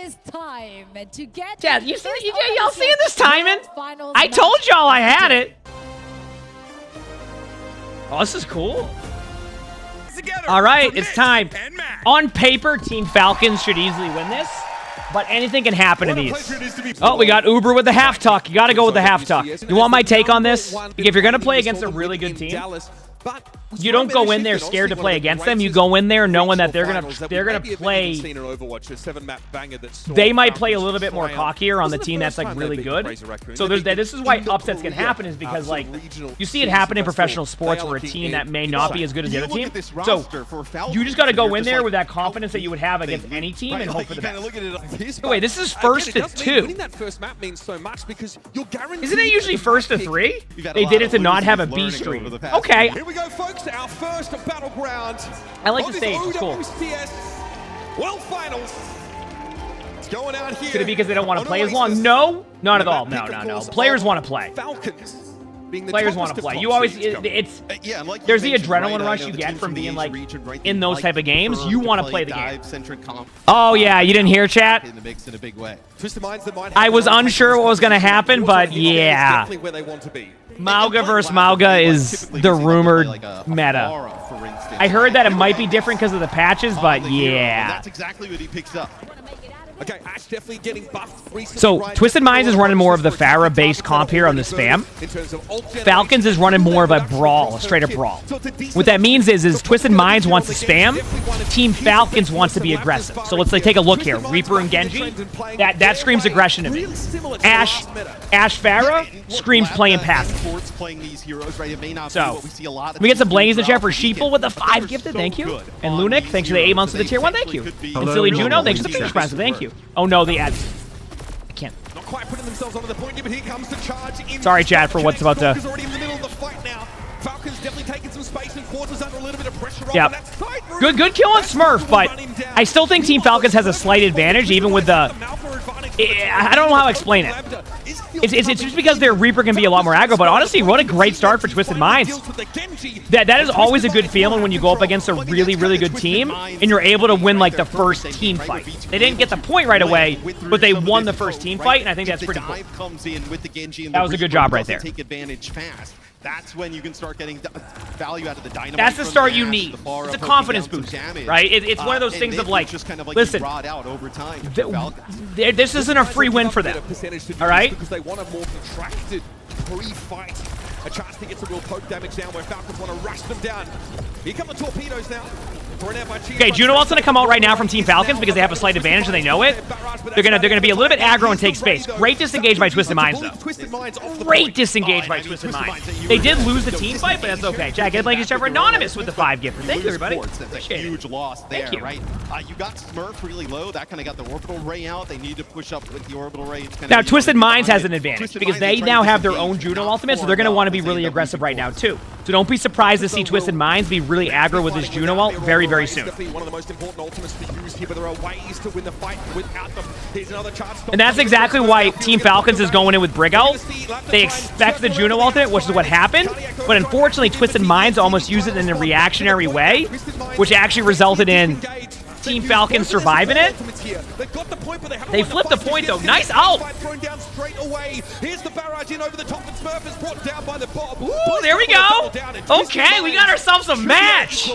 is time to get. Yeah, y'all seeing this timing? I told y'all I had it. Oh, this is cool. All right, it's time. On paper, Team Falcons should easily win this, but anything can happen in these. Oh, we got Uber with the half tuck. You got to go with the half tuck. You want my take on this? If you're going to play against a really good team, you don't go in there scared to play against them. You go in there knowing that they're gonna play. They might play a little bit more cockier on the team that's like really good. So this is why upsets can happen, is because like you see it happen in professional sports where a team that may not be as good as the other team. So you just got to go in there with that confidence that you would have against any team and hope for the best. Wait, this is first to 2. Isn't it usually first to 3? They did it to not have a B stream. Okay. Here we go, folks. Our first battleground. I like the stage. It's cool. OWCS World Finals. It's going out here. Could it be because they don't want to play as long? No, not at all. No. Players want to play. Falcons. Players want to play. You always, there's the adrenaline rush you get from being like in those type of games. You want to play the game. Oh yeah, you didn't hear, chat? I was unsure what was going to happen, but yeah. Mauga versus Mauga is the rumored meta. I heard that it might be different because of the patches, but yeah. That's exactly what he picks up. Okay, Ash definitely getting buffed recently. So Twisted Minds is running more of the Pharah-based comp here on the spam. Falcons is running more of a brawl, a straight-up brawl. What that means is Twisted Minds wants to spam, Team Falcons wants to be aggressive. So let's like take a look here. Reaper and Genji, that screams aggression to me. Ash Pharah screams playing passive. So we get some Blaze in the chat for Sheeple with the 5 gifted, thank you. And Lunik, thanks for the 8 months of the tier 1, thank you. And Silly Juno, thanks for the Phoenix Press, thank you. Oh no, the ads. I can't. Not quite putting themselves onto the point, but here comes the charge. Sorry, Chad, for what's about to. Already in the middle of the fight now. Falcons definitely taking some space and Quarters under a little bit of pressure. Yep. Good kill on Smurf, but I still think Team Falcons has a slight advantage, even with the. I don't know how to explain it. It's just because their Reaper can be a lot more aggro, but honestly, what a great start for Twisted Minds. That is always a good feeling when you go up against a really, really good team, and you're able to win, like, the first team fight. They didn't get the point right away, but they won the first team fight, and I think that's pretty cool. That was a good job right there. That's when you can start getting value out of the dynamite. That's the start you need. It's a confidence boost, right? It's one of those things of like, listen, this isn't a free win for them, all right? Because they want a more contracted pre-fight. A chance to get some real poke damage down where Falcons want to rush them down. Here come the torpedoes now. Okay, Juno wants to come out right now from Team Falcons because they have a slight advantage and they know it. They're gonna be a little bit aggro and take space. Great disengage by Twisted Minds though. Great disengage by Twisted Minds. They did lose the team fight, but that's okay. Jack, get Blanky Trevor Anonymous with the 5 gifter. Thank you, everybody. Appreciate it. Huge loss there, right? You got Smurf really low. That kind of got the orbital ray out. They need to push up with the orbital ray. Now Twisted Minds has an advantage because they now have their own Juno ultimate, so they're gonna want to be really aggressive right now too. So don't be surprised to see Twisted Minds be really aggro with his Juno ult very, very soon. One of the most important ultimates to use here, but there are ways to win the fight without them. Here's another chance. And that's exactly why Team Falcons is going in with Brig ult. They expect the Juno ultimate, which is what happened, but unfortunately Twisted Minds almost used it in a reactionary way, which actually resulted in Team Falcons surviving it. They flipped the point though. Nice ult. Here's the barrage in over the top, and Smurf is brought down by the Bob. Ooh, there we go. Okay, we got ourselves a match.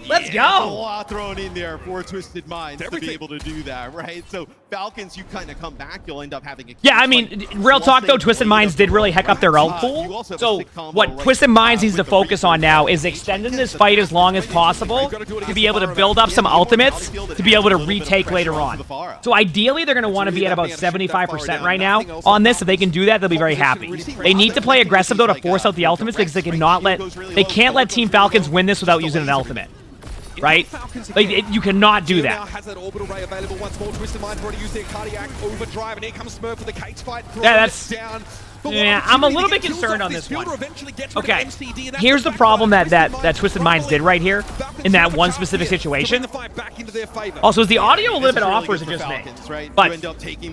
Let's go. A lot thrown in there for Twisted Minds to be able to do that, right? So Falcons, you kind of come back, you'll end up having a... Yeah, I mean, real talk though, Twisted Minds did really heck up their ult pool. So what Twisted Minds needs to focus on now is extending this fight as long as possible to be able to build up some ultimates to be able to retake later on. So ideally, they're going to want to be at about 75% right now on this. If they can do that, they'll be very happy. They need to play aggressive though to force out the ultimates because they can't let Team Falcons win this without using an ultimate. Right? Like, you cannot do that. Yeah, that's... Yeah, I'm a little bit concerned on this one. Okay, here's the problem that Twisted Minds did right here in that one specific situation. Also, is the audio a little bit off, or is it just me? But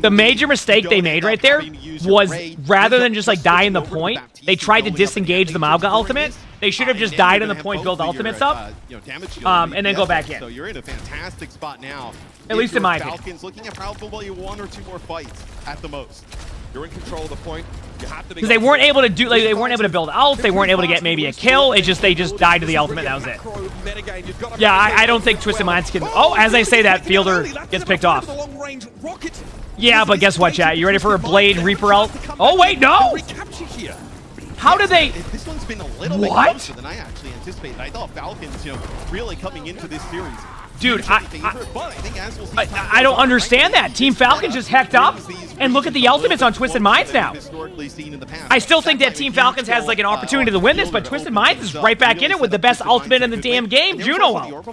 the major mistake they made right there was, rather than just like die in the point, they tried to disengage the Mauga ultimate. They should have just died in the point, build ultimates up, and then go back in. So you're in a fantastic spot now. At least in my opinion. Falcons looking at probably 1 or 2 more fights at the most. You're in control of the point. You have to because they weren't able to do, like, they weren't able to build ult. They weren't able to get maybe a kill. They just died to the ultimate. That was it. Yeah, I don't think Twisted Minds can. Oh, as I say that, Fielder gets picked off. Yeah, but guess what, chat? You ready for a Blade Reaper ult? Oh wait, no! How did they? This one's been a little bit closer than I actually anticipated. I thought Falcons, really coming into this series. Dude, I don't understand that. Team Falcons just hecked up, and look at the ultimates on Twisted Minds now. I still think that Team Falcons has like an opportunity to win this, but Twisted Minds is right back in it with the best ultimate in the damn game, Juno ult.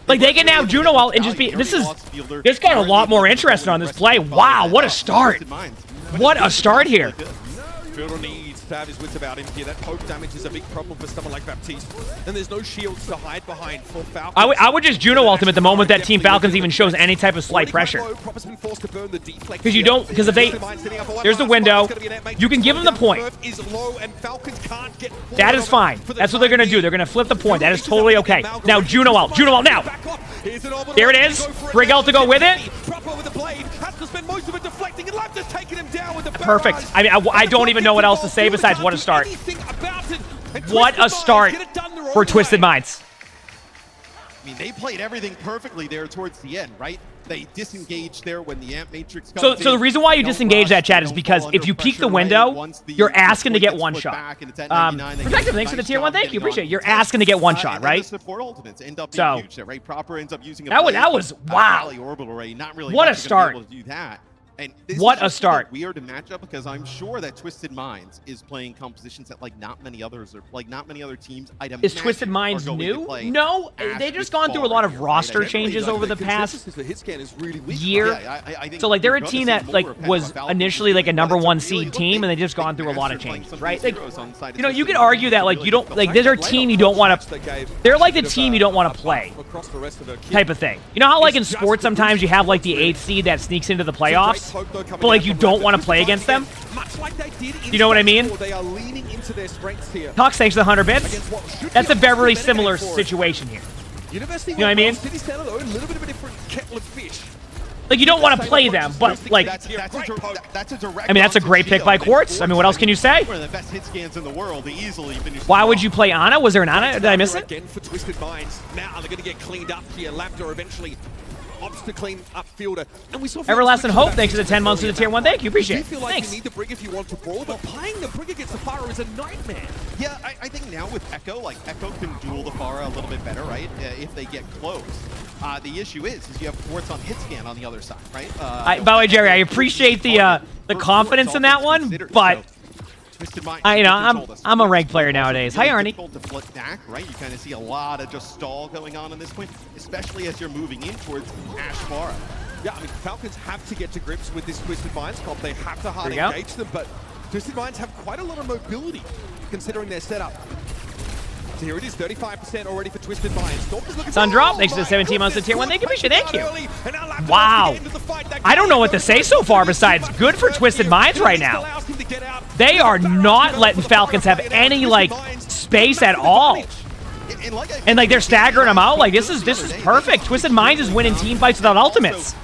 Like they can now Juno ult and just be. This got a lot more interested on this play. Wow, what a start! What a start here. Fielder needs to have his wits about him here. That poke damage is a big problem for someone like Baptiste. And there's no shields to hide behind for Falcons. I would just Juno ultimate the moment that Team Falcons even shows any type of slight pressure. Because you don't, because if they, there's the window, you can give them the point. That is fine. That's what they're going to do. They're going to flip the point. That is totally okay. Now Juno ult now. There it is. Brig ult to go with it. Perfect. I mean, I don't even know what else to say besides what a start. What a start for Twisted Minds. I mean, they played everything perfectly there towards the end, right? They disengaged there when the Amp Matrix comes So the reason why you disengage that, chat, is because if you peek the window, you're asking to get one shot. Protective, thanks for the tier 1. Thank you. Appreciate it. You're asking to get one shot, right? So, that was, wow. What a start. And this what is a start! A weird matchup because I'm sure that Twisted Minds is playing compositions that like not many others are, like not many other teams. Is Twisted Minds new? No, they've just gone through a lot of roster changes over the past year. So like they're a team that like was initially like a #1 seed team, and they just gone through a lot of changes, right? Like, you could argue that like you don't like they're a team you don't want to. They're like the team you don't want to play, type of thing. You know how like in sports sometimes you have like the 8th seed that sneaks into the playoffs. But like you don't want to play against them. You know what I mean? Talks, thanks to the 100 bits. That's a very similar situation here. You know what I mean? Like you don't want to play them, but like, I mean that's a great pick by Quartz. I mean, what else can you say? One of the best hit scans in the world. Why would you play Ana? Was there an Ana? Did I miss it? Again for Twisted Minds. Now they're going to get cleaned up here. Lambda eventually opts to clean up Fielder. And we saw Everlasting Hope, thanks to the 10 months to the tier 1. Thank you, appreciate it. You feel like you need the Brig if you want to brawl, but playing the Brig against the Pharah is a nightmare. Yeah, I think now with Echo, like Echo can duel the Pharah a little bit better, right? If they get close. The issue is you have Quartz on hit scan on the other side, right? By the way, Jerry, I appreciate the confidence in that one, but I'm a ranked player nowadays. Hi, Arnie. To flip back, right? You kind of see a lot of just stall going on in this point, especially as you're moving in towards Ash Pharah. Yeah, I mean, Falcons have to get to grips with this Twisted Minds comp. They have to hard engage them, but Twisted Minds have quite a lot of mobility considering their setup. So here it is, 35% already for Twisted Minds. Sundrop, thanks to the 17 months to tier 1. Thank you, appreciate it. Thank you. Wow. I don't know what to say so far besides good for Twisted Minds right now. They are not letting Falcons have any like space at all. And like they're staggering them out. Like this is perfect. Twisted Minds is winning team fights without ultimates.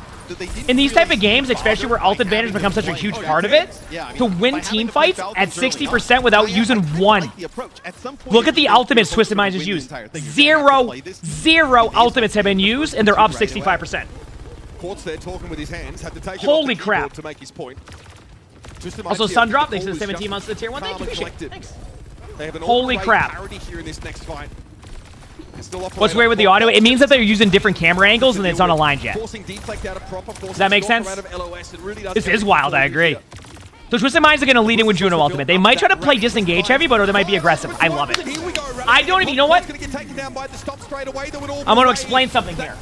In these type of games, especially where ult advantage becomes such a huge part of it, to win team fights at 60% without using one. Look at the ultimates Twisted Minds has used. Zero ultimates have been used, and they're up 65%. Quartz there talking with his hands, had to take it Holy crap. to make his point. Also, Sundrop, thanks to the 17 months to the tier 1. Thank you, appreciate it. Thanks. They have an Holy crap. here in this next fight. What's weird with the audio? It means that they're using different camera angles and it's unaligned yet. Does that make sense? This is wild, I agree. So Twisted Minds are going to lead in with Juno ultimate. They might try to play disengage heavy, but or they might be aggressive. I love it. I don't even, you know what? I'm going to explain something here.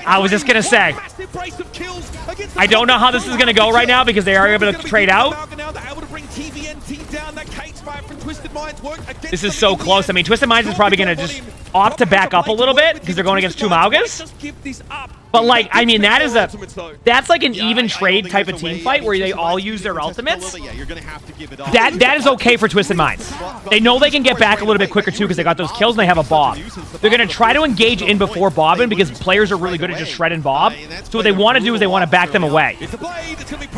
I was just going to say, I don't know how this is going to go right now because they are able to trade out. This is so close. I mean, Twisted Minds is probably going to just opt to back up a little bit because they're going against two Maugas. But like, I mean, that's like an even trade type of team fight where they all use their ultimates. That is okay for Twisted Minds. They know they can get back a little bit quicker too because they got those kills and they have a Bob. They're going to try to engage in before bobbing because players are really good at just shredding Bob. So what they want to do is they want to back them away.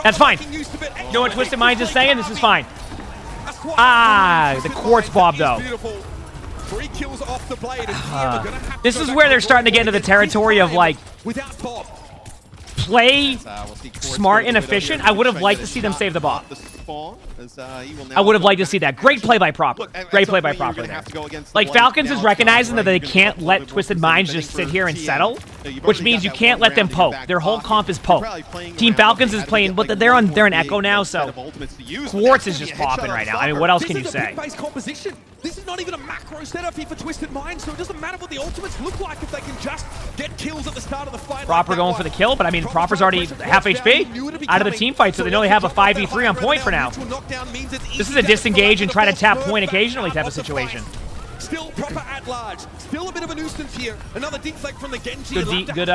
That's fine. You know what Twisted Minds is saying? This is fine. Ah, the Quartz Bob though. This is where they're starting to get into the territory of like play smart and efficient. I would have liked to see them save the Bob. I would have liked to see that. Great play by Proper. Great play by Proper there. Like, Falcons is recognizing that they can't let Twisted Minds just sit here and settle, which means you can't let them poke. Their whole comp is poke. Team Falcons is playing, but they're in Echo now, so Quartz is just popping right now. I mean, what else can you say? This is not even a macro setup here for Twisted Minds, so it doesn't matter what the ultimates look like if they can just get kills at the start of the fight. Proper going for the kill, but I mean, Proper's already half HP out of the team fight, so they know they have a 5v3 on point for now. This is a disengage and try to tap point occasionally type of situation. Still Proper at large. Still a bit of a nuisance here. Another deflect from the Genji. Good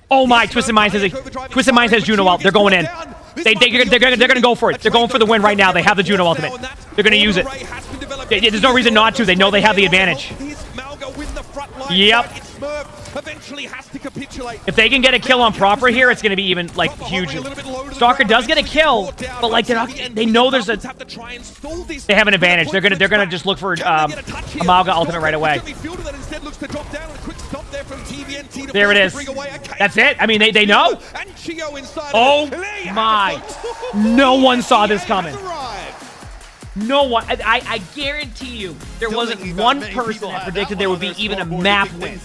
Oh my, Twisted Minds has Juno ult. They're going in. They're gonna go for it. They're going for the win right now. They have the Juno ultimate. They're gonna use it. There's no reason not to. They know they have the advantage. Yep. If they can get a kill on Proper here, it's gonna be even like huge. Stalker does get a kill, but like they know there's a. They have an advantage. They're gonna just look for Emongg ultimate right away. There it is. That's it. I mean, they know. Oh my! No one saw this coming. No one. I guarantee you, there wasn't one person that predicted there would be even a map win.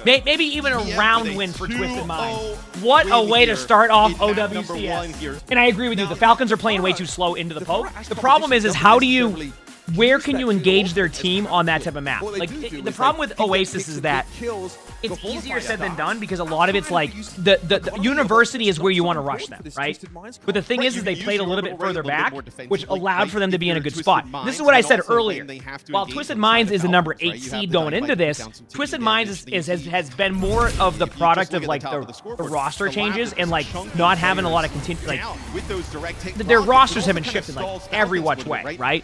Maybe even a round win for Twisted Minds. What a way to start off OWCS. And I agree with you. The Falcons are playing way too slow into the poke. The problem is how do you... Where can you engage their team on that type of map? Like, the problem with OWCS is that it's easier said than done because a lot of it's like the university is where you want to rush them, right? But the thing is they played a little bit further back, which allowed for them to be in a good spot. This is what I said earlier. While Twisted Minds is the number 8 seed going into this, Twisted Minds has been more of the product of like the roster changes and like not having a lot of like their rosters have been shifted like every which way, right?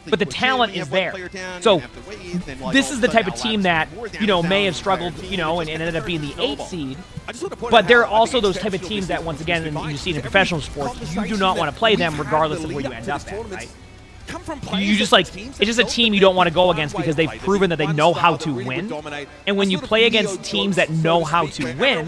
But the talent is there. So this is the type of team that, you know, may have struggled, you know, and ended up being the 8th seed. But there are also those type of teams that, once again, you see in professional sports, you do not want to play them regardless of where you end up at, right? You just like, it's just a team you don't want to go against because they've proven that they know how to win. And when you play against teams that know how to win,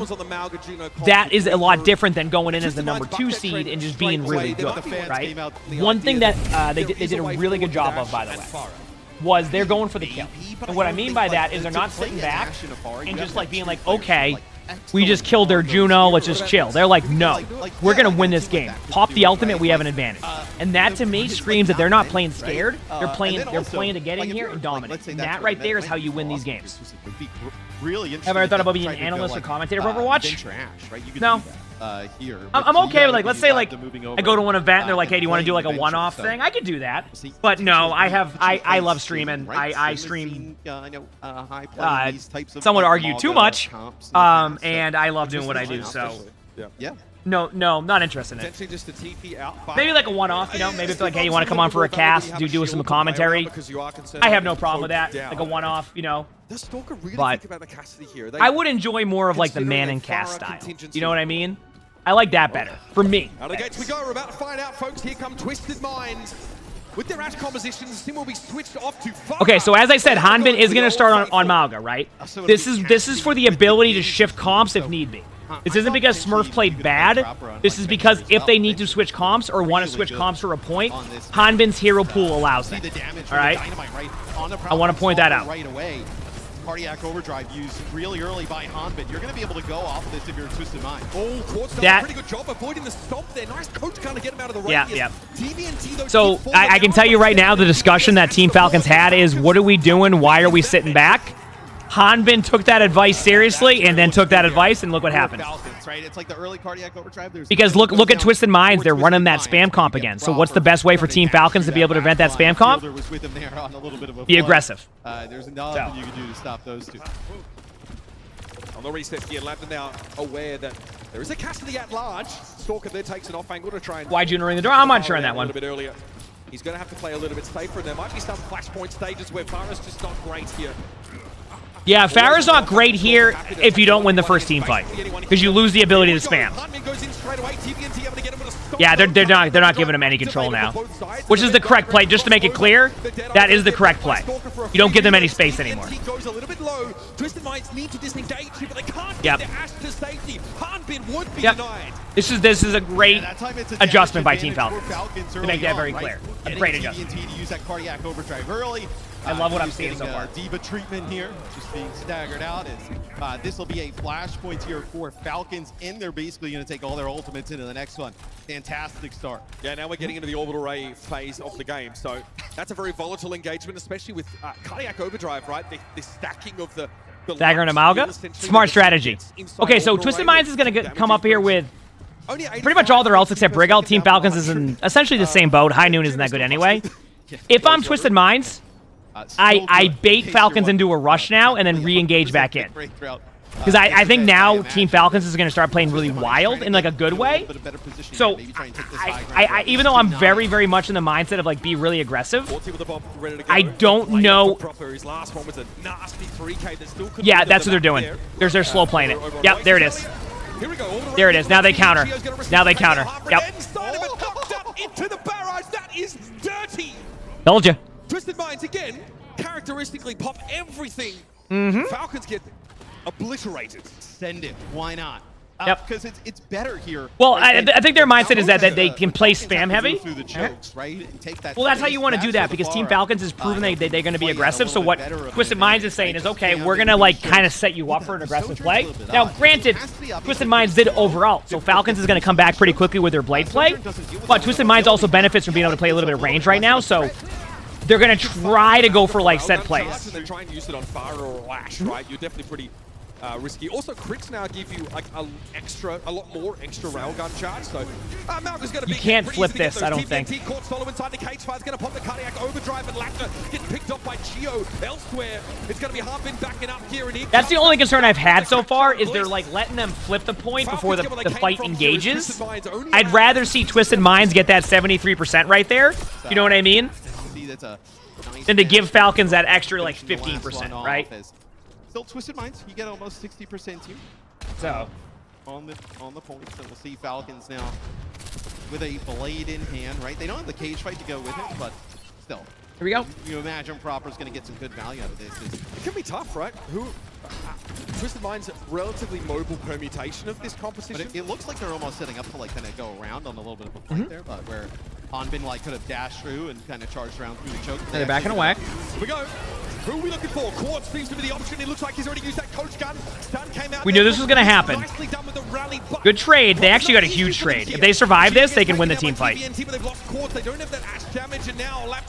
that is a lot different than going in as the number 2 seed and just being really good, right? One thing that they did a really good job of, by the way, was they're going for the kill. And what I mean by that is they're not sitting back and just like being like, okay, we just killed their Juno, let's just chill. They're like, no, we're going to win this game. Pop the ultimate, we have an advantage. And that to me screams that they're not playing scared. They're playing to get in here and dominate. And that right there is how you win these games. Have I ever thought about being an analyst or commentator for Overwatch? No. I'm okay with, like, let's say like I go to one event and they're like, hey, do you want to do like a one-off thing? I could do that. But no, I love streaming. I stream some would argue too much. And I love doing what I do, so yeah. No, not interested in it. Maybe like a one-off, you know? Maybe if like, hey, you want to come on for a cast, do some commentary. I have no problem with that. Like a one-off, you know? But I would enjoy more of like the man and cast style. You know what I mean? I like that better. For me. Out of the gates we go. We're about to find out, folks. Here come Twisted Minds. With their Ash compositions, Sim will be switched off to Farah. Okay, so as I said, Hanbin is going to start on Mauga, right? This is for the ability to shift comps if need be. This isn't because Smurf played bad. This is because if they need to switch comps or want to switch comps for a point, Hanbin's hero pool allows that. All right? I want to point that out. cardiac overdrive used really early by Hanbin, you're going to be able to go off of this if you're a Twisted Mind. Oh, Quartz does a pretty good job avoiding the stomp there. Nice coach to kind of get him out of the radius. Yeah. TVNT, So I can tell you right now, the discussion that Team Falcons had is, what are we doing? Why are we sitting back? Hanbin took that advice seriously and then took that advice, and look what happened. Right? It's like the early cardiac overdrive. Because look at Twisted Minds, they're running that spam comp again. So what's the best way for Team Falcons to be able to prevent that spam comp? Be aggressive. There's nothing you can do to stop those two. On the reset here, Lambda now aware that there is a custody at large. Stalker there takes an off angle to try and... Why Junior ring the door? I'm unsure on that one. A little bit earlier. He's going to have to play a little bit safer, and there might be some flashpoint stages where Farah's just not great here. Yeah, Farah's not great here if you don't win the first team fight, because you lose the ability to spam. Yeah, they're not giving him any control now, which is the correct play. Just to make it clear, that is the correct play. You don't give them any space anymore. Yep. This is a great adjustment by Team Falcons to make that very clear. A great adjustment. I love what I'm seeing so far. Diva treatment here, just being staggered out. This will be a flashpoint here for Falcons, and they're basically going to take all their ultimates into the next one. Fantastic start. Yeah, now we're getting into the orbital ray phase of the game, so that's a very volatile engagement, especially with cardiac overdrive, right? The stacking of the Dagger and Amalga. Smart strategy. Okay, so Twisted Minds is going to come up here with pretty much all their ults except Brigel. Team Falcons is in essentially the same boat. High Noon isn't that good anyway. If I'm Twisted Minds, I bait Falcons into a rush now and then re-engage back in. Because I think now Team Falcons is going to start playing really wild in like a good way. So I even though I'm very, very much in the mindset of like be really aggressive, I don't know. Yeah, that's what they're doing. They're slow playing it. Yep, there it is. There it is. Now they counter. Now they counter. Yep. Into the barrage. That is dirty. Told you. Twisted Minds again, characteristically pop everything. Falcons get obliterated. Send it. Why not? Yep. Because it's better here. Well, I think their mindset is that they can play spam heavy. Through the chokes, right? And take that well, that's how you want to do that, because Team Falcons has proven they're going to be aggressive. So what Twisted Minds is saying is, okay, we're going to like kind of set you up for an aggressive play. Now, granted, Twisted Minds did overall, so Falcons is going to come back pretty quickly with their blade play. But Twisted Minds also benefits from being able to play a little bit of range right now, so they're going to try to go for like set plays. They try and use it on Farah or Lash, right? You're definitely pretty risky. Also, crits now give you like a lot more extra railgun charge. So Malcolm's going to be. You can't flip this, I don't think. Caught solo inside the cage fire's going to pop the cardiac overdrive, and Lacta getting picked up by Chio elsewhere. It's going to be Hanbin backing up here. And that's the only concern I've had so far is they're like letting them flip the point before the fight engages. I'd rather see Twisted Minds get that 73% right there. You know what I mean? Than to give Falcons that extra like 15%, right? Still Twisted Minds, you get almost 60% too. So on the points, and we'll see Falcons now with a blade in hand, right? They don't have the cage fight to go with it, but still. Here we go. You imagine Proper's going to get some good value out of this. It can be tough, right? Twisted Minds' relatively mobile permutation of this composition. But it looks like they're almost setting up to like kind of go around on a little bit of a point there, but where Hanbin like could have dashed through and kind of charged around through the choke. And they're back in a whack. Here we go. Who are we looking for? Quartz seems to be the option. It looks like he's already used that coach gun. Stun came out. We knew this was going to happen. Good trade. They actually got a huge trade. If they survive this, they can win the team fight.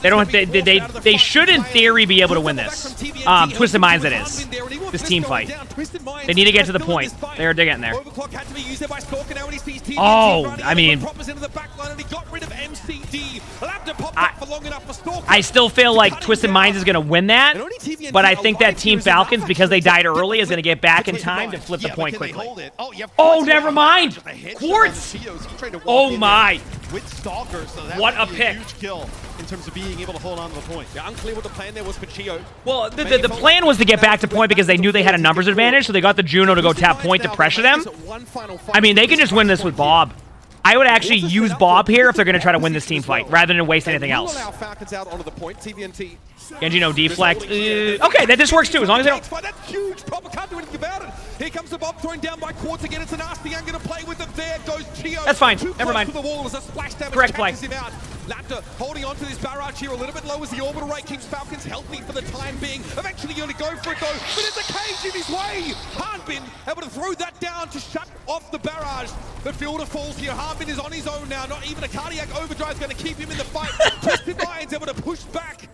They don't. They should, in theory, be able to win this. Twisted Minds, it is. This team fight. They need to get to the point. They're getting there. Oh, I mean, I still feel like Twisted Minds is going to win that, but I think that Team Falcons, because they died early, is going to get back in time to flip the point quickly. Oh, never mind. Quartz. Oh my. What a pick. In terms of being able to hold on to the point. Yeah, unclear what the plan there was for Chio. Well, the plan was to get back to point because they knew they had a numbers advantage, so they got the Juno to go tap point to pressure them. I mean, they can just win this with Bob. I would actually use Bob here if they're going to try to win this team fight, rather than waste anything else. Genji no deflect. Okay, this works too, as long as they don't... That's huge. Proper can't do anything about it. Here comes the Bob thrown down by Quartz again. It's a nasty. I'm going to play with it. There goes Chio. That's fine. Never mind. The wall as a splash damage correct play. him out. Lapta holding on to this barrage here a little bit low as the orbital rate keeps Falcons healthy for the time being. Eventually going to go for it though, but there's a cage in his way. Harbin able to throw that down to shut off the barrage. But Fielder falls here. Harbin is on his own now. Not even a cardiac overdrive is going to keep him in the fight. Twisted Minds able to push back.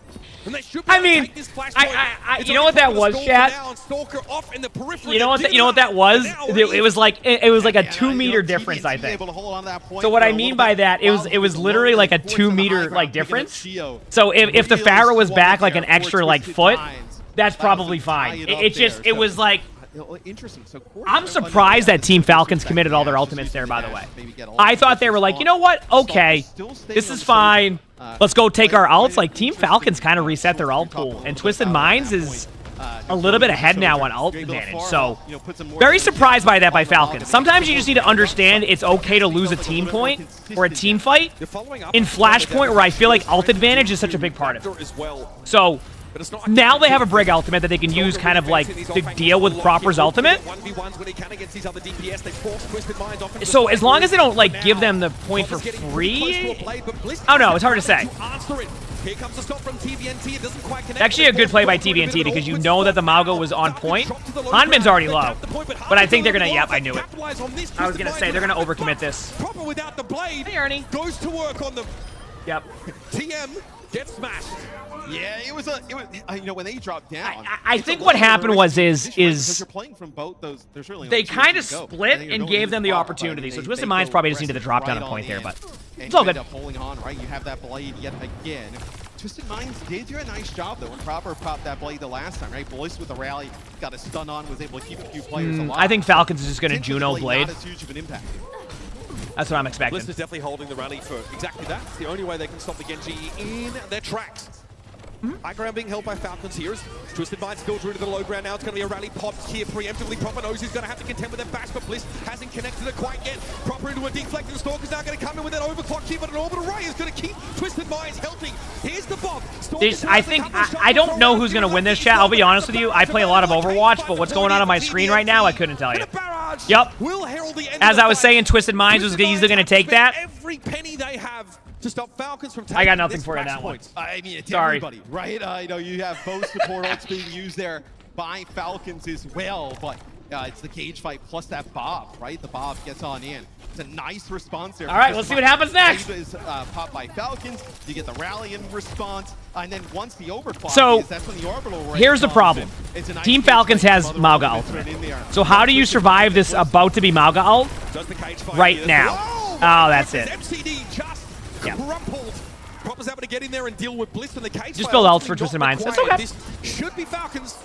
And they should be able to take this flashpoint. You know what that was, chat? You know what that was? It was like a 2 meter difference, I think. So what I mean by that, it was literally like a 2 meter like difference. So if the Pharah was back like an extra like foot, that's probably fine. It was like. Interesting. So I'm surprised that Team Falcons committed all their ultimates there, by the way. I thought they were like, you know what? Okay, this is fine. Let's go take our ults. Like, Team Falcons kind of reset their ult pool, and Twisted Minds is a little bit ahead now on ult advantage. So, very surprised by that by Falcons. Sometimes you just need to understand it's okay to lose a team point or a team fight in Flashpoint, where I feel like ult advantage is such a big part of it. So, now they have a Brig ultimate that they can use kind of like to deal with Proper's ultimate. So as long as they don't like give them the point for free, oh no, it's hard to say. Actually a good play by TVNT because you know that the Malgo was on point. Hanmin's already low, but I think they're gonna, yep, I knew it. I was gonna say they're gonna overcommit this. Hey Ernie. Goes to work on the Yep. TM gets smashed. Yeah, it was you know, when they dropped down. I think what happened was you're playing from both those. There's really they kind of split and gave them the opportunity. So Twisted Minds probably just needed to drop down a point there, but it's all good. Holding on, right? You have that blade yet again. Twisted Minds did do a nice job though when Proper popped that blade the last time, right? Bliss with the rally got a stun on, was able to keep a few players alive. I think Falcons is just going to Juno blade. Not as huge of an impact. That's what I'm expecting. Bliss is definitely holding the rally for exactly that. It's the only way they can stop the Genji in their tracks. High ground being held by Falcons here. As Twisted Minds still drew to the low ground now. It's going to be a rally popped here preemptively. Proper knows he's going to have to contend with their bash, but Bliss hasn't connected it quite yet. Proper into a deflect, and Stalker's now going to come in with that overclock here, but an orbital ray is going to keep Twisted Minds healthy. Here's the bomb. I don't know who's going to win this, chat. I'll be honest with you. I play a lot of Overwatch, but what's going on my screen right now, I couldn't tell you. Yep. As I was saying, Twisted Minds was easily going to take that. Every penny they have to stop Falcons from taking I got nothing for you on that one. I mean, it's sorry, everybody, right? You know, you have both support ults being used there by Falcons as well, but it's the cage fight plus that Bob, right? The Bob gets on in. It's a nice response there. All right, let's see what happens next. Is popped by Falcons. You get the rally in response, and then once the overclock so is, that's when the orbital ray here's the problem. Nice Team Falcons has Malga ultimate. So how do you survive this about to be Malga ult right now? Oh, that's it. Crumpled. Proper's able to get in there and deal with Bliss and the cage. Just build ults for Twisted Minds. That's okay. This should be Falcons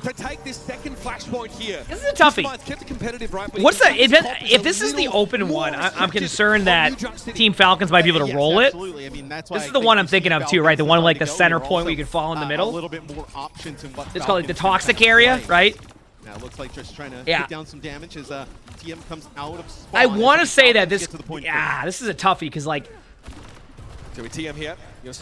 to take this second flashpoint here. This is a toughie. Kept it competitive, right? What's the if this is the open one? I'm concerned that Team Falcons might be able to roll it. Absolutely. I mean, that's why this is the one I'm thinking of too, right? The one like the center point where you can fall in the middle. A little bit more options in what it's called like the toxic area, right? Now it looks like just trying to take down some damage as TM comes out of spawn. I want to say that this, this is a toughie because like. So we TM here.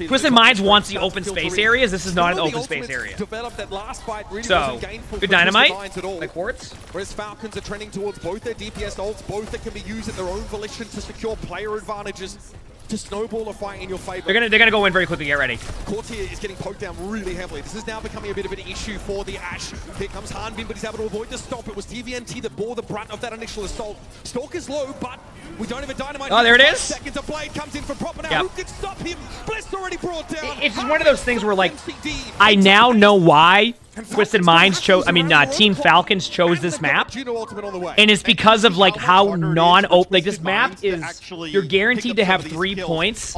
Twisted Minds wants the open space areas. This is not an open space area. That last fight really so, good dynamite. Like Quartz. Whereas Falcons are trending towards both their DPS ults, both that can be used at their own volition to secure player advantages, to snowball a fight in your favor. They're gonna go in very quickly. Get ready. Courtier is getting poked down really heavily. This is now becoming a bit of an issue for the Ashe. Here comes Hanbin, but he's able to avoid the stop. It was TVNT that bore the brunt of that initial assault. Stalker's low, but we don't have a dynamite. Oh, there it is. Seconds, a blade comes in from Proper now. Who can stop him? Bliss already brought down. It's just one of those things where like, I now know why Twisted Minds chose, Team Falcons chose this map, and it's because of like how non-open, like this map is, you're guaranteed to have 3 points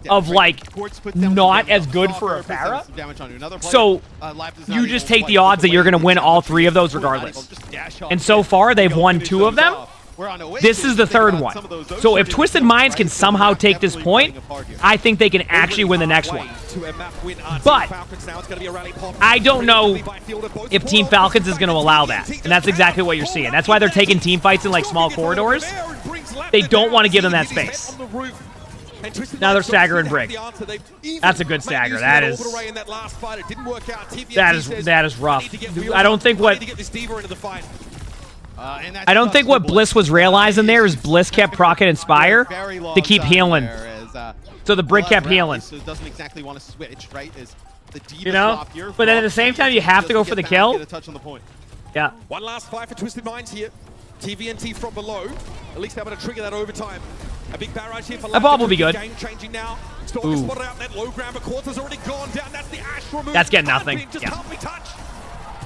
of like not as good for a Pharah, so you just take the odds that you're going to win all 3 of those regardless, and so far they've won 2 of them. This is the 3rd one. So if Twisted Minds can somehow take this point, I think they can actually win the next one. But I don't know if Team Falcons is going to allow that. And that's exactly what you're seeing. That's why they're taking team fights in like small corridors. They don't want to give them that space. Now they're staggering Brig. That's a good stagger. That is rough. I don't think what Bliss was realizing there is Bliss kept proccing Inspire to keep healing. So the brick kept healing. So it doesn't exactly want to switch, right? Is the You know? But then at the same time, you have to go for the kill. Get a touch on the point. Yeah. One last fight for Twisted Minds here. TVNT from below. At least able to trigger that overtime. A big barrage here for A bomb will be good. Game changing now. Stalker spotted out that low ground, but Quartz's already gone down. That's the Ash removed. That's getting nothing. Just can't be touched.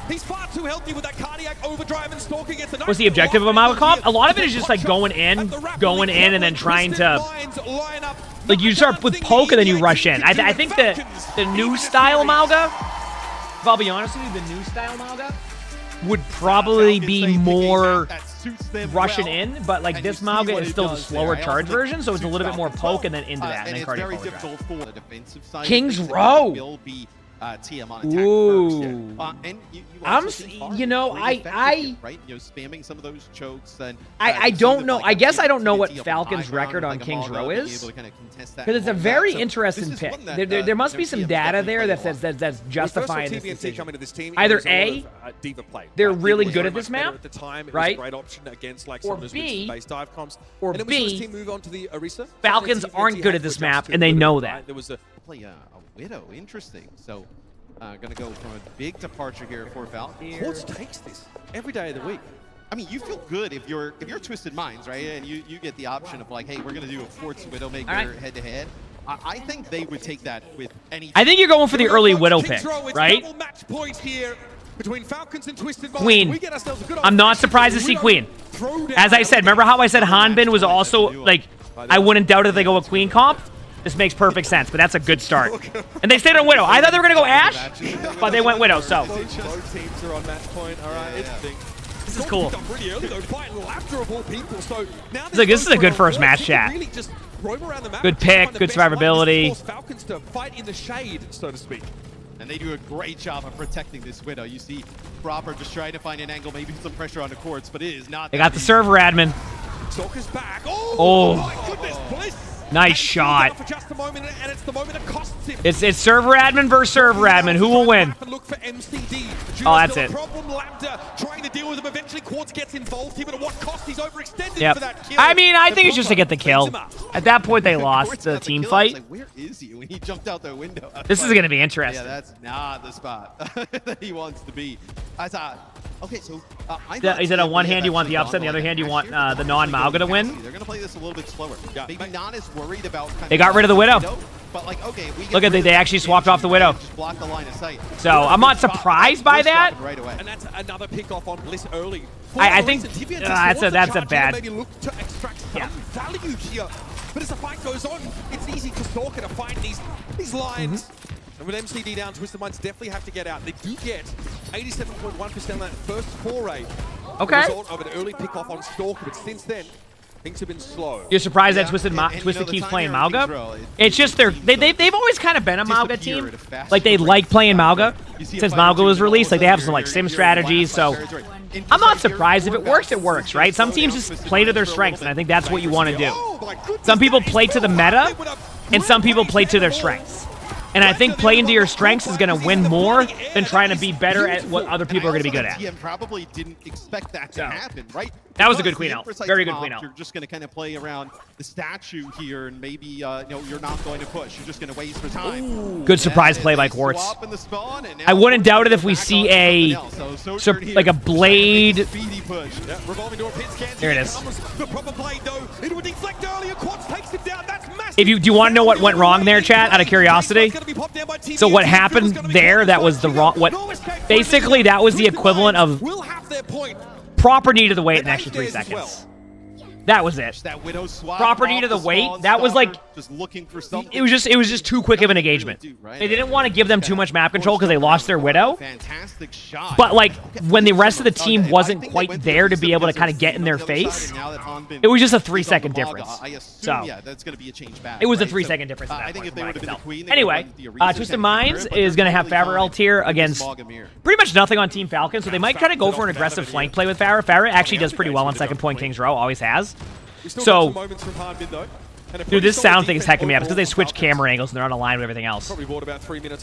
He's far too healthy with that cardiac overdrive, and Stalker gets the What's the objective of a Mauga comp? A lot of it is just like going in, and then trying to, like, you start with poke and then you rush in. I think the new style Mauga, if I'll be honest with you, the new style Mauga would probably be more rushing in, but like this Mauga is still the slower charge version, so it's a little bit more poke and then into that, and then cardio overdrive. King's Row. TM on Ooh. and you know, right? Spamming some of those chokes. And I don't know. I guess I don't know what Falcon's record on King's Row is, because it's a very interesting pick. There must be some data there that says that's justifying this decision. Either A, they're really good at this map, right? Or B, Falcons aren't good at this map, and they know that. Play a Widow, interesting. So, gonna go from a big departure here for Falcons. Quartz takes this every day of the week. I mean, you feel good if you're Twisted Minds, right? And you get the option of like, hey, we're gonna do a Quartz Widowmaker head to head. I think they would take that with any. I think you're going for the early Widow pick, right? Queen. I'm not surprised to see Queen. As I said, remember how I said Hanbin was also like, I wouldn't doubt if they go with Queen comp. This makes perfect sense, but that's a good start. And they stayed on Widow. I thought they were going to go Ash, but they went Widow, so. Both teams are on match point. All right, this is cool. This is a good first match chat. Good pick, good survivability. Falcons to fight in the shade, so to speak. And they do a great job of protecting this Widow. You see Proper just trying to find an angle, maybe some pressure on the Quartz, but it is not. They got the server admin. Stalker's back. Oh. My goodness, Bliss. Nice shot. For just a moment, and it's the moment that costs him. It's server admin versus server admin. Who will win? Look for MCD. Oh, that's it. Problem Lambda trying to deal with him. Eventually, Quartz gets involved here, but at what cost? He's overextended for that kill. I mean, I think it's just to get the kill. At that point, they lost the team fight. Like, where is he when he jumped out the window? This is going to be interesting. Yeah, that's not the spot that he wants to be. I thought. Okay, so is it on one hand you want the upset, and the other hand you want the non-Mauga to win? They're gonna play this a little bit slower. Maybe not as worried about. They got rid of the Widow. But like, okay, look at they actually swapped off the Widow. Just block the line of sight. So I'm not surprised by that. Right away. And that's another pick off on Bliss early. I think that's a bad. Maybe look to extract some value here. But as the fight goes on, it's easy to Stalker to find these lines. And with MCD down, Twisted Minds definitely have to get out. They do get 87.1% on that first foray. Okay. The result of an early pick off on Stalker, but since then, things have been slow. You're surprised that Twisted keeps playing Mauga? It's just they've always kind of been a Mauga team. Like they like playing Mauga since Mauga was released. Like they have some like sim strategies. So I'm not surprised if it works, right? Some teams just play to their strengths, and I think that's what you want to do. Some people play to the meta, and some people play to their strengths. And I think playing to your strengths is going to win more than trying to be better at what other people are going to be good at. TM probably didn't expect that to happen, right? That was a good Queen out. Very good Queen out. You're just going to kind of play around the statue here, and maybe you're not going to push. You're just going to waste for time. Ooh. Good surprise play by Quartz. I wouldn't doubt it if we see like a blade. There it is. If do you want to know what went wrong there, chat? Out of curiosity. So what happened there? That was the wrong. Basically, that was the equivalent of Proper needed to wait an extra 3 seconds. That was it. Property to the weight. That was like just looking for something. It was just too quick of an engagement. They didn't want to give them too much map control because they lost their Widow. Fantastic shot. But like when the rest of the team wasn't quite there to be able to kind of get in their face, it was just a 3-second difference. So that's going to be a change back. It was a 3-second difference. I think if they would have been the Queen. Anyway, Twisted Minds is going to have Farah tier against pretty much nothing on Team Falcon, so they might kind of go for an aggressive flank play with Farah. Farah actually does pretty well on second point King's Row, always has. So, dude, this sound thing is hecking me up. It's because they switch camera angles and they're unaligned with everything else.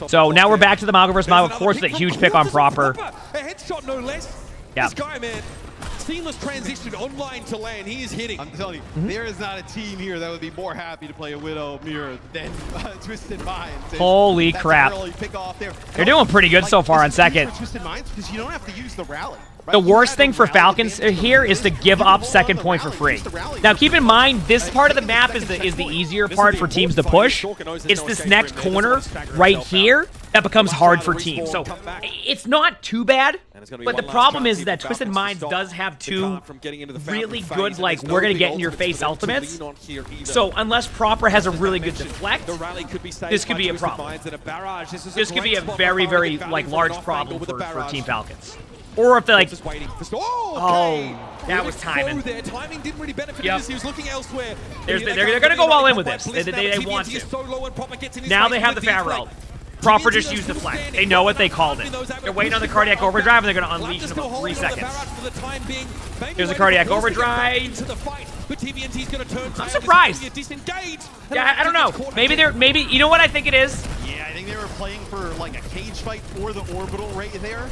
So now we're back to the Mauga vs. Mauga. Of course, with a huge pick on Proper. Yeah. seamless transition online to land. He is hitting. I'm telling you, there is not a team here that would be more happy to play a Widow Mirror than Twisted Minds. Holy crap. They're doing pretty good so far on second. Twisted Minds because you don't have to use the rally. The worst thing for Falcons here is to give up second point for free. Now, keep in mind, this part of the map is the easier part for teams to push. It's this next corner right here that becomes hard for teams. So it's not too bad, but the problem is that Twisted Minds does have two really good, like, we're going to get in your face ultimates. So unless Proper has a really good deflect, this could be a problem. This could be a very, very, like, large problem for Team Falcons. Or if they're like, oh, that was timing. Timing didn't really benefit Yep. him as he was looking elsewhere. They're going to go all in with this. They want to. Now they have the Pharah ult. Proper just used the flank. They know what they called it. They're waiting on the cardiac overdrive, and they're going to unleash in about 3 seconds. Here's the cardiac overdrive. I'm surprised. Yeah, I don't know. Maybe you know what I think it is? Yeah, I think they were playing for like a cage fight for the orbital right there.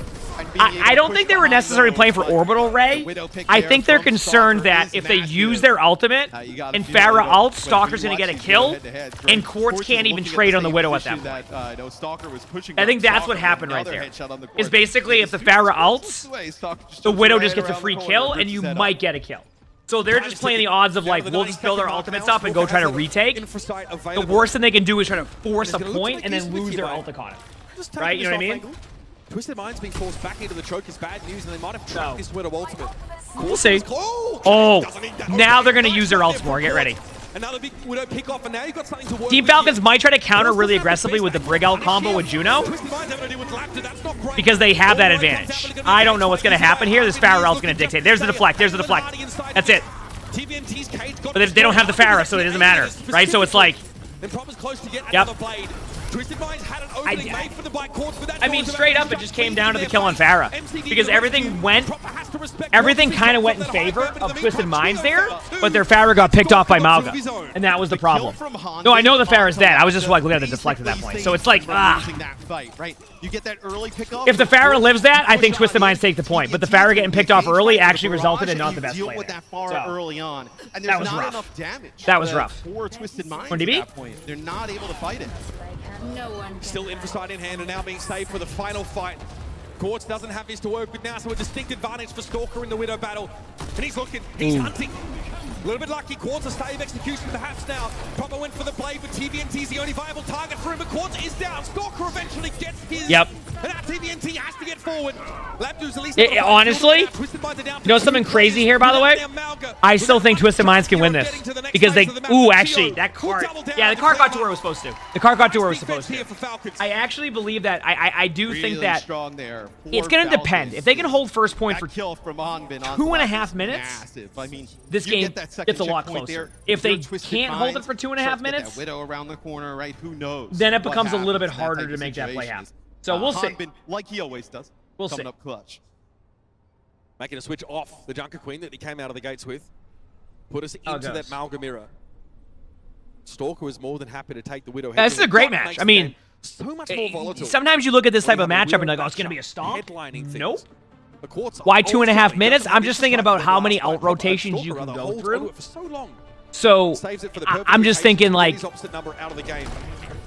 I don't think they were necessarily playing for orbital ray. I think they're concerned that if they use their ultimate and Pharah ult, Stalker's going to get a kill, and Quartz can't even trade on the Widow at that point. I think that's what happened right there. Is basically if the Pharah ults, the Widow just gets a free kill, and you might get a kill. So they're just playing the odds of, like, we'll just build our ultimates up and go try to retake. The worst thing they can do is try to force a point and then lose their ult economy. Right? You know what I mean? Twisted Minds being forced back into the choke is bad news, and they might have trapped this Widow ultimate. We'll see. Oh, now they're going to use their ults more. Get ready. Another big Widow pick off, and now you've got something to work Team Falcons might try to counter really aggressively with the Brig ult combo with Juno because they have that advantage. I don't know what's going to happen here. This Pharah ult's going to dictate. There's the deflect. There's the deflect. That's it. But they don't have the Pharah, so it doesn't matter, right? So it's like, yep. I mean, straight up, it just came down to the kill on Pharah because everything kind of went in favor of Twisted Minds there, but their Pharah got picked off by Mauga, and that was the problem. No, I know the Pharah's dead. I was just like, look at the deflect at that point. So it's like, if the Pharah lives that, I think Twisted Minds take the point, but the Pharah getting picked off early actually resulted in not the best play there. So, that was rough. That was rough. When did he beat? They're not able to fight it. Still Infrasight in hand and now being saved for the final fight. Quartz doesn't have his to work with now, so a distinct advantage for Stalker in the Widow battle. And he's looking, he's hunting. A little bit lucky, Quartz a stave execution perhaps now. Proper went for the blade, but TVNT's the only viable target for him, but Quartz is down. Stalker eventually gets his. Yep. And now TVNT has to get forward. Labdu's at least honestly, you know something crazy here, by the way? I still think Twisted Minds can win this. Because they, actually, that card, yeah, the card got to where it was supposed to. The card got to where it was supposed to. I actually believe that, I do think that it's going to depend. If they can hold first point for 2.5 minutes, this game gets a lot closer. If they can't hold it for 2.5 minutes, Widow around the corner, right? Who knows? Then it becomes a little bit harder to make that play happen. So we'll see. Like he always does. We'll see. Coming up clutch. Making a switch off the Junker Queen that he came out of the gates with. Put us into that Mauga mirror. Stalker was more than happy to take the Widow. This is a great match. I mean, so much more volatile. Sometimes you look at this type of matchup and you're like, oh, it's going to be a stomp. Nope. Why 2.5 minutes? I'm just thinking about how many out rotations you can go through. So I'm just thinking, like,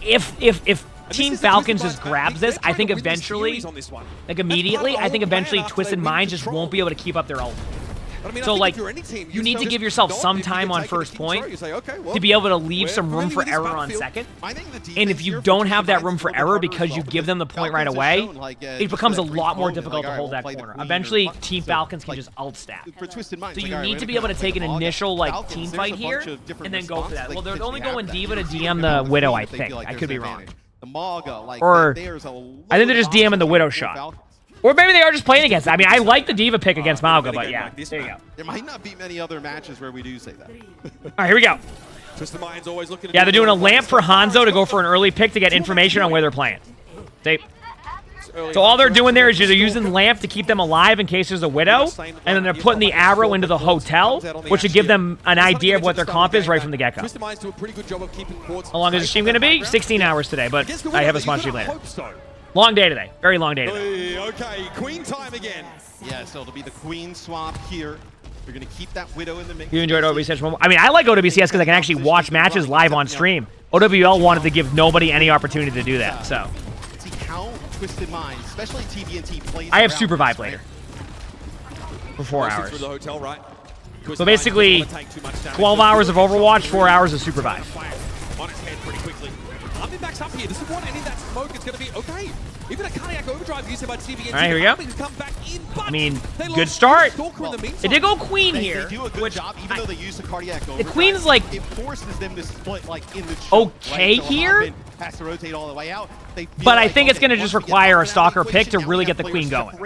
if Team Falcons just grabs this, I think eventually, like immediately, I think eventually Twisted Minds just won't be able to keep up their ult. So, like, you need to give yourself some time on first point to be able to leave some room for error on second. And if you don't have that room for error because you give them the point right away, it becomes a lot more difficult to hold that corner. Eventually, Team Falcons can just ult stack. So you need to be able to take an initial, like, team fight here and then go for that. Well, they're only going Diva to DM the Widow, I think. I could be wrong. Or I think they're just DMing the Widow shot. Or maybe they are just playing against it. I mean, I like the Diva pick against Mauga, but yeah, there you go. There might not be many other matches where we do say that. All right, here we go. Yeah, they're doing a lamp for Hanzo to go for an early pick to get information on where they're playing. So all they're doing there is they're using the lamp to keep them alive in case there's a Widow, and then they're putting the arrow into the hotel, which would give them an idea of what their comp is right from the get-go. How long is the stream going to be? 16 hours today, but I have a smart stream later. Long day today. Very long day today. Okay, Queen time again. Yeah, so it'll be the queen swap here. You're going to keep that Widow in the mix. You enjoyed OWCS? I mean, I like OWCS because I can actually watch matches live on stream. OWL wanted to give nobody any opportunity to do that, so. See how Twisted Minds, especially TBNT, plays. I have Super Vibe later. For 4 hours. Through the hotel, right? So basically, 12 hours of Overwatch, 4 hours of Super Vibe. On its head pretty quickly. Armin backs up here. Doesn't want any of that smoke. It's going to be okay. Even a cardiac overdrive used by TBNT. All right, here we go. Come back in, I mean, good start. Well, They did go Queen here. They do a good job, even though they use the cardiac overdrive. The Queen's like it forces them to split like in the choke, okay right? So here. Armin has to rotate all the way out. But I think it's going to just require a stalker pick to really get the Queen going.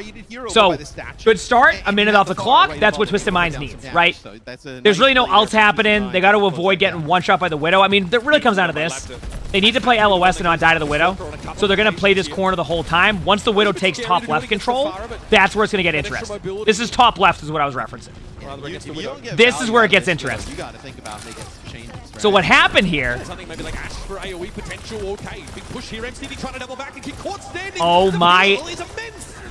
So, good start, a minute off the clock. That's what Twisted Minds needs, right? There's really no ults happening. They got to avoid getting one shot by the Widow. I mean, it really comes down to this. They need to play LOS and not die to the Widow. So they're going to play this corner the whole time. Once the Widow takes top left control, that's where it's going to get interesting. This is top left is what I was referencing. This is where it gets interesting. So what happened here? Oh my!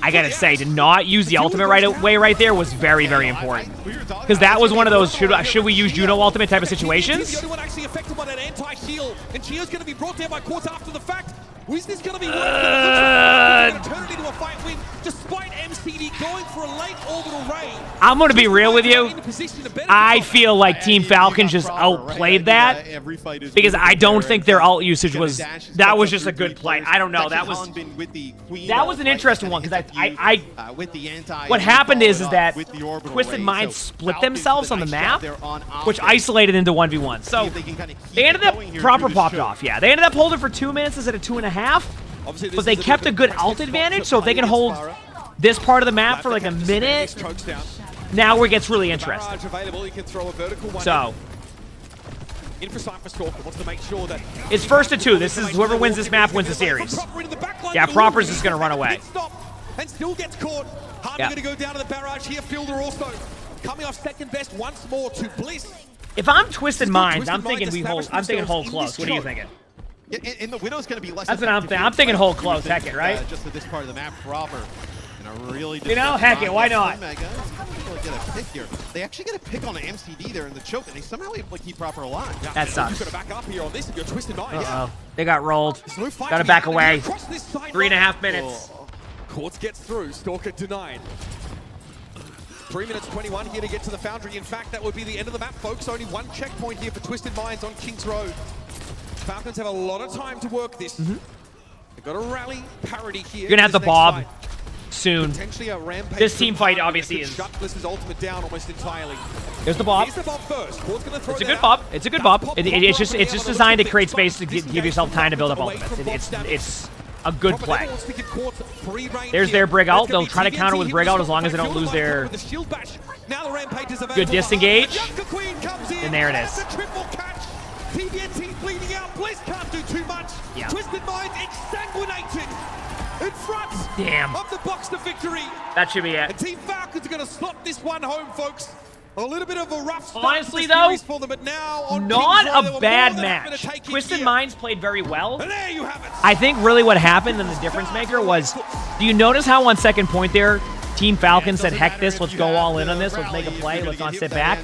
I gotta say, to not use the ultimate right away right there was very, very important. Because that was one of those should we use Juno ultimate type of situations. Is this going to be worth it? Turn it into a fight win despite MCD going for a late orbital raid. I'm going to be real with you. I feel like Team Falcon just outplayed that because I don't think their ult usage was that was just a good play. I don't know. That was an interesting one because what happened is that Twisted Minds split themselves on the map, which isolated into 1v1. So they ended up proper popped off. Yeah, they ended up holding for 2 minutes instead of 2.5. But they kept a good ult advantage, so if they can hold this part of the map for like a minute, now where it gets really interesting. So, it's first to 2. This is whoever wins this map wins the series. Yeah, Proper's just gonna run away. And still gets caught. Hardy gonna go down to the barrage here. Fielder also coming off second best once more to Bliss. If I'm Twisted Minds, I'm thinking I'm thinking hold close. What are you thinking? And the Widow's going to be less. That's what I'm thinking. I'm thinking hold close, heck it, right? Just at this part of the map, proper. Really, you know, heck it, why not? Get a pick here. They actually get a pick on an MCD there in the choke, and they somehow able to keep Proper alive. That sucks. You've got to back up here on this if you're Twisted Minds. They got rolled. Got to back away. 3.5 minutes. Quartz gets through. Stalker denied. 3 minutes 21 here to get to the Foundry. In fact, that would be the end of the map, folks. Only one checkpoint here for Twisted Minds on Kings Road. Falcons have a lot of time to work this. They've got a rally parity here. You're going to have the Bob soon. A this team fight obviously is. Shut Bliss's ultimate down almost entirely. There's the Bob. Here's the Bob first. It's a good Bob. It's a good Bob. It's just designed to create space to give yourself time to build up ultimates. It's a good play. There's their Brig ult. They'll try to counter with Brig ult as long as they don't lose their good disengage. And there it is. TBNT bleeding out. Bliss can't do too much. Yeah. Twisted Minds exsanguinated in front of the box to victory. That should be it. And Team Falcons are going to slot this one home, folks. A little bit of a rough start honestly though, for them, but now on not Kings a bad match. Twisted Minds played very well. And there you have it. I think really what happened and the difference maker was, do you notice how on second point there, Team Falcon said, heck this, let's go all in on this, let's make a play, let's not sit back.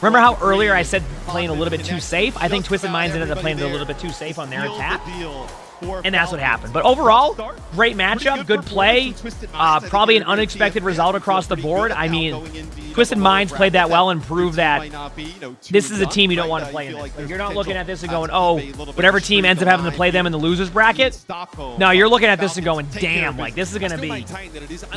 Remember how earlier I said playing a little bit too safe? I think Twisted Minds ended up playing a little bit too safe on their attack. And that's what happened. But overall, great matchup, good play. Probably an unexpected result across the board. I mean, Twisted Minds played that well and proved that this is a team you don't want to play in this. Like, you're not looking at this and going, oh, whatever team ends up having to play them in the losers bracket. No, you're looking at this and going, damn, like this is going to be,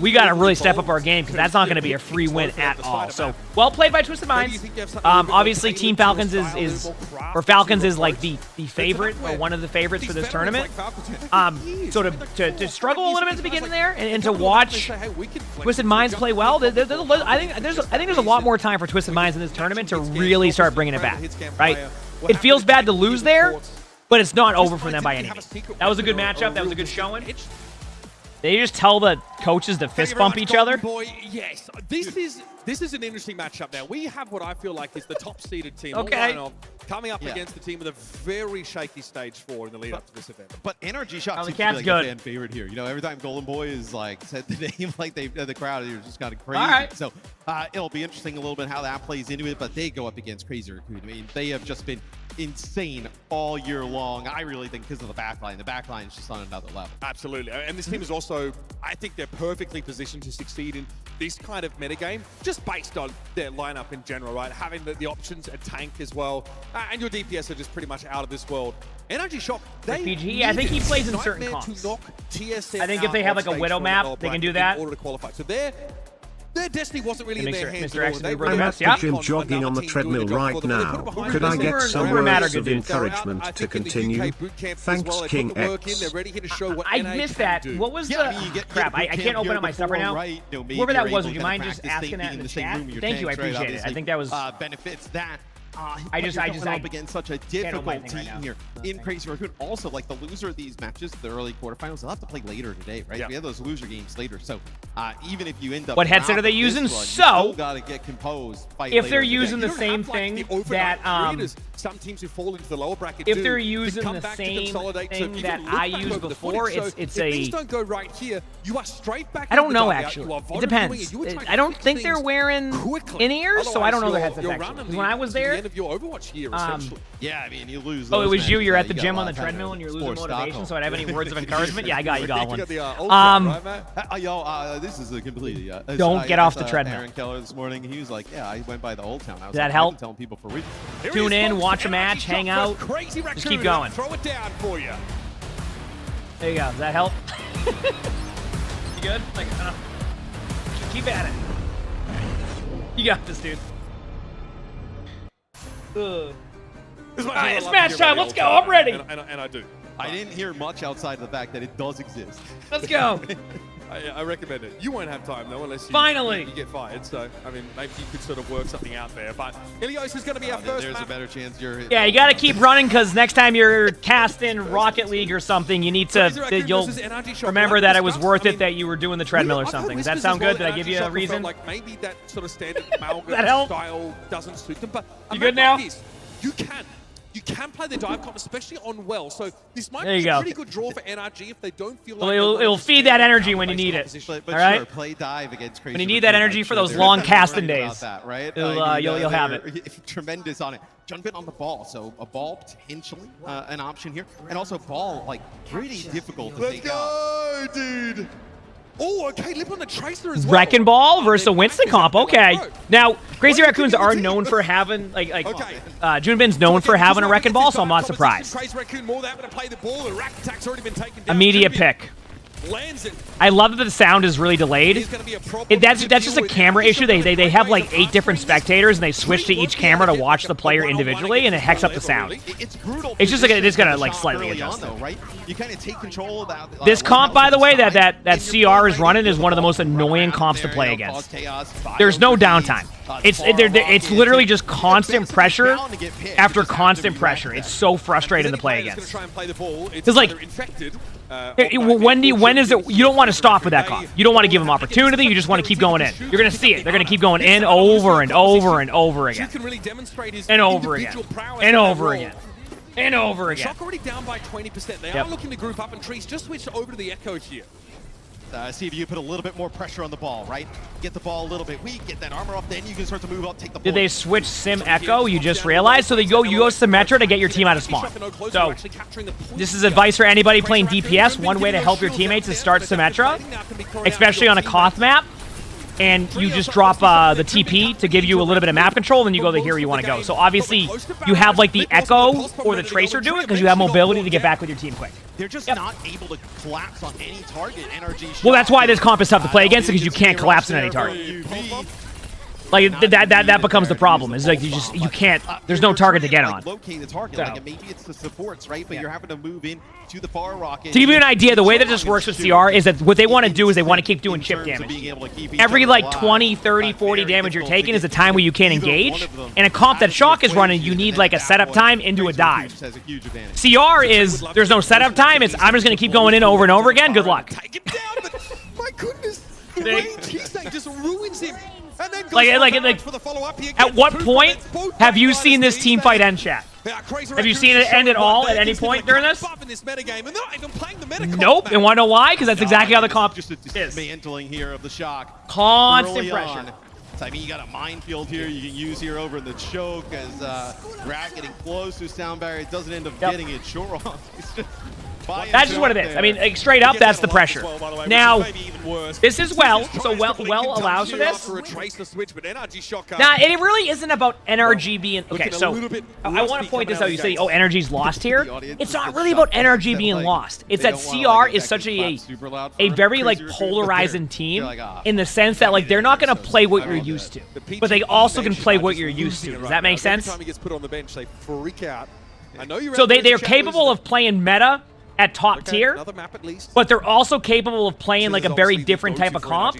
we got to really step up our game because that's not going to be a free win at all. So, well played by Twisted Minds. Obviously, Team Falcons is like the favorite or one of the favorites for this tournament. So to struggle a little bit at the beginning there and to watch Twisted Minds play well, I think there's a lot more time for Twisted Minds in this tournament to really start bringing it back, right? It feels bad to lose there, but it's not over for them by any means. That was a good matchup. That was a good showing. They just tell the coaches to fist bump each other. Boy, yes, this is an interesting matchup now. We have what I feel like is the top-seeded team. Okay. Coming up against the team with a very shaky stage 4 in the lead up to this event. But Energy Shop seems to Cat's be like good. a fan favorite here. You know, every time Golden Boy is like said the name, like the crowd is just kind of crazy. All right. So it'll be interesting a little bit how that plays into it. But they go up against Crazy Raccoon. I mean, they have just been insane all year long. I really think because of the backline. The backline is just on another level. Absolutely. And this team is also, I think they're perfectly positioned to succeed in this kind of metagame, just based on their lineup in general, right? Having the options, a tank as well, and your DPS are just pretty much out of this world. Energy Shock, they PG, I think he plays in certain Nightmare comps. to knock TSM I think if they have like a Widow map, they can do that. in order to qualify. So their destiny wasn't really in their hands Mr. at X all. They Uber really Max, had yeah. to I'm take at gym on jogging another on the team treadmill doing the job right for them. They put now. it behind Could them. I get some Uber Matter words of good dude. encouragement I to think in the continue? UK boot camps as Thanks, well, they King put the work in. X. They're ready here to show what I NA missed can that. do. What was Yeah, the I mean, you get crap? boot I camp can't open here up my stuff right before, now. right? You know, maybe Whoever that you're was, able would you to mind kinda just practice asking that being in the same chat? room with your Thank you, I tanks, right? appreciate it. I Obviously, think that was. benefits that. I but just you're going I up against such a open difficult my thing right team now. here in Crazy Raccoon. Also, like the loser of these matches, the early quarterfinals, they'll have to play later today, right? Yeah. We have those loser games later, so even if you end up What headset out are they of this using? run, So, you still gotta get composed. Fight if later they're in the day. using You the don't same have, like, thing the overnight that period as some teams who fall into the lower bracket if do. they're You using come the back to same consolidate. So thing if you that can look I back used over the before, footage, so it's if a. things don't go right here, you are straight back. I don't into the know dugout. actually. You are It volunteering depends. and you are trying to I don't fix think they're things wearing quickly. in ears, so I don't know their headsets You're actually. running 'Cause when I was to the there, end of your Overwatch year, essentially. Yeah, I mean, you lose. oh, it those was you. matches, You're yeah, at the you got gym a on lot the of time treadmill and you're losing force motivation. Stockholm. So I'd have any words of encouragement? Yeah, I got you. Got one. You got the OWCS, right, Matt? Yo, this is a completely. Don't get off the treadmill. Aaron Keller this morning, he was like, "Yeah, I went by the Old Town. I was Does that like, help? I've been telling people for weeks." Here Tune it is, in, folks. watch a Energy match, shot hang for out. Crazy Just Raccoon. keep going. Throw it down for you. There you go. Does that help? You good? Like, keep at it. You got this, dude. All right, it's match time. Let's go. I'm ready. And I do. I didn't hear much outside of the fact that it does exist. Let's go. I recommend it. You won't have time though, unless you Finally. you get fired. So I mean, maybe you could sort of work something out there. But Ilios is going to be our first There's a map. better chance you're. Yeah, you got to keep running because next time you're casting Rocket League or something, you need Crazy to. Raccoon You'll versus NRG Shock. remember Like that it was discussed, worth I it mean, that you were doing the treadmill or I've heard something. Does that whispers sound as well good? Did I that give NRG you a Shock reason? felt like maybe that sort of standard Malga That help? style doesn't suit them. But You good now? You can play the dive comp, especially on well. So this might There be you a go. pretty good draw for NRG if they don't feel Well, like it'll feed that energy when you need it. But All right? sure, play dive against Crazy When you need Raccoon, that energy like, for sure, those they're long not casting worried about days. that, right? You'll have they're tremendous on it. Jump in on the ball, so a ball potentially an option here, and also ball like pretty difficult to Let's take out. go, dude. Oh, okay. Lip on the Tracer as well. Wrecking Ball versus a Winston comp. Okay. Bro. Now, Crazy What are you Raccoons thinking are of the known team? for having like Okay. Junbin's known for having a Wrecking Ball, so I'm not surprised. Crazy Raccoon more than happy to play the ball. The rack attack's already been taken down. Immediate Junbin pick. lands it. I love that the sound is really delayed. He's gonna be a problem That's to just deal a with. camera He's issue. gonna They play have the like 8 different fast break. spectators, and they switch to each camera to watch the player individually, and it hex up the sound. It's brutal. It's just like- it is gonna, position like, shot slightly early adjust on, it. though, right? You kind of take control of that. This comp, by the way, that CR is running is one of the most Run annoying around comps to there, play you know, against. cause chaos, fire There's no over downtime. leads, It's literally just constant pressure bound to get picked. after You just have to constant be pressure. ready. It's so frustrating to play Any player against. that's gonna try and play the ball, it's It's like- either infected, When is it? You don't want to stop with that comp. You don't want to give them opportunity. You just want to keep going in. You're gonna see it. They're gonna keep going in over and over and over You again, can really demonstrate his and over again, individual prowess and in that over role. again, and over again. Shock already down by 20%. They Yep. are looking to group up, and Trees just switched over to the Echo here. See if you put a little bit more pressure on the ball, right? Get the ball a little bit weak, get that armor off, then you can start to move up, take the ball. Did they switch Sim Echo? You just realized. So you go Symmetra to get your team out of spawn. So this is advice for anybody playing DPS. One way to help your teammates is start Symmetra, especially on a Koth map. And you just drop the TP to give you a little bit of map control, then you go the hero you want to go. So obviously, you have like the Echo or the Tracer do it because you have mobility to get back with your team quick. They're just not able to collapse on any target. Energy Well, that's why this comp is tough to play against because you can't collapse on any target. Like that becomes the problem. Is like you can't. There's no target to get on. Locate the target. So. Like maybe it's the supports, right? But you're having to move in to the far rocket. To give you an idea, the way that this works with CR is that what they want to do is they want to keep doing chip damage. Every like 20, 30, 40 damage you're taking is a time where you can't engage. And a comp that Shock is running, you need like a setup time into a dive. CR is there's no setup time. It's I'm just going to keep going in over and over again. Good luck. Take him down, but The range Hiimishie just ruins him. And then goes like for the follow-up. at what point have you seen this team fight end, chat? Have you seen it end at all at any point during this? Nope. And want to know why? Because that's exactly how the comp just a is. dismantling here of the Shock. Constant Early pressure. on. So, I mean, you got a minefield here you can use here over in the choke as Rat getting close to sound barrier. It doesn't end up getting it. Sure on. That's just what it is. I mean, like, straight up, that's the pressure. Now, this is well allows for this. Nah, and it really isn't about NRG being... Okay, so I want to point this out. You say, oh, NRG's lost here. It's not really about NRG being lost. It's that CR is such a very, like, polarizing team in the sense that, like, they're not going to play what you're used to, but they also can play what you're used to. Does that make sense? So they're capable of playing meta at top tier, but they're also capable of playing like a very different type of comp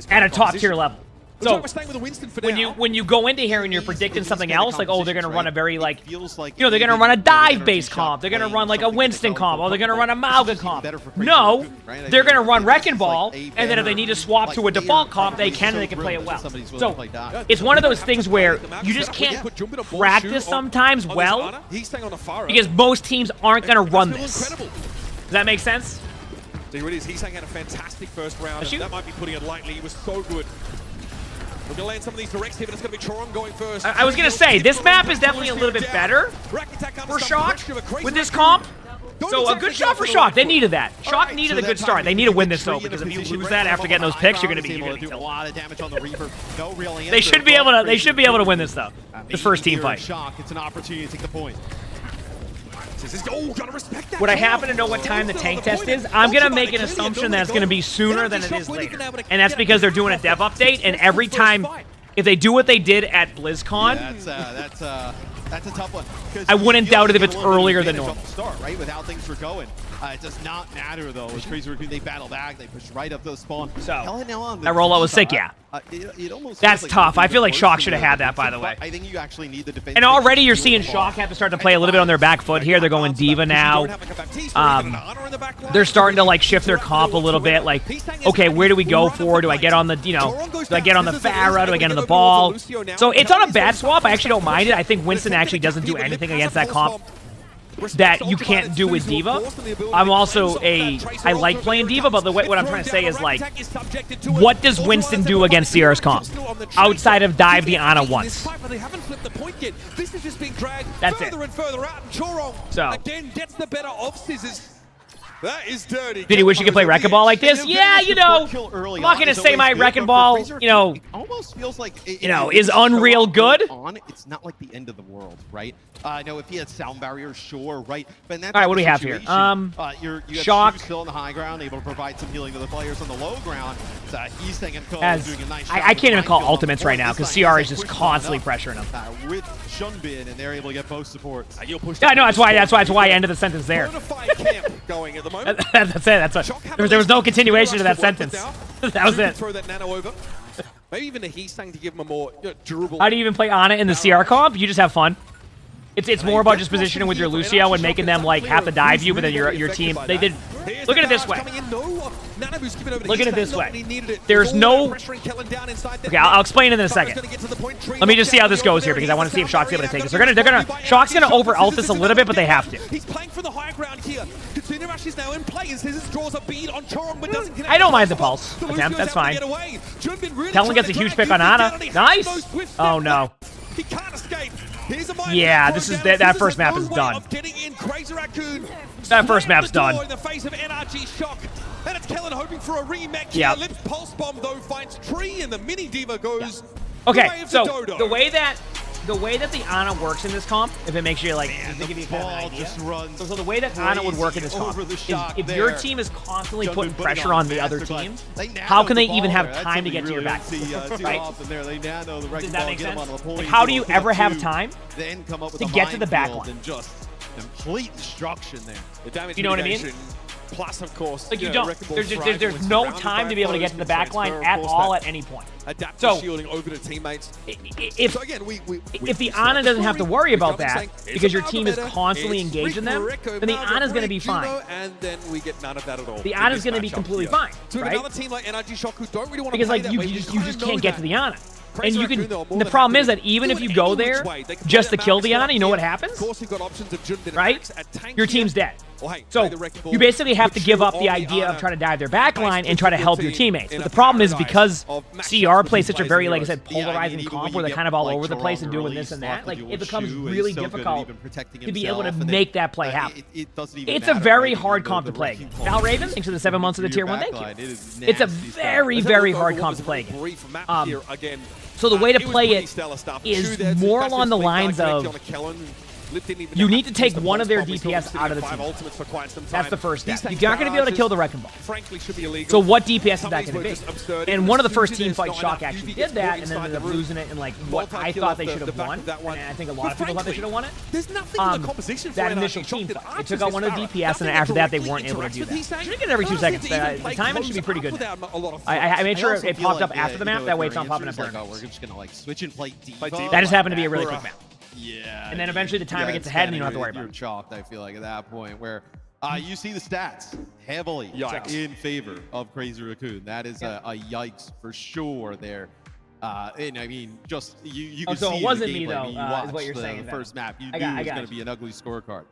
at a top tier level. So when you go into here and you're predicting something else, like, oh, they're gonna run a very like, you know, they're gonna run a dive-based comp, they're gonna run like a Winston comp, or they're gonna run a Malga comp. No, they're gonna run Wrecking Ball, and then if they need to swap to a default comp, they can, and they can play it well. So it's one of those things where you just can't practice sometimes well, because most teams aren't gonna run this. Does that make sense? There it is. Hiimishie had a fantastic first round. That might be putting it lightly. He was so good. We're going to land some of these directs here, but it's going to be Choron going first. I was going to say, this map is definitely a little bit better for Shock with this comp. So a good shot for Shock. They needed that. Shock needed a good start. They need to win this though, because if you lose that after getting those picks, you're going to be a lot of damage on the Reaper. No real answer. They should be able to win this though. This first team fight. Shock, it's an opportunity to take the point. Would I happen to know what time the tank test is? I'm going to make an assumption that it's going to be sooner than it is later. And that's because they're doing a dev update, and every time, if they do what they did at BlizzCon, that's a tough one. I wouldn't doubt it if it's earlier than normal. Start, right, with how things were going. It does not matter, though. With Crazy Raccoon, they battle back. They push right up to the spawn. So, that rollout was sick, yeah. That's tough. I feel like Shock should have had that, by the way. I think you actually need the defense. And already you're seeing Shock have to start to play a little bit on their back foot here. They're going Diva now. They're starting to, like, shift their comp a little bit. Like, okay, where do we go for? Do I get on the, you know, do I get on the Pharah? Do I get on the ball? So it's on a bad swap. I actually don't mind it. I think Winston actually doesn't do anything against that comp that you can't do with Diva. I'm also I like playing Diva, but what I'm trying to say is, like, what does Winston do against CR's comp outside of dive the Ana once? That's it. So, that is dirty. did he wish he could play Wrecking Ball like this? Yeah, you know, I'm not gonna say my Wrecking Ball, you know, almost feels like is unreal good. It's not like the end of the world, right? I know if he had sound barrier, sure, right? But in that all right, what do we have here? You have Shock still on the high ground, able to provide some healing to the players on the low ground. So Hiimishie and Co doing a nice job. I can't even call ultimates right now because CR is just constantly pressuring him. With Shunbin, and they're able to get both supports. Yeah, no, that's why I ended the sentence there. Going at the moment. That's it. There was no continuation to that sentence. That was it. Throw that nano over. Maybe even a Hiimishie to give him a more durable. How do you even play Ana in the CR comp? You just have fun. It's more about just positioning with your Lucio and making them, like, have to dive you, but then your team, they did. Look at it this way. Look at it this way. There's no... Okay, I'll explain it in a second. Let me just see how this goes here, because I want to see if Shock's able to take this. Shock's gonna over ult this a little bit, but they have to. He's playing for the high ground here. Katsuna Rush is now in play. Scissors draws a bead on Choron, but doesn't connect. I don't mind the pulse attempt. That's fine. Kellen gets a huge pick on Ana. Nice. Oh no. He can't escape. Yeah, this is that first map is done. That first map's done. In the face of NRG Shock. And it's Kellen hoping for a remake. Yeah. Lips Pulse Bomb though finds Tree, and the mini Diva goes. Okay, so the way that the Ana works in this comp, if it makes you like, give you an idea. So the way that Ana would work in this comp is if your team is constantly putting pressure on the other team, how can they even have time to get to your back? Right? Does that make sense? Like, how do you ever have time to get to the back line? Complete destruction there. The damage you know what I mean? Plus, of course, Like, you know, don't. Wrecking Ball thrive There's when no surrounded time by to be able to get to the foes, back can line transfer, at of course, all that at any point. Adaptive So, shielding over to teammates. If So again, if the Ana doesn't have to worry about that because your team is constantly engaged in them, then the Ana's going to be fine. And then we get none of that at all. The Ana's going to be completely fine, So right? another team like NRG Shock who don't really want to Because play like that you way, we just kind of know can't get to that. the Ana. Crazy And you Raccoon, can. though, are more The than problem happy is that to even do if it you go any there which way. They can just play to that kill map the as well Ana, you know what here. happens? Of course, you've got options of Jun did Right? attacks at tank Your here. team's dead. Well, hey, So play the Wrecking Ball, you basically have to put give you up the on idea of Ana, trying to dive their back line and try to basically help put your your teammates. team But in the a problem is paradise because of matchups CR plays between such a players very, and like I said, heroes. polarizing even comp when where you they're get, kind of all like, over the place and Jerome doing early, this and slot that. the Like dual it becomes shoe, and really he's so good at difficult even protecting to be able to himself, and make then, that play happen. It doesn't even It's a matter, very right? hard The comp to play Wrecking against. Ball Val Raven, is thanks for the 7 months of the your tier 1, back thank line. you. It is It's a nasty stuff. very, Let's very have a hard look comp over to play the brief against. map here again. So the way to It was play pretty it stellar stuff. is Two there, more two along the fastest lines blink of on a Kellen. Lip didn't even you have need to take use the one of pulse their bomb. We saw him DPS sitting out at of the 5 team. ultimates for quite some time. That's the first step. These You're tanks not going to be able to barrages, kill the Wrecking Ball. frankly, should be illegal. So what DPS is Some that of these going to were be? just absurd. And Even one of the as first soon team as fight there's Shock not enough, actually UV did gets that brought and then inside ended up the room. losing it in like what I Multi-kill thought off they the should have back won. of that one. And I think a lot But of people thought they frankly, should have won it. There's nothing in the composition for That NRG initial Shock team that fight. They arches took out one of the this DPS Farah. and then after that they Nothing weren't able to directly do that. interacts with these Should get it every 2 tanks. seconds. Doesn't even The play timing close should be pretty enough good now. without a lot of I made sure also it feel popped like, up after the map. That way it's not popping up during. We're just gonna like switch and play D.Va. That just happened to be a really quick map. Yeah. And then eventually the timer gets ahead and you don't have to worry about You're it. chalked, I feel like, at that point where you see the stats heavily Yikes. in favor of Crazy Raccoon. That is a yikes for sure there. And I mean, just you can so see it wasn't in the me, gameplay. though, I mean, you is watched what you're the saying, first map. You I knew got it was you. going to be an ugly scorecard.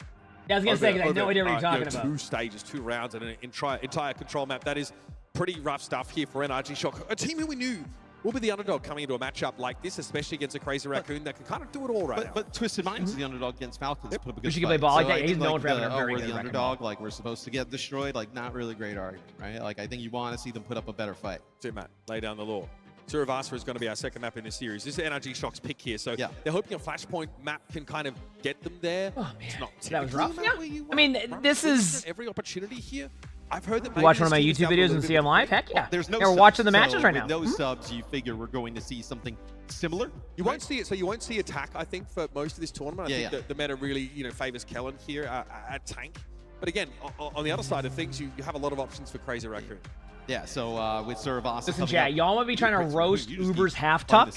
Yeah, I was gonna say because I had no idea what you're talking you know, about. 2 stages, 2 rounds, and an entire control map. That is pretty rough stuff here for NRG Shock. A team who we knew will be the underdog coming into a matchup like this, especially against a Crazy Raccoon that can kind of do it all right now. But Twisted Minds is the underdog against Falcons. Put up a good She can play fight. ball like So that. I He's think, known like, for having a very we're good the Wrecking underdog, like we're supposed to get destroyed. Like not really great argument, right? Like I think you want to see them put up a better fight. So Matt, lay down the law. Suravasa is going to be our second map in this series. This is NRG Shock's pick here, so they're hoping a Flashpoint map can kind of get them there. Oh, man. It's not That was rough. typically a Yeah. map where you I mean, run this through is. every opportunity here. I've heard that You watch one of my maybe this YouTube team is videos down and a see little them bit live? quick. Heck yeah. There's no We're subs, watching the so matches right with now. no subs, you figure we're going to see something similar. You won't see it, so you won't see attack, I think, for most of this tournament. I think that the meta really, favors Kellen here at tank. But again, on the other side of things, you have a lot of options for Crazy Raccoon. Yeah, so with Suravasa Listen, chat, y'all might be trying to roast Uber's half tuck.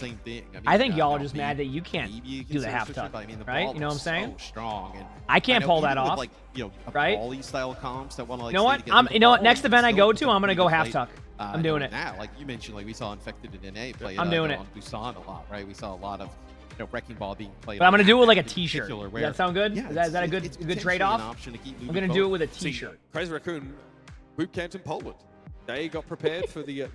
I think y'all are just mad that you can't do the half tuck, right? You know what I'm saying? So strong, and I can't pull that off, like, right? volley style comps that want to like. You know what? You know what? Next event I go to, I'm gonna go half tuck. I'm doing it. Now, like you mentioned, like we saw Infected in NA play. I'm doing it. On Busan a lot, right? We saw a lot of Wrecking Ball being played. But I'm gonna do it with like a T-shirt. Does that sound good? Yeah, is that a good trade-off? I'm gonna do it with a T-shirt. Crazy Raccoon boot camps in Poland. They got prepared for the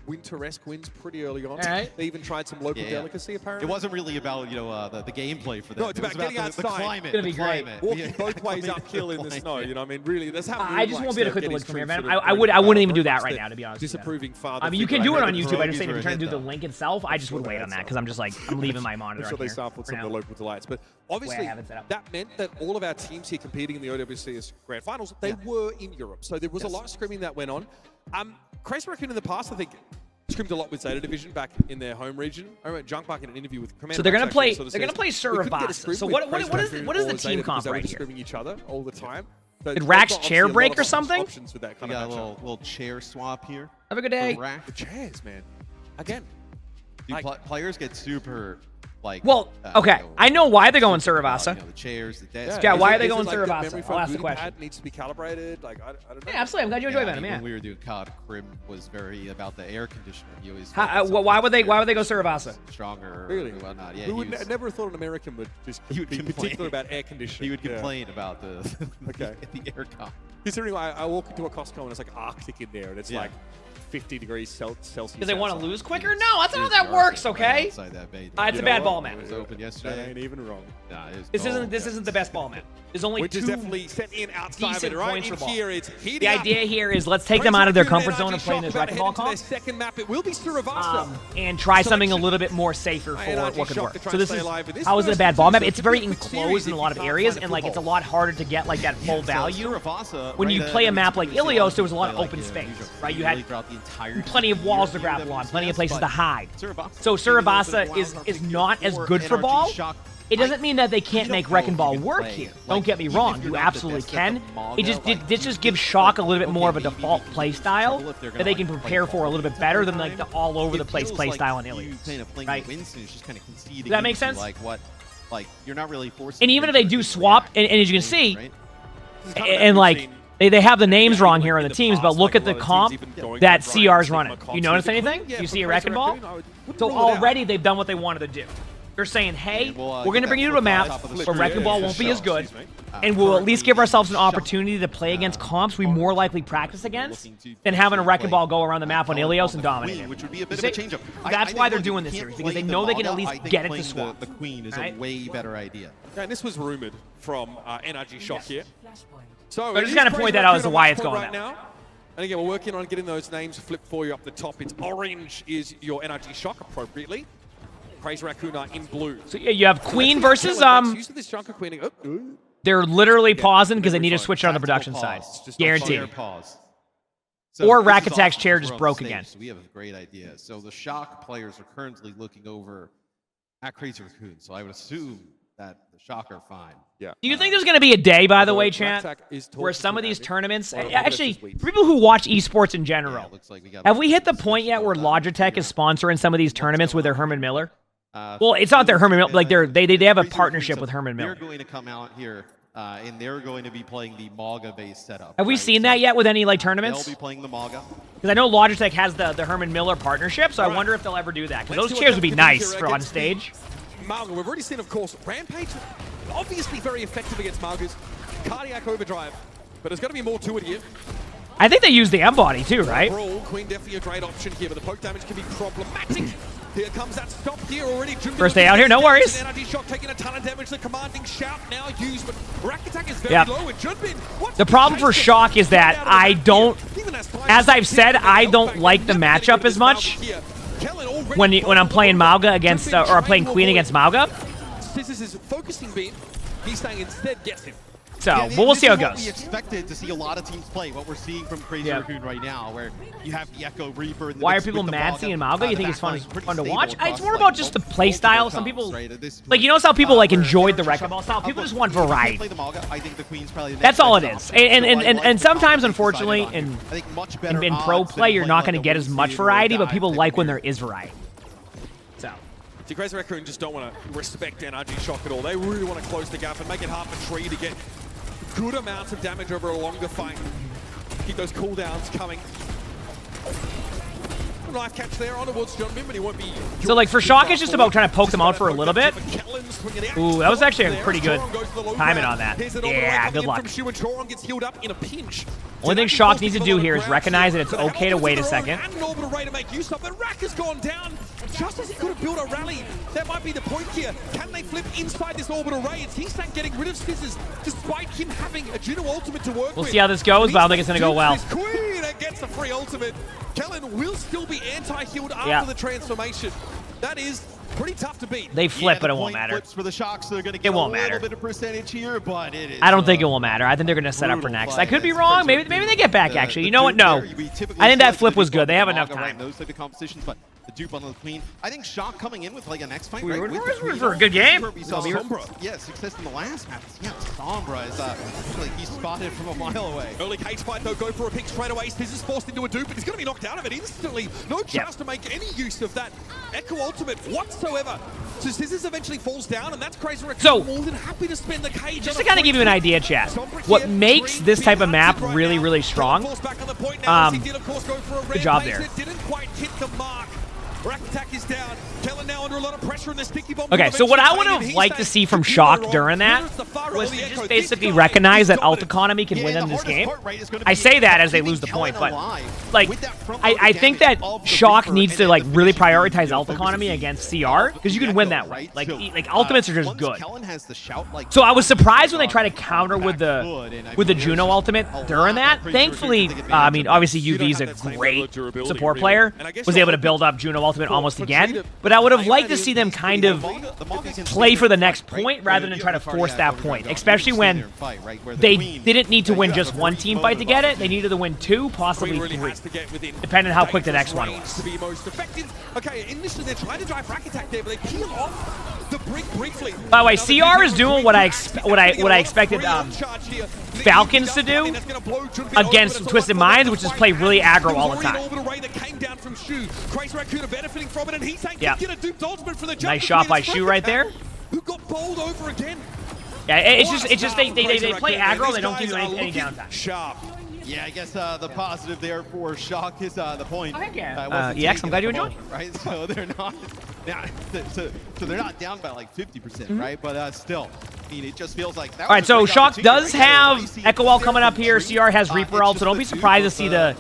winter-esque winds pretty early on. Right. They even tried some local delicacy, apparently. It wasn't really about the gameplay for them. No, it's about getting outside. The climate. It's gonna be great. Walking both ways uphill in the snow. You know, I mean, really, that's how. I just won't be able to click the link from here, man. I wouldn't even do that right now, to be honest. Disapproving father. I mean, you can do it on YouTube. I just say if you're trying to do the link itself, I just would wait on that because I'm just like I'm leaving my monitor. I'm sure on they here sampled for some of now. the local delights, but obviously that meant that all of our teams here competing in the OWCS Grand Finals, they were in Europe, so there was a lot of scrimming that went on. Crazy Raccoon in the past, I think, scrimmed a lot with Zeta Division back in their home region. I remember Junkbuck in an interview with Commander. So they're gonna play. Sort of They're gonna play Suravasa. So what is the team comp right here? Scrimming each other all the time. Did Rax chair break or something? Options with that kind We got of a little chair swap here. Have a good day. The chairs, man. Again, Players get super like. Well, okay. I know why they're going Suravasa. The chairs, the desk. Yeah, why are they Is it going like Suravasa? memory I'll foam ask the booty question. pad needs to be calibrated. Like I don't know. Yeah, absolutely. I'm glad you enjoy Venom. Yeah. When we were doing COD, Crim was very about the air conditioner. He always. Why would they go Suravasa? Stronger. Really? Or whatnot. Yeah, Who would never thought an American would just be particular about air conditioning. He would complain about the the air con. Considering I walk into a Costco and it's like Arctic in there and it's like 50 degrees Celsius. Because they want to lose quicker? No, that's not how that works. Okay. It's a bad ball map. It was open yesterday. That ain't even wrong. Nah, This isn't the best ball map. There's only Which two is definitely sent in outside decent of it, right? points In for ball. here, it's heating The up. idea here is let's take them out of their comfort zone of playing this Wrecking Ball comp. Their second map, it will be Suravasa. And try something a little bit more safer for NRG what could Shock work. to try So and this stay is alive in this how is it a first bad ball map? season. It's very It's a quick enclosed series in a if lot you of can't areas, find a and like it's a foothold. lot harder to get like that full value. Suravasa, When you right, play a map like really see Ilios, there was a lot of like, open you space, know, right? You had throughout the entire plenty of walls to grapple on, plenty of places to hide. So Suravasa is not as good for ball, It doesn't mean that they can't make Wrecking Ball work here. Don't get me wrong, you absolutely can. This just gives Shock a little bit more of a default play style that they can prepare for a little bit better than like the all over the place play style in Ilios. Right? Does that make sense? Like you're not really forcing. And even if they do swap, and as you can see, and like they have the names wrong here on the teams, but look at the comp that CR's running. You notice anything? You see a Wrecking Ball? So already they've done what they wanted to do. They're saying, hey, we're going to bring you to a map where Wrecking Ball won't be as good, and we'll at least give ourselves an opportunity to play against comps we more likely practice against than having a Wrecking Ball go around the map on Ilios and dominate it. Which would be a bit of a change-up. That's why they're doing this series, because they know they can at least get it to swap. The Queen is a way better idea. And this was rumored from NRG Shock here. So I just kind of point that out as to why it's going right now. And again, we're working on getting those names flipped for you up the top. It's orange is your NRG Shock appropriately. Crazy Raccoon are in blue. So yeah, you have Queen versus They're literally pausing because they need to switch on the production side. Guaranteed. Or Rack Attack's chair just broke again. So we have a great idea. So the Shock players are currently looking over at Crazy Raccoon. So I would assume that the Shock are fine. Yeah. Do you think there's going to be a day, by the way, Chat, where some of these tournaments, actually, for people who watch esports in general, have we hit the point yet where Logitech is sponsoring some of these tournaments with their Herman Miller? Well, it's not their Herman Miller, like they have a partnership with Herman Miller. They're going to come out here, and they're going to be playing the Maga-based setup. Have we seen that yet with any like tournaments? They'll be playing the Maga. Because I know Logitech has the Herman Miller partnership, so I wonder if they'll ever do that. Because those chairs would be nice for on stage. Malga, we've already seen, of course, Rampage, obviously very effective against Malga's Cardiac Overdrive, but there's got to be more to it here. I think they use the M-body too, right? Brawl, Queen definitely a great option here, but the poke damage can be problematic. Here comes that stop here already. First day out here, no worries. NRG Shock taking a ton of damage. The commanding shout now used, but Rack Attack is very low. And Junbin, the problem for Shock is that I don't, as I've said, I don't like the matchup as much when I'm playing Mauga against, or I'm playing Queen against Mauga. This is focusing beam. He's saying instead gets him. So, but we'll see how it goes. We expected to see a lot of teams play. What we're seeing from Crazy Raccoon right now, where you have the Echo Reaper. Why are people mad seeing Mauga? You think it's fun to watch? It's more about just the play style. Some people, like, you know how people like enjoyed the Wrecking Ball style? People just want variety. That's all it is. And sometimes, unfortunately, in pro play, you're not going to get as much variety, but people like when there is variety. So. See, Crazy Raccoon just don't want to respect NRG Shock at all. They really want to close the gap and make it hard for Tree to get good amounts of damage over a longer fight. Keep those cooldowns coming. Knife catch there on towards Junbin, but he won't be... So, like, for Shock, it's just about trying to poke them out for a little bit. Ooh, that was actually a pretty good timing on that. Yeah, good luck. Only thing Shock needs to do here is recognize that it's okay to wait a second. Rack has gone down just as he could have built a rally. That might be the point here. Can they flip inside this orbital ray? It's Heesang getting rid of Scissors despite him having a Juno ultimate to work with. We'll see how this goes, but I don't think it's going to go well. Queen gets the free ultimate. Kellen will still be anti-healed after the transformation. That is pretty tough to beat. They flip, but it won't matter. For the Shocks, they're gonna get it won't matter. A little bit of percentage here, but it is, I don't think it will matter. I think they're going to set up for next. I could be wrong. Maybe they get back, actually. You know what? No. I think that flip was good. They have enough time. Those type of competitions, but the dupe on the Queen. I think Shock coming in with like a next fight. We're for a good game. Yeah, success in the last match. Yeah, Sombra is like he's spotted from a mile away. Early cage fight though, go for a pick straight away. Scissors forced into a dupe, but he's going to be knocked out of it instantly. No chance to make any use of that Echo ultimate whatsoever. So Scissors eventually falls down, and that's Crazy Raccoon more than happy to spend the cage. Just to kind of give you an idea, chat, what makes this type of map really, really strong, good job there. Didn't quite hit the mark. Rack Attack is down. Kellen now under a lot of pressure in the sticky bomb. Okay, so what I would have liked to see from Shock during that was to just basically recognize that ult economy can win them this game. I say that as they lose the point, but like I think that Shock needs to like really prioritize ult economy against CR because you can win that way. Like ultimates are just good. So I was surprised when they tried to counter with the Juno ultimate during that. Thankfully, I mean obviously UV's a great support player, was able to build up Juno ultimate almost again, but I would have liked to see them kind of play for the next point rather than try to force that point, especially when they didn't need to win just one team fight to get it. They needed to win two, possibly three, depending on how quick the next one was. Okay, initially they're trying to drive Rack Attack there, but they peel off The Brick briefly. By the way, CR is doing what I expected Falcons to do against Twisted Minds, which is play really aggro all the time. Yeah. Nice shot by Shu right there. Who got bowled over again? Yeah, it's just they play aggro. They don't give you any downtime. Sharp. Yeah, I guess the positive there for Shock is the point. Oh, heck yeah. EX, I'm glad you enjoyed. Right, so they're not, so they're not down by like 50%, right? But still, I mean, it just feels like that. All right, so Shock does have Echo Wall coming up here. CR has Reaper ult, so don't be surprised to see the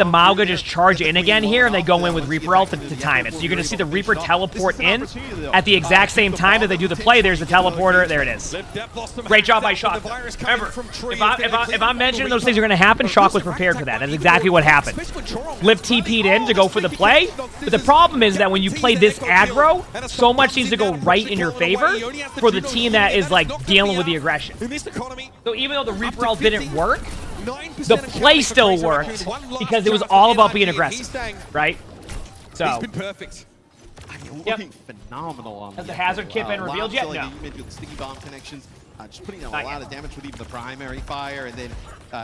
Mauga just charge in again here, and they go in with Reaper ult to time it. So you're going to see the Reaper teleport in at the exact same time that they do the play. There's the teleporter. There it is. Great job by Shock. Remember, if I'm mentioning those things are going to happen, Shock was prepared for that. That's exactly what happened. Lip TP'd in to go for the play, but the problem is that when you play this aggro, so much seems to go right in your favor for the team that is like dealing with the aggression. So even though the Reaper ult didn't work, the play still worked because it was all about being aggressive, right? So. He's been perfect. Looking phenomenal on Has the hazard kit been revealed yet? No. You mentioned the sticky bomb connections, just putting out a lot of damage with even the primary fire, and then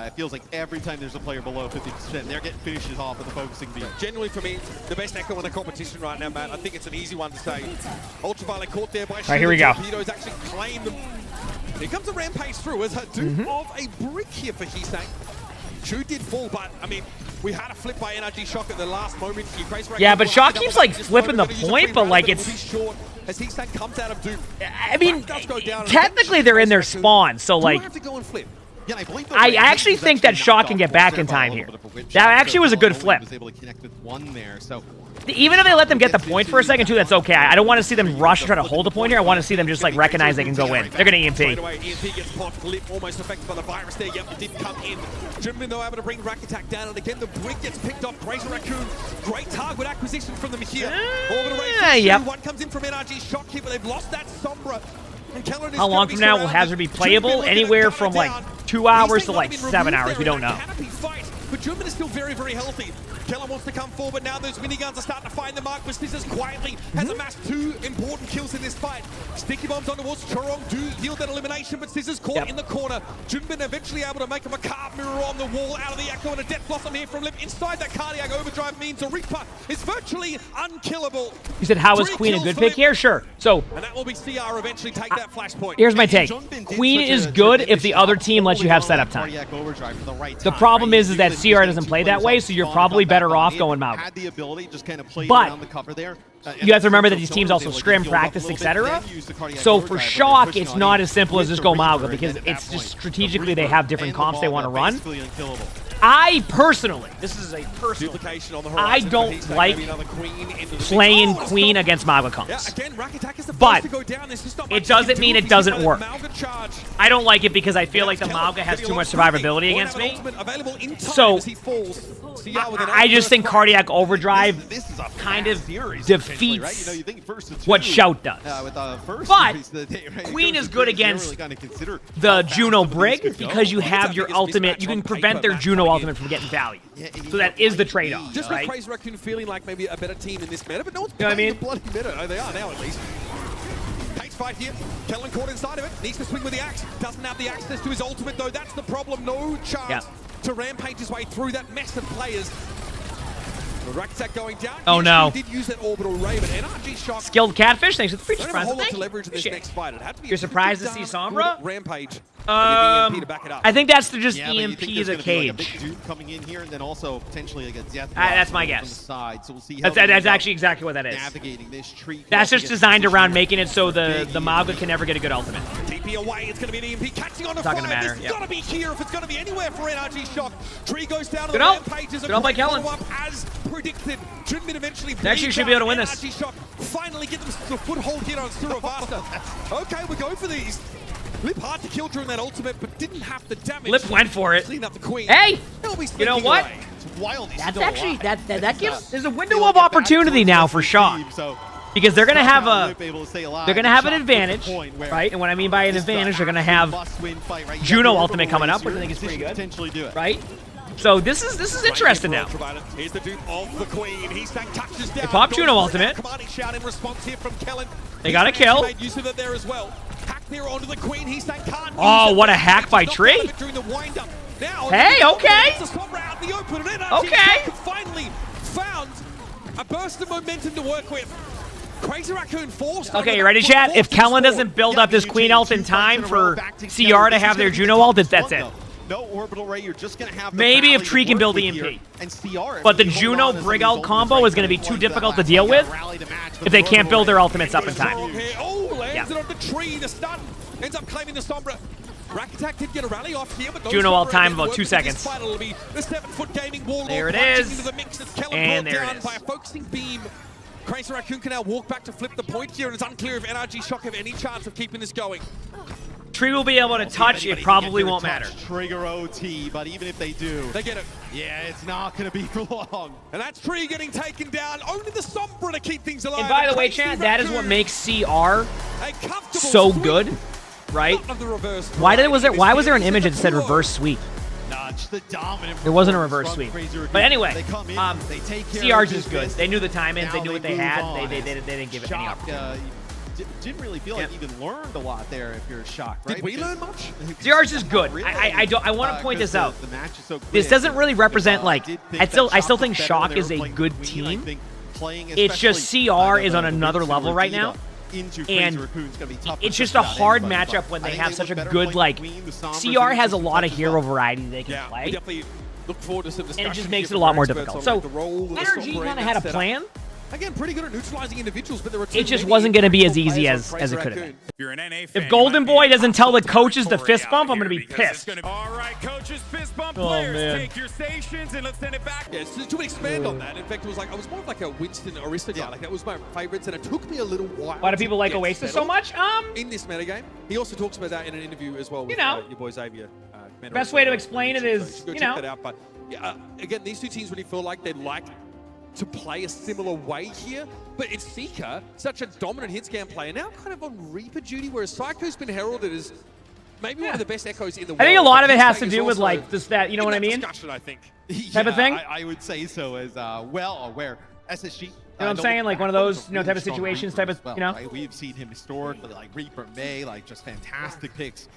it feels like every time there's a player below 50%, they're getting finishes off with the focusing beam. Genuinely, for me, the best Echo in the competition right now, man. I think it's an easy one to say. Ultraviolet caught there by here we go. Torpedoes actually claim them. Here comes a rampage through as a dupe of a brick here for Hiimishie. Chu did fall, but I mean, we had a flip by NRG Shock at the last moment. Yeah, but Shock keeps like flipping the point, but like it's short as Hiimishie comes out of dupe. I mean, technically they're in their spawn, so like. Have to go and flip. Yeah, I actually think that Shock can get back in time here. That actually was a good flip. Even if they let them get the point for a second, too, that's okay. I don't want to see them rush and try to hold the point here. I want to see them just, like, recognize they can go in. They're going to EMP. EMP gets popped, Lip almost affected by the virus there. Yep, it did come in. Jimin, though, able to bring Rack Attack down. And again, the brick gets picked off. Razor Raccoon, great target acquisition from them here. Yep. One comes in from NRG Shock here, but they've lost that Sombra. How long from now will Hazard be playable? Anywhere from, like, 2 hours to, like, 7 hours. We don't know. But German is still very, very healthy. Kellen wants to come forward now. Those miniguns are starting to find the mark, but Scissors quietly has amassed 2 important kills in this fight. Sticky bombs on towards Chorong do yield that elimination, but Scissors caught in the corner. Junbin eventually able to make a macabre mirror on the wall out of the Echo, and a Death Blossom here from Lip. Inside that cardiac overdrive means a Reaper is virtually unkillable. You said, how is Queen a good pick here? Sure. So, and that will be CR eventually take that flashpoint. Here's my take. Queen is good if the other team lets you have setup time. The problem is that CR doesn't play that way, so you're probably better off going Mauga. But you have to remember that these teams also scrim, practice, etc. So for Shock, it's not as simple as just go Mauga, because it's just strategically they have different comps they want to run. I personally, this is a personal, I don't like playing Queen against Mauga comps. But it doesn't mean it doesn't work. I don't like it because I feel like the Mauga has too much survivability against me. So I just think Cardiac Overdrive kind of defeats what Shout does. But Queen is good against the Juno Brig because you have your ultimate, you can prevent their Juno ultimate from getting value. So that is the trade-off, just right? Crazy Raccoon feeling like maybe a better team in this meta, but no one's playing the bloody meta. Oh, they are now at least. Takes fight here. Kellen caught inside of it. Needs to swing with the axe. Doesn't have the access to his ultimate, though. That's the problem. No chance to rampage his way through that mess of players. The Rack Attack going down. Oh no. Did use that orbital ray, but NRG Shock. Skilled Catfish, thanks for the feature friends. Next fight. It had to be You're surprised to see Sombra? Rampage. I think that's to just EMP the cage. Coming in here, and then also potentially like a death. That's my guess. Side. So we'll see that's actually exactly what that is. Navigating this treat. That's just designed around making it so the Mauga can never get a good ultimate. TP away. It's going to be an EMP catching on the fire. It's got to be here if it's going to be anywhere for NRG Shock. Tree goes down to the rampages. Good by Kellen. As predicted. Junbin eventually. Actually, should be able to win this. NRG Shock finally get them the foothold here on Suravasta. Okay, we go for these. Lip hard to kill during that ultimate, but didn't have the damage. Lip went for it. Clean up the Queen. Hey, you know what? That's actually that gives there's a window of opportunity now for Shock, because they're gonna have an advantage, right? And what I mean by an advantage, they're gonna have Juno ultimate coming up, which I think is pretty good, right? So this is interesting now. Here's the dupe of the Queen. They pop Juno ultimate. They got a kill. Oh, what a hack by Tree. Hey, okay. Okay. Finally found a burst of momentum to work with. Crazy Raccoon forced. Okay, you ready, chat? If Kellen doesn't build up this Queen ult in time for CR to have their Juno ult, that's it. No orbital ray, you're just gonna have maybe if Tree can build EMP. But the Juno Brig ult combo is going to be too difficult to deal with if they can't build their ultimates up in time. Oh, lands it on the Tree. The stun ends up claiming the Sombra. Rack Attack did get a rally off here, but Juno ult time about 2 seconds. There it is. And there it is. By a focusing beam. Crazy Raccoon can now walk back to flip the point here, and it's unclear if NRG Shock have any chance of keeping this going. Tree will be able to touch, it probably won't matter. Trigger OT, but even if they do, they get it. Yeah, it's not going to be for long. And that's Tree getting taken down. Only the Sombra to keep things alive. And by the way, chat, that is what makes CR so good, right? Why was there an image that said reverse sweep? There wasn't a reverse sweep. But anyway, CR's is good. They knew the timings. They knew what they had. They didn't give it any opportunity. Didn't really feel like you even learned a lot there if you're shocked, right? Did we learn much? CR's is good. I want to point this out. This doesn't really represent, like, I still think Shock is a good team. It's just CR is on another level right now. And it's just a hard matchup when they have such a good, like, CR has a lot of hero variety they can play. Look forward to some discussion. And it just makes it a lot more difficult. So, NRG kind of had a plan. Again, pretty good at neutralizing individuals, but there were it just wasn't going to be as easy as it could have been. If Golden Boy doesn't tell the coaches to fist bump, I'm going to be pissed. All right, coaches, fist bump Oh, players, man. take your stations and let's send it back. Yeah, so to expand on that, in fact, it was like I was more of like a Winston Orisa guy. Like that was my favorites, and it took me a little while. Why do people like OWCS so much? In this metagame, he also talks about that in an interview as well with your boy Xavier. Best way to explain it is, so check that out. But yeah, again, these two teams really feel like they'd like to play a similar way here, but it's Seeker, such a dominant hit scan player, now kind of on Reaper duty, whereas Psycho's been heralded as maybe one of the best echoes in the world. I think a lot of it has to do with, like, this, that, you know what I mean? Discussion, I think. Type of thing? I would say so, as well aware. SSG. You know what I'm saying? Like one of those, you know, type of situations, type of, you know? Right? We've seen him historically, like Reaper May, like just fantastic picks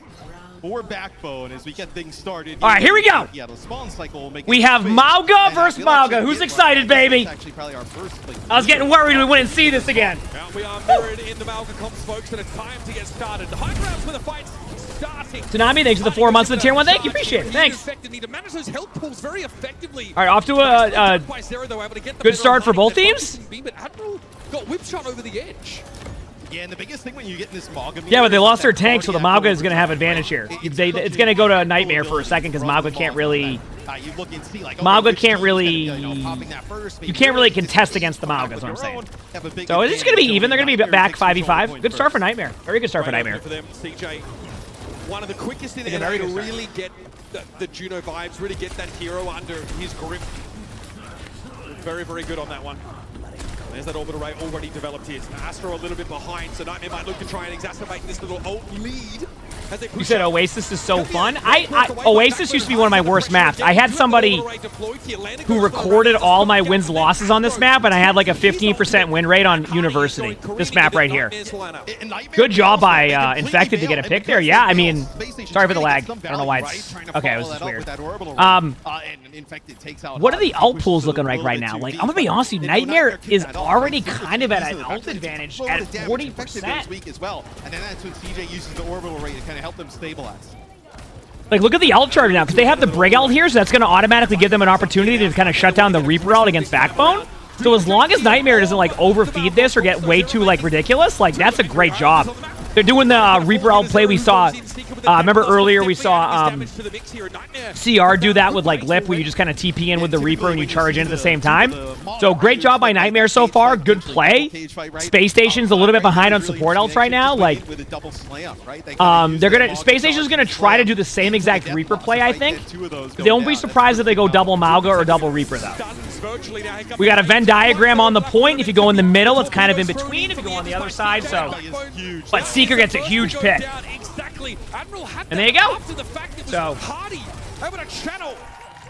for Backbone as we get things started. All right, here we go. Yeah, the spawn cycle will make we have Mauga versus Mauga. Who's excited, baby? Actually, probably our first I was getting worried we wouldn't see this again. Well, we are mirrored in the Mauga comps, folks, and it's time to get started. The high grounds for the fight's starting. Tsunami, thanks for the 4 months of the tier 1. Thank you, appreciate it. Thanks. Need to manage those health pools very effectively. All right, off to a good start for both teams. But Admiral got whip shot over the edge. Yeah, and the biggest thing when you get in this Mauga... Yeah, but they lost their tank, so the Mauga is going to have advantage here. It's going to go to a Nightmare for a second because Mauga can't really... Mauga can't really... You can't really contest against the Mauga, is what I'm saying. So it's going to be even. They're going to be back 5v5. Good start for Nightmare. Very good start for Nightmare. For them, CJ, one of the quickest in the NA to really get the Juno vibes, really get that hero under his grip. Very, very good on that one. There's that orbital ray already developed here. Astro a little bit behind, so Nightmare might look to try and exacerbate this little ult lead. As they you said OWCS is so fun. OWCS used to be one of my worst maps. I had somebody who recorded all my wins losses on this map, and I had like a 15% win rate on University. This map right here. Good job by Infected to get a pick there. Yeah, I mean, sorry for the lag. I don't know why it's... Okay, it was just weird. What are the ult pools looking like right now? Like, I'm going to be honest with you, Nightmare is already kind of at an ult advantage at 40%. As well. And then that's when CJ uses the orbital rate to kind of help them stabilize. Like, look at the ult chart now, because they have the Brig ult here, so that's going to automatically give them an opportunity to kind of shut down the Reaper ult against Backbone. So as long as Nightmare doesn't, like, overfeed this or get way too, like, ridiculous, like, that's a great job. They're doing the Reaper ult play we saw. Remember earlier we saw CR do that with, like, Lip, where you just kind of TP in with the Reaper and you charge in at the same time. So great job by Nightmare so far. Good play. Space Station's a little bit behind on support ults right now. Like, Space Station's gonna try to do the same exact Reaper play, I think. They won't be surprised if they go double Mauga or double Reaper, though. We got a Venn diagram on the point. If you go in the middle, it's kind of in between. If you go on the other side, so... But Seeker gets a huge pick. And there you go. So...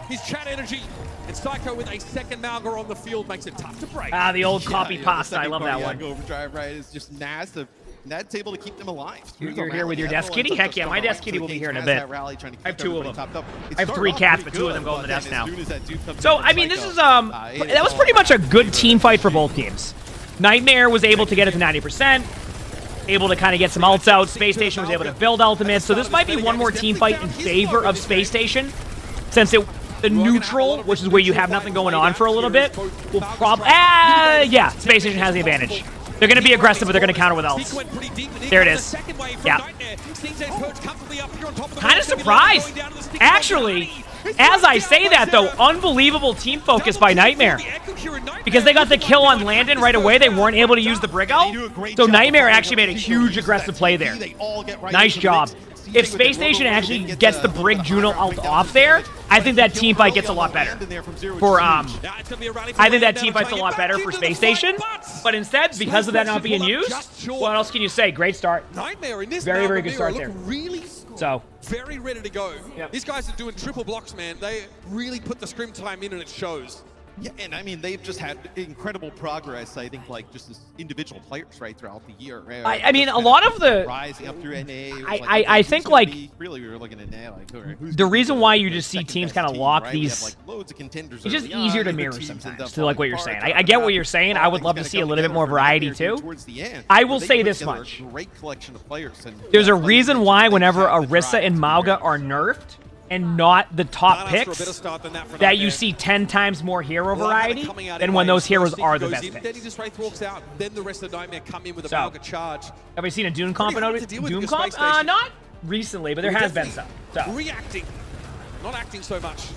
his chat energy. And Psycho with a second Malga on the field makes it tough to break. Ah, the old copy pasta. I love that one. Overdrive, right, is just massive. And that's able to keep them alive. You're here with your desk kitty? Heck yeah, my desk kitty will be here in a bit. I have 2 of them. I have 3 cats, but 2 of them go on the desk now. So, So I mean, this is, that was pretty much a good team fight for both teams. Nightmare was able to get it to 90%, able to kind of get some ults out. Space Station was able to build ultimates. So this might be one more team fight in favor of Space Station, since the neutral, which is where you have nothing going on for a little bit, will probably... yeah, Space Station has the advantage. They're going to be aggressive, but they're going to counter with ults. There it is. Yeah. Kind of surprised. Actually, as I say that, though, unbelievable team focus by Nightmare. Because they got the kill on Landon right away, they weren't able to use the Brig ult. So Nightmare actually made a huge aggressive play there. Nice job. If Space Station actually gets the Brig Juno ult off there, I think that team fight gets a lot better. I think that team fight's a lot better for Space Station. But instead, because of that not being used, what else can you say? Great start. Very, very good start there. So very ready to go. Yep. These guys are doing triple blocks, man. They really put the scrim time in, and it shows. Yeah, and I mean, they've just had incredible progress, I think, like, just as individual players, right, throughout the year. Right? I mean, a lot of the... Rising up through NA. I think, like... Really, we were looking at NA, like, the reason why you just see teams kind of lock right? these... Have, like, loads of contenders it's just early easier to on, mirror teams sometimes, end to like what you're saying. I get what you're saying. I would love to see a little bit more variety, too. I will say this much. Great collection of players. And there's a reason why whenever Orisa and Mauga are nerfed, and not the top picks, that you see 10 times more hero variety than when those heroes are the best picks. So, have we seen a Doom comp? Doom comp? Not recently, but there has been some. So. Reacting, not acting so much.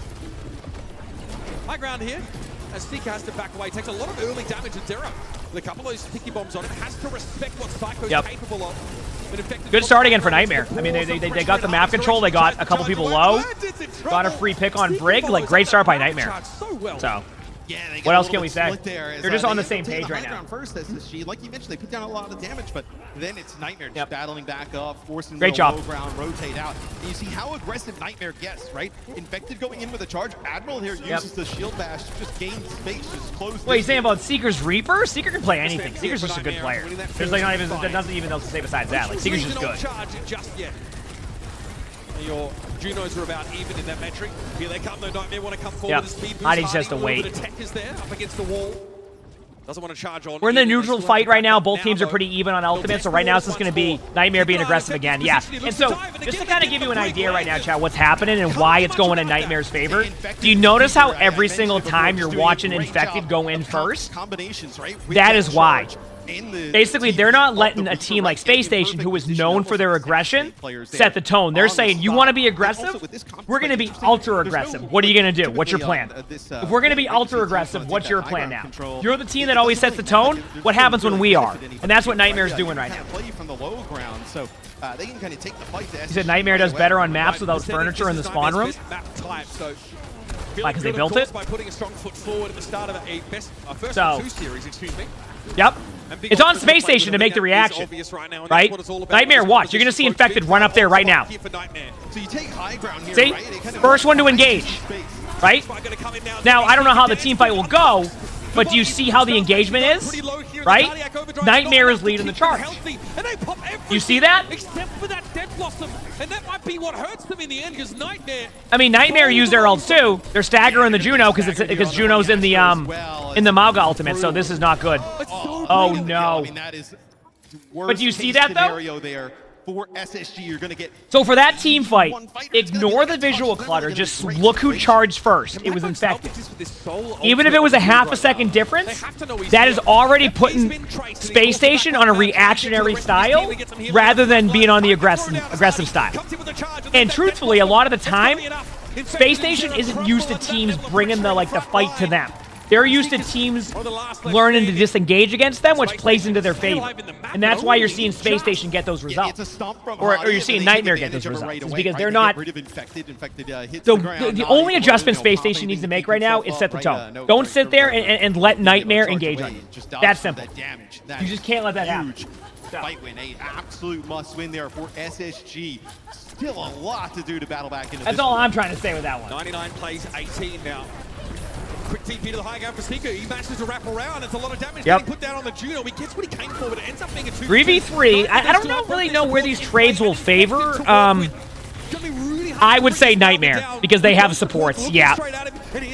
High ground here, as Sika has to back away. Takes a lot of early damage at Zero. With a couple of those picky bombs on him, has to respect what Psycho's capable of. Good start again for Nightmare. I mean, they got the map control. They got a couple people low. Got a free pick on Brig. Like, great start by Nightmare. So, what else can we say? They're just on the same page right now. First, SSG, like you mentioned, they put down a lot of damage, but then it's Nightmare just battling back up, forcing the low ground, rotate out. And you see how aggressive Nightmare gets, right? Infected going in with a charge. Admiral here uses the shield bash to just gain space, just close. What are you saying about Seeker's Reaper? Seeker can play anything. Seeker's just a good player. There's like nothing even else to say besides that. Like, Seeker's just good. Your Junos are about even in that metric. Here they come, though. Nightmare want to come forward. I need just to wait. The tech is there, up against the wall. Doesn't want to charge on. We're in the neutral fight right now. Both teams are pretty even on ultimate, so right now it's just going to be Nightmare being aggressive again. Yeah, and so just to kind of give you an idea right now, chat, what's happening and why it's going in Nightmare's favor, do you notice how every single time you're watching Infected go in first? That is why. Basically, they're not letting a team like Space Station, who is known for their aggression, set the tone. They're saying, you want to be aggressive? We're going to be ultra-aggressive. What are you going to do? What's your plan? If we're going to be ultra-aggressive, what's your plan now? You're the team that always sets the tone. What happens when we are? And that's what Nightmare's doing right now. He said Nightmare does better on maps without furniture in the spawn room. Why, because they built it? By putting a strong foot forward at the start of a first two series, excuse me. Yep. It's on Space Station to make the reaction, right? Nightmare, watch. You're going to see Infected run up there right now. See? First one to engage, right? Now, I don't know how the team fight will go, but do you see how the engagement is? Right? Nightmare is leading the charge. You see that? And that might be what hurts them in the end, because Nightmare... I mean, Nightmare used their ults too. They're staggering the Juno because Juno's in the Mauga ultimate, so this is not good. Oh no. But do you see that though? For SSG, you're gonna get so for that team fight, ignore the visual clutter. Just look who charged first. It was Infected. Even if it was a half a second difference, that is already putting Space Station on a reactionary style rather than being on the aggressive style. And truthfully, a lot of the time, Space Station isn't used to teams bringing the fight to them. They're used to teams learning to disengage against them, which plays into their favor. And that's why you're seeing Space Station get those results. Or you're seeing Nightmare get those results. It's because they're not... So the only adjustment Space Station needs to make right now is set the tone. Don't sit there and let Nightmare engage on you. That's simple. You just can't let that happen. Fight win, an absolute must win there for SSG. still a lot to do to battle back into That's all I'm trying to say with that one. 99 plays 18 now. Quick TP to the high ground for Seeker. He manages to wrap around. It's a lot of damage getting put down on the Juno. He gets what he came for, but it ends up being a 3v3. I don't really know where these trades will favor. I would say Nightmare, because they have supports, yeah.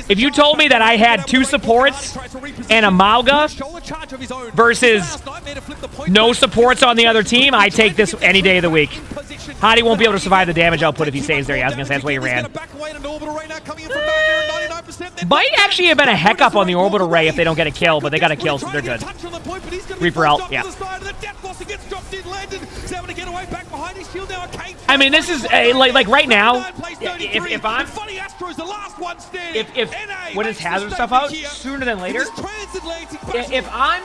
If you told me that I had 2 supports and a Mauga versus no supports on the other team, I take this any day of the week. Hadi won't be able to survive the damage output if he stays there. Yeah, I was going to say that's why he ran. Might actually have been a heck up on the orbital ray if they don't get a kill, but they got a kill, so they're good. Reaper out, yeah. I mean, this is like right now. If I'm when his hazard stuff out sooner than later. If I'm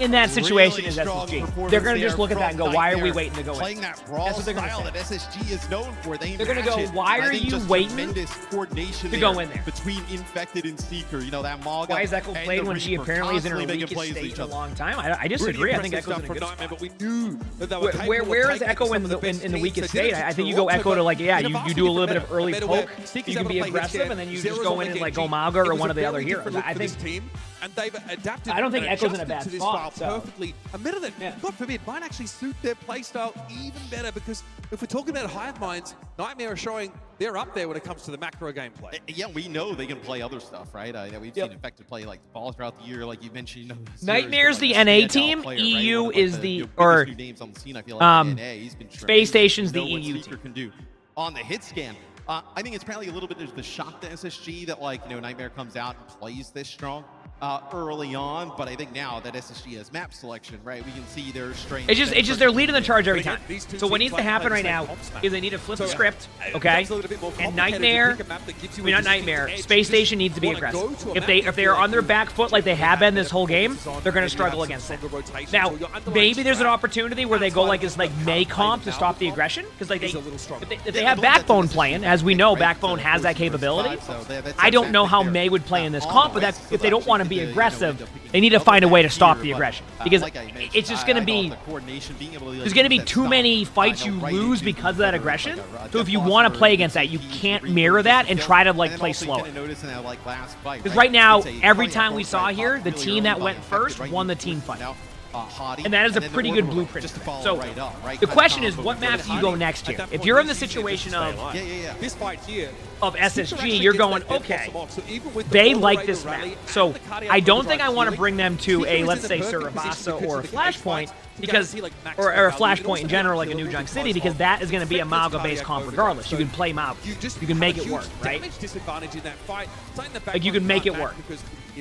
in that situation as SSG, they're going to just look at that and go, why are we waiting to go in? Playing that brawl style that SSG is known for. They're going to go, why are you waiting to go in there? Between Infected and Seeker, you know, that Mauga. Why is Echo played when she apparently is in her weakest state in a long time? I disagree. I think Echo's in a good spot. But we knew that where is Echo in the weakest state? I think you go Echo to, like, yeah, you do a little bit of early poke, you can be aggressive, and then you just go in and, like, go Mauga or one of the other heroes. I don't think Echo's in a bad spot. Perfectly. A minute that, God forbid, might actually suit their playstyle even better, because if we're talking about Hive Minds, Nightmare are showing they're up there when it comes to the macro gameplay. Yeah, we know they can play other stuff, right? We've seen Infected play like ball throughout the year, like you mentioned. You know, Nightmare's the NA team, player, EU right? is the or names on the scene, I feel like NA. He's been Space Station's the EU team. Can do on the hit scan. I think it's probably a little bit of the shock to SSG that, like, you know, Nightmare comes out and plays this strong early on, but I think now that SSG has map selection, right, we can see their strength. It's just they're leading the charge every time. So what needs to happen right now is they need to flip the script, okay? And Nightmare, not Nightmare, Space Station needs to be aggressive. If they are on their back foot like they have been this whole game, they're going to struggle against it. Now, maybe there's an opportunity where they go like this May comp to stop the aggression, because like if they have Backbone playing, as we know, Backbone has that capability. I don't know how May would play in this comp, but that's if they don't want to be aggressive, they need to find a way to stop the aggression, because it's just going to be there's going to be too many fights you lose because of that aggression. So if you want to play against that, you can't mirror that and try to like play slow. Because right now, every time we saw here, the team that went first won the team fight. And that is a pretty good blueprint. So the question is, what maps do you go next here? If you're in the situation of this fight here of SSG, you're going, okay, they like this map. So I don't think I want to bring them to a, let's say, Surabasa or a Flashpoint, because, or a Flashpoint in general, like a New Junk City, because that is going to be a Mauga-based comp regardless. You can play Mauga. You can make it work, right? Like, you can make it work.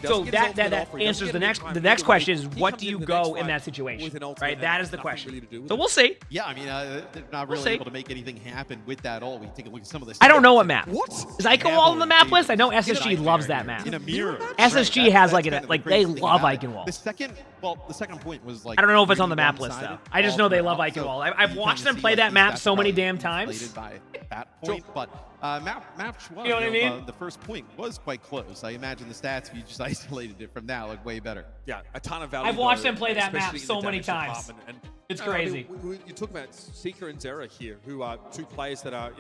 So that answers the next question is, what do you go in that situation, right? That is the question. So we'll see. Yeah, I mean, they're not really able to make anything happen with that all. We take a look at some of this. I don't know what map. Is Eichenwald on the map list? I know SSG loves that map. SSG has like they love Eichenwald. The second point was like, I don't know if it's on the map list though. I just know they love Eichenwald. I've watched them play that map so many damn times. By that point, but map you know what I mean? The first point was quite close. I imagine the stats, if you just isolated it from that, look way better. Yeah, a ton of value. I've watched them play that map so many times. It's crazy. You're talking about Seeker and Zera here, who are two players that are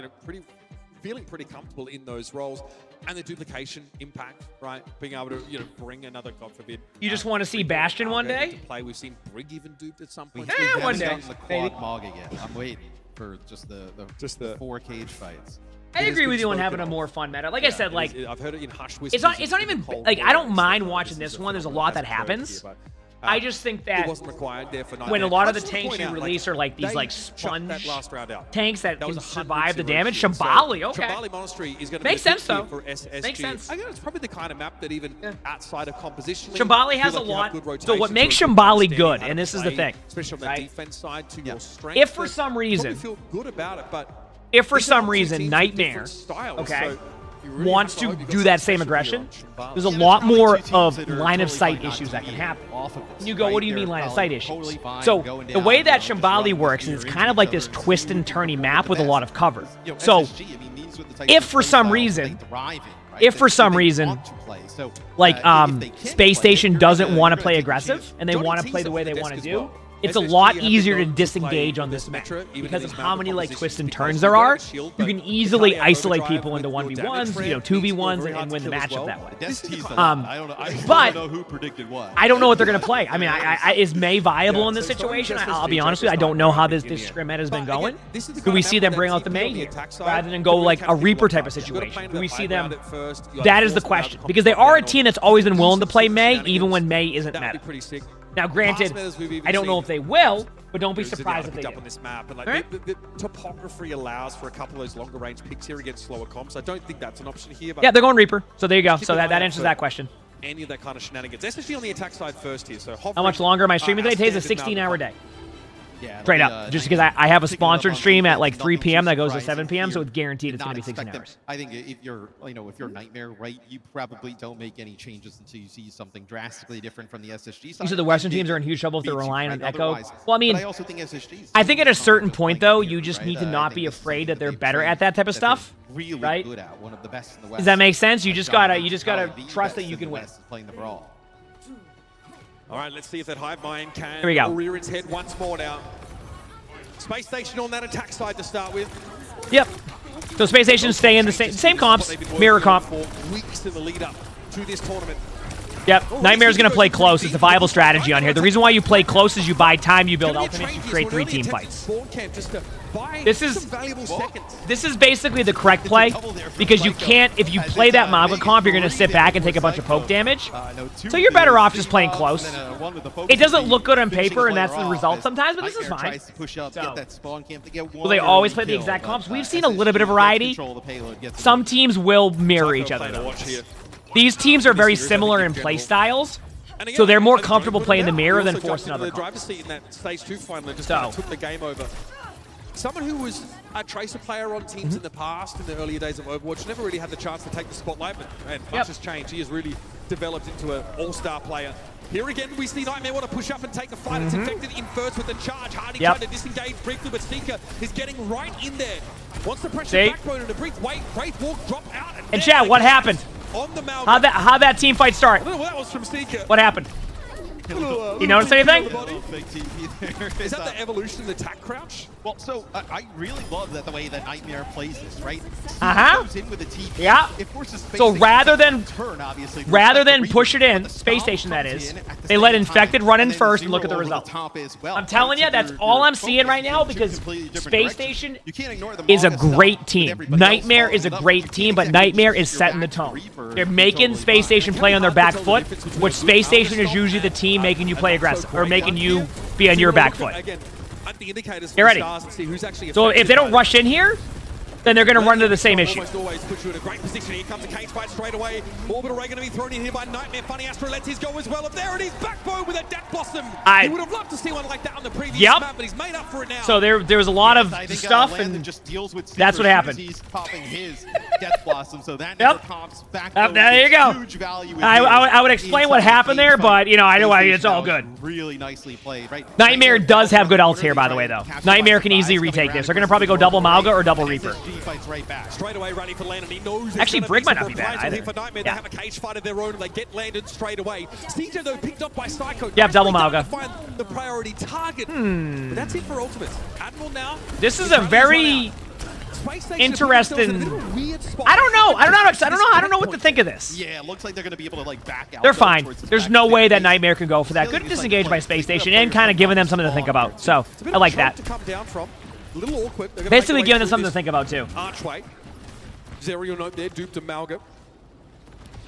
feeling pretty comfortable in those roles, and the duplication impact, right? Being able to bring another, God forbid. You just want to see Bastion one day? Play. We've seen Brig even duped at some point. Yeah, one day. The quad Mog again. I'm waiting for just the 4 cage fights. I agree with you on having a more fun meta. Like I said, like I've heard it in Hush it's not even like I don't mind watching this one. There's a lot that happens. I just think that when a lot of the tanks you release are like these like sponge tanks that can survive the damage, Shambali, okay. Makes sense though. Makes sense. I think it's probably the kind of map that even outside of composition, Shambali has a lot. So what makes Shambali good, and this is the thing, especially on the defense side, to your strength. If for some reason, feel good about it, but if for some reason Nightmare, okay, wants to do that same aggression, there's a lot more of line of sight issues that can happen. And you go, what do you mean line of sight issues? So the way that Shambali works is it's kind of like this twist and turny map with a lot of cover. So if for some reason, like Space Station doesn't want to play aggressive and they want to play the way they want to do, it's a lot easier to disengage on this map because of how many like twists and turns there are. You can easily isolate people into 1v1s, 2v1s, and win the matchup that way. I don't know who predicted what. I don't know what they're gonna play. I mean, is May viable in this situation? I'll be honest with you, I don't know how this scrim has been going. Do we see them bring out the May here rather than go like a Reaper type of situation? Do we see them? That is the question, because they are a team that's always been willing to play May, even when May isn't meta. Now, granted, I don't know if they will, but don't be surprised if they do. On this map. And like, the topography allows for a couple of those longer range picks here against slower comps. I don't think that's an option here. But yeah, they're going Reaper, so there you go. So that answers that question. Any of that kind of shenanigans, especially on the attack side first here. So how much longer am I streaming today? Today's a 16-hour day. Straight up, just because I have a sponsored stream at like 3 p.m. that goes to 7 p.m., so it's guaranteed it's going to be 16 hours. I think if you're, if you're Nightmare, right, you probably don't make any changes until you see something drastically different from the SSG side. So the Western teams are in huge trouble if they're relying on Echo. Well, I mean, I also think SSGs. I think at a certain point, though, you just need to not be afraid that they're better at that type of stuff, right? Good at, one of the best in the West. Does that make sense? You just gotta trust that you can win. Playing the brawl. All right, let's see if that Hive Mind can Here we go. rear its head once more now. Space Station on that attack side to start with. Yep. So Space Station stay in the same comps, mirror comp. For weeks in the lead up to this tournament. Yep. Nightmare's going to play close. It's a viable strategy on here. The reason why you play close is you buy time, you build ultimates, you create 3 team fights. This is basically the correct play, because you can't, if you play that Magma comp, you're going to sit back and take a bunch of poke damage. So you're better off just playing close. It doesn't look good on paper, and that's the result sometimes, but this is fine. Will they always play the exact comps? We've seen a little bit of variety. Some teams will mirror each other, though. These teams are very similar in play styles, so they're more comfortable playing the mirror than forcing other comps. Driver's seat in that stage 2 final just kind of took the game over. Someone who was a Tracer player on teams in the past, in the earlier days of Overwatch, never really had the chance to take the spotlight, but man, much has changed. He has really developed into an all-star player. Here again, we see Nightmare want to push up and take a fight. It's Infected in first with the charge. Hardy tried to disengage briefly, but Seeker is getting right in there. Wants the pressure backbone and a brief wait. Wraith Walk drop out. And Chad, what happened? On the How'd that team fight start? I don't know what that was from Seeker. What happened? You notice anything? Is that the evolution of the attack crouch? Well, so I really love that the way that Nightmare plays this, right? Goes in with a TP. Yeah. It forces Space So rather than turn, obviously, push it in, Space Station that is, they let Infected run in first and look at the result. I'm telling you, that's all I'm seeing right now, because Space Station is a great team. Nightmare is a great team, but Nightmare is setting the tone. They're making Space Station play on their back foot, which Space Station is usually the team making you play aggressive, or making you be on your back foot. Get ready. So if they don't rush in here, then they're going to run into the same issue. Always puts you in a great position. Here comes the cage fight straight away. Orbital Ray going to be thrown in here by Nightmare. Funny Astro lets his go as well. And there it is, Backbone with a Death Blossom. He would have loved to see one like that on the previous map, but he's made up for it now. So there was a lot of stuff, and just deals with that's what happened. He's popping his Death Blossom, so that never pops Backbone. There you go. Huge value. I would explain what happened there, but I know it's all good. Really nicely played, right? Nightmare does have good ults here, by the way, though. Nightmare can easily retake this. They're going to probably go double Malga or double Reaper. Straight away ready for Landon. He knows actually Brig might not be bad either. For Nightmare, they have a cage fight of their own. They get landed straight away. CJ though picked up by Psycho. Yep, double Malga. Find the priority target. But that's it for ultimates. Admiral now. This is a very interesting. I don't know what to think of this. Yeah, it looks like they're going to be able to back out. They're fine. There's no way that Nightmare can go for that. Good disengage by Space Station and kind of giving them something to think about. So I like that. Little awkward. Basically giving them something to think about too. Archway. Zerial note there, duped to Malga.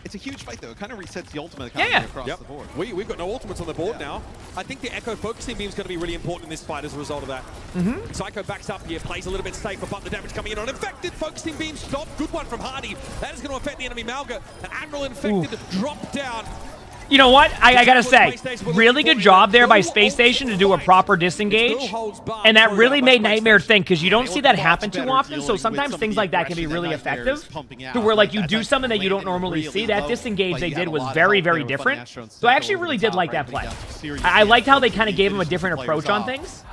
It's a huge fight though. It kind of resets the ultimate economy across the board. We've got no ultimates on the board now. I think the Echo focusing beam is going to be really important in this fight as a result of that. Psycho backs up here, plays a little bit safer, but the damage coming in on Infected. Focusing beam stop. Good one from Hardy. That is going to affect the enemy Malga. The Admiral Infected drop down. You know what? I gotta say, really good job there by Space Station to do a proper disengage. And that really made Nightmare think, because you don't see that happen too often, so sometimes things like that can be really effective. To where you do something that you don't normally see. That disengage they did was very, very different. So I actually really did like that play. I liked how they kind of gave him a different approach on things.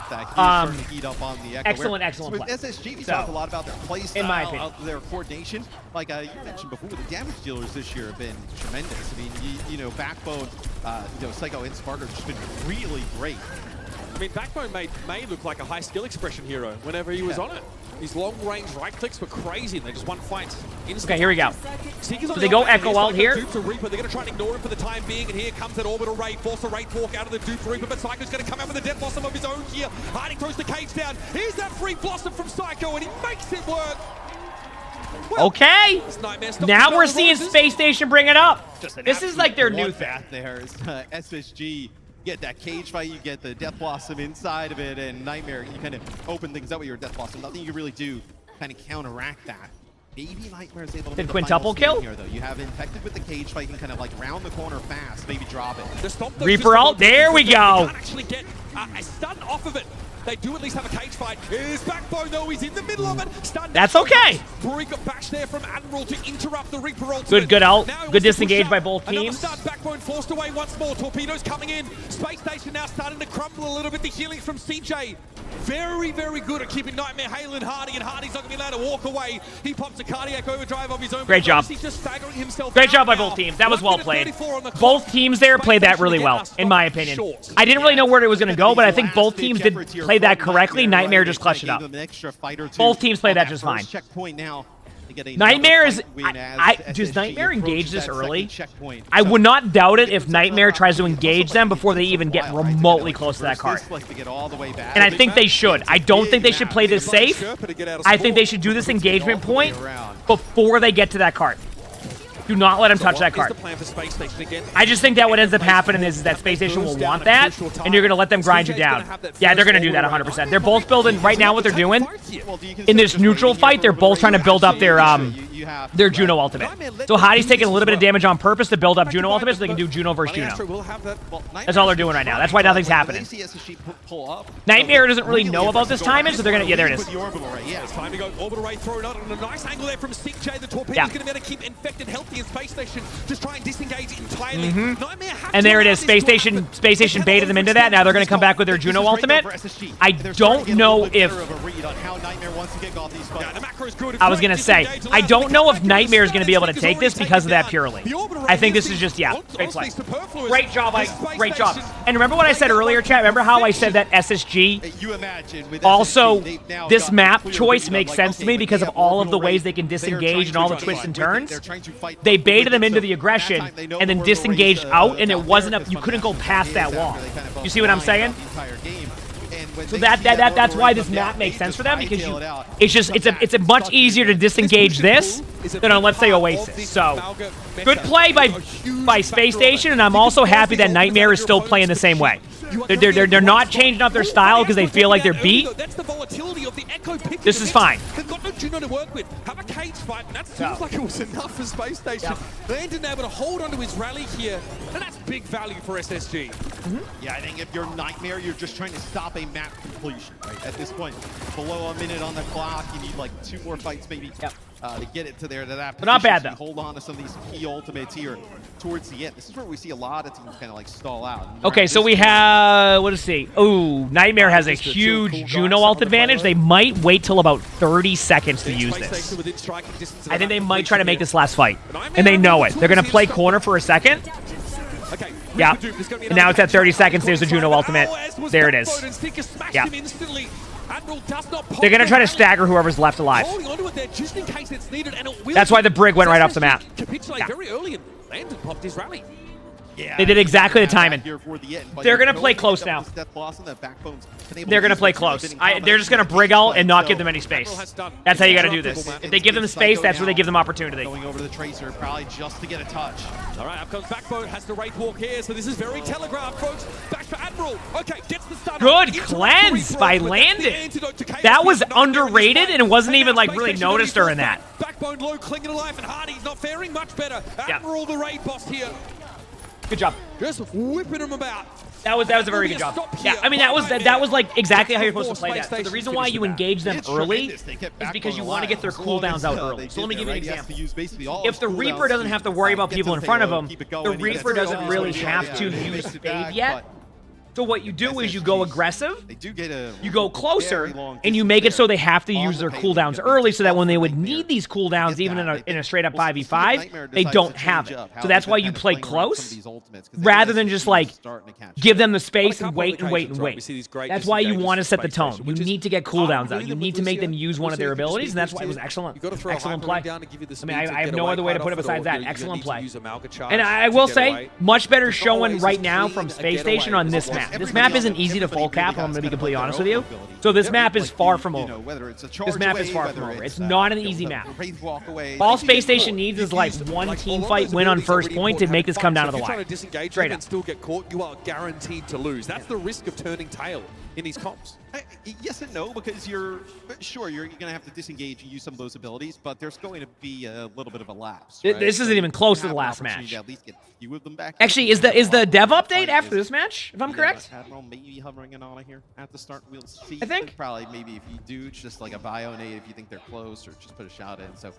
Excellent play. SSG, we talked a lot about their play style, in my opinion. their coordination. Like you mentioned before, the damage dealers this year have been tremendous. I mean, Backbone, Psycho and Spark have just been really great. I mean, Backbone may look like a high skill expression hero whenever he was on it. His long-range right clicks were crazy, and they just won fights. Okay, here we go. So they go Echo out here. They're going to try and ignore him for the time being, and here comes that orbital raid. Force a raid walk out of the Duke to Reaper, but Psycho's going to come out with a Death Blossom of his own here. Hardy throws the cage down. Here's that free Blossom from Psycho, and he makes it work. Well, okay. Now we're seeing Space Station bring it up. This is like their new thing. There is SSG. Get that cage fight, you get the Death Blossom inside of it, and Nightmare, you kind of open things up with your Death Blossom. Nothing you can really do kind of counteract that. Maybe Nightmare is able to Did get quintuple kill here, though. You have Infected with the cage fight, you can kind of like round the corner fast, maybe drop it. Reaper ult, there we go. Can't actually get a stun off of it. They do at least have a cage fight. Here's Backbone, though. He's in the middle of it. Stun. That's okay. Brig bash there from Admiral to interrupt the Reaper ult. Good ult. Good disengage by both teams. Stun. Backbone forced away once more. Torpedoes coming in. Space Station now starting to crumble a little bit. The healing from CJ. Very, very good at keeping Nightmare hailing Hardy, and Hardy's not going to be allowed to walk away. He pops a cardiac overdrive of his own. Great job. He's just staggering himself. Great job by both teams. That was well played. Both teams there played that really well, in my opinion. I didn't really know where it was going to go, but I think both teams did play that correctly. Nightmare just clutched it up. Both teams played that just fine. Nightmare is... does Nightmare engage this early? I would not doubt it if Nightmare tries to engage them before they even get remotely close to that card. And I think they should. I don't think they should play this safe. I think they should do this engagement point before they get to that card. Do not let him touch that card. I just think that what ends up happening is that Space Station will want that, and you're going to let them grind you down. Yeah, they're going to do that 100%. They're both building, right now what they're doing, in this neutral fight, they're both trying to build up their Juno ultimate. So Hardy's taking a little bit of damage on purpose to build up Juno ultimate so they can do Juno versus Juno. That's all they're doing right now. That's why nothing's happening. Nightmare doesn't really know about this timing, so they're going to... Yeah, there it is. It's time to go orbital ray thrown out on a nice angle there from CJ. The torpedo's going to be able to keep Infected healthy, and Space Station just try and disengage entirely. And there it is. Space Station baited them into that. Now they're going to come back with their Juno ultimate. I don't know if... I was going to say, I don't know if Nightmare is going to be able to take this because of that purely. I think this is just, yeah, great play. Great job, great job. And remember what I said earlier, chat? Remember how I said that SSG? Also, this map choice makes sense to me because of all of the ways they can disengage and all the twists and turns. They baited them into the aggression and then disengaged out, and it wasn't up. You couldn't go past that wall. You see what I'm saying? So that's why this map makes sense for them, because it's a much easier to disengage this than on, let's say, Oasis. So good play by Space Station, and I'm also happy that Nightmare is still playing the same way. They're not changing up their style because they feel like they're beat. This is fine. They've got no Juno to work with. Have a cage fight, and that seems like it was enough for Space Station. They didn't able to hold onto his rally here, and that's big value for SSG. Yeah, I think if you're Nightmare, you're just trying to stop a map completion, right? At this point, below a minute on the clock, you need like 2 more fights maybe to get it to that position. But not bad, though. Hold on to some of these key ultimates here towards the end. This is where we see a lot of teams kind of like stall out. Okay, so we have, what does see? Ooh, Nightmare has a huge Juno ult advantage. They might wait till about 30 seconds to use this. I think they might try to make this last fight, and they know it. They're going to play corner for a second. Yeah, and now it's at 30 seconds. There's the Juno ultimate. There it is. Yeah. They're going to try to stagger whoever's left alive. That's why the Brig went right off the map. Yeah. They did exactly the timing. They're going to play close now. They're going to play close. They're just going to Brig out and not give them any space. That's how you got to do this. If they give them space, that's where they give them opportunity. Going over the Tracer, probably just to get a touch. All right, up comes Backbone, has the Wraith Walk here, so this is very telegraphed, folks. Back for Admiral. Okay, gets the stun. Good cleanse by Landon. That was underrated, and it wasn't even like really noticed during that. Backbone low, clinging to life, and Hardy's not faring much better. Admiral, the raid boss here. Good job. Just whipping him about. That was a very good job. Yeah, I mean that was like exactly how you're supposed to play that. So the reason why you engage them early is because you want to get their cooldowns out early. So let me give you an example. If the Reaper doesn't have to worry about people in front of him, the Reaper doesn't really have to use Spade yet. So what you do is you go aggressive, They do get a you go closer, very long and you distance make it so there. they have to On use the their pace, cooldowns you early, so that get when they would Nightmare. need these cooldowns, Get even that. in a straight up We'll see if 5v5, Nightmare they decides don't to have change it. up how So that's they've why been you kinda play playing around some of close, these ultimates, 'cause they rather know than SSG just is like starting to catch give up. them the space On a and couple wait and wait occasions, and right, we wait. see these great That's why you disengages want to with set the Space tone. Station, You which is need to get cooldowns out. really You the need to make them Lucio. use one of their Lucio, you can abilities, and that's speed why it was boost excellent. You've got to throw a Excellent hyper play. ring down to give you the I speed mean, to I have get no away other way to quite put it often, besides or that. you're gonna Excellent need to play. use a Malga charge And I to will get say, away. much better There's not showing always right as now clean from a Space getaway Station on as this it was. map. This Everybody map on isn't it, easy to everybody full cap, really I'm going to be has completely kind of honest like with their you. own ability. So this Yeah, map is like far you from know, over. whether it's a This charge map is away, far whether from over. It's it's, not an you know, easy the map. Wraith walk away. All Like, you Space get Station caught. needs You've is like used them. one Like, team all of fight those win on abilities are first really point to important make having this come fun. down So to the if you're wire. trying to disengage Straight them up. and still get caught, you are guaranteed to lose. That's the risk of turning tail in these comps. Yes and no, because you're going to have to disengage and use some of those abilities, but there's going to be a little bit of a lapse. Right? This isn't So even close to you the have an last opportunity match. to at least get a few of them back. Actually, is the dev update after this match, if I'm correct? Admiral maybe hovering in on it here at the start. We'll see. I think. Probably maybe if you do just like a bio nade if you think they're close, or just put a shot in. So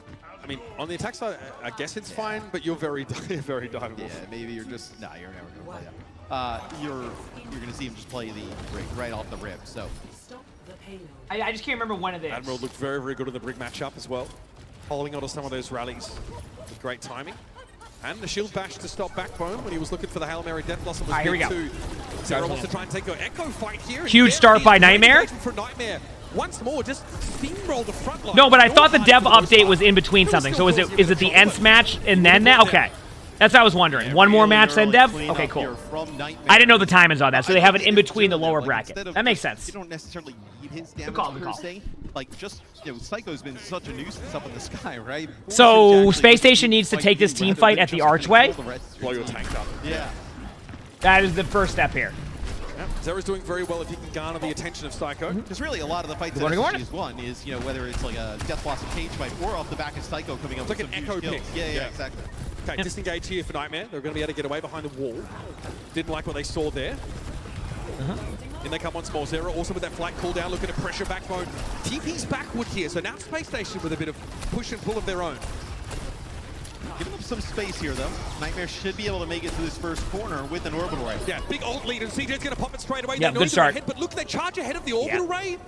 I mean, on the attack side, I guess it's fine, but you're very, very diveable. yeah, maybe you're just you're never gonna play that. You're gonna see him just play the Brig right off the rip. So I just can't remember when it is. Admiral looked very, very good in the Brig matchup as well, holding onto some of those rallies with great timing. And the shield bash to stop Backbone when he was looking for the Hail Mary Death Blossom was Here we big go. too. Sarah wants to try and take your Echo fight here. Huge start by Nightmare. For Nightmare. Once more, just steamroll the front line. No, but I thought the No dev hard for the update most was part. in between It was something. still So is close it the in Ents match and then that? Okay. That's what I was wondering. One more match, then dev? Okay, cool. I didn't know the timings on that, so they have it in between the lower bracket. That makes sense. You don't necessarily need his damage call, per good call. se. Like just Psycho's been such a nuisance up in the sky, right? So Space Station needs to take this team fight at the archway. Blow your tank up. Yeah. That is the first step here. Yeah, Zera's doing very well if he can garner the attention of Psycho. Because really a lot of the fights Good that morning. SSG has won is, whether it's like a Death Blossom cage fight or off the back of Psycho coming up It's with like some an huge echo kills. pick. Yeah, Yeah. exactly. Okay, disengage here for Nightmare. They're going to be able to get away behind the wall. Didn't like what they saw there. In they come once more. Zera also with that flight cooldown, looking at pressure Backbone. TP's backward here, so now Space Station with a bit of push and pull of their own. Giving up some space here, though. Nightmare should be able to make it to this first corner with an orbital ray. Yeah, big ult lead, and CJ's going to pop it straight away. Yeah, They good know he's start. ahead, but look, they charge ahead of the orbital ray.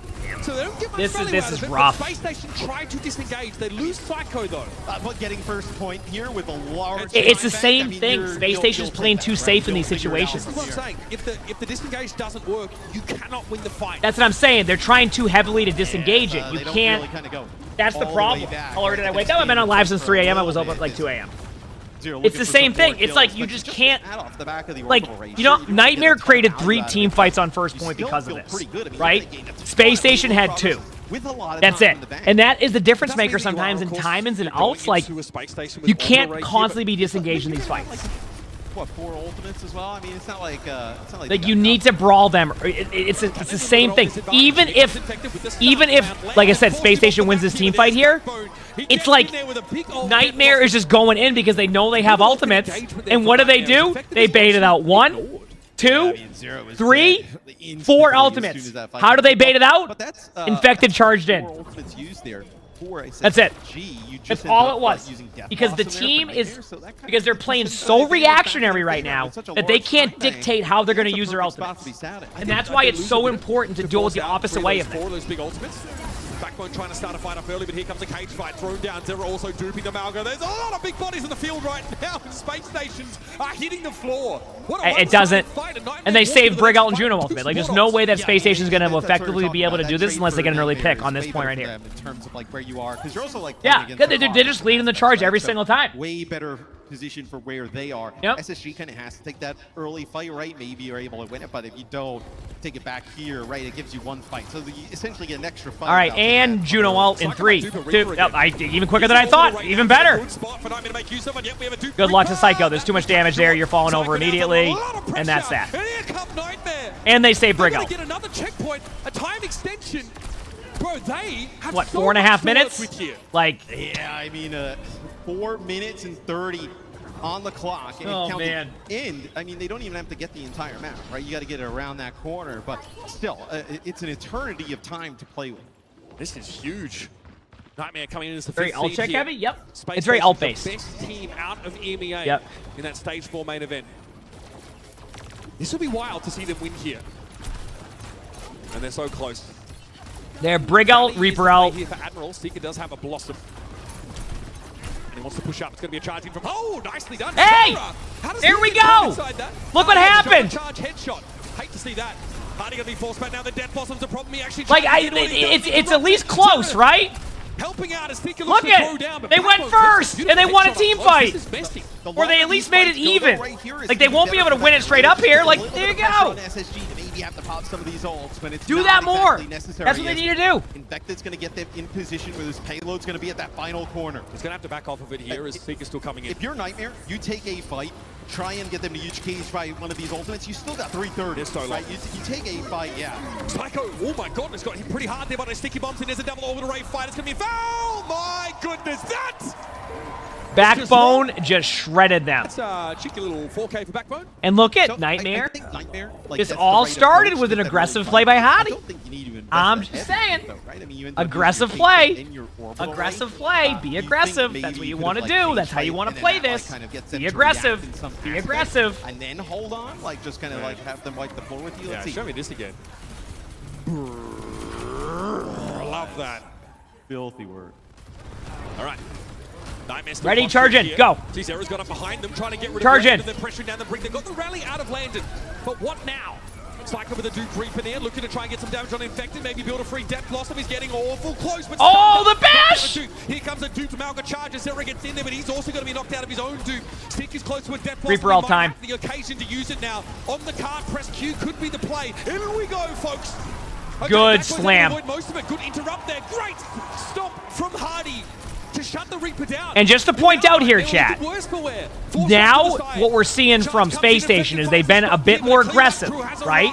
So they don't get much This value out is of it, rough. But Space Station tried to disengage. They lose Psycho, though. But getting first point here with a large... It's the time same bank, I mean, thing. you're- Space you'll- Station's you'll playing take too that, safe right? in these You'll figure it out situations. This is what I'm saying. If the disengage doesn't work, you cannot win the fight. That's what I'm saying. They're trying too heavily to disengage it. You They don't can't. really kind of go That's the all way problem. back, How early right? did I They wake just up? I've been on stand live since for 3 a a.m. I little was up bit. at like 2 a.m. You're It's looking the for same some more thing. It's kills, like you but just get can't. that off the back of the Like, orbital ray. you know, Sure, don't Nightmare get a ton created out 3 of it, team but fights on first you point still because of feel this, pretty good. I mean, right? they gained a ton Space of Station had progress 2. with a lot of That's time it. in the bank. And that is the difference Does mean maker that you are, sometimes of in course, timings and going outs. Like, into a space station with you orbital can't ray here, constantly but be disengaged in these fights. What, 4 ultimates as well? I mean, it's not like Like, you need to brawl them. It's the same thing. Even if, like I said, Space Station wins this team fight here, it's like Nightmare is just going in because they know they have ultimates. And what do? They bait it out. 1, 2, 3, 4 ultimates. How do they bait it out? Infected charged in. 4 ultimates used there. That's it. That's all it was. Because the team is, because they're playing so reactionary right now that they can't dictate how they're going to use their ultimates. And that's why it's so important to do it the opposite way of it. Those big ultimates. Backbone trying to start a fight up early, but here comes a cage fight. Thrown down. Zera also duping the Malga. There's a lot of big bodies in the field right now. Space Stations are hitting the floor. It doesn't. And they saved Brig Ult and Juno ultimate. Like, there's no way that Space Station is going to effectively be able to do this unless they get an early pick on this point right here. In terms of like where you are, because you're also like Yeah, they're just leading the charge every single time. Way better position for where they are. Yep. SSG kind of has to take that early fight, right? Maybe you're able to win it, but if you don't take it back here, right, it gives you 1 fight. So you essentially get an extra fight. All right, and Juno ult in 3, 2. Even quicker than I thought. Even better. Good luck to Psycho. There's too much damage there. You're falling over immediately, and that's that. And they save Brig Ult. Get another checkpoint, a time extension. Bro, they have What, so 4.5 much to minutes? work with here. Like, Yeah, I mean, 4 minutes and 30 on the clock. And Oh, counting man. end, I mean, they don't even have to get the entire map, right? You got to get it around that corner, but still, it's an eternity of time to play with. This is huge. Nightmare coming in as the very fifth ult seed check here. heavy? Yep. Space It's very Station's ult the based. best team out of EMEA Yep. in that stage 4 main event. This will be wild to see them win here. And they're so close. They're Brig out, Reaper out. Here for Admiral. Seeker does have a Blossom. And he wants to push up. It's going to be a charge in from... Oh, nicely done. Hey! Here we go! Look what happened! Charge headshot. Hate to see that. Hardy going to be forced back now. The Death Blossom's a problem. He actually... Like, it's at least close, right? Helping out as Seeker Look looks to at throw down, but they went first, and they won a team fight. This is messy. Or they at least made it even. Like, they won't be able to win it straight up here. Like, there you go. Do that more. That's what they need to do. Infected's going to get them in position where this payload's going to be at that final corner. He's going to have to back off of it here as Seeker's still coming in. If you're Nightmare, you take a fight, try and get them to use keys by one of these ultimates. You still got 3/3. So right? You take a fight, yeah. Psycho, oh my god, it's got him pretty hard there by those sticky bombs, and there's a double orbital ray fight. It's going to be a foul! My goodness, Backbone just shredded them. That's a cheeky little 4K for Backbone. And look at So, Nightmare. I think Nightmare, This all started with an aggressive play by Hardy. I don't think you need to invest I'm that just heavy, saying. though, right? I mean, you end up Aggressive using play. in your orbital Aggressive ray. play. Be You think aggressive. maybe That's what you could want to have, do. like, That's how you changed want to fight, play and then that, this. kind of gets them Be to aggressive. react in some Be aspect, aggressive. and then hold on, like just kind of like have them wipe the floor with you. Yeah, Let's see. show me this again. I love that. Filthy word. All right. Nightmare's still Ready, on charge in, here. go. See, Zera's got up behind them, trying to get rid Charge of in. Landon, they're pressuring down the brink. They've got the rally out of Landon. But what now? Psycho with a Duke Reaper there, looking to try and get some damage on Infected, maybe build a free Death Blossom. He's getting awful close, but Oh, the bash! Here comes a Duke from Malga charges. Zera gets in there, but he's also going to be knocked out of his own Duke. Seeker's close to a Death Blossom. Reaper all He might time. have the occasion to use it now. On the card, press Q could be the play. In we go, folks. Okay, Good Backbone's able to slam. avoid most of it. Good interrupt there. Great stop from Hardy to shut the Reaper down. And just to point out here, chat, now Now what we're seeing from Space Station is they've been a bit more aggressive, right?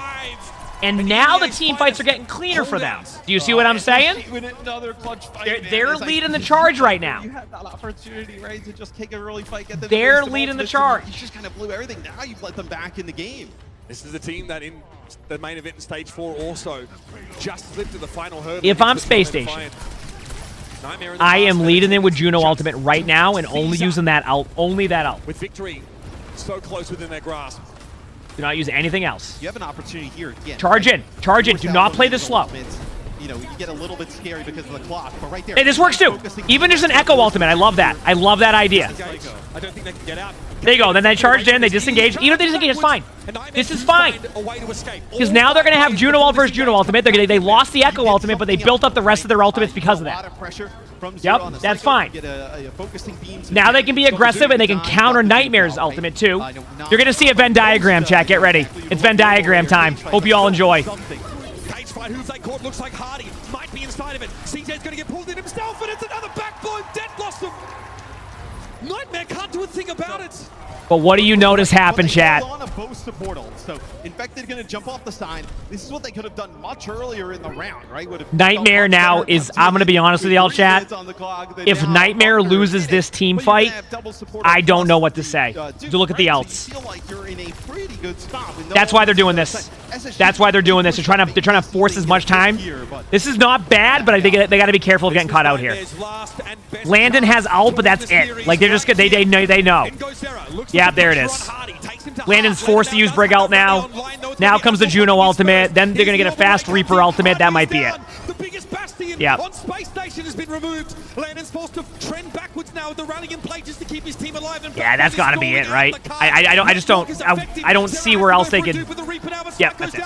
And now the team fights are getting cleaner for them. Do you see what I'm saying? Another clutch fight, They're leading the charge right now. You had that opportunity, right, to just take a early fight, get them. They're leading the charge. You just kind of blew everything. Now you've let them back in the game. This is the team that in the main event in Stage 4 also just slipped to the final hurdle. If I'm Space Station, I am leading it with Juno Ultimate right now and only using that out. Only that out. With victory so close within their grasp. Do not use anything else. You have an opportunity here again. Charge in. Charge in. Do not play this slow. You know, you get a little bit scary because of the clock, but right there. Hey, this works too. Even just an Echo Ultimate. I love that. I love that idea. I don't think they can get out. There you go. Then they charged in. They disengaged. Even if they disengage, it's fine. This is fine. Because now they're going to have Juno Ult versus Juno Ultimate. They lost the Echo Ultimate, but they built up the rest of their ultimates because of that. Yep, that's fine. Now they can be aggressive and they can counter Nightmare's ultimate too. You're going to see a Venn diagram, chat. Get ready. It's Venn diagram time. Hope you all enjoy. Cage fight, who's they caught? Looks like Hardy might be inside of it. CJ's going to get pulled in himself, and it's another Backbone Death Blossom. Nightmare can't do a thing about it. But what do you notice happen, chat? On a boast of portal, so Infected going to jump off the side. This is what they could have done much earlier in the round, right? Nightmare now is, I'm going to be honest with y'all, chat. If Nightmare loses this team fight, I don't know what to say. To look at the outs. That's why they're doing this. That's why they're doing this. They're trying to force as much time. This is not bad, but I think they got to be careful of getting caught out here. Landon has ult, but that's it. Like they're just they know. Yeah, there it is. Landon's forced to use Brig ult now. Now comes the Juno ultimate. Then they're gonna get a fast Reaper ultimate. That might be it. The biggest bastion on Space Station has been removed. Landon's forced to trend backwards now with the rallying in play just to keep his team alive. And yeah, that's gotta be it, right? I just don't see where else they could. Yep, that's it.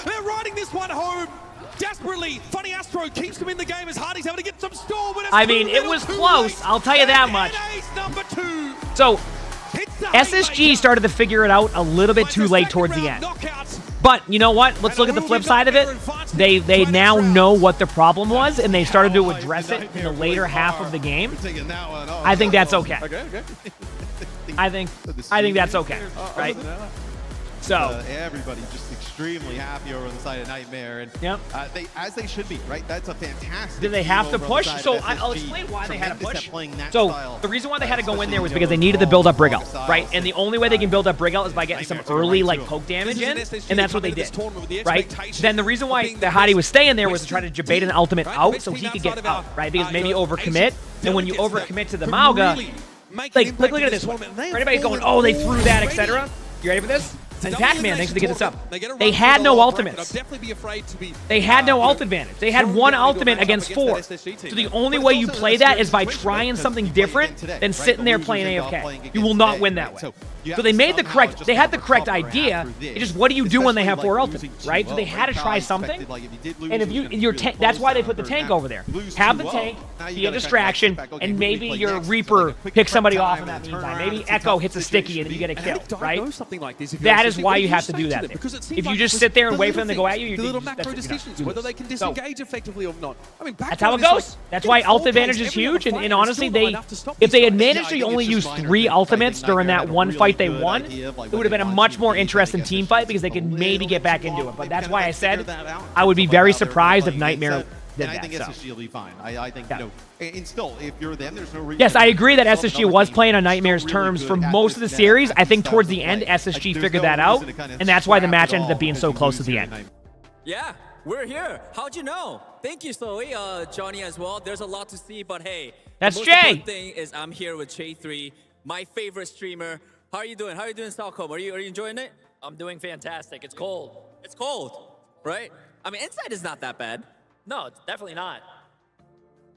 They're riding this one home. Desperately, Funny Astro keeps them in the game as Hardy's able to get some stall. I mean, it was close. I'll tell you that much. So, SSG started to figure it out a little bit too late towards the end. But you know what? Let's look at the flip side of it. They now know what the problem was, and they started to address it in the later half of the game. I think that's okay. I think that's okay, right? So everybody just extremely happy over on the side of Nightmare, and as they should be, right? That's a fantastic. Did they have to push? So I'll explain why they had to push. So the reason why they had to go in there was because they needed to build up Brig ult, right? And the only way they can build up Brig ult is by getting some early like poke damage in, and that's what they did, right? Then the reason why the Hardy was staying there was to try to bait an ultimate out so he could get out, right? Because maybe overcommit, and when you overcommit to the Malga, like look at this one. For anybody going, oh, they threw that, etc. You ready for this? And Double Pac-Man, thanks for getting this up. elimination They tournament. had They no get a run ultimates. for the I'd definitely be afraid to be, They had no you ult know, advantage. They had thrown one down into a ultimate matchup against that 4. SSG team. So the But only it's way also you a play that serious is by situation, trying because something you play different again today, than right? sitting The there losers playing end up AFK. playing You will against not today, win that right? way. So you So have they to made the somehow correct, just they had the recover correct idea. after this. It's just what do you do when they have 4 Especially, ultimates, losing right? So 2-0, they had to try Kyle something. expected, like, if you did lose, And if it was you, gonna be your really tank, that's close why they down put the for tank now. over there. Lose Have the 2-0. tank, Now you be a gotta distraction, kinda get back, okay, and who do we maybe play your next? So, Reaper like, a quick picks somebody prep off time in that and meantime. turnaround, Maybe it's a Echo tough hits a sticky situation and you get a to be in. kill, How do you right? diagnose something like this if you're That is SSG? why What you do have to say do that them? there. Because it seems If you like just it sit there was and the wait for little them to go at things, you, the little that's macro it, you're done. decisions, Do whether this. they can So, disengage effectively or not. I mean, that's how it goes. That's why ult advantage is huge, and honestly, if they had managed to only use 3 ultimates during that one fight they won, it would have been a much more interesting team fight because they could maybe get back into it. But that's why I said I would be very surprised if Nightmare did I think that. SSG will be fine. I think, you know, and still, if you're them, there's no reason. Yes, I agree that Some SSG other was teams playing on still Nightmare's really terms good for at most this of the meta, series. at I this think style towards of the end, play. SSG There's figured no that out, reason to kinda and that's why the scrap match at ended up all being because so you close lose to the here end. tonight. Yeah, we're here. How'd you know? Thank you, Zoe, Johnny as well. There's a lot to see, but hey, That's the most Jay. important thing is I'm here with J3, my favorite streamer. How are you doing? How are you doing in Stockholm? Are you enjoying it? I'm doing fantastic. It's cold. It's cold, right? I mean, inside is not that bad. No, it's definitely not.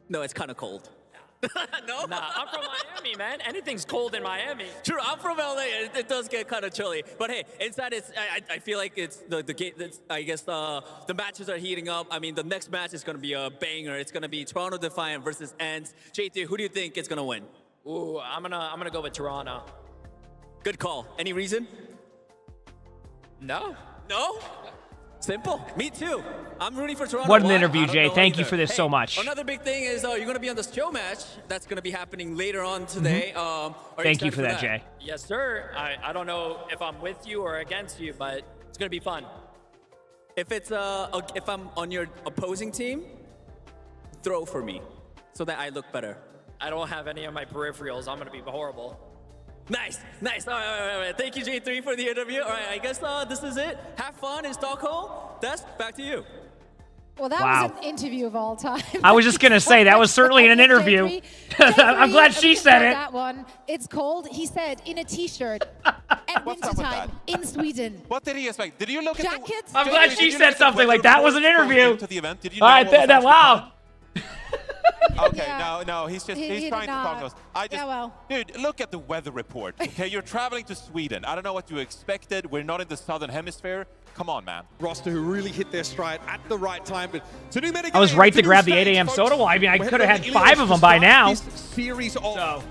No, it's kind of cold. No? Nah, I'm from Miami, man. Anything's cold in Miami. True, I'm from LA. It does get kind of chilly, but hey, inside it's. I feel like it's the game. I guess the matches are heating up. I mean, the next match is gonna be a banger. It's gonna be Toronto Defiant versus Ents. J3, who do you think is gonna win? Ooh, I'm gonna go with Toronto. Good call. Any reason? No. No. Simple. Me too. I'm rooting for Toronto. What an Why? interview, I don't Jay. know Thank you either. for this so much. Another big thing is you're gonna be on the show match. That's gonna be happening later on today. Are Thank you excited for that, Jay. Yes, sir. I don't know if I'm with you or against you, but it's gonna be fun. If it's if I'm on your opposing team, throw for me so that I look better. I don't have any of my peripherals. I'm gonna be horrible. Nice, nice. All right. Thank you, J3, for the interview. All right, I guess this is it. Have fun in Stockholm. Des, back to you. Well, that Wow. was an interview of all time. I was just gonna say, that was certainly an interview. I'm glad she said it. That one. It's cold. He said in a t-shirt at wintertime in Sweden. What did he expect? Did you look at Jackets. I'm glad she said something like that was an interview. to the event? Did you All know right, what was actually wow. Okay, Yeah. no, he's just He he's did trying to talk to not. us. I just, Yeah, well. dude, look at the weather report. Okay, you're traveling to Sweden. I don't know what you expected. We're not in the southern hemisphere. Come on, man. roster who really hit their stride at the right time. But it's a new meta I was game. right It's to a new grab the stage, 8 a.m. folks. soda. Well, I mean, I We're could have heading had to 5 of them by now. This series of So,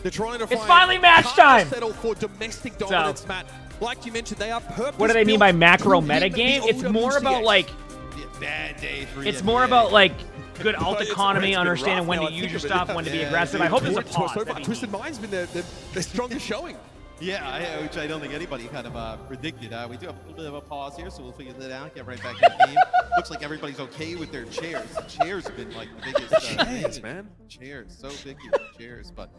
the Toronto Defiant finally match can't time. settle for domestic dominance, Matt. Like you mentioned, they are purpose. what do they mean by macro meta game? It's more about like, Bad day for it's you. more about like good alt It's economy, been understanding rough when now, to I use think your of it. stuff, when to be Yeah, aggressive. dude, I hope there's a So pause. far, That'd be- Twisted Mind's been their strongest showing. Yeah, which I don't think anybody kind of predicted. We do have a little bit of a pause here, so we'll figure that out. Get right back in the game. Looks like everybody's okay with their chairs. The chairs have been like the biggest. Chairs, thing. man. Chairs, so big chairs. But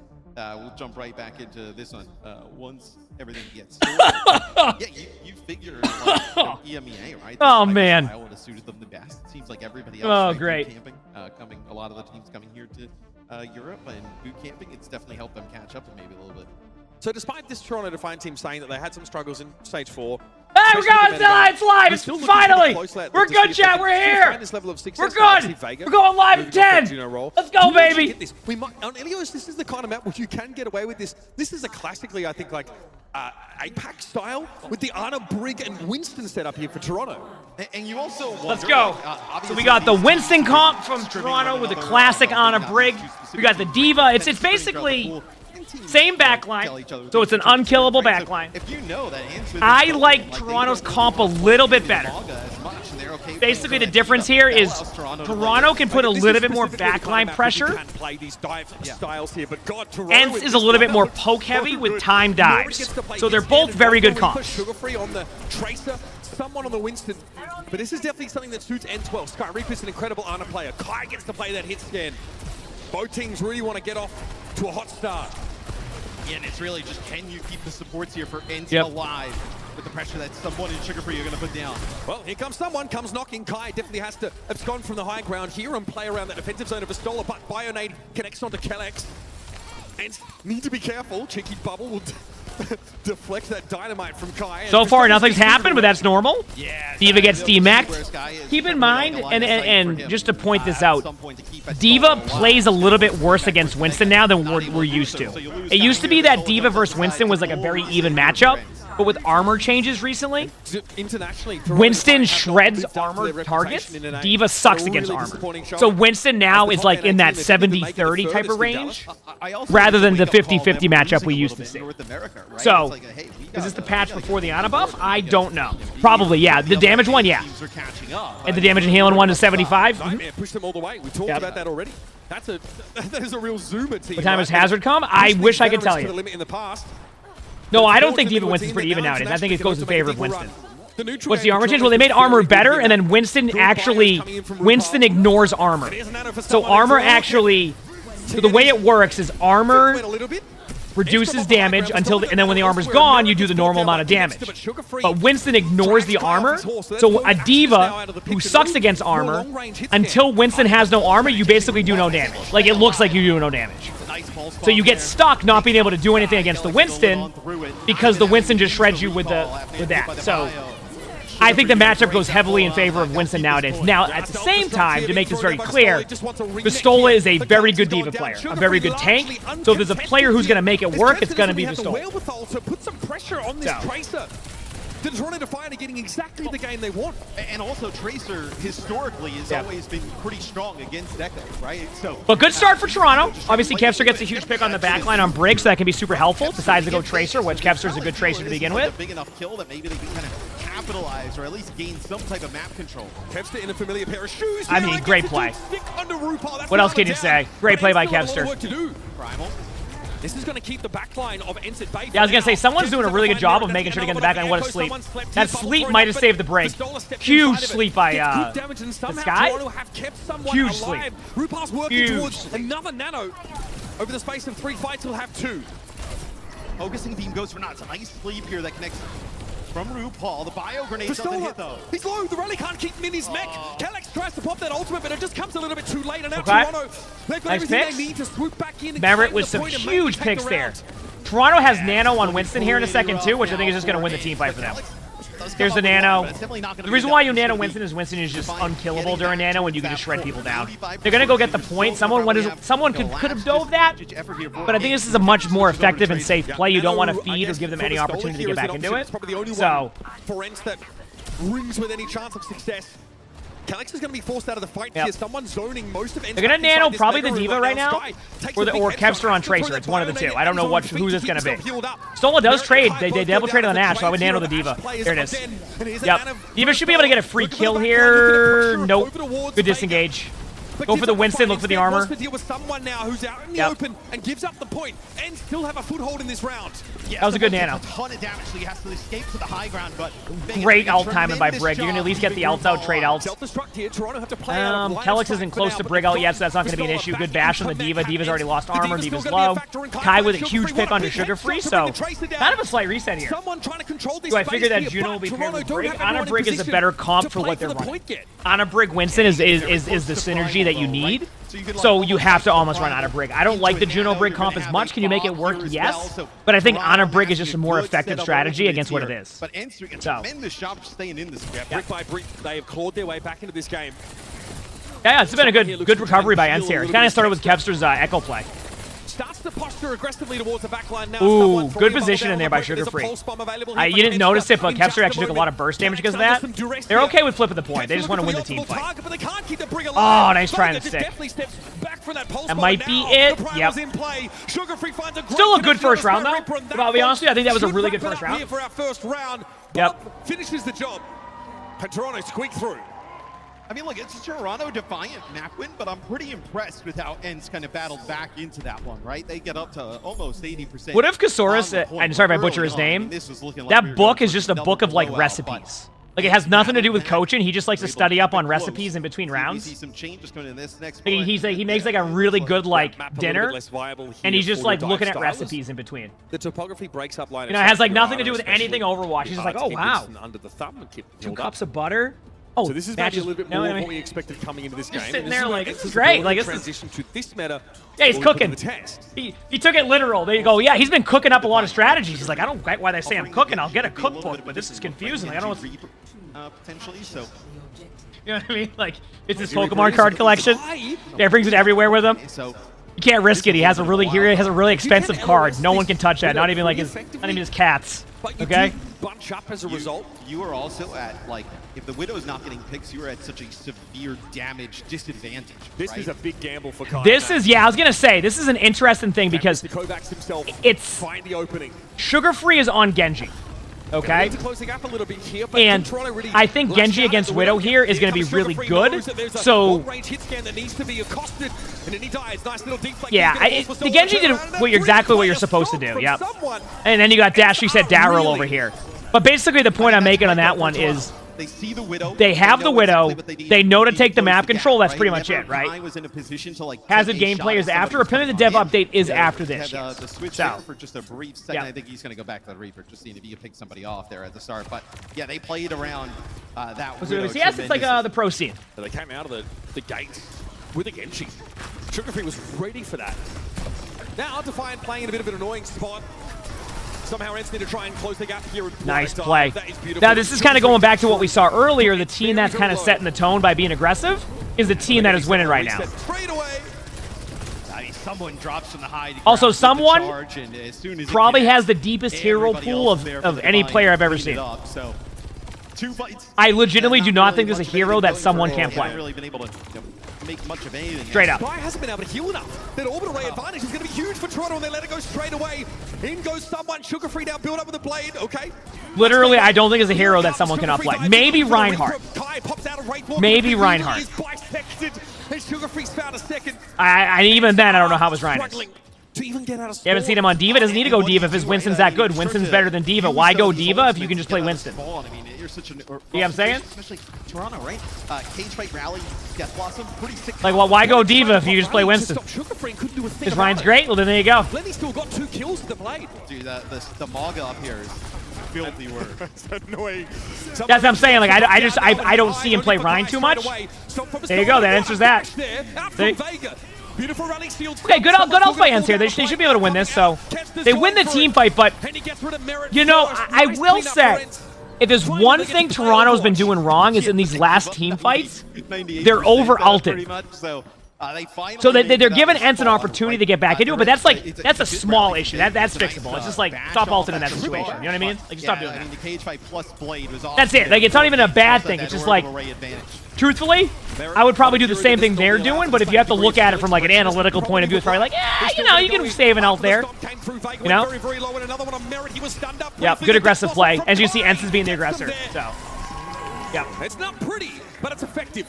we'll jump right back into this one once everything gets sorted. Yeah, you figure like EMEA, right? Oh, This man. style would have suited them the best. It seems like everybody else. Oh, right, boot great. Camping, coming, a lot of the teams coming here to Europe and boot camping. It's definitely helped them catch up maybe a little bit. So despite this Toronto Defiant team saying that they had some struggles in Stage 4, Hey, we're especially going with the meta live. game, It's live. we're It's still looking finally. pretty closely at We're them to good, see if they chat. can We're still here. find this level of success. We're Obviously, good. Vega We're going live moving at to a 10. Juno role. Let's go, Do we actually baby. get this? We might, on Ilios, this is the kind of map where you can get away with this. This is a classically, I think, like APAC style with the Ana, Brig, and Winston set up here for Toronto. And you also wonder, Let's go. like, So obviously we got the these Winston teams comp are from streaming Toronto on with the another, classic Ana not Brig. specific We got the team, Diva. but It's spreading throughout the basically pool. And teams same tell backline, each other so it's an things, unkillable right? So backline. if you know that Ants I is like like Toronto's they don't comp a really little play bit better. Emongg as much, and they're okay Basically, playing the that difference Diva. here That is allows Toronto to Toronto play. can put a This little is bit more specifically the kind of backline map where pressure. You can play these dive styles here, but God, Toronto Ents with is this a little bit more lineup poke heavy looks with good. time Nobody dives. gets to play So they're his both standard very good ball. We comps. put Sugar-free on the Tracer, someone on the Winston. But this is definitely something that suits N12. Sky Reaper's an incredible Ana player. Kai gets to play that hit scan. Both teams really want to get off to a hot start. Yeah, and it's really just, can you keep the supports here for Ents Yep. alive with the pressure that someone in Sugar Free are going to put down? Well, here comes someone, comes knocking. Kai definitely has to abscond from the high ground here and play around that defensive zone of Astola, but Bionade connects onto Kellex. And need to be careful. Cheeky bubble will deflect that dynamite from Kai. So far, nothing's happened, but that's normal. Yeah, D.Va gets DMAC'd. Keep in mind, and just to point this out, D.Va plays a little bit worse against Winston now than we're used to. It used to be that D.Va versus Winston was like a very even matchup, but with armor changes recently, Winston shreds armor targets. D.Va sucks against armor. So Winston now is like in that 70-30 type of range, rather than the 50-50 matchup we used to see. So, is this the patch before the Ana buff? I don't know. Probably, yeah. The damage one, yeah. And the damage and healing one is 75. Yeah, push them all the way. We talked about that already. That is a real zoomer team. What time does Hazard come? I wish I could tell you. No, I don't think D.Va Winston's pretty even nowadays. I think it goes in favor of Winston. What's the armor change? Well, they made armor better, and then Winston ignores armor. So armor actually, so the way it works is armor reduces damage until, and then when the armor's gone, you do the normal amount of damage. But Winston ignores the armor, so a D.Va who sucks against armor, until Winston has no armor, you basically do no damage. Like, it looks like you do no damage. So you get stuck not being able to do anything against the Winston, because the Winston just shreds you with that. So I think the matchup goes heavily in favor of Winston nowadays. Now, at the same time, to make this very clear, Pistola is a very good D.Va player, a very good tank. So if there's a player who's going to make it work, it's going to be Pistola. So put some pressure on this Tracer. The Toronto Defiant are getting exactly the game they want. And also, Tracer, historically, has always been pretty strong against Echo, right? So, but good start for Toronto. Obviously, Kevster gets a huge pick on the backline on Briggs, so that can be super helpful, besides to go Tracer, which Kevster's a good Tracer to begin with. A big enough kill that maybe they can kind of capitalize or at least gain some type of map control. Kevster in a familiar pair of shoes. I mean, great play. What else can you say? Great play by Kevster. Primal. This is going to keep the backline of Ensit Bay. Yeah, I was going to say, someone's doing a really good job of making sure to get in the backline. What a sleep. That sleep might have saved the break. Huge sleep by this guy. Huge sleep. RuPaul's working towards another nano. Over the space of 3 fights, he'll have 2. Focusing beam goes for nuts. A nice sleep here that connects from RuPaul. The bio grenade doesn't hit though. He's low. The rally can't keep him in his mech. Kalex tries to pop that ultimate, but it just comes a little bit too late. And now Toronto, they've got everything they need to swoop back in. Merit with some huge picks there. Toronto has Nano on Winston here in a second too, which I think is just going to win the team fight for them. Here's the Nano. The reason why you Nano Winston is just unkillable during Nano, and you can just shred people down. They're going to go get the point. Someone could have dove that, but I think this is a much more effective and safe play. You don't want to feed or give them any opportunity to get back into it. So, Forens that rings with any chance of success. Kalex is going to be forced out of the fight here. Someone's zoning most of it. They're going to Nano probably the D.Va right now, or Kevster on Tracer. It's one of the two. I don't know who this going to be. Stola does trade. They double trade on the Nash, so I would Nano the D.Va. There it is. Yep. D.Va should be able to get a free kill here. Nope. Good disengage. Go for the Winston, look for the armor. Deal with someone now who's out in the open and gives up the point and still have a foothold in this round. That was a good Nano. A ton of damage, so he has to escape to the high ground, but great ult timing by Brig. You're going to at least get the ults out, trade ults. Kalex isn't close to Brig ult yet, so that's not going to be an issue. Good bash on the D.Va. D.Va's already lost armor. D.Va's low. Kai with a huge pick onto Sugar Free, so kind of a slight reset here. Do I figure that Juno will be paired with Brig? Ana Brig is a better comp for what they're running. Ana Brig Winston is the synergy that you need. So you have to almost run Ana Brig. I don't like the Juno Brig comp as much. Can you make it work? Yes. But I think Ana Brig is just a more effective strategy against what it is. But N3 a tremendous job staying in this. Brick by brick, they have clawed their way back into this game. Yeah, it's been a good recovery by Ents here. It kind of started with Kevster's Echo play. Starts to posture aggressively towards the backline now. Ooh, good position in there by Sugar Free. You didn't notice it, but Kevster actually took a lot of burst damage because of that. They're okay with flipping the point. They just want to win the team fight. Oh, nice try on the stick. That might be it. Yep. Still a good first round, though. But I'll be honest with you, I think that was a really good first round. Yep. Finishes the job. And Toronto squeak through. I mean, look, it's a Toronto Defiant map win, but I'm pretty impressed with how Ents kind of battled back into that one, right? They get up to almost 80%. What if Kasaurus, and sorry if I butcher his name, that book is just a book of, like, recipes. Like, it has nothing to do with coaching. He just likes to study up on recipes in between rounds. He makes, like, a really good, like, dinner, and he's just, like, looking at recipes in between. The topography breaks up line. You know, it has, like, nothing to do with anything Overwatch. He's just like, oh, wow. 2 2 cups of butter. Oh, so this is maybe a little bit more of what we expected coming into this game. Just sitting And there is like, where this is Ence's great. ability Like, to this is... transition to this meta. Yeah, he's will put cooking. the test. He took it literal. There you go. Yeah, he's been cooking up a lot of strategies. He's like, I don't get why they say I'm cooking. I'll get a cookbook, but this is confusing. Like, I don't know what's... potentially, so... You know what I mean? Like, it's his Pokemon card collection. Yeah, brings it everywhere with him. So You can't risk it. He has a really expensive card. No one can touch that. Not even his cats. Okay? Bunch up as a result. You are also at, like, if the Widow's not getting picks, you are at such a severe damage disadvantage. This is a big gamble for Kai. This is, yeah, I was going to say, this is an interesting thing because Kovacs himself it's find the opening. Sugar Free is on Genji. Okay? Here, and really I think Genji against Widow here is going to be really good. So, yeah, the Genji did exactly what you're supposed to do. Yep. And then you got Dash Reset Daryl over here. But basically the point I'm making on that one is they see the Widow. They have the Widow. They know to take the map control. That's pretty much it, right? Hazard gameplay is after. Apparently the dev update is after this. The switch there for just a brief second. I think he's going to go back to the Reaper, just seeing if he can pick somebody off there at the start. But yeah, they played around that Widow. Yes, it's like the pro scene. They came out of the gate with a Genji. Sugar Free was ready for that. Now Defiant playing in a bit of an annoying spot. Somehow Ents need to try and close the gap here. Nice play. Now this is kind of going back to what we saw earlier. The team that's kind of setting the tone by being aggressive is the team that is winning right now. Someone drops from the high. Also, someone probably has the deepest hero pool of any player I've ever seen. I legitimately do not think there's a hero that someone can't play. Make much of anything. Straight up. Guy hasn't been able to heal enough. That orbital ray advantage is going to be huge for Toronto, and they let it go straight away. In goes someone. Sugar Free now build up with a blade. Okay. Literally, I don't think there's a hero that someone cannot play. Maybe Reinhardt. Maybe Reinhardt. Even then, I don't know how it was Reinhardt. You haven't seen him on D.Va. Doesn't need to go D.Va if his Winston's that good. Winston's better than D.Va. Why go D.Va if you can just play Winston? You know what I'm saying? Especially Toronto, right? Cage Fight Rally, Death Blossom, pretty sick. Like, well, why go D.Va if you just play Winston? Because Ryan's great? Well, then there you go. Lenny still got 2 kills to the blade. Dude, the Mog up here is filthy word. That's annoying. That's what I'm saying. Like, I don't see him play Ryan too much. There you go. That answers that. Beautiful running shield. Okay, good alpha ends here. They should be able to win this. So they win the team fight, but you know, I will say, if there's one thing Toronto's been doing wrong is in these last team fights, they're over-ulted. So they're giving Ents an opportunity to get back into it, but that's a small issue. That's fixable. It's just like stop ulting in that situation. You know what I mean? Like stop doing that. The Cage Fight plus Blade was that's it. Like it's not even a bad thing. It's just like, truthfully, I would probably do the same thing they're doing, but if you have to look at it from like an analytical point of view, it's probably like, yeah, you know, you can save an ult there. You know? Yep, good aggressive play. As you see, Ents is being the aggressor. So, yeah. It's not pretty, but it's effective.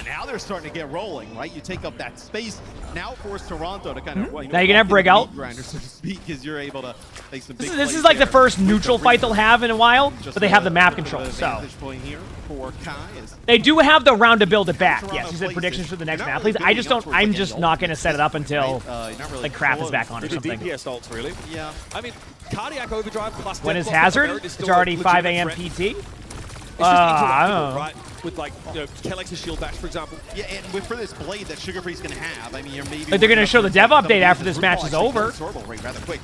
Now they're starting to get rolling, right? You take up that space. Now force Toronto to kind of now you can have Brig out, so to speak, because you're able to make some big this is like the first neutral fight they'll have in a while, but they have the map control. So they do have the round to build it back. Yes, you said predictions for the next map, please. I just don't. I'm just not going to set it up until like Crap is back on or something. DPS ults, really? Yeah. I mean, cardiac overdrive plus. When is Hazard? It's already 5 a.m. PT. I don't know. Right? With like, you know, Kelex's shield bash, for example. Yeah, and for this blade that Sugar Free's gonna have, I mean, you're maybe. Like they're gonna show the dev update after this match is over. Rather quick.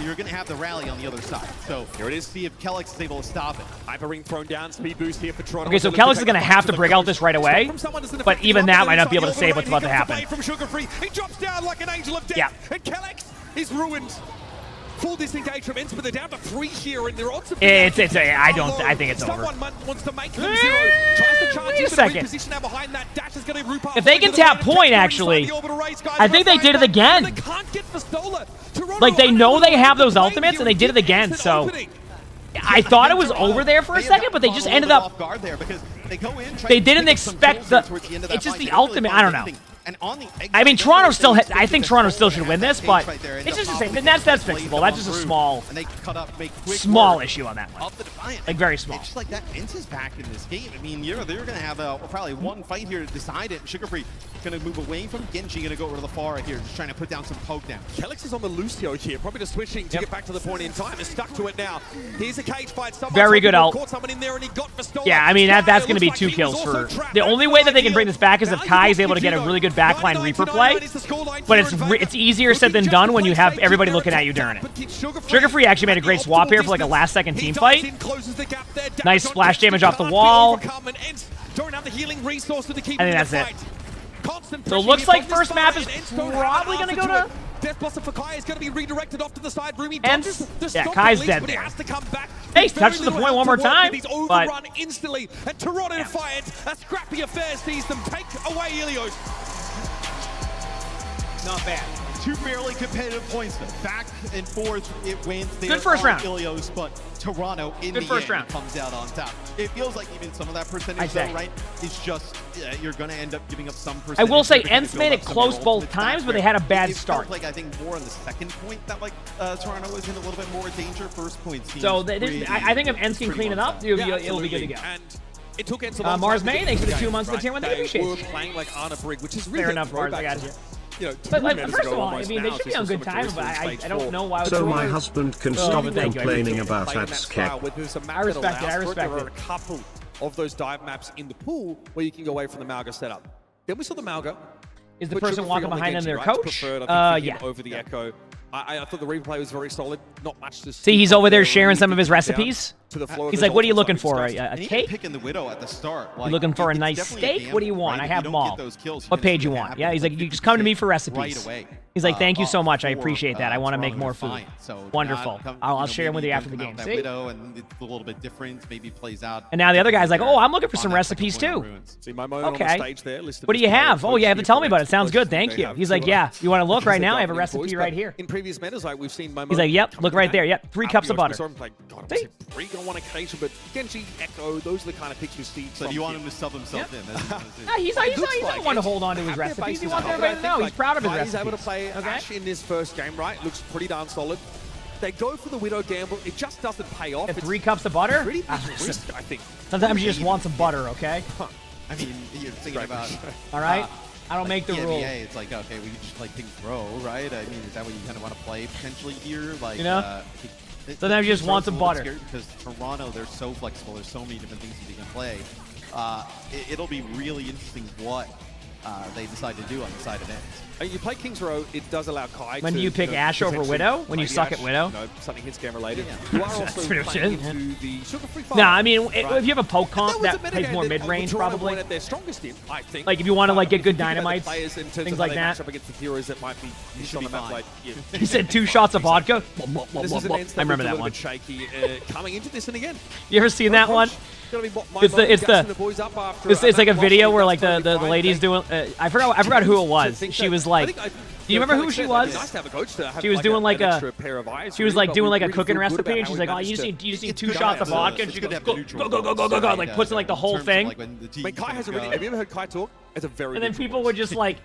You're gonna have the rally on the other side. So here it is. See if Kelex is able to stop it. Hyper ring thrown down. Speed boost here for Toronto. Okay, so Kelex is gonna have to break out this right away, but even that might not be able to save what's about to happen. From Sugar Free, he drops down like an angel of death. Yeah. And Kelex is ruined. Full disengage from Ents, but they're down to 3 here, and their odds of I think it's over. Someone wants to make them 0. Tries to charge wait a second. Reposition now behind that. Dash is going to root if they can tap point, actually, I think they did it again. Like, they know they have those ultimates, and they did it again, so... I thought it was over there for a second, but they just ended up... They didn't expect the... It's just the ultimate. I don't know. And on the I mean, Toronto still. I think Toronto still should win this, but it's just the same. That's fixable. That's just a small issue on that one. Like very small. It's just like that Vince is back in this game. I mean, they're going to have probably one fight here to decide it. Sugarfree going to move away from Genji, going to go over to the far right here, just trying to put down some poke down. Kelix is on the Lucio here, probably just switching to get back to the point in time. Is stuck to it now. Here's a cage fight. Very good ult. Caught someone in there and he got Yeah, I mean, that's going to be 2 kills for... The only way that they can bring this back is if Kai is able to get a really good backline Reaper play, but it's easier said than done when you have everybody looking at you during it. Sugarfree actually made a great swap here for like a last-second team fight. Nice splash damage off the wall. I think that's it. So it looks like first map is probably going to go to... Death Blossom for Kai is going to be redirected off to the side. Rumi Ents? Yeah, Kai's dead there. Hey, touches the point one more time, but... instantly, and Toronto Defiant, a scrappy affair sees them take away Ilios. Not bad. 2 fairly competitive points. Back and forth, it wins. Good first round. Ilios, but Toronto in the end comes out on top. It feels like even some of that percentage, though, right, is just you're going to end up giving up some percentage. I will say Ents made it close both times, but they had a bad start. Like I think more on the second point that like Toronto was in a little bit more danger. First point seems so I think if Ents can clean it up, it'll be good to go. It took Ents Mars May, thanks for the 2 months of the tier 1. Thank you, They were playing like Arna Brig, which is really fair enough, Mars. I got you. You know, but like, first of all, I mean, they should be on good time, but I don't know why. So my husband can stop complaining about AwCrap. I respect it. I respect it. There are a couple of those dive maps in the pool where you can go away from the Malga setup. Then we saw the Malga. Is the person walking behind them their coach? Yeah. Over the Echo. I thought the replay was very solid. Not much to see. He's over there sharing some of his recipes. He's like, what are you looking for? A cake? Picking the Widow at the start. You looking for a nice steak? What do you want? I have them all. What page you want? Yeah, he's like, you just come to me for recipes. He's like, thank you so much. I appreciate that. I want to make more food. Wonderful. I'll share them with you after the game. See? And it's a little bit different. Maybe plays out. And now the other guy's like, oh, I'm looking for some recipes too. Okay. What do you have? Oh, you have to tell me about it. Sounds good. Thank you. He's like, yeah. You want to look right now? I have a recipe right here. In previous metas, like we've seen He's like, yep. Look right there. Yep. 3 cups of butter. See? Brig on one occasion, but Genji, Echo, those are the kind of picks you see. So you want him to sub himself in? He's not one to hold on to his recipes. He wants everybody to know he's proud of his recipes. He's able to play Ashe in this first game, right? Looks pretty darn solid. They go for the Widow gamble. It just doesn't pay off. 3 cups of butter? Pretty big risk, I think. Sometimes you just want some butter, okay? I mean, you're thinking about... All right? I don't make the rules. It's like, okay, we can just like ping throw, right? I mean, is that what you kind of want to play potentially here? Like, you know? Sometimes you just want some butter. Because Toronto, they're so flexible. There's so many different things that they can play. It'll be really interesting what they decide to do on the side of Ents. You play King's Row, it does allow Kai when you pick Ashe over Widow? When you suck at Widow? No, something hits game related. You are also playing into the Sugar-Free fight. No, I mean, if you have a poke comp that plays more mid-range, probably. Their strongest in, I think. Like, if you want to like get good dynamites, things like that. Up against the heroes that might be on the map, like, he said 2 shots of vodka. I remember that one. Shaky coming into this, and again. You ever seen that one? It's like a video where like the lady's doing. I forgot who it was. She was like. Do you remember who she was? She was doing like a. She was like doing like a cooking recipe, and she's like, "Oh, you just need 2 shots of vodka," and she goes, "Go," like puts in like the whole thing. Kai has already. Have you ever heard Kai talk? It's a very. And then people would just like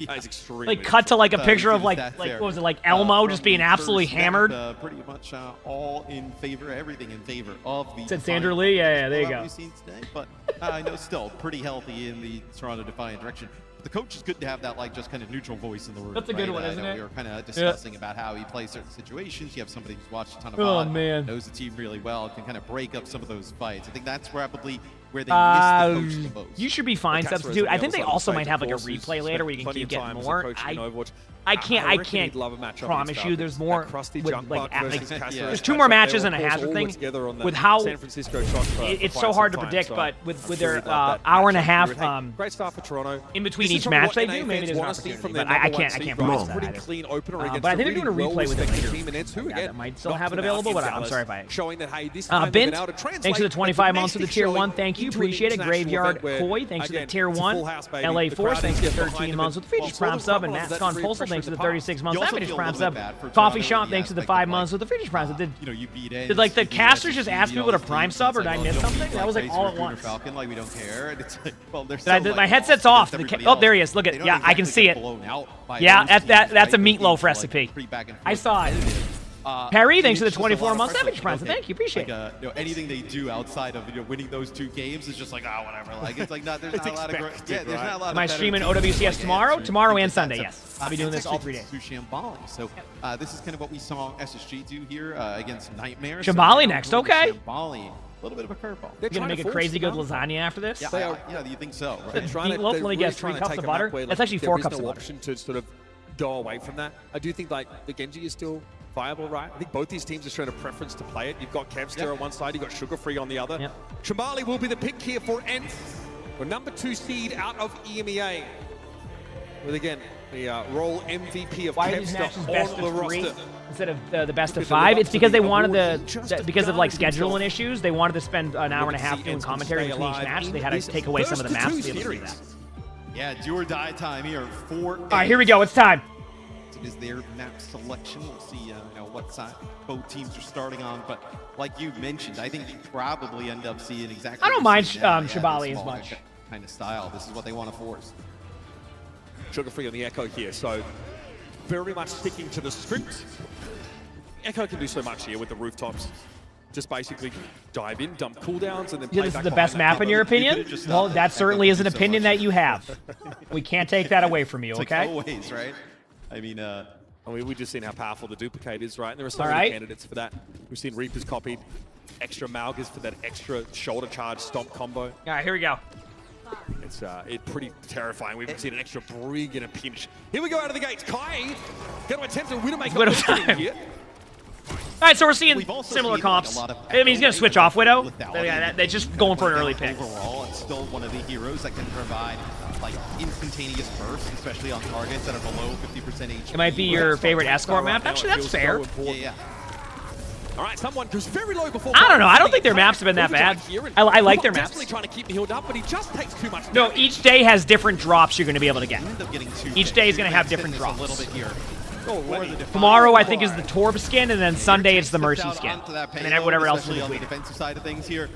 cut to like a picture of like what was it, like Elmo just being absolutely hammered. Pretty much all in favor, everything in favor of the. Said Sandra Lee, yeah, there you go. We've seen today, but I know still pretty healthy in the Toronto Defiant direction. The coach is good to have that like just kind of neutral voice in the room. That's a good one, isn't it? We were kind of discussing about how he plays certain situations. You have somebody who's watched a ton of VOD, knows the team really well, can kind of break up some of those fights. I think that's probably where they miss the coach the most. You should be fine, substitute. I think they also might have like a replay later where you can keep getting more. I can't promise you there's more. There's 2 more matches and a hazard thing. With how it's so hard to predict, but with their hour and a half great start for Toronto in between each match they do, maybe there's an opportunity. But I can't promise that either. But I think they're doing a replay with it later. That might still have it available, but I'm sorry if I. Showing that hey, this Bint, thanks for the 25 months for the tier 1. Thank you. you. Appreciate it. Graveyard Koi, thanks for the Tier 1. LA Force, thanks for the 13 months with the Features Prime sub. And Matt's Gone Postal, thanks for the 36 months. That Features Prime sub. Coffee Shop, thanks for the 5 months with the Features Prime sub. Did like the casters just ask people to Prime sub, or did I miss something? That was like all at once. Falcon, like we don't care. And it's like, well, My headset's off. Oh, there he is. Look at, yeah, I can see it. Yeah, that's a meatloaf recipe. I saw it. Perry, thanks for the 24 months. That Prime, so thank you, appreciate it. You know, anything they do outside of winning those 2 games is just like, oh, whatever. Like it's like there's not a lot of there's not a lot. Am I streaming OWCS tomorrow? Tomorrow and Sunday, yes. I'll be doing this all 3 days. Shambali. So this is kind of what we saw SSG do here against Nightmare. Shambali next, okay. Shambali. A little bit of a curveball. You're going to make a crazy good lasagna after this? Yeah, do you think so? Right? Meatloaf, let me guess, 3 cups of butter? That's actually 4 cups of butter. Option to sort of go away from that. I do think like the Genji is still viable, right? I think both these teams are showing a preference to play it. You've got Kevster on one side, you've got Sugar Free on the other. Shambali will be the pick here for ENCE. We're number 2 seed out of EMEA. With again, the role MVP of Kevster on the roster. Instead of the best of 5, it's because they wanted because of like scheduling issues, they wanted to spend an hour and a half doing commentary between each match. So they had to take away some of the maps to be able to do that. Yeah, do or die time here. All right, here we go. It's time. It is their map selection. We'll see what side both teams are starting on. But like you mentioned, I think you probably end up seeing exactly. I don't mind Shambali as much. Kind of style. This is what they want to force. Sugar Free on the Echo here, so very much sticking to the script. Echo can do so much here with the rooftops. Just basically dive in, dump cooldowns, and then play this back is the best map in your opinion? Well, that certainly is an opinion that you have. We can't take that away from you, okay? Always, right? I mean, we've just seen how powerful the duplicate is, right? And there are so many candidates for that. We've seen Reapers copied, extra Malgas for that extra shoulder charge stomp combo. All right, here we go. It's pretty terrifying. We've seen an extra Brig and a pinch. Here we go out of the gates. Kai going to attempt a Widowmaker here. All right, so we're seeing similar comps. I mean, he's going to switch off Widow. They're just going for an early pick. Overall, it's still one of the heroes that can provide like instantaneous bursts, especially on targets that are below 50% HP. It might be your favorite escort map. Actually, that's fair. Yeah. All right, someone goes very low before. I don't know. I don't think their maps have been that bad. I like their maps. Definitely trying to keep me healed up, but he just takes too much damage. No, each day has different drops you're going to be able to get. Each day is going to have different drops. A little bit here. Tomorrow, I think, is the Torb skin, and then Sunday it's the Mercy skin. And then whatever else is on the defensive side of things here,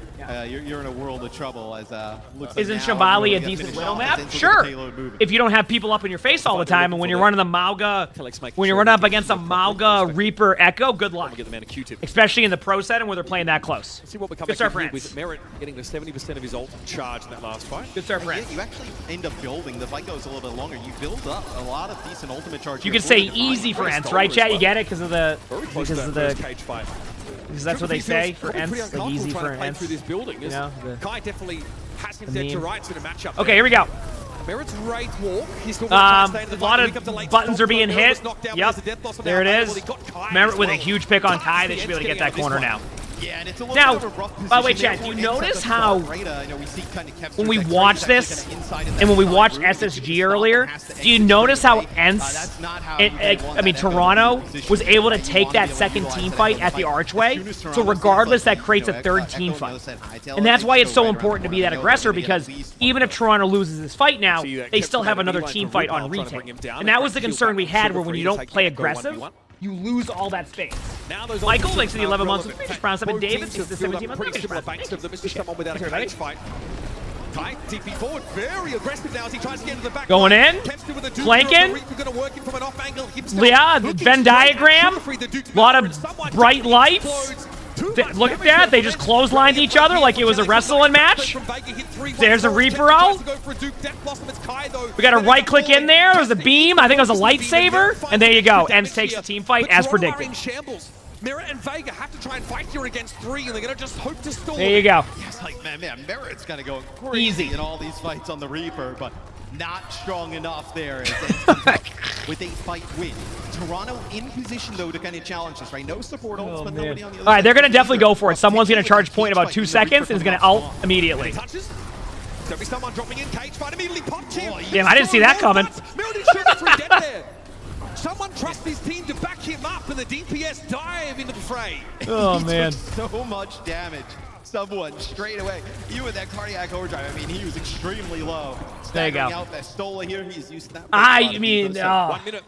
you're in a world of trouble. As isn't Shambali a decent Widow map? Sure. If you don't have people up in your face all the time, and when you're running the Mauga, when you're running up against a Mauga Reaper Echo, good luck. Especially in the pro setting where they're playing that close. Good start for ENCE. With Merit getting the 70% of his ult charge in that last fight. Good start for ENCE. You actually end up building. The fight goes a little bit longer. You build up a lot of decent ultimate charge. You could say easy for ENCE, right, chat? You get it because of the cage fight. Because that's what they say for ENCE, like easy for ENCE. Through this building, you know, Kai definitely has him dead to rights in a matchup. Okay, here we go. Merit's Wraith Walk. He's still a lot of buttons are being hit. Yep, there it is. Merit with a huge pick on Kai. They should be able to get that corner now. Yeah, and it's a little now, bit of a rough position. By the way, chat, do you notice how when we watch watch this and when we watched SSG earlier, do you notice how ENCE, I mean Toronto, was able to take that second team fight at the archway? So regardless, that creates a third team fight. And that's why it's so important to be that aggressor, because even if Toronto loses this fight now, they still have another team fight on retake. And that was the concern we had, where when you don't play aggressive, you lose all that space. Michael, thanks for the 11 months with British Brown, and David, thanks for the 17 months with British Brown. Kai, TP forward, very aggressive now as he tries to get into the back. Going in, flanking. Yeah, Venn diagram. A lot of bright lights. Look at that, they just clotheslined each other like it was a wrestling match. There's a Reaper out. We got a right click in there, there's a beam, I think it was a lightsaber. And there you go, ENCE takes the team fight as predicted. Merit and Vega have to try and fight here against 3, and they're going to just hope to stall. There you go. It's like, man, Merit's going to go crazy in all these fights on the Reaper, but not strong enough there with a fight win. Toronto in position, though, to kind of challenge this, right? No support ults, but nobody on the other side. All right, they're going to definitely go for it. Someone's going to charge point in about 2 seconds and is going to ult immediately. There'll be someone dropping in, cage fight immediately popped him. Damn, I didn't see that coming. Someone trusts his team to back him up, and the DPS dive into the fray. Oh, man. So much damage someone straight away. Even with that cardiac overdrive, I mean, he was extremely low. There you go. Out Festola here, he's used to that. I mean, 1 minute.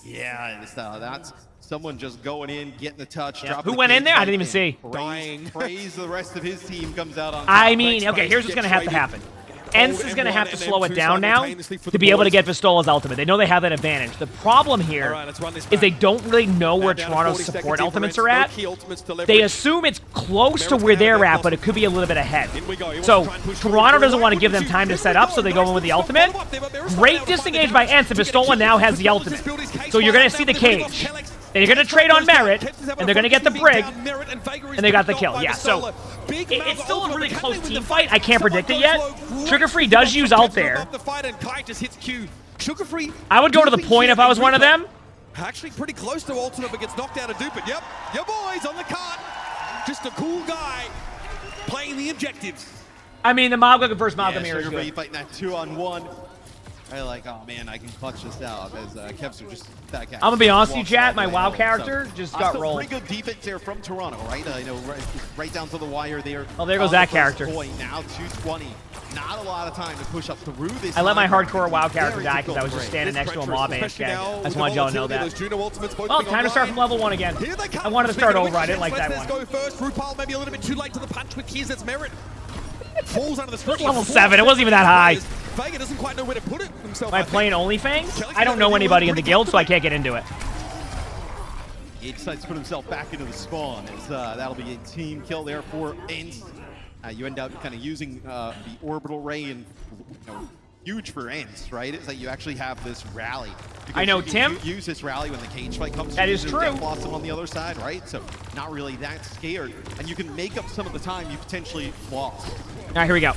Yeah, that's someone just going in, getting the touch. Yeah. Who went in there? I didn't even see. Dying. Praise the rest of his team comes out on top. I mean, okay, here's what's going to have to happen. ENCE is going to have to slow it down now to be able to get Vistola's ultimate. They know they have that advantage. The problem here is they don't really know where Toronto's support ultimates are at. They assume it's close to where they're at, but it could be a little bit ahead. So Toronto doesn't want to give them time to set up, so they go in with the ultimate. Great disengage by ENCE, and Vistola now has the ultimate. So you're going to see the cage. Then you're going to trade on Merit, and they're going to get the Brig, and they got the kill. Yeah, so it's still a really close team fight. I can't predict it yet. Sugar Free does use ult there. I would go to the point if I was one of them. Actually pretty close to ultimate, but gets knocked out of Dupe. Yep, your boys on the cart. Just a cool guy playing the objectives. I mean, the Malga versus Malga mirror. Sugar Free fighting that 2-on-1. I like, oh man, I can clutch this out as Kevs are just that guy. I'm gonna be honest with you, chat. My WoW character just got rolled. Pretty good defense there from Toronto, right? You know, right down to the wire there. Oh, there goes that character. Point. Now 220. Not a lot of time to push up through this. I let my hardcore WoW character die because I was just standing next to a mob AFK. I just wanted y'all to know that. Well, time to start from level 1 again. I wanted to start over. I didn't like that one. Go first. RuPaul maybe a little bit too late to the punch with Keys. That's Merit. Falls under the screen. Level 7. It wasn't even that high. Vega doesn't quite know where to put it himself. Am I playing OnlyFans? I don't know anybody in the guild, so I can't get into it. He decides to put himself back into the spawn. That'll be a team kill there for ENCE. You end up kind of using the orbital ray, and huge for ENCE, right? It's like you actually have this rally. I know, Tim. Use this rally when the cage fight comes. That is true. Blossom on the other side, right? So not really that scared, and you can make up some of the time you potentially lost. All right, here we go.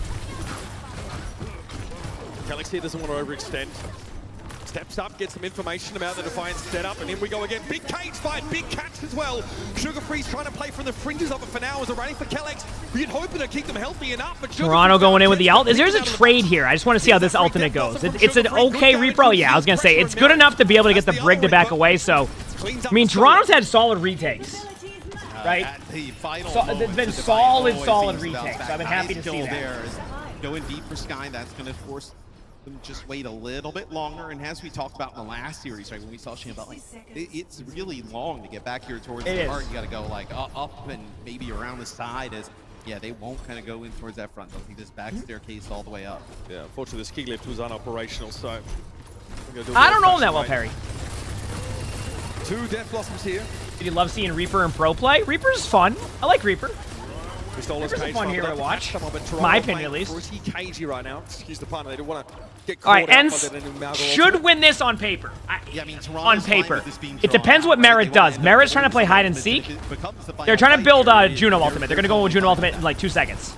Kellex here doesn't want to overextend. Steps up, gets some information about the Defiance setup, and in we go again. Big cage fight, big catch as well. Sugar Free's trying to play from the fringes of it for now as they're running for Kellex. We'd hoping to keep them healthy enough, but Toronto going in with the ult. There's a trade here. I just want to see how this ultimate goes. It's an okay repro. Yeah, I was going to say, it's good enough to be able to get the Brig to back away, so... I mean, Toronto's had solid retakes, right? So, it's been solid retakes, so I've been happy to see that. Going deep for Sky, that's going to force them just wait a little bit longer. And as we talked about in the last series, right, when we saw Shane about, like, it's really long to get back here towards the heart. You got to go like up and maybe around the side as, yeah, they won't kind of go in towards that front. They'll take this back staircase all the way up. Yeah, unfortunately, this key lift was unoperational, so I don't know that well, Perry. 2 Death Blossoms here. Did you love seeing Reaper in pro play? Reaper's fun. I like Reaper. Reaper's a fun hero to watch. My opinion, at least. Pretty cagey right now. Excuse the pun. They don't want to get All right, caught out ENCE by the new should win this on paper. Yeah, I mean, on paper. It depends what Merit does. Merit's trying to play hide and seek. They're trying to build Juno ultimate. They're going to go with Juno ultimate in like 2 seconds.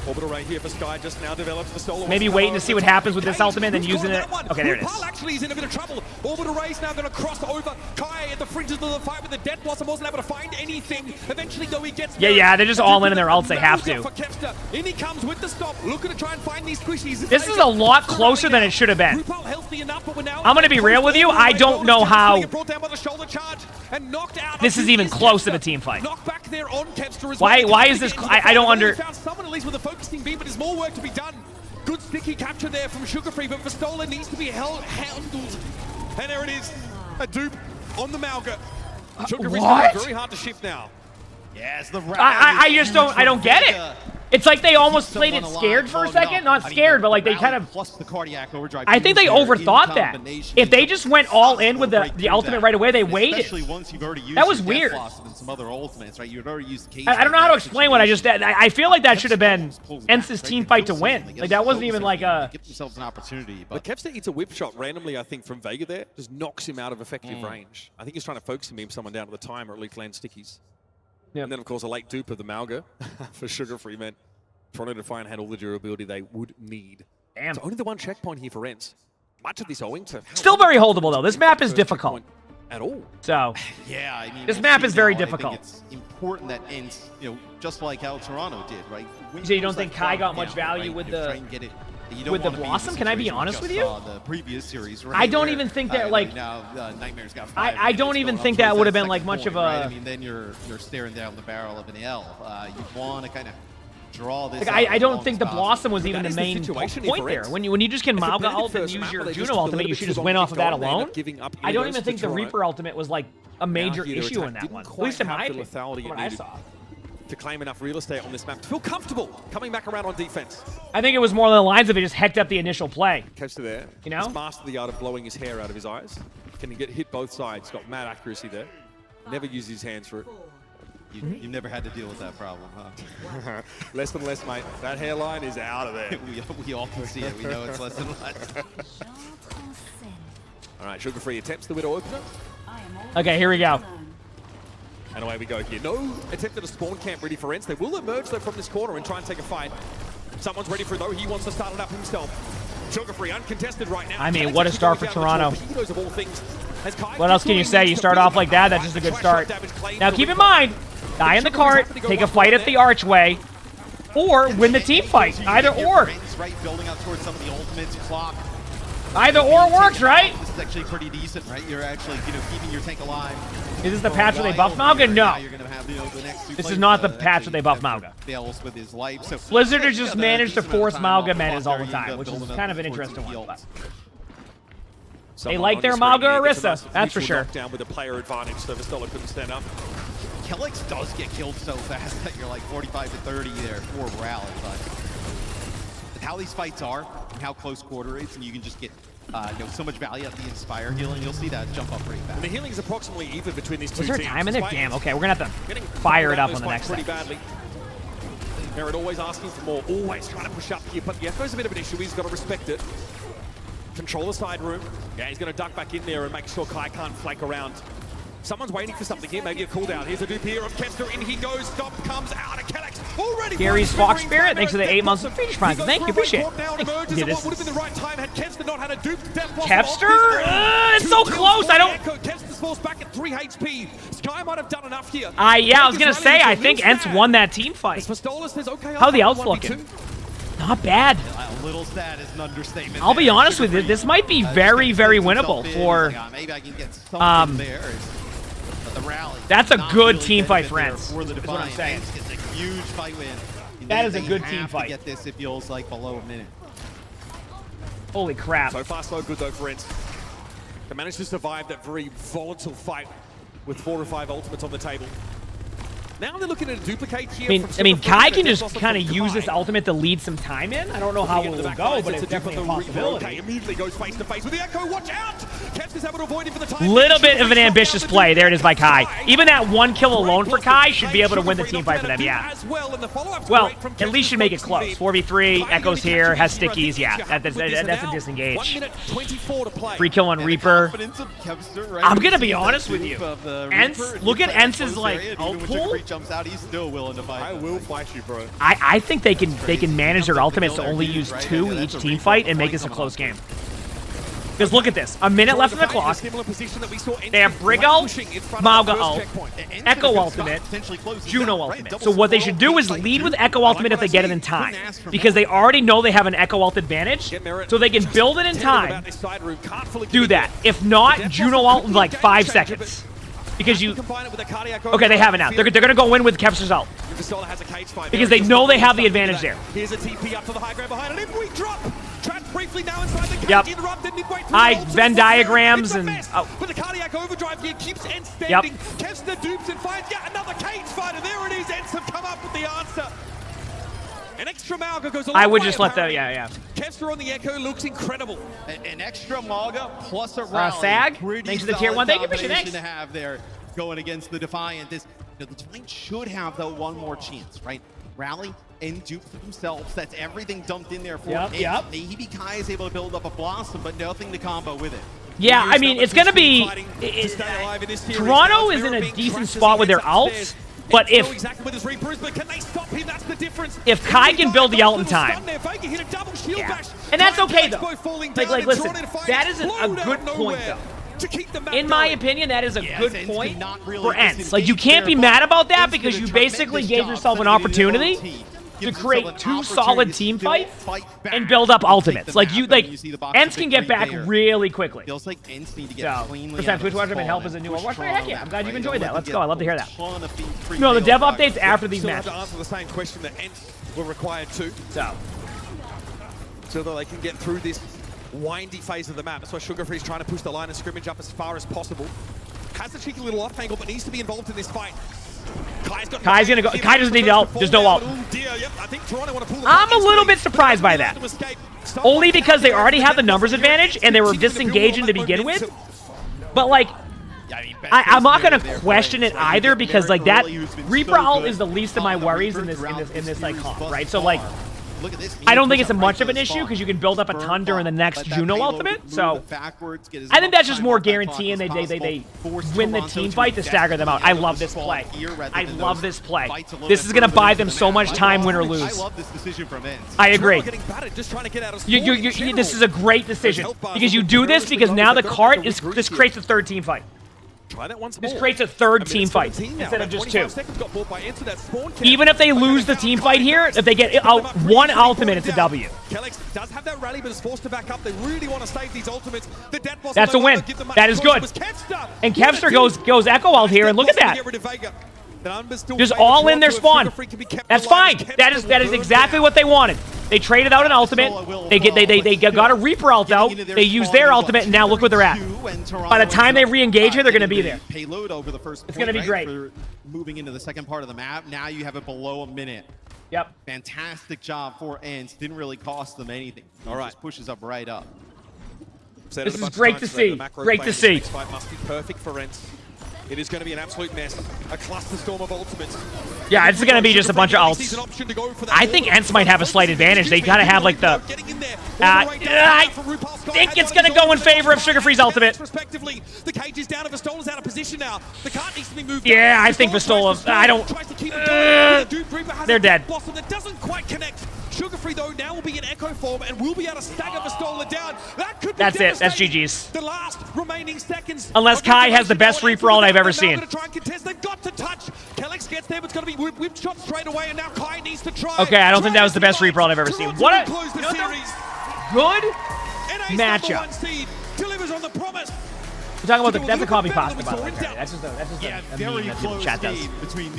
Orbital right here for Sky just now develops the solo. Maybe waiting to see what happens with this ultimate and then using it. Okay, there it is. RuPaul actually is in a bit of trouble. Orbital Ray's now going to cross over Kai at the fringes of the fight with the Death Blossom. Wasn't able to find anything. Eventually, though, he gets... Yeah, they're just all in their ults. They have to. In he comes with the stop, looking to try and find these squishies. This is a lot closer than it should have been. I'm going to be real with you. I don't know how this is even close to the team fight. Why is this... I don't under... Focusing beam, but there's more work to be done. Good sticky capture there from Sugar Free, but Vistola needs to be handled. And there it is, a dupe on the Malga. Sugar Free's very hard to shift now. Yes, the I just don't get it. It's like they almost played it scared for a second. Not scared, but like they kind of... Plus the cardiac overdrive. I think they overthought that. If they just went all in with the ultimate right away, they waited. Especially once you've already used that was weird. Some other ultimates, right? You've already used the I don't know how to explain what I just did. I feel like that should have been ENCE's team fight to win. Like that wasn't even like a... Give themselves an opportunity. But Kevster eats a whip shot randomly, I think, from Vega there. Just knocks him out of effective range. I think he's trying to focus him someone down to the time or at least land stickies. Yep. And then, of course, a late dupe of the Malga for Sugar Free meant Toronto to try and handle the durability they would need. Damn. So only the one checkpoint here for ENCE. Much of this owing to... Still very holdable, though. This map is difficult. At all. So, yeah, I mean, this map is very difficult. It's important that ENCE, just like how Toronto did, right? So you don't think Kai got much value with the... Try and get it with the Blossom. Can I be honest with you? The previous series, right, I don't even think that like. Now Nightmare's got 5 I don't even think that would have been like much of a. Right? I mean, then you're staring down the barrel of an L. You want to kind of draw this. Like, I don't think the Blossom was even the main point there. When you just can Mauga ult and use your Juno ultimate, you should just win off of that alone. I don't even think the Reaper ultimate was like a major issue in that one. At least in my opinion, from what I saw. To claim enough real estate on this map to feel comfortable coming back around on defense. I think it was more along the lines of it just hecked up the initial play. Coaster there. You know? He's mastered the art of blowing his hair out of his eyes. Can he get hit both sides? Got mad accuracy there. Never uses his hands for it. You've never had to deal with that problem, huh? Less and less, mate. That hairline is out of there. we all can see it. We know it's less and less. All right, Sugar Free attempts the Widow opener. Okay, here we go. And away we go here. No attempt at a spawn camp ready for Ents. They will emerge, though, from this corner and try and take a fight. Someone's ready for it, though. He wants to start it up himself. Sugar Free uncontested right now. I mean, what a start for Toronto. What else can you say? You start off like that, that's just a good start. Now, keep in mind, die in the cart, take a fight at the archway, or win the team fight. Either or. Building up towards some of the ultimates, clock. Either or works, right? This is actually pretty decent, right? You're actually, keeping your tank alive. Is this the patch where they buff Mauga? No. You're gonna have, the next This is not the patch where they buff Mauga. Fails with his life. So Blizzard has just managed to force Mauga metas all the time, which is kind of an interesting one. But they like their Mauga Orisa, that's for sure. Down with a player advantage, so Vistola couldn't stand up. Kellex does get killed so fast that you're like 45 to 30 there for Rally, but how these fights are and how close quarter is, and you can just get so much value at the Inspire healing, you'll see that jump up pretty fast. And the healing is approximately even between these two teams. Was there time in there? Damn, okay, we're going to have to fire it up on the next pretty badly. Merritt always asking for more, always trying to push up here, but the Echo's a bit of an issue. He's got to respect it. Control the side room. Yeah, he's going to duck back in there and make sure Kai can't flank around. Someone's waiting for something here, maybe a cooldown. Here's a dupe here of Kester, in he goes, stop, comes out of Kellex. Already Gary's Fox Spirit, thanks for the 8 months of Phoenix Prime. Thank you, appreciate it. What would have been the right time had Kester not had a dupe? Kester? It's so close, I don't... Kester's falls back at 3 HP. Sky might have done enough here. Yeah, I was going to say, I think Ents won that team fight. How are the outs looking? Not bad. A little sad is an understatement. I'll be honest with you, this might be very, very winnable for... Maybe I can get something there. The rally. That's a good team fight for Ents. That's what I'm saying. It's a huge fight win. That is a good team fight. Get this, it feels like below a minute. Holy crap. So far, so good though for Ents. They managed to survive that very volatile fight with 4 or 5 ultimates on the table. Now they're looking at a duplicate here. I mean, Kai can just kind of use this ultimate to lead some time in. I don't know how it will go, but it's definitely a possibility. Okay, immediately goes face to face with the Echo. Watch out! Kester's able to avoid him for the time. Little bit of an ambitious play. There it is by Kai. Even that 1 kill alone for Kai should be able to win the team fight for them, yeah. Well, at least should make it close. 4v3, Echo's here, has stickies, yeah. That's a disengage. 1:24 to play. Free kill on Reaper. I'm going to be honest with you. Ents, look at Ents' like ult pool. Jumps out, he's still willing to fight. I will fight you, bro. I think they can manage their ultimates to only use 2 each team fight and make this a close game. Because look at this, a minute left on the clock. They have Brig ult, Mauga ult, Echo ultimate, Juno ultimate. So what they should do is lead with Echo ultimate if they get it in time. Because they already know they have an Echo ult advantage, so they can build it in time. Do that. If not, Juno ult in like 5 seconds. Because you... Okay, they have it now. They're going to go in with Kepster's ult. Because they know they have the advantage there. Here's a TP up to the high ground behind it. If we drop, trapped briefly now inside the cage. Yep. Interrupted midway through. I Venn diagrams and... Oh. But the cardiac overdrive here keeps Ents standing. Kester dupes and finds yet another cage fighter. There it is. Ents have come up with the answer. An extra Mauga goes a long way. I would just let the... Yeah. Kester on the Echo looks incredible. An extra Mauga plus a rally. Sag, thanks for the tier 1. Thank you, Bishop. Thanks. To have there going against the Defiant. The Defiant should have, though, one more chance, right? Rally and dupe for themselves. That's everything dumped in there for it. Maybe Kai is able to build up a Blossom, but nothing to combo with it. Yeah, I mean, it's going to be... Toronto is in a decent spot with their ults. But if Kai can build the ult in time, and that's okay though. Like listen, that is a good point though. In my opinion, that is a good point for Ents. Like you can't be mad about that because you basically gave yourself an opportunity to create 2 solid team fights and build up ultimates. Like Ents can get back really quickly. Feels like Ents need to get So, cleanly % Twitch Watcher and help as a new OWCS player. Heck yeah, I'm glad you've enjoyed that. Let's go. I love to hear that. No, the dev updates after these Still matches. have to answer the same question that Ents were required to. So that they can get through this windy phase of the map. That's why Sugarfree's trying to push the line of scrimmage up as far as possible. Has a cheeky little off angle, but needs to be involved in this fight. Kai's gonna go. Kai doesn't need ult. There's no ult. I'm a little bit surprised by that. Only because they already have the numbers advantage and they were disengaging to begin with. But like, I'm not gonna question it either because like that Reaper ult is the least of my worries in this like comp, right? So like, I don't think it's much of an issue because you can build up a ton during the next Juno ultimate. So I think that's just more guaranteeing they win the team fight to stagger them out. I love this play. I love this play. This is gonna buy them so much time, win or lose. I love this decision from Ents. I agree. This is a great decision because you do this because now the cart is this creates a 3rd team fight. Try that once more. This creates a 3rd team fight instead of just 2. Even if they lose the team fight here, if they get out 1 ultimate, it's a W. Kellex does have that rally, but is forced to back up. They really want to save these ultimates. The dead boss That's a win. That is good. And Kevster goes Echo out here, and look at that. Just all in their spawn. That's fine. That is exactly what they wanted. They traded out an ultimate. They got a Reaper ult out. They used their ultimate, and now look where they're at. By the time they re-engage here, they're going to be there. Payload over the first. It's going to be great. Moving into the second part of the map, now you have it below a minute. Yep. Fantastic job for Ents. Didn't really cost them anything. All right. Just pushes up right up. This is great to see. Great to see. Must be perfect for Ents. It is going to be an absolute mess. A cluster storm of ultimates. Yeah, it's going to be just a bunch of ults. I think Ents might have a slight advantage. They kind of have like the... I think it's going to go in favor of Sugarfree's ultimate. The cage is down and Vistola's out of position now. The cart needs to be moved. Yeah, I think Vistola... I don't... They're dead. That doesn't quite connect. Sugarfree, though, now will be in Echo form and will be able to stagger Vistola down. That could be That's it. That's GG's. The last remaining seconds. Unless Kai has the best Reaper ult I've ever seen. They've got to touch. Kellex gets there, but it's going to be whip shot straight away, and now Kai needs to try. Okay, I don't think that was the best Reaper ult I've ever seen. What a good matchup. Delivers on the promise. We're talking about that's a copy pasta, by the way. That's just a meme that people chat does.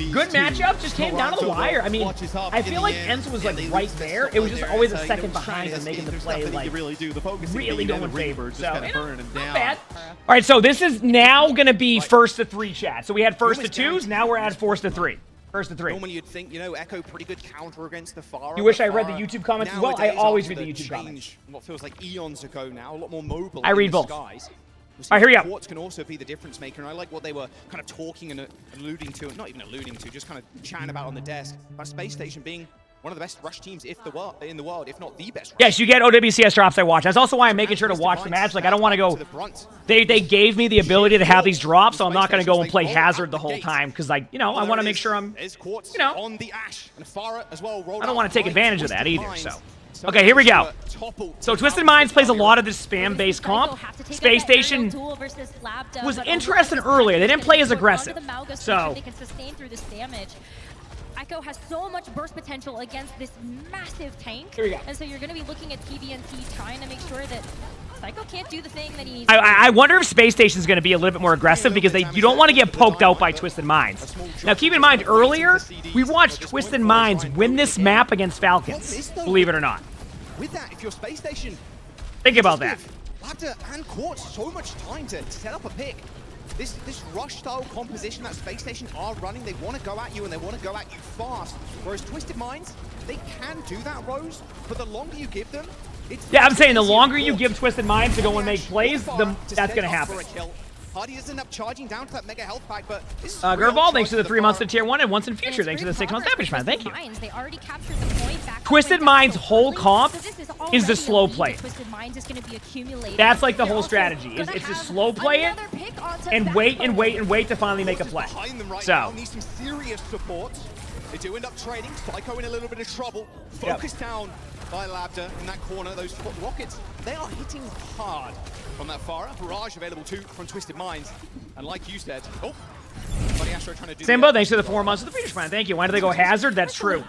Good matchup, just came down to the wire. I mean, I feel like Ents was like right there. It was just always a second behind and making the play like really going favor. So not bad. All right, so this is now gonna be 1st to 3 chat. So we had 1st to 2s, now we're at 1st to 3. 1st to 3. Normally you'd think, you know, Echo pretty good counter against the Pharah. You wish I read the YouTube comments as well? I always read the YouTube comments. What feels like eons ago now, a lot more mobile. I read both. Skies. All right, here we go. Quartz can also be the difference maker, and I like what they were kind of talking and alluding to, not even alluding to, just kind of chatting about on the desk, about Space Station being one of the best rush teams in the world, if not the best. Yes, you get OWCS drops I watch. That's also why I'm making sure to watch the match. Like, I don't want to go... They gave me the ability to have these drops, so I'm not going to go and play Hazard the whole time, because, like, you know, I want to make sure I'm, you know... I don't want to take advantage of that either, so... Okay, here we go. So Twisted Minds plays a lot of this spam-based comp. Space Station was interested earlier. They didn't play as aggressive. So they can sustain through this damage. Echo has so much burst potential against this massive tank. Here we go. And so you're going to be looking at TBNT trying to make sure that Psycho can't do the thing that he needs. I wonder if Space Station is going to be a little bit more aggressive because you don't want to get poked out by Twisted Minds. Now, keep in mind, earlier, we watched Twisted Minds win this map against Falcons, believe it or not. With that, if you're Space Station, think about that. Labda and Quartz so much time to set up a pick. This rush-style composition that Space Station are running, they want to go at you and they want to go at you fast. Whereas Twisted Minds, they can do that, Rose, but the longer you give them, yeah, I'm saying the longer you give Twisted Minds to go and make plays, that's going to happen. Hardy does end up charging down to that mega health pack, but Gerval, thanks to the 3 months to tier 1 and once in future, thanks to the 6 months damage man. Thank you. Twisted Minds' whole comp is the slow play. That's like the whole strategy. It's to slow play it and wait to finally make a play. So. Need some serious support. They do end up trading. Psycho in a little bit of trouble. Focused down by Labda in that corner. Those rockets, they are hitting hard from that Pharah. Barrage available too from Twisted Minds. And like you said, Simba, thanks for the 4 months of the British fan. Thank you. Why do they go Hazard? That's true.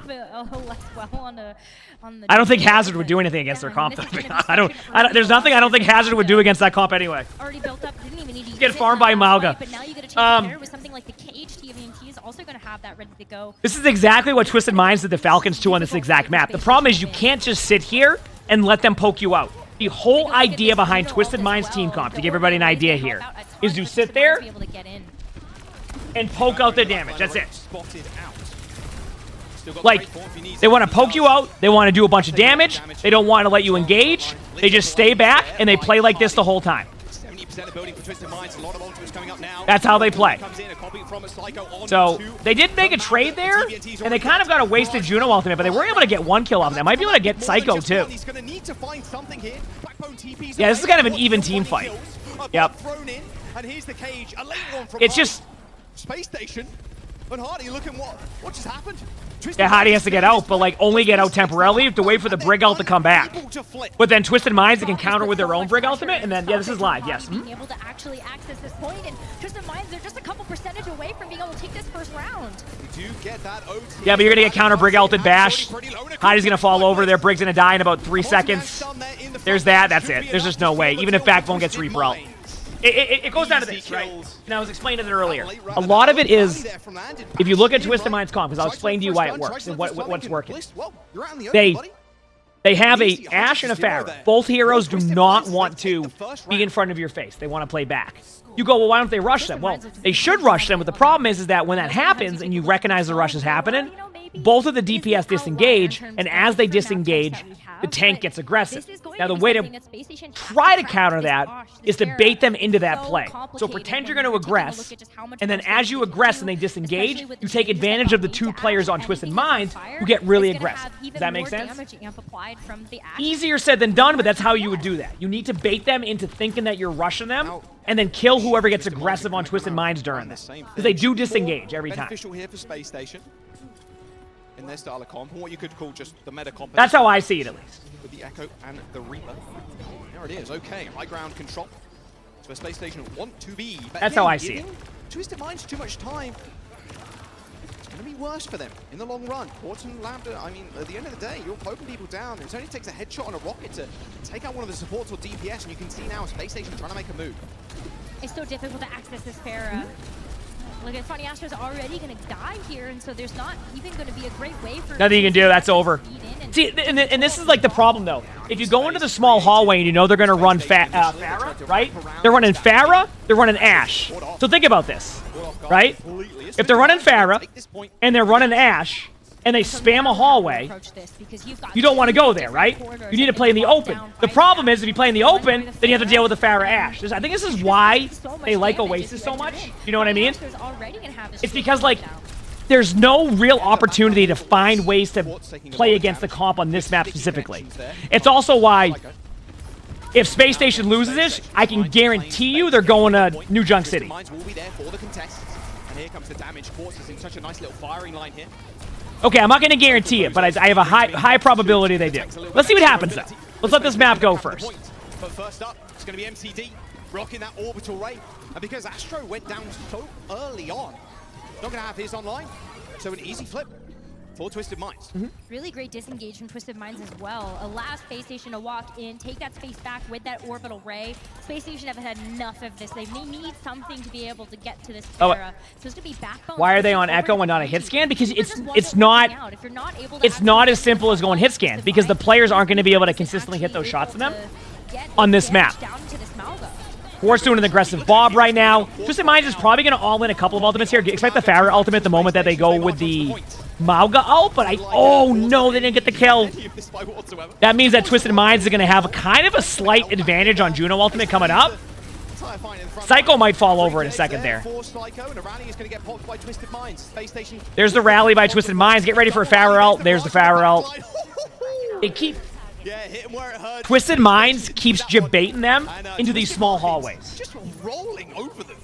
I don't think Hazard would do anything against their comp. There's nothing I don't think Hazard would do against that comp anyway. Already built up, didn't even need to Get farmed by Mauga. But now you get a chance to pair with something like the KHT of ENT is also going to have that ready to go. This is exactly what Twisted Minds did the Falcons too on this exact map. The problem is you can't just sit here and let them poke you out. The whole idea behind Twisted Minds team comp, to give everybody an idea here, is you sit there and poke out the damage. That's it. Like, they want to poke you out, they want to do a bunch of damage, they don't want to let you engage, they just stay back, and they play like this the whole time. That's how they play. So, they did make a trade there, and they kind of got a wasted Juno ultimate, but they were able to get 1 kill off them. They might be able to get Psycho, too. Yeah, this is kind of an even team fight. Yep. It's just... Space Station, and Hardy, look at what just happened. Yeah, Hardy has to get out, but like only get out temporarily. You have to wait for the Brig ult to come back. But then Twisted Minds, they can counter with their own Brig ultimate, and then, yeah, this is live, yes. Being able to actually access this point, and Twisted Minds, they're just a couple percentage away from being able to take this first round. Yeah, but you're going to get counter Brig ulted bash. Hardy's going to fall over there. Brig's going to die in about 3 seconds. There's that. That's it. There's just no way. Even if Backbone gets Reaper out. It goes down to this, right? And I was explaining it earlier. A lot of it is, if you look at Twisted Minds comp, because I'll explain to you why it works and what's working. They have a Ashe and a Pharah. Both heroes do not want to be in front of your face. They want to play back. You go, well, why don't they rush them? Well, they should rush them, but the problem is that when that happens and you recognize the rush is happening, both of the DPS disengage, and as they disengage, the tank gets aggressive. Now, the way to try to counter that is to bait them into that play. So pretend you're going to aggress, and then as you aggress and they disengage, you take advantage of the 2 players on Twisted Minds who get really aggressive. Does that make sense? Easier said than done, but that's how you would do that. You need to bait them into thinking that you're rushing them, and then kill whoever gets aggressive on Twisted Minds during this. Because they do disengage every time. In their style of comp, what you could call just the meta comp. That's how I see it, at least. With the Echo and the Reaper. There it is. Okay, high ground control. It's where Space Station want to be. But that's how I see it. Twisted Minds too much time. It's going to be worse for them in the long run. Quarton, Lambda, I mean, at the end of the day, you're poking people down. It only takes a headshot on a rocket to take out one of the supports or DPS, and you can see now Space Station trying to make a move. It's so difficult to access this Pharah. Look at Funny Astro's already going to die here, and so there's not even going to be a great way for... Nothing you can do, that's over. See, and this is like the problem, though. If you go into the small hallway and you know they're going to run Pharah, right? They're running Pharah, they're running Ashe. So think about this, right? If they're running Pharah, and they're running Ashe, and they spam a hallway, you don't want to go there, right? You need to play in the open. The problem is, if you play in the open, then you have to deal with the Pharah Ashe. I think this is why they like Oasis so much. You know what I mean? It's because, like, there's no real opportunity to find ways to play against the comp on this map specifically. It's also why, if Space Station loses this, I can guarantee you they're going to New Junk City. And here comes the damage. Quartz is in such a nice little firing line here. Okay, I'm not going to guarantee it, but I have a high probability they do. Let's see what happens, though. Let's let this map go first. But first up, it's going to be MCD rocking that orbital ray. And because Astro went down so early on, not going to have his online. So an easy flip for Twisted Minds. Really great disengage from Twisted Minds as well. Allow Space Station to walk in, take that space back with that orbital ray. Space Station haven't had enough of this. They may need something to be able to get to this Pharah. So it's to be Backbone. Why are they on Echo and not a hit scan? Because it's not as simple as going hit scan, because the players aren't going to be able to consistently hit those shots to them on this map. War's doing an aggressive Bob right now. Twisted Minds is probably going to all in a couple of ultimates here. Expect the Pharah ultimate the moment that they go with the Mauga ult, but oh no, they didn't get the kill. That means that Twisted Minds is going to have a kind of a slight advantage on Juno ultimate coming up. Psycho might fall over in a second there. There's the rally by Twisted Minds. Get ready for a Pharah ult. There's the Pharah ult. They keep... Twisted Minds keeps baiting them into these small hallways. Just rolling over them.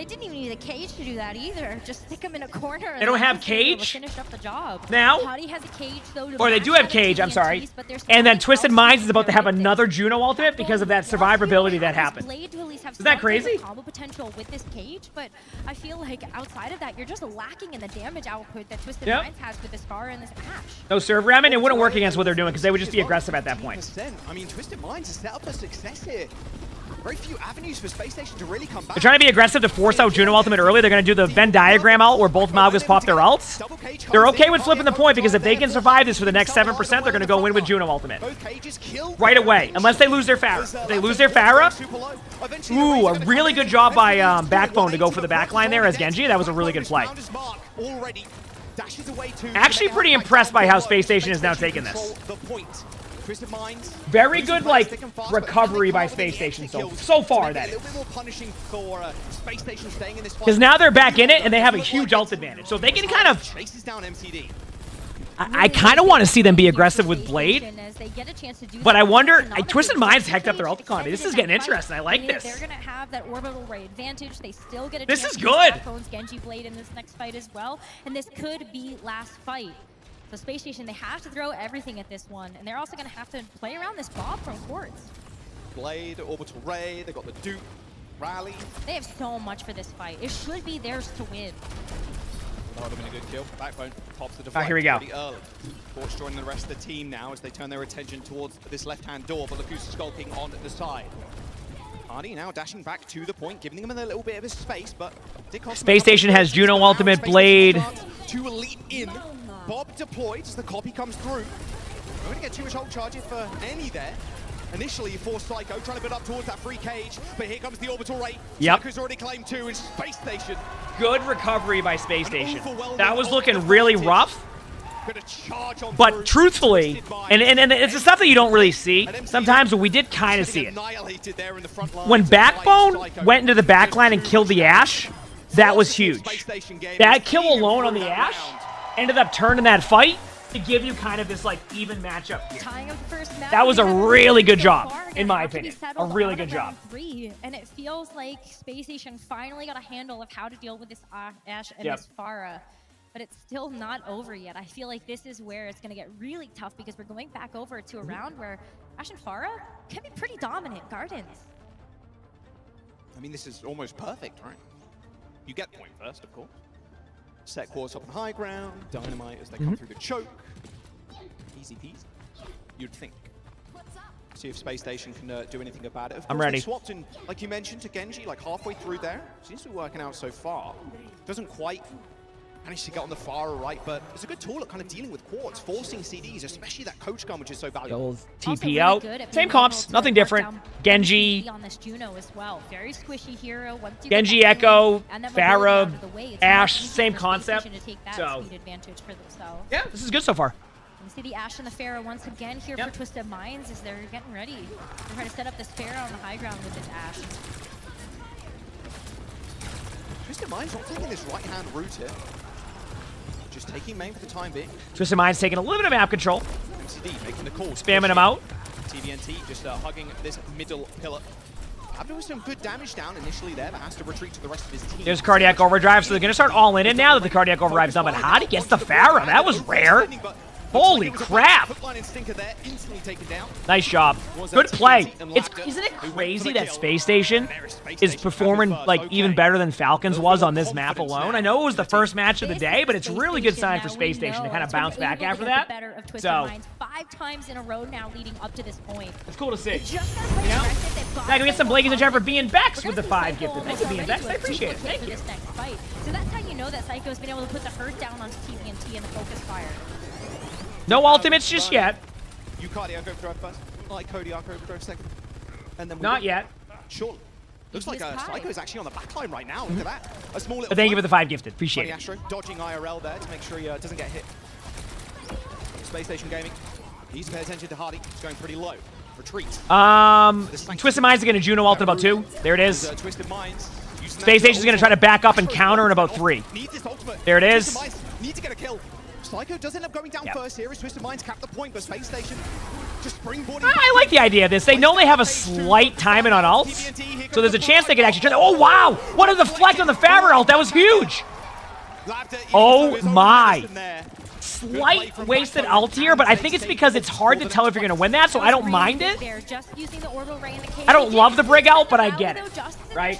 didn't even need a cage to do that either. Just stick him in a corner. They don't have cage? Finish up the job. Now? Hottie has a cage, though. Or they do have cage, I'm sorry. And then Twisted Minds is about to have another Juno ultimate because of that survivability that happened. Isn't that crazy? Combo potential with this cage, but I feel like outside of that, you're just lacking in the damage output that Twisted Minds has with this Pharah and this Ashe. No serve ramming, it wouldn't work against what they're doing because they would just be aggressive at that point. I mean, Twisted Minds is set up for success here. Very few avenues for Space Station to really come back. They're trying to be aggressive to force out Juno ultimate early. They're going to do the Venn diagram ult where both Maugas pop their ults. They're okay with flipping the point because if they can survive this for the next 7%, they're going to go in with Juno ultimate. Right away, unless they lose their Pharah. If they lose their Pharah, ooh, a really good job by Backbone to go for the backline there as Genji. That was a really good play. Actually pretty impressed by how Space Station is now taking this. Very good, like, recovery by Space Station so far, that is. Because now they're back in it, and they have a huge ult advantage. So they can kind of... I kind of want to see them be aggressive with Blade. But I wonder... Twisted Minds hacked up their ult economy. This is getting interesting. I like this. They're going to have that orbital ray advantage. They still get a this chance is to good. use Genji Blade in this next fight as well. And this could be last fight. So Space Station, they have to throw everything at this one, and they're also going to have to play around this bomb from Quartz. Blade, Orbital Ray, they got the Duke, Rally. They have so much for this fight. It should be theirs to win. That would have been a good kill. Backbone pops the deflect here we go. pretty early. Quartz joining the rest of the team now as they turn their attention towards this left-hand door, but look who's skulking on the side. Hardy now dashing back to the point, giving them a little bit of a space, but Space Station has Juno ultimate, Blade. To elite in. Bob deployed as the copy comes through. Not going to get too much ult charge for any there. Initially, you force Psycho, trying to build up towards that free cage, but here comes the orbital rate. Yep. Psycho's already claimed 2 in Space Station. Good recovery by Space Station. That was looking really rough. But truthfully, and it's the stuff that you don't really see sometimes, but we did kind of see it. When Backbone went into the backline and killed the Ashe, that was huge. That kill alone on the Ashe ended up turning that fight to give you kind of this like even matchup here. That was a really good job, in my opinion. A really good job. And it feels like Space Station finally got a handle of how to deal with this Ashe and this Pharah. But it's still not over yet. I feel like this is where it's going to get really tough because we're going back over to a round where Ashe and Pharah can be pretty dominant Gardens. I mean, this is almost perfect, right? You get point first, of course. Set Quartz up on high ground, Dynamite as they come through the choke. Easy peasy, you'd think. See if Space Station can do anything about it. Of course, I'm ready. They swapped in, like you mentioned, to Genji, like halfway through there. Seems to be working out so far. Doesn't quite manage to get on the far right, but it's a good tool at kind of dealing with Quartz, forcing CDs, especially that coach gun, which is so valuable. TP really out. Same comps, nothing different. Genji. On this Juno as well. Very squishy hero. Genji, Echo, Pharah, Ashe, same concept. So, yeah, this is good so far. You see the Ashe and the Pharah once again here for Twisted Minds as they're getting ready. They're trying to set up this Pharah on the high ground with this Ashe. Twisted Minds not taking this right-hand route here. Just taking main for the time being. Twisted Minds taking a little bit of map control. MCD making the call. Spamming him out. TVNT just hugging this middle pillar. Doing some good damage down initially there, but has to retreat to the rest of his team. There's Cardiac Overdrive, so they're going to start all in now that the Cardiac Overdrive's done. But Hottie gets the Pharah. That was rare. Holy crap! Nice job. Good play. Isn't it crazy that Space Station is performing like even better than Falcons was on this map alone? I know it was the first match of the day, but it's really good sign for Space Station to kind of bounce back after that. So 5 times in a row now leading up to this point. It's cool to see. You know? Now can we get some Blakey's and Jeff for being Bex with the 5 gifted. Thank you, being Bex. I appreciate it. Thank you. So that's how you know that Psycho's been able to put the hurt down onto TVNT and the focus fire. No ultimates just yet. You Cardiac Overdrive first. Like Cody Arc Overdrive second. And then not yet. Surely. Looks like Psycho is actually on the backline right now. Look at that. A small little. But thank you for the 5 gifted. Appreciate it. Astro dodging IRL there to make sure he doesn't get hit. Space Station Gaming needs to pay attention to Hardy. He's going pretty low. Retreat. Twisted Minds is going to Juno ult in about 2. There it is. Twisted Minds. Space Station's going to try to back up and counter in about 3. There it is. Need to get a kill. Psycho does end up going down first here as Twisted Minds cap the point, but Space Station I like the idea of this. They know they have a slight timing on ults, so there's a chance they could actually turn. Oh, wow. What a deflect on the Pharah ult. That was huge. Oh, my. Slight wasted ult here, but I think it's because it's hard to tell if you're going to win that, so I don't mind it. I don't love the Brig ult, but I get it, right?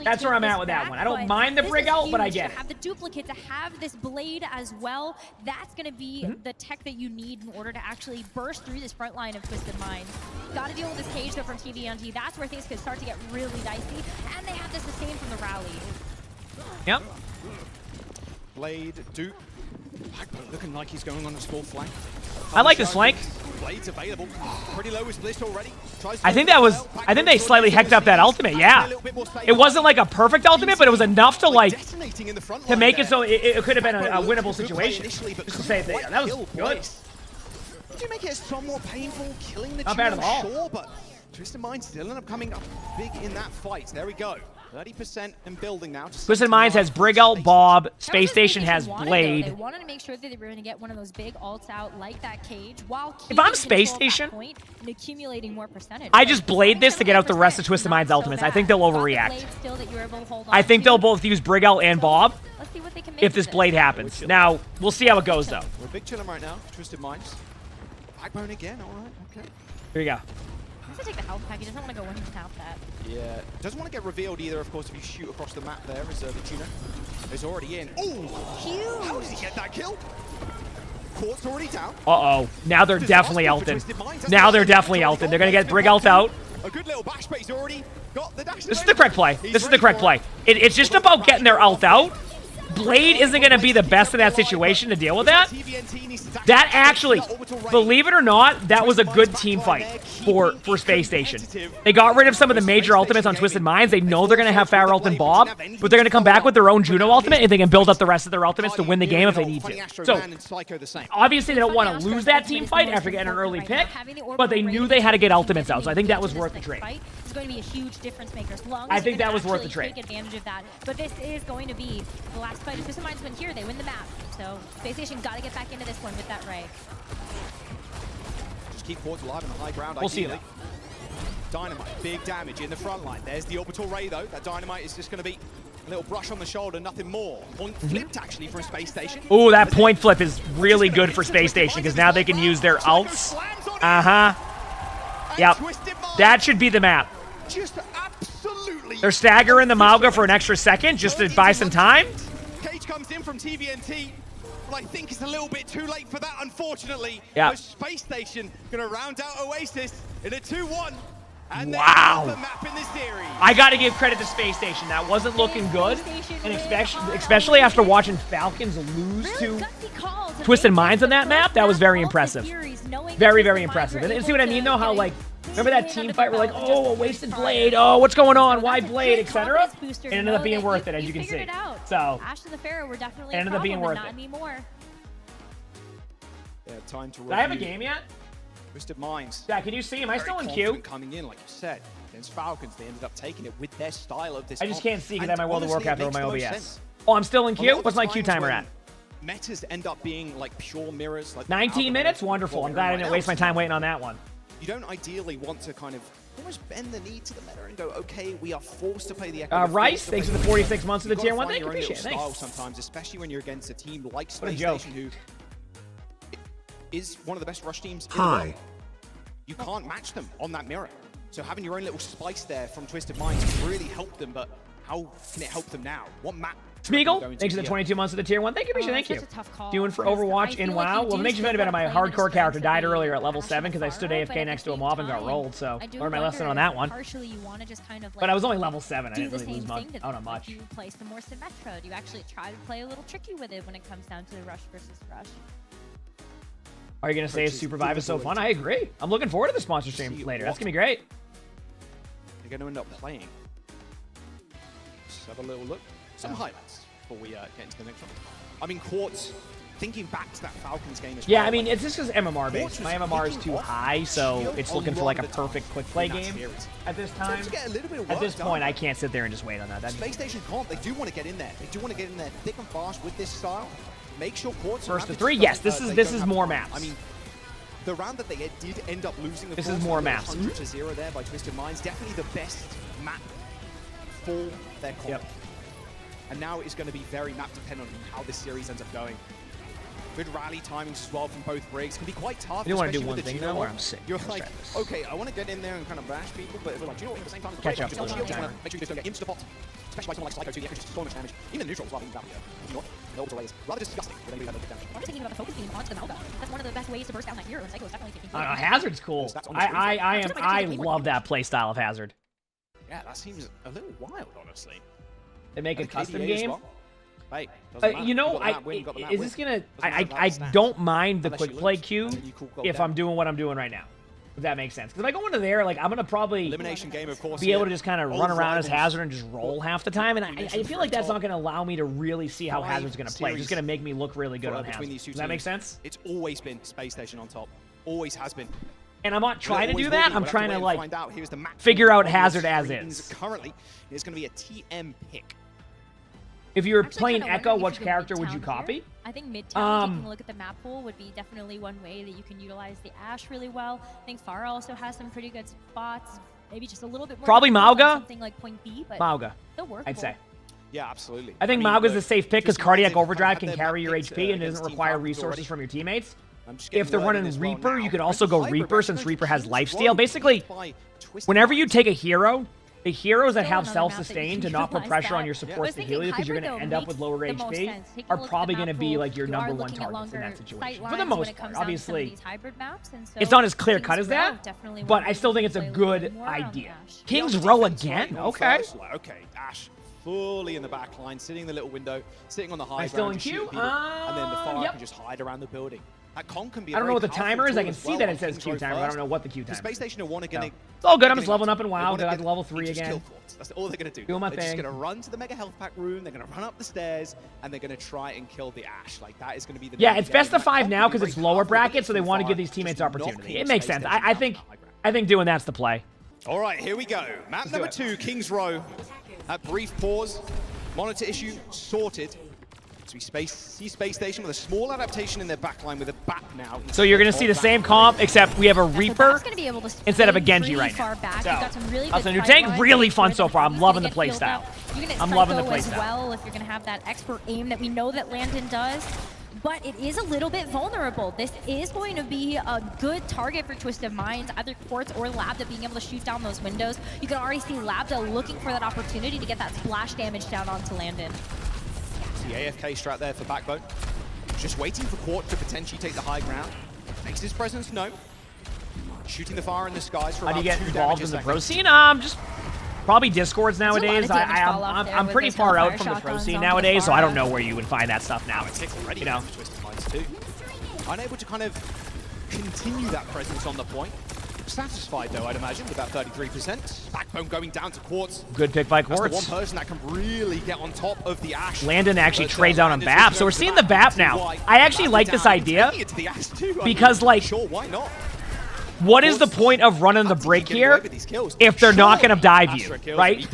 That's where I'm at with that one. I don't mind the Brig ult, but I get it. To have the duplicate, to have this blade as well, that's going to be the tech that you need in order to actually burst through this front line of Twisted Minds. Got to deal with this cage, though, from TVNT. That's where things could start to get really dicey, and they have the sustain from the rally. Yep. Blade, dupe. Looking like he's going on a small flank. I like this flank. Blade's available. Pretty low is Bliss already. I think they slightly hecked up that ultimate, yeah. It wasn't like a perfect ultimate, but it was enough to like, to make it so it could have been a winnable situation. Just to say that, that was good. Did you make it somewhat painful, killing the Not bad at all. Sure, but Twisted Minds still end up coming up big in that fight. There we go. 30% and building now. Twisted Minds has Brig ult, Bob. Space Station has Blade. They wanted to make sure that they were going to get one of those big ults out like that cage while if I'm Space Station, and accumulating more percentage. I just Blade this to get out the rest of Twisted Minds ultimates. I think they'll overreact. I think they'll both use Brig ult and Bob if this Blade happens. Now, we'll see how it goes, though. We're big chilling right now. Twisted Minds. Backbone again. All right. Okay. Here you go. He has to take the health pack. He doesn't want to go one without that. Yeah. Doesn't want to get revealed either, of course, if you shoot across the map there, as the tuner is already in. Oh! Huge! How does he get that kill? Court's already down. Uh-oh. Now they're definitely ulting. Now they're definitely ulting. They're going to get Brig ult out. A good little backspace already got the dash. This is the correct play. This is the correct play. It's just about getting their ult out. Blade isn't going to be the best in that situation to deal with that. That actually, believe it or not, that was a good team fight for Space Station. They got rid of some of the major ultimates on Twisted Minds. They know they're going to have Pharah ult and Bob, but they're going to come back with their own Juno ultimate, and they can build up the rest of their ultimates to win the game if they need to. So, obviously, they don't want to lose that team fight after getting an early pick, but they knew they had to get ultimates out, so I think that was worth the trade. It's going to be a huge difference maker as long as I think that was worth the trade. Take advantage of that. But this is going to be the last fight. If Twisted Minds win here, they win the map. So Space Station got to get back into this one with that Ray. Just keep Quartz alive on the high ground. We'll see that. Dynamite, big damage in the front line. There's the orbital ray though. That Dynamite is just going to be a little brush on the shoulder, nothing more. Point flipped actually for a Space Station. Ooh, that point flip is really good for Space Station because now they can use their ults. Yep. That should be the map. Just absolutely. They're staggering the Mauga for an extra second just to buy some time. Cage comes in from TVNT, but I think it's a little bit too late for that, unfortunately. Yeah. Space Station going to round out Oasis in a 2-1. And wow. The map in this series. I got to give credit to Space Station. That wasn't looking good, and especially after watching Falcons lose to Twisted Minds on that map, that was very impressive. Very, very impressive. And see what I mean, though? How, like, remember that team fight? We're like, oh, a wasted Blade. Oh, what's going on? Why Blade, etc. It ended up being worth it, as you can see. So, Ash and the Pharaoh were definitely it ended up being worth it. Anymore. Yeah, time to Did I have a game yet? Twisted Minds. Yeah, can you see? Am I still in queue? Coming in, like you said, against Falcons, they ended up taking it with their style of this. I just can't see because I have my World of Warcraft over my OBS. Oh, I'm still in queue? What's my queue timer at? Metas end up being like pure mirrors. Like 19 minutes? Wonderful. I'm glad I didn't waste my time waiting on that one. You don't ideally want to kind of almost bend the knee to the meta and go, okay, we are forced to play the Echo. Rice, thanks for the 46 months of the tier 1. Thank you, appreciate it. Thanks. Sometimes, especially when you're against a team like Space Station, who is one of the best rush teams in the world. You can't match them on that mirror. So having your own little spice there from Twisted Minds can really help them, but how can it help them now? What map? Smeagol, thanks for the 22 months of the tier 1. Thank you, appreciate it. Thank you. Doing for Overwatch in WoW. Well, it makes you feel better. My hardcore character died earlier at level 7 because I stood AFK next to a mob and got rolled, so learned my lesson on that one. But I was only level 7. I didn't really lose much. I don't know much. Do you play some more Symmetro? Do you actually try to play a little tricky with it when it comes down to the rush versus rush? Are you going to say Supervive is so fun? I agree. I'm looking forward to the sponsor stream later. That's going to be great. They're going to end up playing. Just have a little look. Some highlights before we get into the next one. I mean, Quartz, thinking back to that Falcons game as well. Yeah, I mean, it's just because MMR based. My MMR is too high, so it's looking for like a perfect quick play game at this time. At this point, I can't sit there and just wait on that. Space Station comp, they do want to get in there. They do want to get in there thick and fast with this style. Make sure Quartz first to 3. Yes, this is more maps. I mean, The round that they did end up losing, this is more maps. 100-0 there by Twisted Minds. Definitely the best map for their comp. Yep. And now it's going to be very map dependent on how this series ends up going. Good rally timings as well from both rigs. Can be quite tough. You want to do especially one with the thing Gino now, or ult. I'm sick. You're like, okay, I want to get in there and kind of bash people, but we're like, you know what? At the same time, Catch up just with shield, the just wanna timer. make sure you just don't get insta popped. Especially by someone like Psycho too, the extra just so much damage. Even the neutral as well. You know what? The orbital ray is rather disgusting. But then we have a bit damage. I'm just thinking about the focus beam onto the Malga. That's one of the best ways to burst down that hero, and Psycho is definitely taking Hazard's cool. I love that play style of Hazard. Yeah, that seems a little wild, honestly. They make a custom KDA as game. well. Hey, You know, is this gonna? I don't mind the quick play queue if I'm doing what I'm doing right now. If that makes sense. Because if I go into there, like I'm gonna probably elimination game, of course, be able to just kind of run around as Hazard and just roll half the time, and I feel like that's not gonna allow me to really see how Hazard's gonna play. It's just gonna make me look really good on Hazard. Does that make sense? It's always been Space Station on top. Always has been. And I'm not trying to do that. I'm trying to like Here's the map figure out Hazard as is. Currently, it's going to be a TM pick. If you were playing Echo, which character would you copy? I think Midtown, taking a look at the map pool, would be definitely one way that you can utilize the Ashe really well. I think Pharah also has some pretty good spots. Maybe just a little bit more. Probably Mauga. Something like point B, but Mauga. still workable. I'd say. Yeah, absolutely. I think Mauga's a safe pick because Cardiac Overdrive can carry your HP and doesn't require resources from your teammates. If they're running Reaper, you could also go Reaper since Reaper has lifesteal. Basically, whenever you take a hero, the heroes that have self-sustain to not put pressure on your supports to heal you because you're going to end up with lower HP are probably going to be like your number one targets in that situation. For the most part, obviously, it's not as clear-cut as that, but I still think it's a good idea. King's Row again? Okay. Okay, Ashe fully in the back line, sitting in the little window, sitting on the high ground. Still in queue? And then the Pharah can just hide around the building. That con can be I don't know what the timer is. I can see that it says queue timer, but I don't know what the queue timer is. Space Station are going to it's all good. I'm just leveling up in WoW. Got to level 3 again. That's all they're going to do. Doing my they're thing. just going to run to the Mega Health Pack room. They're going to run up the stairs, and they're going to try and kill the Ashe. Like, that is going to be the yeah, it's best of 5 now because it's lower bracket, so they want to give these teammates opportunity. It makes sense. I think doing that's the play. All right, here we go. Map number 2, King's Row. That brief pause. Monitor issue sorted. So we see Space Station with a small adaptation in their backline with a BAP now. So you're going to see the same comp, except we have a Reaper instead of a Genji right now. That's a new tank. Really fun so far. I'm loving the playstyle. I'm loving the playstyle. Well, if you're going to have that expert aim that we know that Landon does. But it is a little bit vulnerable. This is going to be a good target for Twisted Minds, either Quartz or Labda being able to shoot down those windows. You can already see Labda looking for that opportunity to get that splash damage down onto Landon. The AFK strat there for Backbone. Just waiting for Quartz to potentially take the high ground. Makes his presence known. Shooting the fire in the skies for How do you about get 2 involved in the damage pro scene? Just probably Discords nowadays. I'm pretty far out from the pro scene nowadays, so I don't know where you would find that stuff now. You know, unable to kind of continue that presence on the point. Satisfied though, I'd imagine, with that 33%. Backbone going down to Quartz. Good pick by Quartz. That's the one person that can really get on top of the Ashe. Landon actually trades out on BAP, so we're seeing the BAP now. I actually like this idea because, like, sure, why not? What is the point of running the break here if they're not going to dive you, right?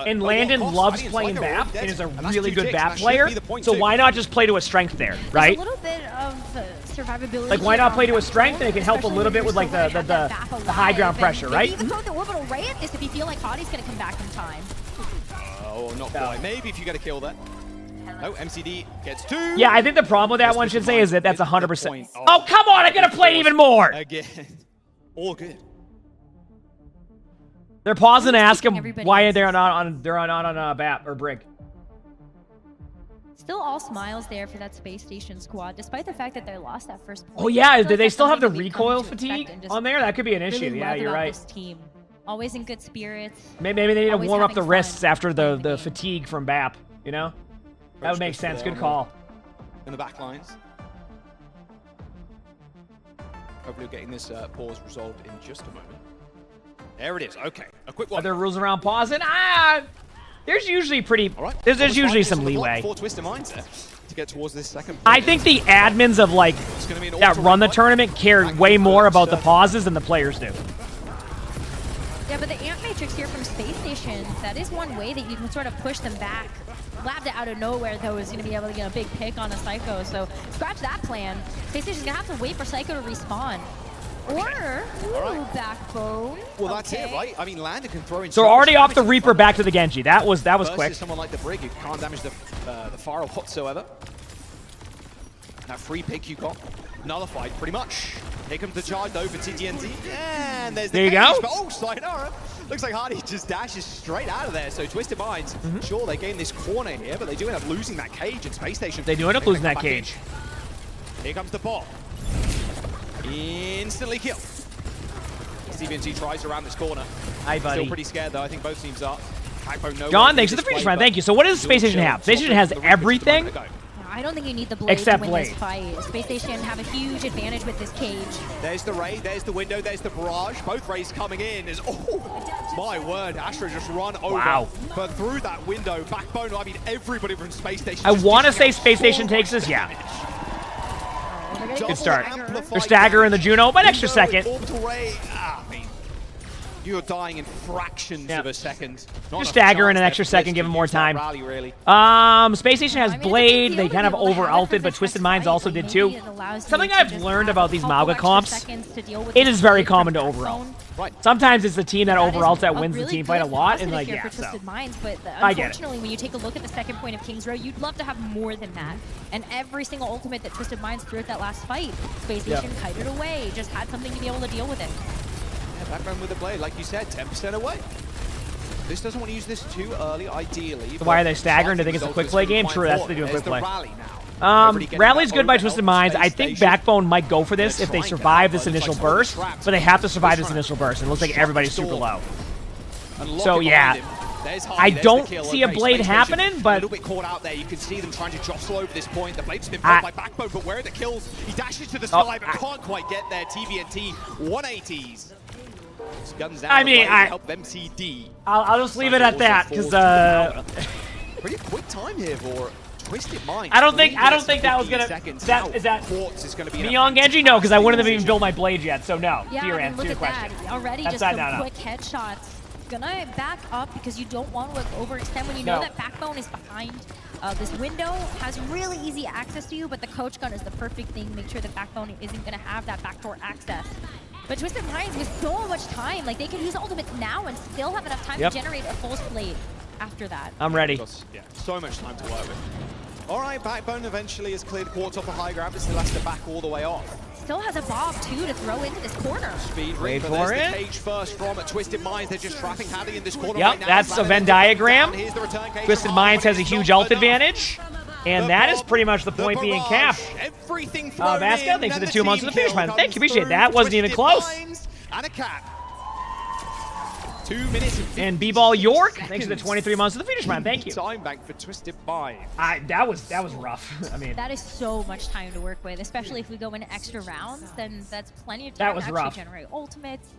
And Landon loves playing BAP and is a really good BAP player, so why not just play to a strength there, right? A little bit of survivability. Like, why not play to a strength and it can help a little bit with, like, the high ground pressure, right? Even throw the orbital ray at this if you feel like Hotie's going to come back in time. Oh, not quite. Maybe if you get a kill there. No, MCD gets 2. Yeah, I think the problem with that one should say is that that's 100%. Oh, come on, I could have played even more. Again. All good. They're pausing to ask him why they're not on BAP or Brig. Still all smiles there for that Space Station squad, despite the fact that they lost that first point. Oh yeah, do they still have the recoil fatigue on there? That could be an issue. Yeah, you're right. This team. Always in good spirits. Maybe they need to warm up the wrists after the fatigue from BAP. You know, that would make sense. Good call. In the back lines. Hopefully getting this pause resolved in just a moment. There it is. Okay, a quick one. Are there rules around pausing? There's usually there's usually some leeway. For Twisted Minds there to get towards this second. I think the admins of like that run the tournament care way more about the pauses than the players do. Yeah, but the Amp Matrix here from Space Station, that is one way that you can sort of push them back. Labda out of nowhere, though, is going to be able to get a big pick on a Psycho, so scratch that plan. Space Station's going to have to wait for Psycho to respawn. Or, ooh, backbone. Well, that's it, right? I mean, Lander can throw in. So already off the Reaper back to the Genji. That was quick. Someone like the Brig who can't damage the Pharah whatsoever. That free pick you got nullified pretty much. Here comes the charge though for TTNT. And there's the there you go. Oh, Sayonara. Looks like Hardy just dashes straight out of there. So Twisted Minds, sure, they gain this corner here, but they do end up losing that cage in Space Station. They do end up losing that cage. Here comes the ball. Instantly killed. CBNT tries around this corner. Hi, buddy. Still pretty scared though. I think both teams are. John, thanks for the Finish Run. Thank you. So what does Space Station have? Space Station has everything. I don't think you need the Blade Except to win this Blade. fight. Space Station have a huge advantage with this cage. There's the Ray, there's the window, there's the barrage. Both Rays coming in. Oh, my word. Astra just run over. Wow. But through that window, Backbone, I mean, everybody from Space Station. I want to say Space Station takes this. Yeah. Good start. They're staggering the Juno by an extra second. Orbital Ray. I mean, you're dying in fractions of a second. Just staggering an extra second, give them more time. Rally, really. Space Station has Blade. They kind of over-ulted, but Twisted Minds also did too. Something I've learned about these Mauga comps, it is very common to over-ult. Sometimes it's the team that over-ults that wins the team fight a lot, and like, yeah, so. I get it. Unfortunately, when you take a look at the second point of King's Row, you'd love to have more than that. And every single ultimate that Twisted Minds threw at that last fight, Space Station kited away, just had something to be able to deal with it. Yeah, Backbone with the Blade, like you said, 10% away. This doesn't want to use this too early, ideally. Why are they staggering? Do they think it's a quick play game? True, that's what they do a quick play. Rally's good by Twisted Minds. I think Backbone might go for this if they survive this initial burst, but they have to survive this initial burst. It looks like everybody's super low. So yeah, I don't see a Blade happening, but... A little bit caught out there. You can see them trying to jostle over this point. The Blade's been built by Backbone, but where are the kills? He dashes to the sky, but can't quite get there. TVNT, 180s. Guns down. I mean, help MCD. I'll just leave it at that, because pretty quick time here for Twisted Minds. I don't think that was gonna. Is that Quartz is gonna be Emongg Genji? No, because I wouldn't have even built my blade yet. So no. Yeah, to your I mean, answer, look to your at question. that. Already That's just that, some quick headshots. Gonna back up because you don't want to overextend when you know that Backbone is behind. This window has really easy access to you, but the coach gun is the perfect thing. Make sure that Backbone isn't gonna have that backdoor access. But Twisted Minds with so much time, like they could use ultimates now and still have enough time to generate a full plate after that. I'm ready. Yeah, so much time to work with. All right, Backbone eventually has cleared Quartz off a high ground, but still has to back all the way off. Still has a Bob too to throw into this corner. Speed Reaper, there's the cage first from Twisted Minds. They're just trapping Hattie in this corner Yep, right now. that's a Venn diagram. Here's the return cage. Twisted Minds has a huge ult advantage. And that is pretty much the point being capped. Everything Vasca, thanks for the 2 months of the Finish Run. Thank you, appreciate that. Wasn't even close. And a cap. 2 minutes and B-Ball York, thanks for the 23 months of the Finish Run. Thank you. Time bank for Twisted Minds. That was rough. I mean, that is so much time to work with, especially if we go into extra rounds. Then that's plenty of time to actually generate ultimates.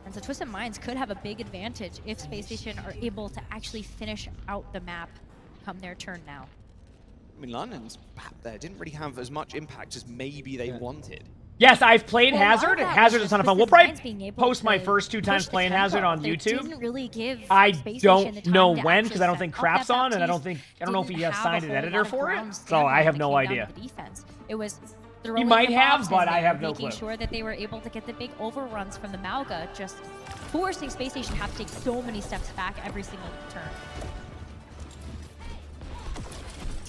And so Twisted Minds could have a big advantage if Space Station are able to actually finish out the map come their turn now. I mean, London's map there didn't really have as much impact as maybe they wanted. Yes, I've played Hazard. Hazard's a ton of fun. We'll probably post my first 2 times playing Hazard on YouTube. I don't know when, because I don't think Crap's on, and I don't know if he has signed an editor for it. So I have no idea. It was he might have, but I have no clue. Making sure that they were able to get the big overruns from the Mauga, just forcing Space Station to have to take so many steps back every single turn.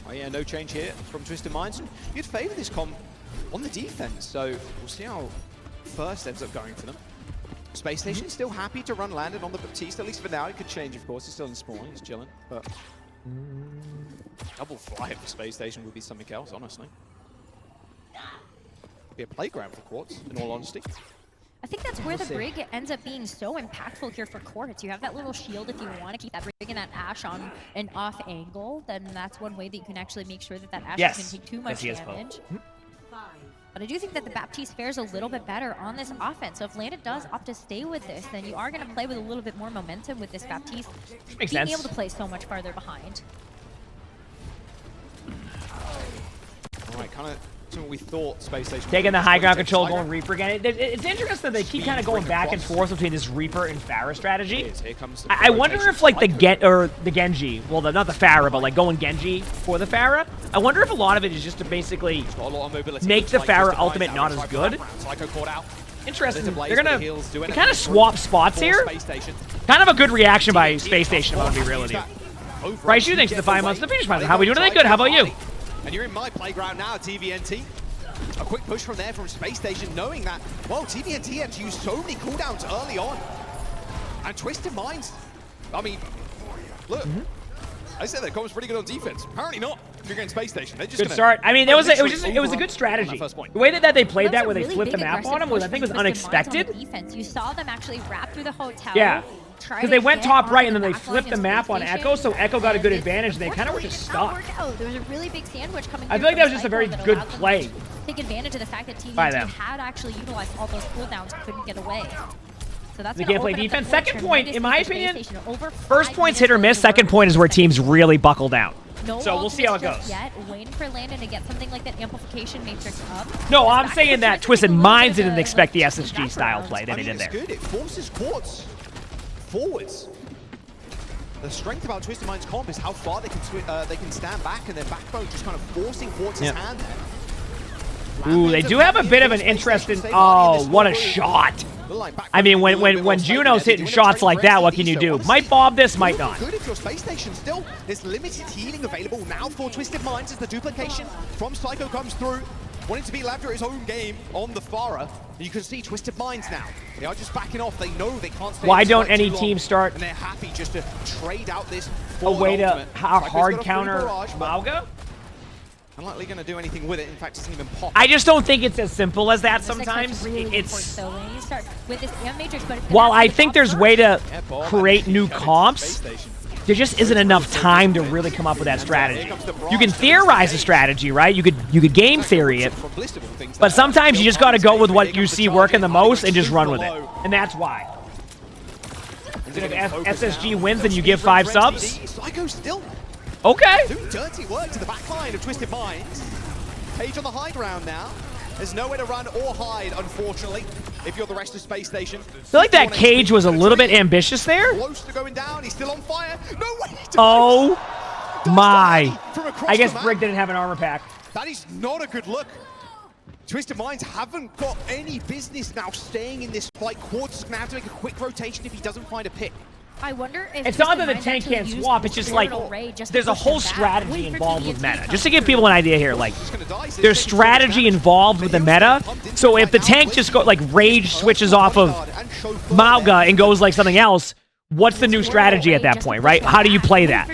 Oh yeah, no change here from Twisted Minds. You'd favor this comp on the defense, so we'll see how first ends up going for them. Space Station still happy to run Landon on the Baptiste, at least for now. It could change, of course. He's still in spawn, he's chilling, but double fly for Space Station would be something else, honestly. Be a playground for Quartz, in all honesty. I think that's where the Brig ends up being so impactful here for Quartz. You have that little shield if you want to keep that Brig and that Ashe on an off angle, then that's one way that you can actually make sure that that Ashe doesn't take too much damage. But I do think that the Baptiste fares a little bit better on this offense. So if Landon does opt to stay with this, then you are going to play with a little bit more momentum with this Baptiste. Makes being sense. able to play so much farther behind. All right, kind of what we thought Space Station taking the high ground control, going Reaper again. It's interesting that they keep kind of going back and forth between this Reaper and Pharah strategy. I wonder if like the Genji, well, not the Pharah, but like going Genji for the Pharah. I wonder if a lot of it is just to basically make the Pharah ultimate not as good. Interesting. They're gonna kind of swap spots here. Kind of a good reaction by Space Station, if I'm gonna be real with you. Bryce, you thanks to the 5 months. The finish line. How we doing? Are they good? How about you? And you're in my playground now, TVNT. A quick push from there from Space Station, knowing that, well, TVNT had to use so many cooldowns early on. And Twisted Minds, I mean, look, I said that Com's pretty good on defense. Apparently not. If you're getting Space Station, they're just good start. I mean, it was a good strategy. The way that they played that, where they flipped the map on him, was I think was unexpected. You saw them actually wrap through the hotel. Yeah. Because they went top right and then they flipped the map on Echo, so Echo got a good advantage and they kind of were just stuck. There was a really big sandwich coming. I feel like that was just a very good play. Take advantage of the fact that Team by UT them. had actually utilized all those cooldowns and couldn't get away. So that's they can't play defense. Second point, in my opinion, first point's hit or miss. Second point is where teams really buckle down. So we'll see how it goes. Waiting for Landon to get something like that amplification matrix up. No, I'm saying that Twisted Minds didn't expect the SSG style play that he did there. Good. It forces Quartz forwards. The strength about Twisted Minds comp is how far they can stand back, and their backbone just kind of forcing Quartz's hand there. Ooh, they do have a bit of an interest in. Oh, what a shot! I mean, when Juno's hitting shots like that, what can you do? Might bob this, might not. Good if your Space Station still. There's limited healing available now for Twisted Minds as the duplication from Psycho comes through. Wanting to beat Labdra his own game on the Farah. You can see Twisted Minds now. They are just backing off. They know they can't stay. Why don't any team start? And they're happy just to trade out this a way to hard counter Mauga? Unlikely going to do anything with it. In fact, it doesn't even pop. I just don't think it's as simple as that sometimes. It's while I think there's way to create new comps, there just isn't enough time to really come up with that strategy. You can theorize a strategy, right? You could game theory it, but sometimes you just got to go with what you see working the most and just run with it, and that's why. If SSG wins, then you give 5 subs. Psycho still. Okay. Doing dirty work to the back line of Twisted Minds. Page on the high ground now. There's nowhere to run or hide, unfortunately, if you're the rest of Space Station. I feel like that cage was a little bit ambitious there. Close to going down. He's still on fire. No way. Oh my. I guess Brig didn't have an armor pack. That is not a good look. Twisted Minds haven't got any business now staying in this fight. Quartz is going to have to make a quick rotation if he doesn't find a pick. I wonder if it's not that the tank can't swap, it's just like there's a whole strategy involved with meta. Just to give people an idea here, like there's strategy involved with the meta. So if the tank just like rage switches off of Mauga and goes like something else, what's the new strategy at that point, right? How do you play that?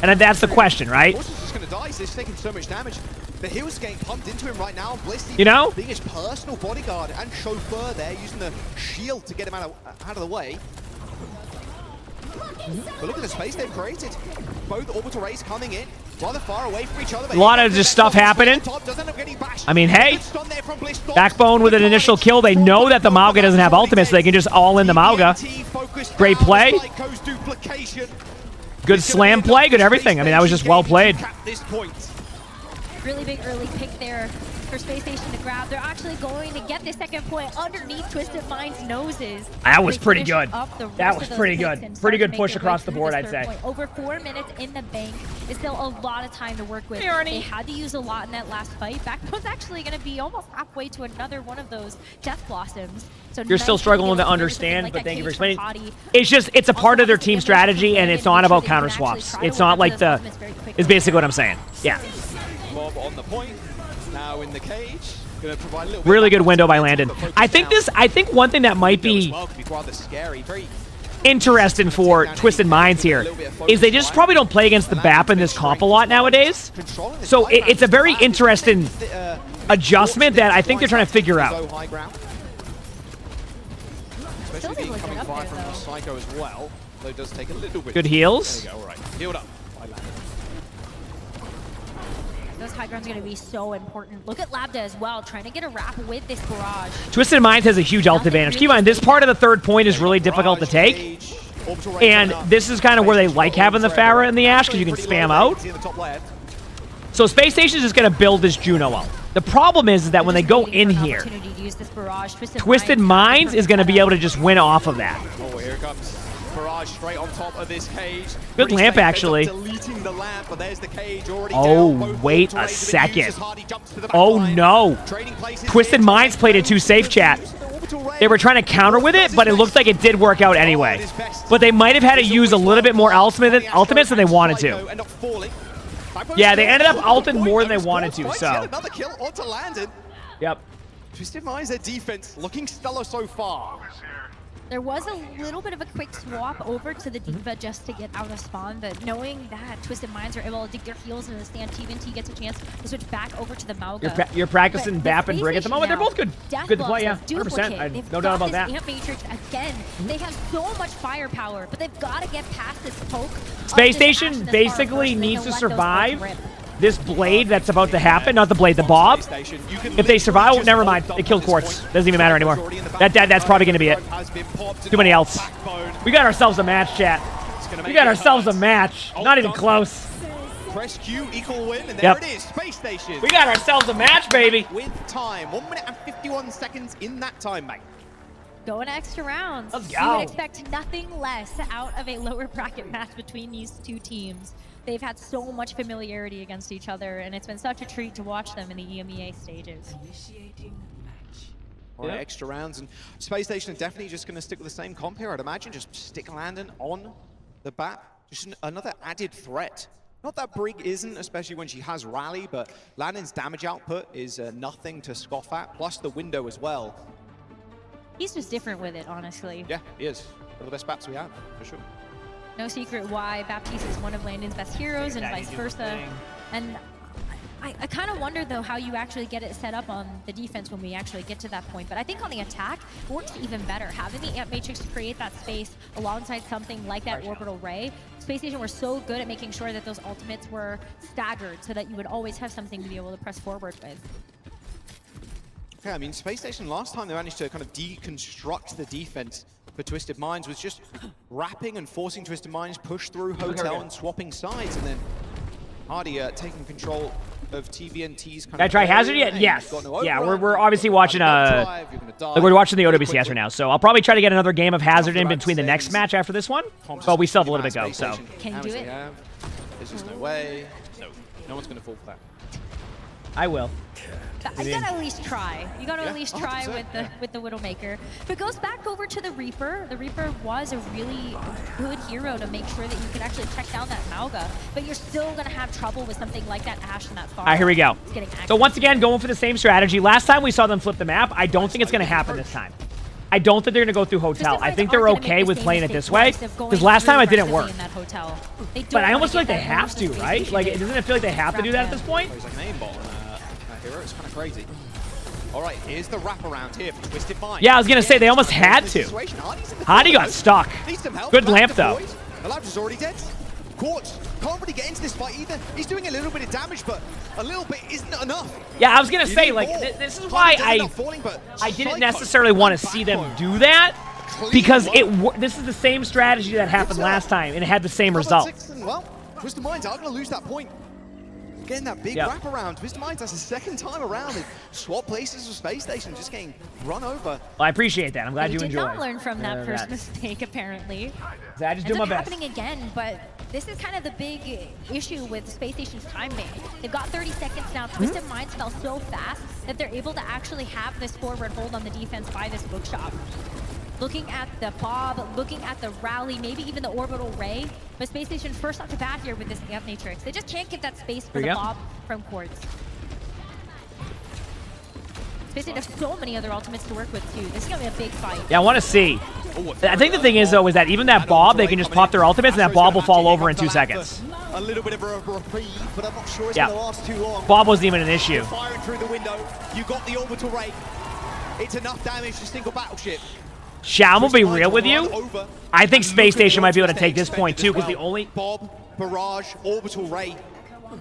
And that's the question, right? He's taking so much damage. The heal's getting pumped into him right now. Bliss, you know, being his personal bodyguard and chauffeur there, using the shield to get him out of the way. But look at the space they've created. Both orbital rays coming in, rather far away from each other. A lot of just stuff happening. I mean, hey, Backbone with an initial kill. They know that the Mauga doesn't have ultimate, so they can just all in the Mauga. Great play. Good slam play, good everything. I mean, that was just well played. Really big early pick there for Space Station to grab. They're actually going to get the second point underneath Twisted Minds' noses. That was pretty good. That was pretty good. Pretty good push across the board, I'd say. Point. Over 4 minutes in the bank is still a lot of time to work with. They had to use a lot in that last fight. Backbone's actually going to be almost halfway to another one of those Death Blossoms. So you're still struggling to understand, like, but thank you for explaining. It's just, it's a part of their team strategy, and it's not about counter swaps. It's not like the, it's basically what I'm saying. Yeah. Bob on the point. Now in the cage. Gonna provide a little really good window by Landon. I think one thing that might be interesting for Twisted Minds here is they just probably don't play against the BAP in this comp a lot nowadays. So it's a very interesting adjustment that I think they're trying to figure out. Especially being coming far from Psycho as well. Though it does take a little bit. Good heals. There you go, all right. Healed up. Those high grounds are going to be so important. Look at Labda as well, trying to get a wrap with this barrage. Twisted Minds has a huge ult advantage. Keep in mind, this part of the third point is really difficult to take. And this is kind of where they like having the Farah and the Ashe, because you can spam out. So Space Station is just going to build this Juno ult. The problem is that when they go in here, Twisted Minds is going to be able to just win off of that. Oh, here it comes. Barrage straight on top of this cage. Good lamp, actually. Deleting the lamp, but there's the cage already down. Wait a second. Oh, no. Twisted Minds played it too safe, chat. they were trying to counter with it, but it looked like it did work out anyway. But they might have had to use a little bit more ultimates than they wanted to. Yeah, they ended up ulting more than they wanted to, so. Another kill onto Landon. Yep. Twisted Minds, their defense looking stellar so far. There was a little bit of a quick swap over to the Diva just to get out of spawn, but knowing that Twisted Minds are able to dig their heels in the stand, TVNT gets a chance to switch back over to the Mauga. You're practicing BAP and Brig at the moment. They're both good to play, yeah, 100%. No doubt about that. Amp Matrix again. They have so much firepower, but they've got to get past this poke. Space Station basically needs to survive this blade that's about to happen. Not the blade, the Bob. If they survive, oh, never mind. They killed Quartz. Doesn't even matter anymore. That's probably going to be it. Too many else. We got ourselves a match, chat. We got ourselves a match. Not even close. Press Q, equal win, and there it is. Space Station. We got ourselves a match, baby. With time. 1 minute and 51 seconds in that time, mate. Going extra rounds. Let's go. You would expect nothing less out of a lower bracket match between these two teams. They've had so much familiarity against each other, and it's been such a treat to watch them in the EMEA stages. All right, extra rounds, and Space Station are definitely just going to stick with the same comp here, I'd imagine. Just stick Landon on the bat. Just another added threat. Not that Brig isn't, especially when she has Rally, but Landon's damage output is nothing to scoff at, plus the window as well. He's just different with it, honestly. Yeah, he is. One of the best bats we have, for sure. No secret why Baptiste is one of Landon's best heroes and vice versa. And I kind of wonder, though, how you actually get it set up on the defense when we actually get to that point. But I think on the attack, it works even better. Having the Amp Matrix to create that space alongside something like that Orbital Ray, Space Station were so good at making sure that those ultimates were staggered so that you would always have something to be able to press forward with. Yeah, I mean, Space Station, last time they managed to kind of deconstruct the defense for Twisted Minds was just wrapping and forcing Twisted Minds push through Hotel and swapping sides, and then Hardy taking control of TVNT's kind of... Did I try Hazard yet? Yes. Yeah, we're obviously watching we're watching the OWCS right now, so I'll probably try to get another game of Hazard in between the next match after this one, but we still have a little bit to go, so... Can you do it? There's just no way. No one's going to fall for that. I will. You gotta at least try. You gotta at least try with the Widowmaker. But it goes back over to the Reaper. The Reaper was a really good hero to make sure that you could actually check down that Mauga. But you're still gonna have trouble with something like that Ashe and that Farm. All right, here we go. So once again, going for the same strategy. Last time we saw them flip the map. I don't think it's gonna happen this time. I don't think they're gonna go through Hotel. I think they're okay with playing it this way, because last time it didn't work. But I almost feel like they have to, right? Like, doesn't it feel like they have to do that at this point? He's like an aimbot. Hero. It's kind of crazy. All right, here's the wraparound here for Twisted Minds. Yeah, I was going to say, they almost had to. Hardy got stuck. Good lamp, though. Elijah's already dead. Quartz can't really get into this fight either. He's doing a little bit of damage, but a little bit isn't enough. Yeah, I was going to say, like, this is why I didn't necessarily want to see them do that, because this is the same strategy that happened last time, and it had the same result. Well, Twisted Minds are going to lose that point. Getting that big wraparound. Twisted Minds, that's the second time around. They swap places with Space Station, just getting run over. Well, I appreciate that. I'm glad you enjoyed. They did not learn from that first mistake, apparently. I just do my best. Happening again, but this is kind of the big issue with Space Station's time ban. They've got 30 seconds now. Twisted Minds fell so fast that they're able to actually have this forward hold on the defense by this bookshop. Looking at the Bob, looking at the Rally, maybe even the Orbital Ray. But Space Station first off the bat here with this Amp Matrix. They just can't give that space for the Bob from Quartz. Space Station has so many other ultimates to work with too. This is going to be a big fight. Yeah, I want to see. I think the thing is, though, is that even that Bob, they can just pop their ultimates and that Bob will fall over in 2 seconds. A little bit of a reprieve, but I'm not sure it's going to last too long. Bob wasn't even an issue. Firing through the window. You got the Orbital Ray. It's enough damage to single battleship. Sham will be real with you. I think Space Station might be able to take this point too, because the only Bob, Barrage, Orbital Ray,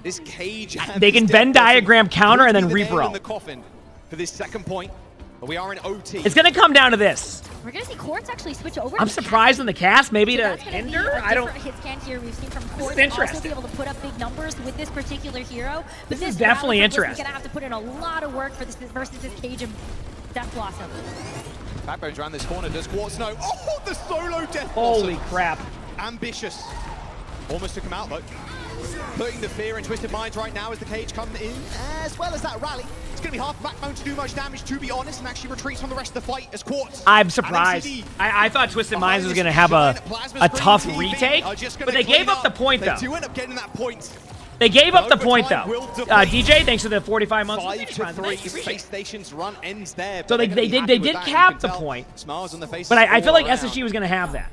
this cage. They can Venn diagram counter and then Reaper in the coffin for this second point. But we are in OT. It's gonna come down to this. We're gonna see Quartz actually switch over. I'm surprised in the cast, maybe to hinder. I don't. Hit scan here we've seen from Quartz. This is interesting. Also be able to put up big numbers with this particular hero. But this is definitely interesting. Gonna have to put in a lot of work for this versus this cage of Death Blossom. Backbone's around this corner. Does Quartz know? Oh, the solo Death Blossom. Holy crap. Ambitious. Almost took him out, though. Putting the fear in Twisted Minds right now as the cage comes in, as well as that Rally. It's going to be hard for Backbone to do much damage, to be honest, and actually retreats from the rest of the fight as Quartz. I'm surprised. I thought Twisted Minds was going to have a tough retake, but they gave up the point, though. They do end up getting that point. They gave up the point, though. DJ, thanks for the 45 months. 5-3, Space Station's run ends there. So they did cap the point, but I feel like SSG was going to have that.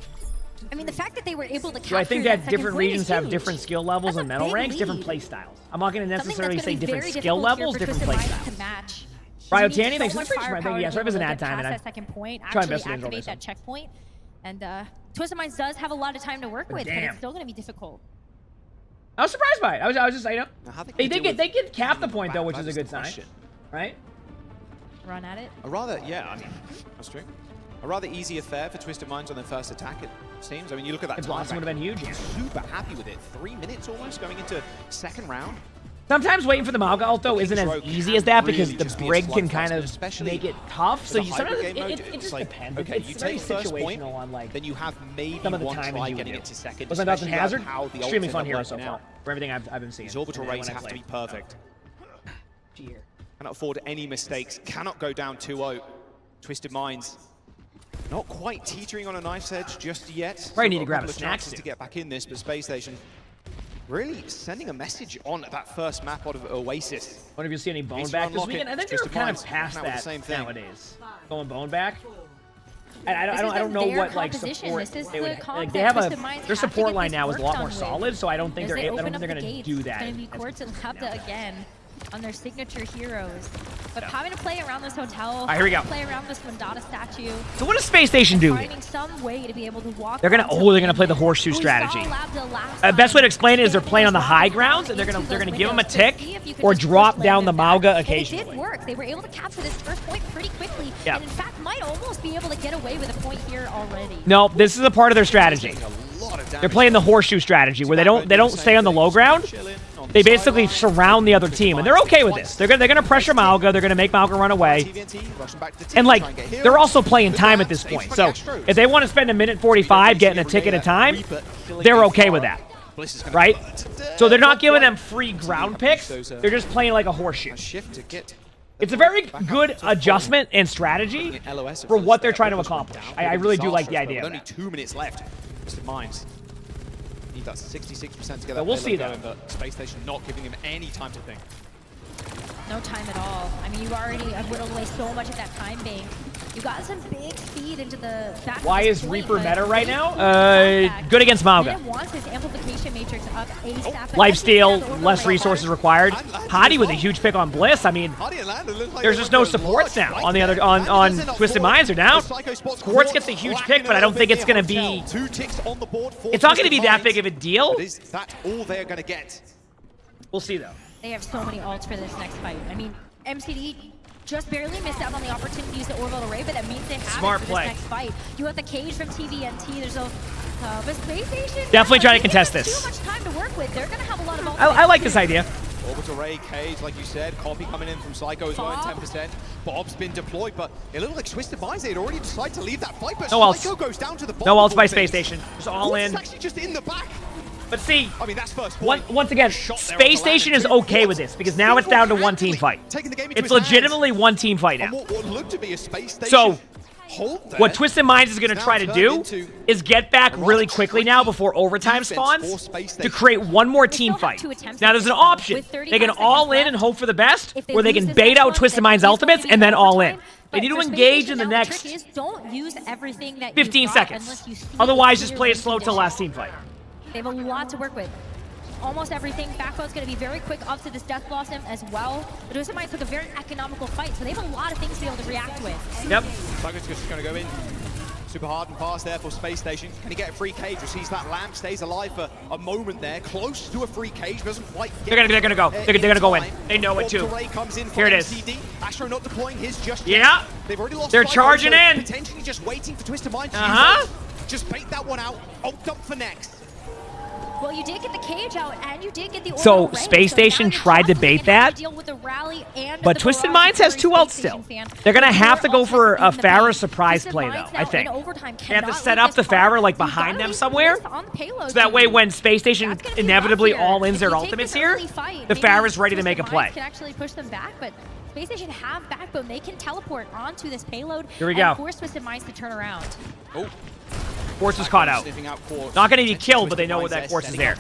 I mean, the fact that they were able to capture So I think that different regions have huge. different skill levels and metal ranks, different play styles. I'm not going to necessarily say different skill levels, different play styles. Ryo Tanny, thanks for the preach. Yes, right, was an ad time, and I second point, try actually best to enjoy activate that checkpoint. And Twisted Minds does have a lot of time to work with, but it's still going to be difficult. I was surprised by it. I was just, you know, they did cap the point though, which is a good sign, right? Run at it. Yeah, I mean, that's true. A rather easy affair for Twisted Minds on their first attack, it seems. I mean, you look at that time. Blossom would have been huge. Yeah. Super happy with it. 3 minutes almost going into second round. Sometimes waiting for the Mauga ult though isn't as easy as that because the Brig can kind of make it tough. So sometimes it just depends. Okay, it's very situational on like then you have maybe some of the one time try you getting do. it to second. Was that Hazard? Extremely fun hero hero so far. For everything I've been seeing. His orbital rates have to be perfect. Cannot afford any mistakes. Cannot go down 2-0. Twisted Minds. Not quite teetering on a knife's edge just yet. Probably need to grab a snack to get back in this, but Space Station really sending a message on that first map out of OWCS. Wonder if you'll see any bone back this weekend. I think they're kind of past that nowadays. Going bone back. I don't know what like support they would like. They have their support line now is a lot more solid, so I don't think they're going to do that. It's going to be Quartz and Labda again on their signature heroes. But having to play around this hotel, here we go. Play around this Wendata statue. So what does Space Station do? Finding some way to be able to walk. They're gonna play the horseshoe strategy. Best way to explain it is they're playing on the high grounds and they're gonna give them a tick or drop down the Mauga occasionally. It did work. They were able to capture this first point pretty quickly, and in fact might almost be able to get away with a point here already. No, this is a part of their strategy. They're playing the horseshoe strategy where they don't stay on the low ground. They basically surround the other team, and they're okay with this. They're gonna pressure Mauga. They're gonna make Mauga run away, and like they're also playing time at this point. So if they want to spend a minute 45 getting a tick at a time, they're okay with that, right? So they're not giving them free ground picks. They're just playing like a horseshoe. It's a very good adjustment and strategy for what they're trying to accomplish. I really do like the idea. Only 2 minutes left. Twisted Minds. That's 66% to get that. We'll see though. But Space Station not giving him any time to think. No time at all. I mean, you've already whittled away so much of that time bank. You got some big speed into the back. Why is Reaper meta right now? Good against Mauga. Wants his amplification matrix up ASAP. Lifesteal, less resources required. Hadi with a huge pick on Bliss. I mean, there's just no supports now on the other on Twisted Minds are down. Quartz gets a huge pick, but I don't think it's gonna be. It's not gonna be that big of a deal. Is that all they're gonna get? We'll see though. They have so many ults for this next fight. I mean, MCD just barely missed out on the opportunity to use the orbital ray, but that means they have Smart it for play. This next fight. You have the cage from TVNT. There's a Space Station. Definitely trying to contest this. Too much time to work with. They're gonna have a lot of ults. I like this idea. Orbital ray, cage, like you said. Copy coming in from Psycho as well at 10%. Bob's been deployed, but it looked like Twisted Minds. They'd already decided to leave that fight, but Psycho goes down to the bottom. No ults by Space Station. Just all in. It's actually just in the back. But see, I mean, that's first point. Once again, Space Station is okay with this because now it's down to one team fight. It's legitimately one team fight now. What looked to be a Space Station. So what Twisted Minds is going to try to do is get back really quickly now before overtime spawns to create one more team fight. Now there's an option. They can all in and hope for the best, or they can bait out Twisted Minds ultimates and then all in. They need to engage in the next 15 seconds. Otherwise, just play it slow till last team fight. They have a lot to work with. Almost everything. Backbone's going to be very quick up to this Death Blossom as well. But Twisted Minds took a very economical fight, so they have a lot of things to be able to react with. Yep. Psycho's just going to go in. Super hard and fast there for Space Station. Can he get a free cage? Receives that lamp, stays alive for a moment there. Close to a free cage, doesn't quite get. They're gonna go. They're gonna go in. They know it too. Here it is. Astro not deploying his just yet. Yeah. They've already lost. They're charging in. Potentially just waiting for Twisted Minds. Just bait that one out. Ult up for next. Well, you did get the cage out, and you did get the so Space Station tried to bait that, but Twisted Minds has 2 ults still. They're going to have to go for a Pharah surprise play, though, I think. They have to set up the Pharah, like, behind them somewhere, so that way when Space Station inevitably all-ins their ultimates here, the Pharah's ready to make a play. Can actually push them back, but Space Station have backbone. They can teleport onto this payload. Here we go. And force Twisted Minds to turn around. Oh. Force is caught out. Not going to be killed, but they know that Force is there.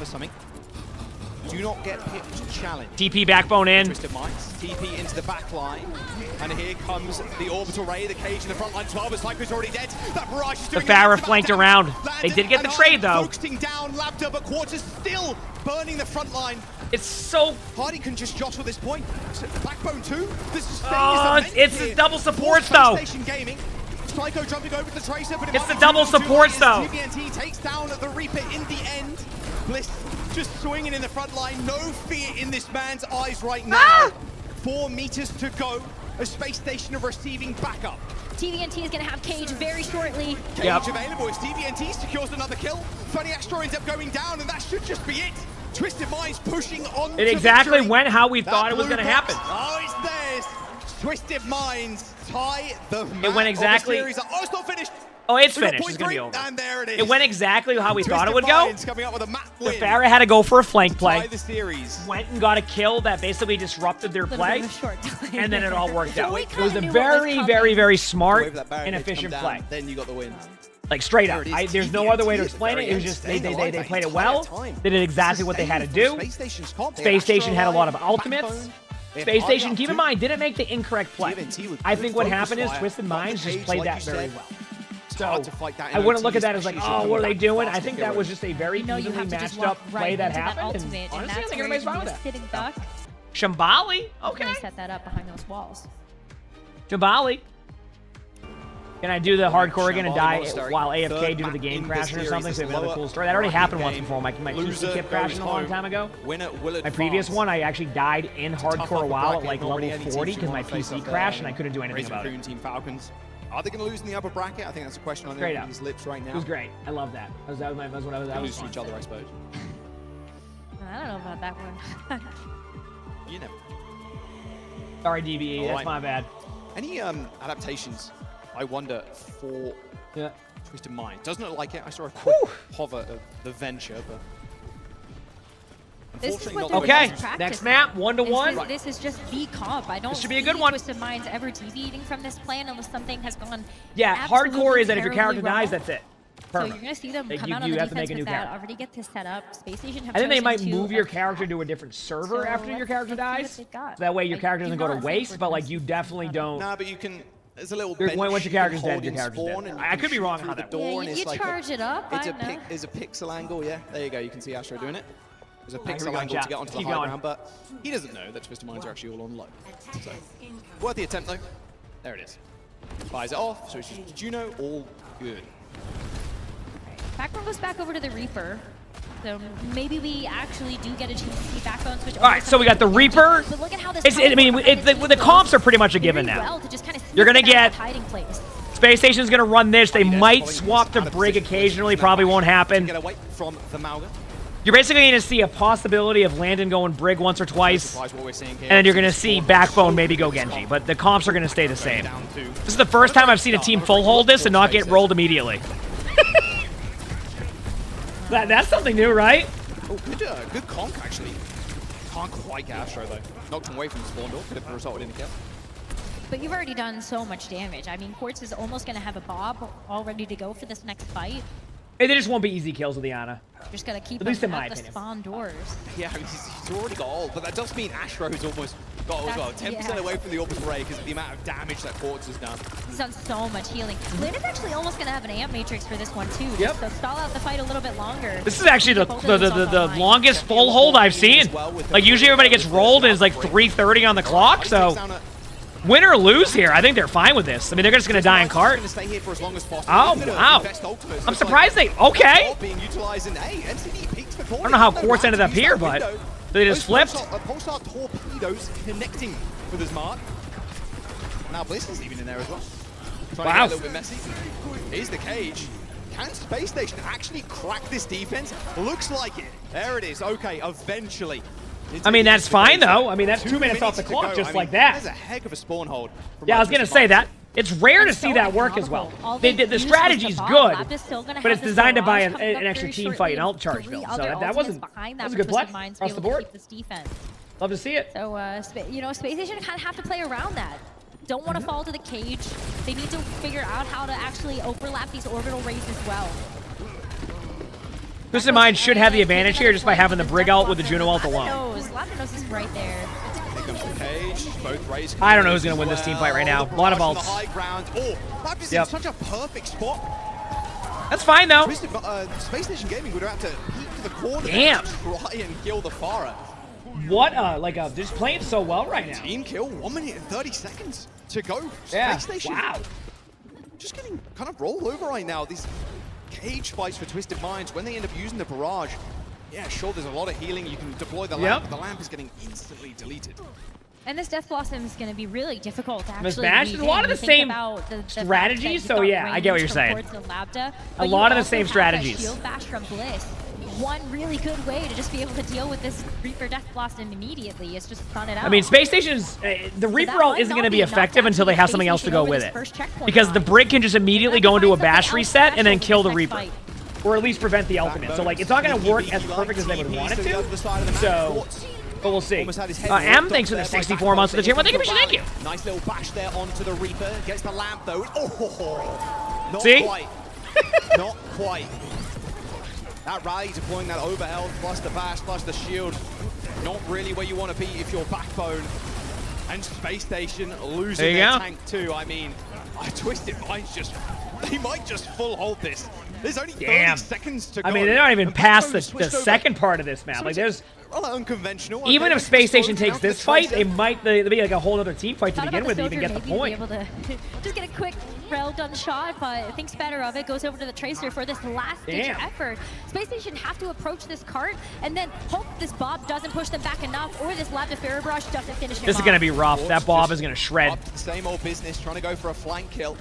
Do not get picked challenge. TP backbone in. Twisted Minds, TP into the back line. And here comes the orbital ray, the cage in the front line. 12 is Sniper's already dead. That barrage is The doing Pharah flanked around. They did get the trade, though. Focusing down Labda, but Quartz still burning the front line. It's so... Hardy can just jostle this point. Backbone 2. This is it's the double supports, though. Station Gaming. Psycho jumping over the Tracer, but it's the double supports, though. TBNT takes down the Reaper in the end. Bliss just swinging in the front line. No fear in this man's eyes right now. 4 meters to go. A space station receiving backup. TBNT is going to have Cage very shortly. Cage available as TBNT secures another kill. Funny Astro ends up going down, and that should just be it. Twisted Minds pushing on. It exactly went how we thought it was going to happen. Oh, it's theirs. Twisted Minds tie the match. It went exactly. Oh, it's not finished. Oh, it's finished. It's going to be over. And there it is. It went exactly how we thought it would go. Coming up with a map The win. Pharah had to go for a flank play. The series. Went and got a kill that basically disrupted their play. And then it all worked out. It was a very, very, very smart and efficient play. Then you got the win. Like straight up. There's no other way to explain it. It was just they played it well. They did exactly what they had to do. Space Station had a lot of ultimates. Space Station, keep in mind, didn't make the incorrect play. I think what happened is Twisted Minds just played that very well. So I wouldn't look at that as like, oh, what are they doing? I think that was just a very evenly matched up play that happened. And honestly, I think everybody's fine with that. Shambali? Okay. Set that up behind those walls. Shambali. Can I do the hardcore again and die while AFK due to the game crashing or something? So we have another cool story. That already happened once before. My PC kept crashing a long time ago. My previous one, I actually died in hardcore while at like level 40 because my PC crashed and I couldn't do anything about it. Team Falcons. Are they going to lose in the upper bracket? I think that's a question on everybody's lips right now. It was great. I love that. That was what I was. Lose to each other, I suppose. I don't know about that one. You never. Sorry, DBE. That's my bad. Any adaptations? I wonder for Twisted Mind. Doesn't look like it. I saw a quick hover of the Venture, but. This is what okay, next map, 1-1. This is just the comp. I don't should be a good one. Twisted Minds ever deviating from this plan unless something has gone. Yeah, hardcore is that if your character dies, that's it. Perfect. So you're gonna see them come out on the defense with that. Already get this set up. Space Station have I think they might move your character to a different server after your character dies. That way your character doesn't go to waste, but like you definitely don't. Nah, but you can. There's a little. Once your character's dead, your character's dead. I could be wrong on how that works. Yeah, you charge it up. It's a pixel angle. Yeah, there you go. You can see Astro doing it. There's a pixel angle to get onto the high ground, but he doesn't know that Twisted Minds are actually all on low. So, worth the attempt though. There it is. Fires it off, so it's just Juno, all good. Backbone goes back over to the Reaper. So maybe we actually do get a chance to see Backbone switch. All right, so we got the Reaper. But look at how this the comps are pretty much a given now. You're going to get... Space Station's going to run this. They might swap to Brig occasionally. Probably won't happen. Get away from the Malga. You're basically going to see a possibility of Landon going Brig once or twice, and then you're going to see Backbone maybe go Genji, but the comps are going to stay the same. This is the first time I've seen a team full hold this and not get rolled immediately. That's something new, right? Oh, good conk, actually. Can't quite get Astro, though. Knocked him away from the spawn door. Could have resulted in a kill. But you've already done so much damage. I mean, Quartz is almost going to have a Bob all ready to go for this next fight. Hey, they just won't be easy kills with the Ana. Just gotta keep at least in my the opinion. Spawn doors. Yeah, I mean, he's already got ult, but that does mean Astro's almost got ult as well. 10% away from the orbital ray because of the amount of damage that Quartz has done. He's done so much healing. Landon's actually almost gonna have an amp matrix for this one too. Yep. So stall out the fight a little bit longer. This is actually the longest full hold I've seen. Like usually everybody gets rolled and it's like 3:30 on the clock, so. Win or lose here, I think they're fine with this. I mean, they're just going to die in cart. Oh, wow. I'm surprised they... Okay. I don't know how Quartz ended up here, but they just flipped. Pulsar torpedoes connecting with his mark. Now Bliss is even in there as well. Trying to get a little bit messy. Here's the cage. Can Space Station actually crack this defense? Looks like it. There it is. Okay, eventually. I mean, that's fine, though. I mean, that's 2 minutes off the clock, just like that. That's a heck of a spawn hold. Yeah, I was going to say that. It's rare to see that work as well. The strategy's good, but it's designed to buy an extra team fight and ult charge build. So that was a good play across the board. Love to see it. So, you know, Space Station kind of have to play around that. Don't want to fall to the cage. They need to figure out how to actually overlap these orbital rays as well. Twisted Mind should have the advantage here just by having the Brig ult with the Juno ult alone. Lapidus is right there. Here comes the cage. Both rays. I don't know who's going to win this team fight right now. A lot of ults. Oh, Lapidus in such a perfect spot. That's fine, though. Space Station Gaming would have to peek to the corner. Damn. And try and kill the Pharah. What, they're just playing so well right now. Team kill, 1 minute and 30 seconds to go. Yeah, Space Station. wow. Just getting kind of rolled over right now. These cage fights for Twisted Minds, when they end up using the barrage, yeah, sure, there's a lot of healing. You can deploy the lamp, but the lamp is getting instantly deleted. And this Death Blossom is going to be really difficult to actually Mismatch. There's a lot of the same strategies, so yeah, I get what you're saying. A lot of the same strategies. Shield bash from Bliss. One really good way to just be able to deal with this Reaper Death Blossom immediately is just stun it out. I mean, Space Station's the Reaper ult isn't going to be effective until they have something else to go with it. Because the Brig can just immediately go into a bash reset and then kill the Reaper. Or at least prevent the ultimate. So, like, it's not going to work as perfect as they would want it to. So, but we'll see. M, thanks for the 64 months of the tier. Well, thank you. Nice little bash there onto the Reaper. Gets the lamp, though. Oh, not see? Quite. Not quite. That rally deploying that overhealth, plus the bash, plus the shield. Not really where you want to be if you're Backbone. And Space Station losing their tank too. I mean, Twisted Minds they might just full hold this. There's only 30 seconds to go. I mean, they're not even past the second part of this map. Like, there's unconventional. Even if Space Station takes this fight, there'll be like a whole other team fight to begin with to even get the point. Be able to just get a quick rail gun shot, but thinks better of it. Goes over to the Tracer for this last-ditch effort. Space Station have to approach this cart and then hope this Bob doesn't push them back enough, or this Lab to Ferro Barrage doesn't finish him This is going to be rough. That Bob is going to shred. Up to the same old business, trying to go for a flank kill.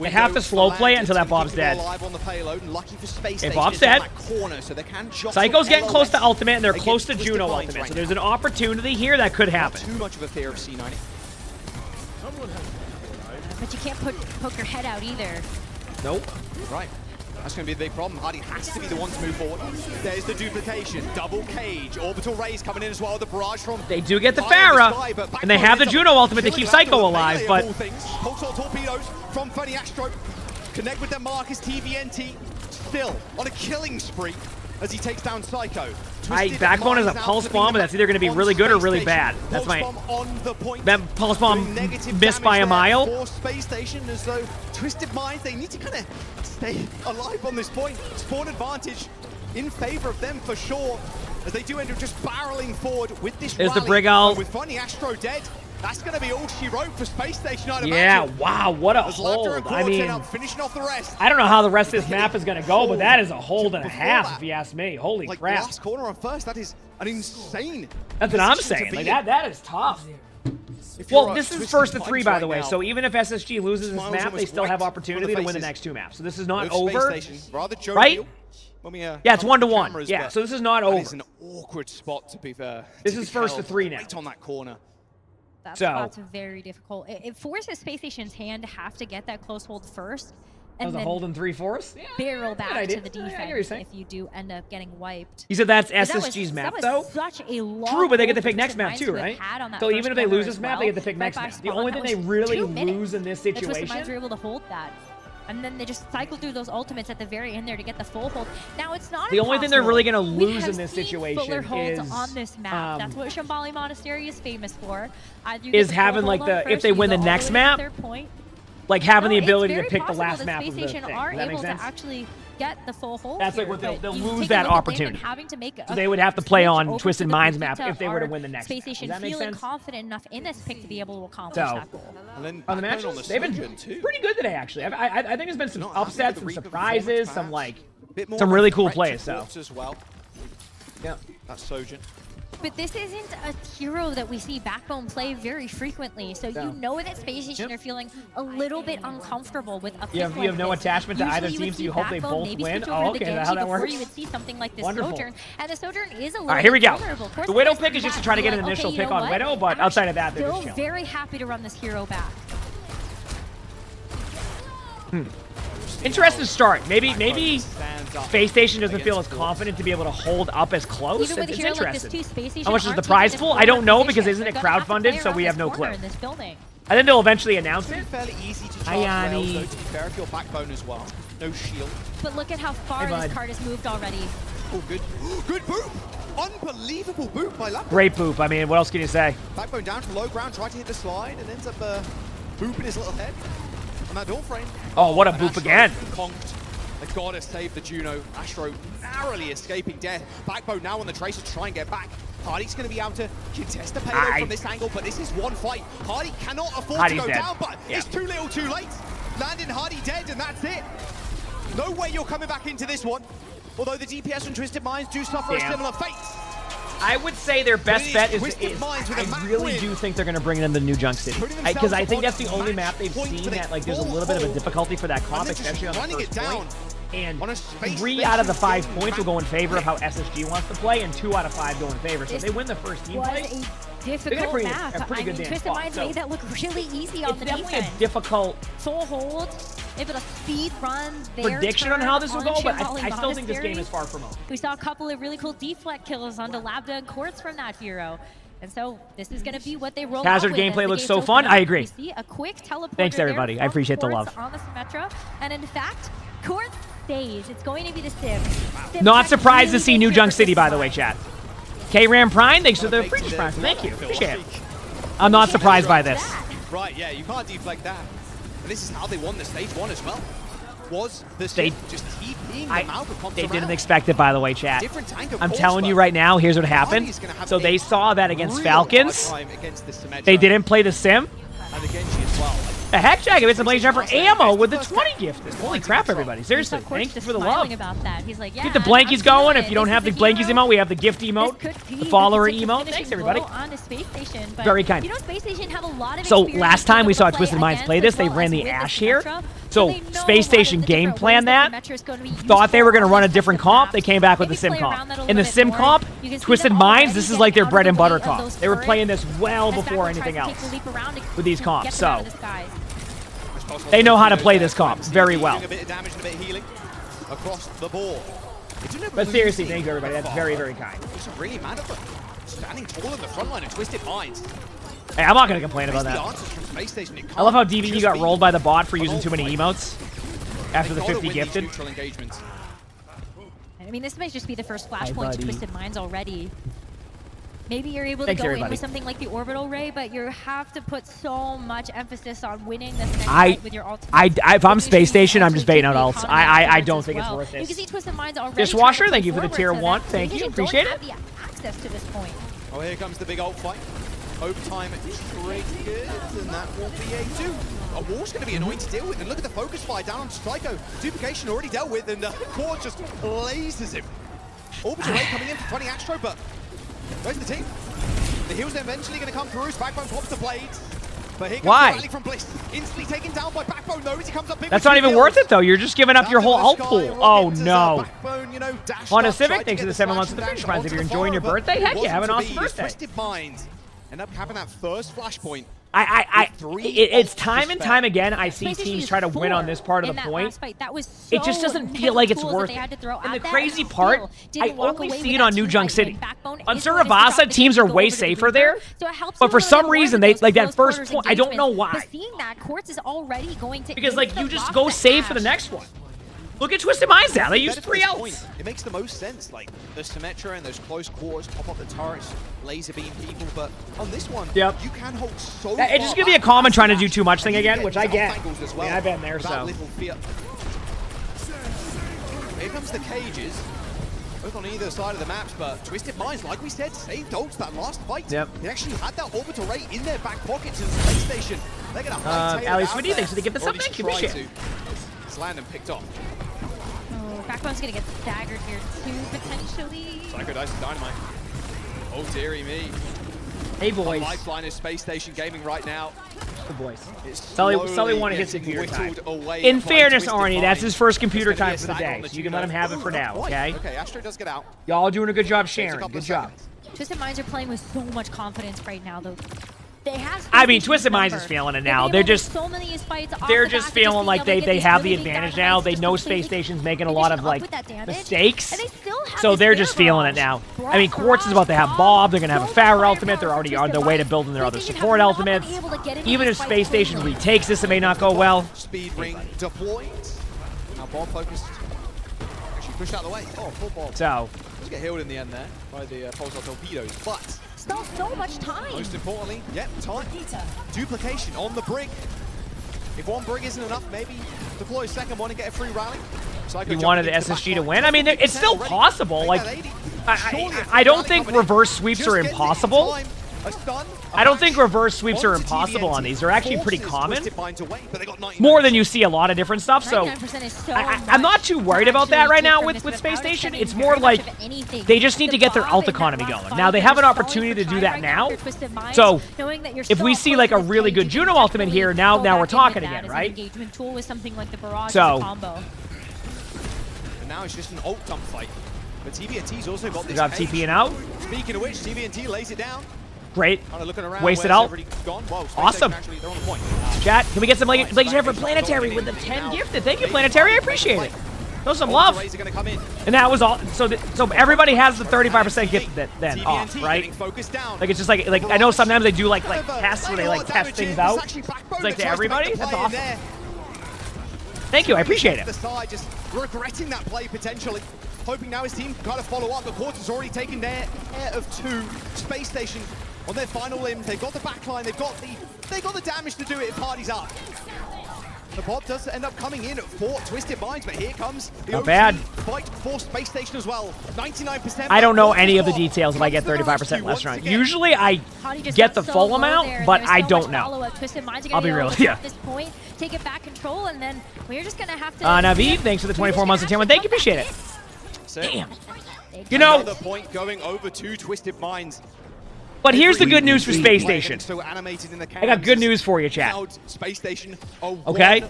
They have to slow play it until that Bob's dead. Okay, Bob's dead. Psycho's getting close to ultimate, and they're close to Juno ultimate. So there's an opportunity here that could happen. Too much of a fear of C90. But you can't poke your head out either. Nope. Right. That's going to be the big problem. Hardy has to be the one to move forward. There's the duplication. Double cage. Orbital rays coming in as well. The barrage from... They do get the Pharah, and they have the Juno ultimate to keep Psycho alive, but... Pulsar torpedoes from Funny Astro. Connect with their Marcus TVNT. Still on a killing spree as he takes down Psycho. Backbone is a pulse bomb, but that's either going to be really good or really bad. That's my... That pulse bomb missed by a mile. For Space Station, as though Twisted Minds, they need to kind of stay alive on this point. Spawn advantage in favor of them for sure, as they do end up just barreling forward with this There's rally. the Brig ult. With Funny Astro dead, that's going to be all she wrote for Space Station, I'd imagine. Wow, what a hold. I mean, finishing off the rest. I don't know how the rest of this map is going to go, but that is a hold and a half, if you ask me. Holy crap. Last corner on first, that is an insane. That's what I'm saying. Like, that is tough. Well, this is first to 3, by the way, so even if SSG loses this map, they still have opportunity to win the next 2 maps. So this is not over, right? Yeah, it's 1-1. Yeah, so this is not over. It's an awkward spot, to be fair. This is first to 3 now. Right on that corner. That spot's very difficult. It forces Space Station's hand to have to get that close hold first, and then hold in 3/4? barrel back to the defense if you do end up getting wiped. You said that's SSG's map, though? Such a long True, but they get to pick next map, too, right? So even if they lose this map, they get to pick next map. The only thing they really lose in this situation... The were able to hold that. And then they just cycle through those ultimates at the very end there to get the full hold. Now it's not the only thing they're really going to lose in this situation is on this map. That's what Shambhala Monastery is famous for. Is having like if they win the next map, like having the ability to pick the last map of the thing. Are able to actually get the full hold. That's like what they'll lose that opportunity. So they would have to play on Twisted Minds map if they were to win the next. Space Station feeling confident enough in this pick to be able to accomplish that goal. On the matches, they've been pretty good today. Actually, I think there's been some upsets, some surprises, some really cool plays. So yeah, that's Sojin. But this isn't a hero that we see Backbone play very frequently, so you know that Space Station are feeling a little bit uncomfortable with a pick like You have no attachment to either team, so you hope they both win. Oh, okay, that's how that works. You would see something like this Sojourn, and the Sojourn is a little All right, here we go. vulnerable. The Widow pick is just to try to get an initial pick on Widow, but outside of that, they're just chilling. Very happy to run this hero back. Interesting start. Maybe Space Station doesn't feel as confident to be able to hold up as close. Even with It's a hero like this interesting. too, Space Station How much is aren't the taking prize this pool? forward I don't know position. because isn't They're it gonna have to crowdfunded, play so we around have no this clue. corner in this building. I think they'll eventually announce it. It's fairly easy to charge Ayani. rails, though, to be fair, if you're backbone as well. No shield. But look at how far Hey, bud. this card has moved already. Oh, good. Good boop! Unbelievable boop by Lap. Great poop. I mean, what else can you say? Backbone down from low ground, tried to hit the slide, and ends up booping his little head on that door frame. Oh, what a And boop Astro again. Conked. They gotta save the Juno. Astro narrowly escaping death. Backbone now on the Tracer to try and get back. Hardy's going to be able to contest the payload from this angle, but this is one fight. Hardy cannot afford Hardy's to go dead. down, but it's too little too late. Landing Hardy dead, and that's it. No way you're coming back into this one. Although the DPS and Twisted Minds do suffer a similar fate. I would say their best bet is Twisted Minds with a map I really win. do think they're going to bring it into New Junk City. Because I think that's the only map they've point seen for the that like there's a little bit of a difficulty for that comp, And they're just especially on the running first it down point. And on a space 3 out of the 5 station points will go in favor of how SSG wants to play, and 2 out of 5 go in favor. So if This they win the first team was fight, a they're difficult gonna bring map. a pretty I good mean, damn Twisted spot. Minds So made that look really easy on it's the definitely defense. a difficult Full hold, able to speed run their prediction on turn how this will go, but Shambali I still think this game Monastery. is far from over. We saw a couple of really cool deflect kills onto Labda and Quartz from that hero. And so this is going to be what they roll Hazard out with gameplay as the looks gates so open fun. up. I agree. We see a quick teleporter Thanks, everybody. there I from appreciate the Quartz love. on the Symmetra. And in fact, Quartz stays. It's going to be the Sim. Not surprised to see New Junk City, by the way, chat. K-Ram Prime, thanks for the Preacher's Prime. Thank you. Appreciate it. I'm not surprised by this. Right, yeah, you can't deflect that. And this is how they won the stage 1 as well. Was the They- shift just TPing them out of comps They didn't around. expect it, by the way, chat. Different tank, of I'm course, telling you but right now, here's what happened. Hardy's gonna have So a they saw that against real Falcons. hard time against the Symmetra. They didn't play the sim. And the Genji as well. The heck, Jack, it's a blazing for ammo with the 20 gifted. Holy crap, everybody. Seriously, thank you for the love. About that. He's like, yeah, Get the I'm blankies feeling going. it. If you don't This have the is a blankies hero. emote, we have the gift emote, This could be the follower potential emote. finishing Thanks, everybody. blow on the Space Station, but Very kind. You know, Space Station have a lot of So experience last time we being saw able to Twisted Minds against play as this, they well ran as the with Ash the here. Symmetra. So they know Space what Station are the game different plan ways that. the Symmetra is going to be Thought they were going to run a useful different on comp. this They came back with the Maybe sim play around comp. that a In little the bit sim more. comp, You can see Twisted them Minds, already this is getting like their out bread of and the butter way of comp. those They were turrets. playing this well As before Backbone anything tries to else take the leap around to with these get comps. them out So of the skies. they know how to play this comp very well. Doing a bit of damage and a bit of healing across the board. But seriously, thank you, everybody. That's very, very kind. It's really mad at them. Standing tall in the front line of Twisted Minds. Hey, I'm not going to complain about The that. answers from Space Station. It I love how can't DVE just got be rolled by the bot for an using old too many fight. emotes after the They gotta 50 win these gifted. neutral engagements. I mean, this might just be the first Hi, flashpoint to buddy. Twisted Minds already. Maybe you're able Thanks, to go in everybody. with something like the orbital ray, but you have to put so much emphasis on winning this next I- fight with your ultimate. if I'm Space Station, I'm just baiting out Actually ults. keep the economy I afterwards don't as think it's well. worth You can this. see Twisted Minds already. Dishwasher, trying to thank you push for the forward tier so 1. that Thank you. Space Station Appreciate don't it. have the access to this point. Oh, here comes the big ult fight. Overtime triggered, and that will be a 2. A wall's going to be annoying to deal with, and look at the focus fire down on Psycho. Duplication already dealt with, and Core just lasers him. Orbital Ray coming in for 20 Astro, but where's the team? The heals are eventually going to come through. Backbone pops the blades. But here comes Why? the rally from Bliss. Instantly taken down by Backbone, though, as he comes up big. That's with not 2 even kills. worth it, though. You're just giving up your whole ult pool. Oh, no. Backbone, you know, dashed Honda up, Civic, tried to thanks get for the 7 months of the splash Preacher and Prize. dash If you're onto the enjoying your fire, birthday, but heck yeah, have an wasn't to awesome be, as birthday. Twisted Minds end up having that first flashpoint. It's time and time again I see Space Station teams try to win on this part of in the that point. last fight. That was so It just doesn't many feel like it's tools worth that they had to it. throw And the at that, crazy and part, still I didn't walk only away see with it that on New team Junk fight. City. Backbone On is going to Surabasa, stop the teams game are and go way over to the safer Reaper. there. So it helps But you for a little some bit more reason, with they those like that close first quarters point. I don't know engagements. why. But seeing that, Quartz is already going to Because give like the you just lock go to save for the Ash. next one. Look at Twisted Minds now. They use Better 3 for this outs. point. It makes the most sense. Like the Symmetra and those close quarters, pop up the turrets, laser beam people. But on this one, Yep. you can hold so It's just gonna be a common trying to do too much thing again, which I get. As well, I've been there, without so. little fear. Here comes the cages. Both on either side of the maps, but Twisted Minds, like we said, saved ults that last fight. Yep. They actually had that orbital ray in their back pockets in the space station. They're gonna hightail Ali it out Sweeney, there, thanks for the gift of or at sub. least Thank you, try appreciate it. to. It's landed picked off. Oh, Backbone's going to get staggered here too, potentially. Psycho Dice and Dynamite. Oh dearie me. Hey boys. Lifeline is Space Station Gaming right now. The boys. It's Sully slowly wanted his getting computer time. whittled away In by fairness, Twisted Arnie, that's Minds. his first computer There's gonna time be for a the stagger day, on the so you can Juno. let him have it Oh, for not now, quite. okay? Okay, Astro does get out. Y'all doing a good job Takes a sharing. couple Good of job. seconds. Twisted Minds are playing with so much confidence right now, though. I mean, Twisted Minds is feeling it now. They're just feeling like they have the advantage now. They know Space Station's making a lot of like mistakes, so they're just feeling it now. I mean, Quartz is about to have Bob. They're gonna have a Pharah ultimate. They're already on their way to building their other support ultimates. Even if Space Station retakes this, it may not go well. Speed ring deployed. Now Bob focused. Actually pushed out of the way. Oh, full Bob. So let's get healed in the end there by the pulsar torpedoes, but still so much time. Most importantly, yep, time. Duplication on the brig. If one brig isn't enough, maybe deploy a second one and get a free rally. You wanted the SSG to win? I mean, it's still possible. Like, I don't think reverse sweeps are impossible. I don't think reverse sweeps are impossible on these. They're actually pretty common. More than you see a lot of different stuff. So I'm not too worried about that right now with Space Station. It's more like they just need to get their ult economy going. Now, they have an opportunity to do that now. So if we see like a really good Juno ultimate here, now we're talking again, right? So and now it's just an ult dump fight. But TVNT's also got this. TPing out. Speaking of which, TVNT lays it down. Great. Wasted out. Awesome. Chat, can we get some Legendary for Planetary with the 10 gifted? Thank you, Planetary. I appreciate it. Show some love. And that was all. So everybody has the 35% gift then off, right? Like it's just like I know sometimes they do like tests where they like test things out. It's like to everybody. That's awesome. Thank you. I appreciate it. Just regretting that play potentially. Hoping now his team can kind of follow up. The Quartz has already taken their care of 2. Space Station on their final limb. They've got the backline. They've got the damage to do it if Hardy's up. The Bob does end up coming in for Twisted Minds, but here comes the OG fight for Space Station as well. 99%. I don't know any of the details if I get 35% less run. Usually I get the full amount, but I don't know. I'll be real. Yeah. Take it back control, and then we're just gonna have to. Naveed, thanks for the 24 months of Tier 1. Thank you, appreciate it. Damn. You know, another point going over to Twisted Minds. But here's the good news for Space Station. I got good news for you, chat. Space Station, okay?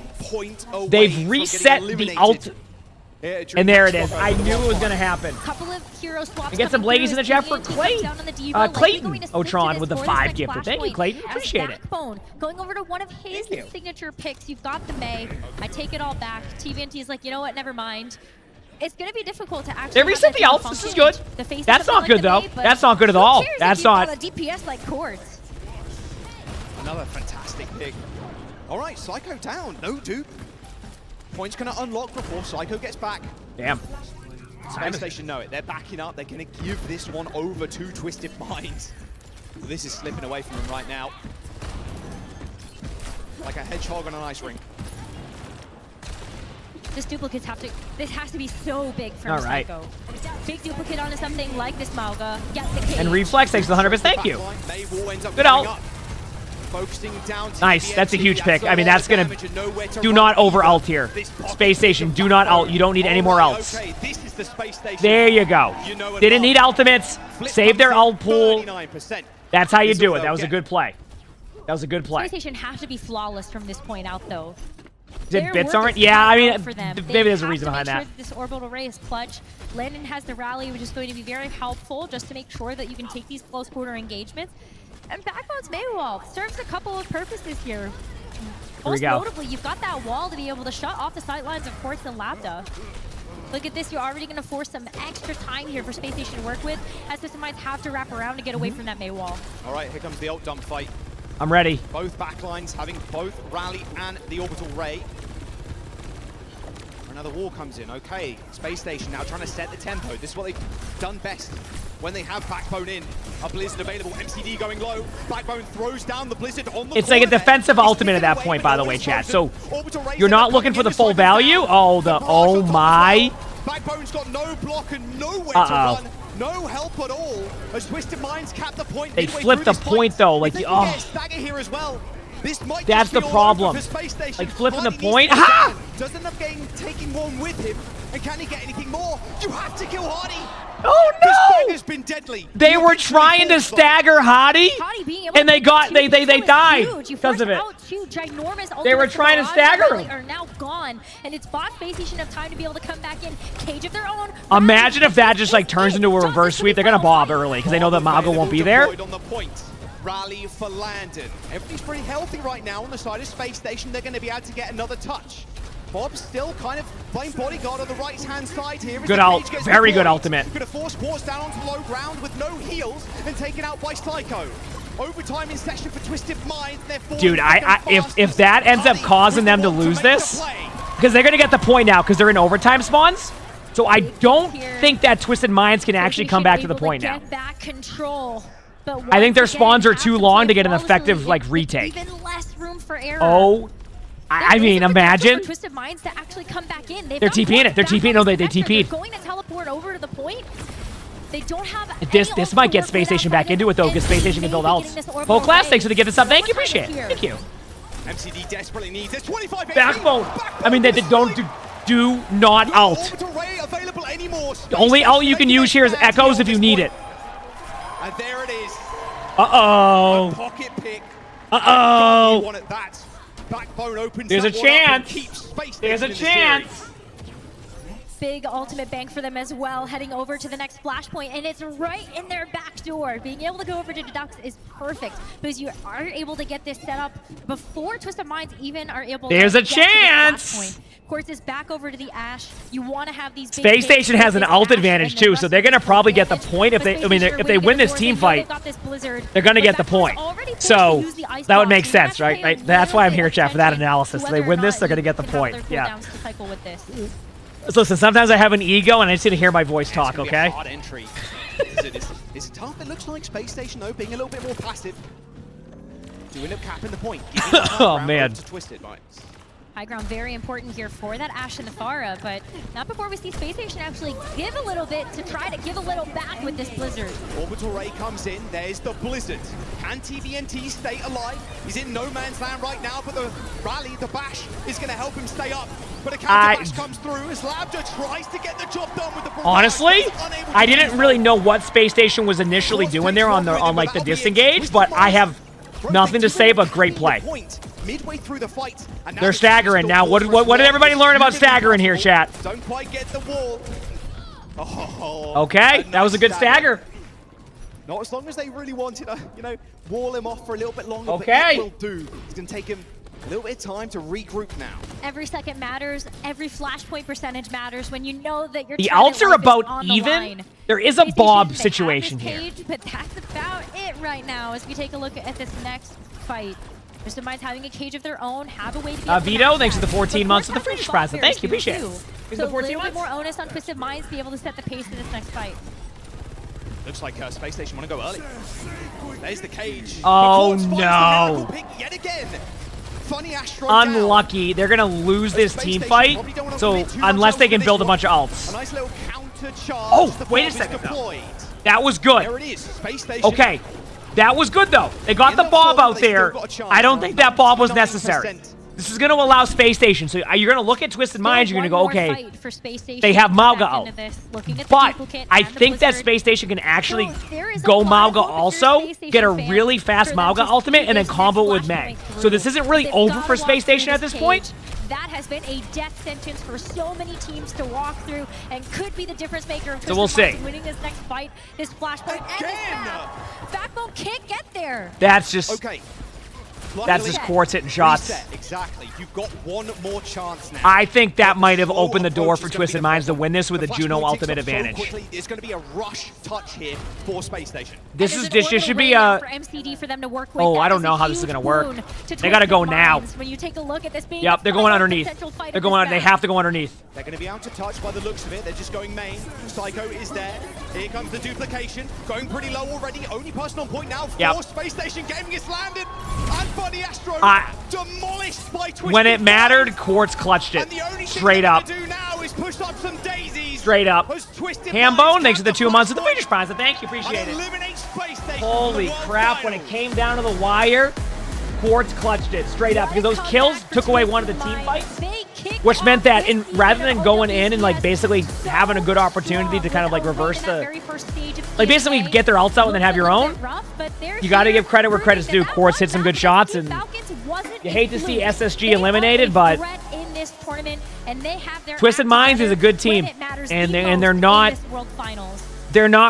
They've reset the ult. And there it is. I knew it was going to happen. And get some ladies in the chat for Clayton Otron with the 5 gifted. Thank you, Clayton. Appreciate it. Going over to one of his signature picks. You've got the May. I take it all back. TVNT is like, you know what? Never mind. It's going to be difficult to actually. They reset the alts. This is good. That's not good, though. That's not good at all. That's not. A DPS like Quartz. Another fantastic pick. All right, Psycho down. No dupe. Point's going to unlock before Psycho gets back. Damn. Space Station know it. They're backing up. They're going to give this one over to Twisted Minds. This is slipping away from them right now. Like a hedgehog on an ice rink. This duplicates have to. This has to be so big for Psycho. Big duplicate onto something like this Malga. Get the cage. And Reflex thanks to the 100%. Thank you. Good ult. Nice. That's a huge pick. I mean, that's gonna. Do not over ult here. Space Station. Do not ult. You don't need any more ults. There you go. Didn't need ultimates. Save their ult pool. That's how you do it. That was a good play. That was a good play. Space Station has to be flawless from this point out, though. Did bits aren't? Yeah, I mean, maybe there's a reason behind that. This orbital array is clutch. Landon has the rally, which is going to be very helpful just to make sure that you can take these close quarter engagements. And Backbone's Maywall serves a couple of purposes here. Most notably, you've got that wall to be able to shut off the sidelines of Quartz and Lambda. Look at this, you're already going to force some extra time here for Space Station to work with, as Twisted Minds have to wrap around to get away from that Maywall. All right, here comes the ult dump fight. I'm ready. Both backlines having both Rally and the Orbital Ray. Another wall comes in. Okay, Space Station now trying to set the tempo. This is what they've done best when they have Backbone in. A Blizzard available. MCD going low. Backbone throws down the Blizzard on the It's like a defensive ultimate at that point, by the way, chat. So you're not looking for the full value? Oh my. Backbone's got no block and nowhere to run. No help at all. As Twisted Minds cap the point. They flipped the point though. Like, stagger here as well. This might That's the problem. Like flipping the point. Ha! Does end up taking one with him. And can he get anything more? You have to kill Hardy. Oh no! This stagger's been deadly. They were trying to stagger Hardy, and they died because of it. They were trying to stagger him. Are now gone, and it's bot Space Station have time to be able to come back in. Cage of their own. Imagine if that just like turns into a reverse sweep. They're gonna bob early because they know that Mago won't be there. rally for Landon. Everybody's pretty healthy right now on the side of Space Station. They're going to be able to get another touch. Bob's still kind of playing bodyguard on the right-hand side here. Good ult. Very good ultimate. Going to force Quartz down onto low ground with no heals and taken out by Psycho. Overtime in session for Twisted Minds. Dude, if that ends up causing them to lose this, because they're going to get the point now because they're in overtime spawns. So I don't think that Twisted Minds can actually come back to the point now. Back control. I think their spawns are too long to get an effective like retake. Even less room for error. Oh, I mean, imagine. Twisted Minds to actually come back in. They're TPing it. They're TPing. No, they TP'd. Going to teleport over to the point. They don't have this might get Space Station back into it though, because Space Station can build ults. Full class, thanks for the gift and stuff. Thank you, appreciate it. Thank you. MCD desperately needs this 25 Backbone. I mean, they don't do not ult. The only ult you can use here is Echoes if you need it. And there it is. Uh-oh. Pocket pick. Uh-oh. Backbone opens. There's a chance. There's a chance. Big ultimate bank for them as well, heading over to the next flashpoint, and it's right in their back door. Being able to go over to Deducts is perfect because you are able to get this set up before Twisted Minds even are able to There's a get chance. To the flashpoint. Quartz is back over to the Ash. You want to have these big Space Station has an ult advantage too, so they're gonna probably get the point if they. I mean, if they win this team fight, they're gonna get the point. So that would make sense, right? Right. That's why I'm here, chat, for that analysis. If they win this, they're gonna get the point. Yeah. So listen, sometimes I have an ego and I just need to hear my voice talk, okay? Hard entry. It's tough. It looks like Space Station though being a little bit more passive. Doing up capping the point. Oh man. Twisted Minds. High ground very important here for that Ashe and the Pharah, but not before we see Space Station actually give a little bit to try to give a little back with this Blizzard. Orbital Ray comes in, there's the Blizzard. Can TBNT stay alive? He's in no man's land right now, but the rally, the bash, is going to help him stay up. But a counter bash comes through as Labda tries to get the job done with the Honestly, I didn't really know what Space Station was initially doing there on like the disengage, but I have nothing to say but great play. Midway through the fight, and they're staggering now. What did everybody learn about staggering here, chat? Don't quite get the wall. Okay, that was a good stagger. Not as long as they really wanted to, wall him off for a little bit longer. Okay. But it will do. It's going to take him a little bit of time to regroup now. Every second matters. Every flashpoint percentage matters when you know that your the ults are about even. There is a Bob situation here. But that's about it right now as we take a look at this next fight. Twisted Minds having a cage of their own, have a way to be Vito, thanks for the 14 months of the Freakish prize. Thank you, appreciate it. So a little bit more onus on Twisted Minds to be able to set the pace for this next fight. Looks like Space Station want to go early. There's the cage. Oh no! Yet again. Funny Astro Unlucky. They're gonna lose this team fight. So unless they can build a bunch of ults. A nice little counter charge. Oh, wait a second. That was good. There it is. Space Station. Okay. That was good, though. They got the Bob out there. I don't think that Bob was necessary. This is going to allow Space Station. So you're going to look at Twisted Minds. You're going to go, okay, they have Mauga out. But I think that Space Station can actually go Mauga also, get a really fast Mauga ultimate, and then combo with Mei. So this isn't really over for Space Station at this point. That has been a death sentence for so many teams to walk through and could be the difference maker. So we'll see. Winning this next fight, this flashpoint, and this Backbone can't get there. That's just... Okay. That's just Quartz hitting shots. Exactly. You've got one more chance now. I think that might have opened the door for Twisted Minds to win this with a Juno ultimate advantage. It's going to be a rush touch here for Space Station. This should be a... For MCD for them to work with. Oh, I don't know how this is going to work. They got to go now. When you take a look at this being yep, they're going underneath. They're going. They have to go underneath. They're going to be out to touch by the looks of it. They're just going main. Psycho is there. Here comes the duplication. Going pretty low already. Only person on point now for Space Station. Gaming is landed. And Funny Astro demolished by Twisted. When it mattered, Quartz clutched it. Straight up. Do now is push up some daisies. Straight up. Hambone, thanks for the 2 months of the Freakish prize. Thank you, appreciate it. Holy crap, when it came down to the wire, Quartz clutched it straight up because those kills took away one of the team fights, which meant that rather than going in and like basically having a good opportunity to kind of like reverse the, like basically get their ults out and then have your own, you got to give credit where credit's due. Quartz hit some good shots, and you hate to see SSG eliminated, but Twisted Minds is a good team, and they're not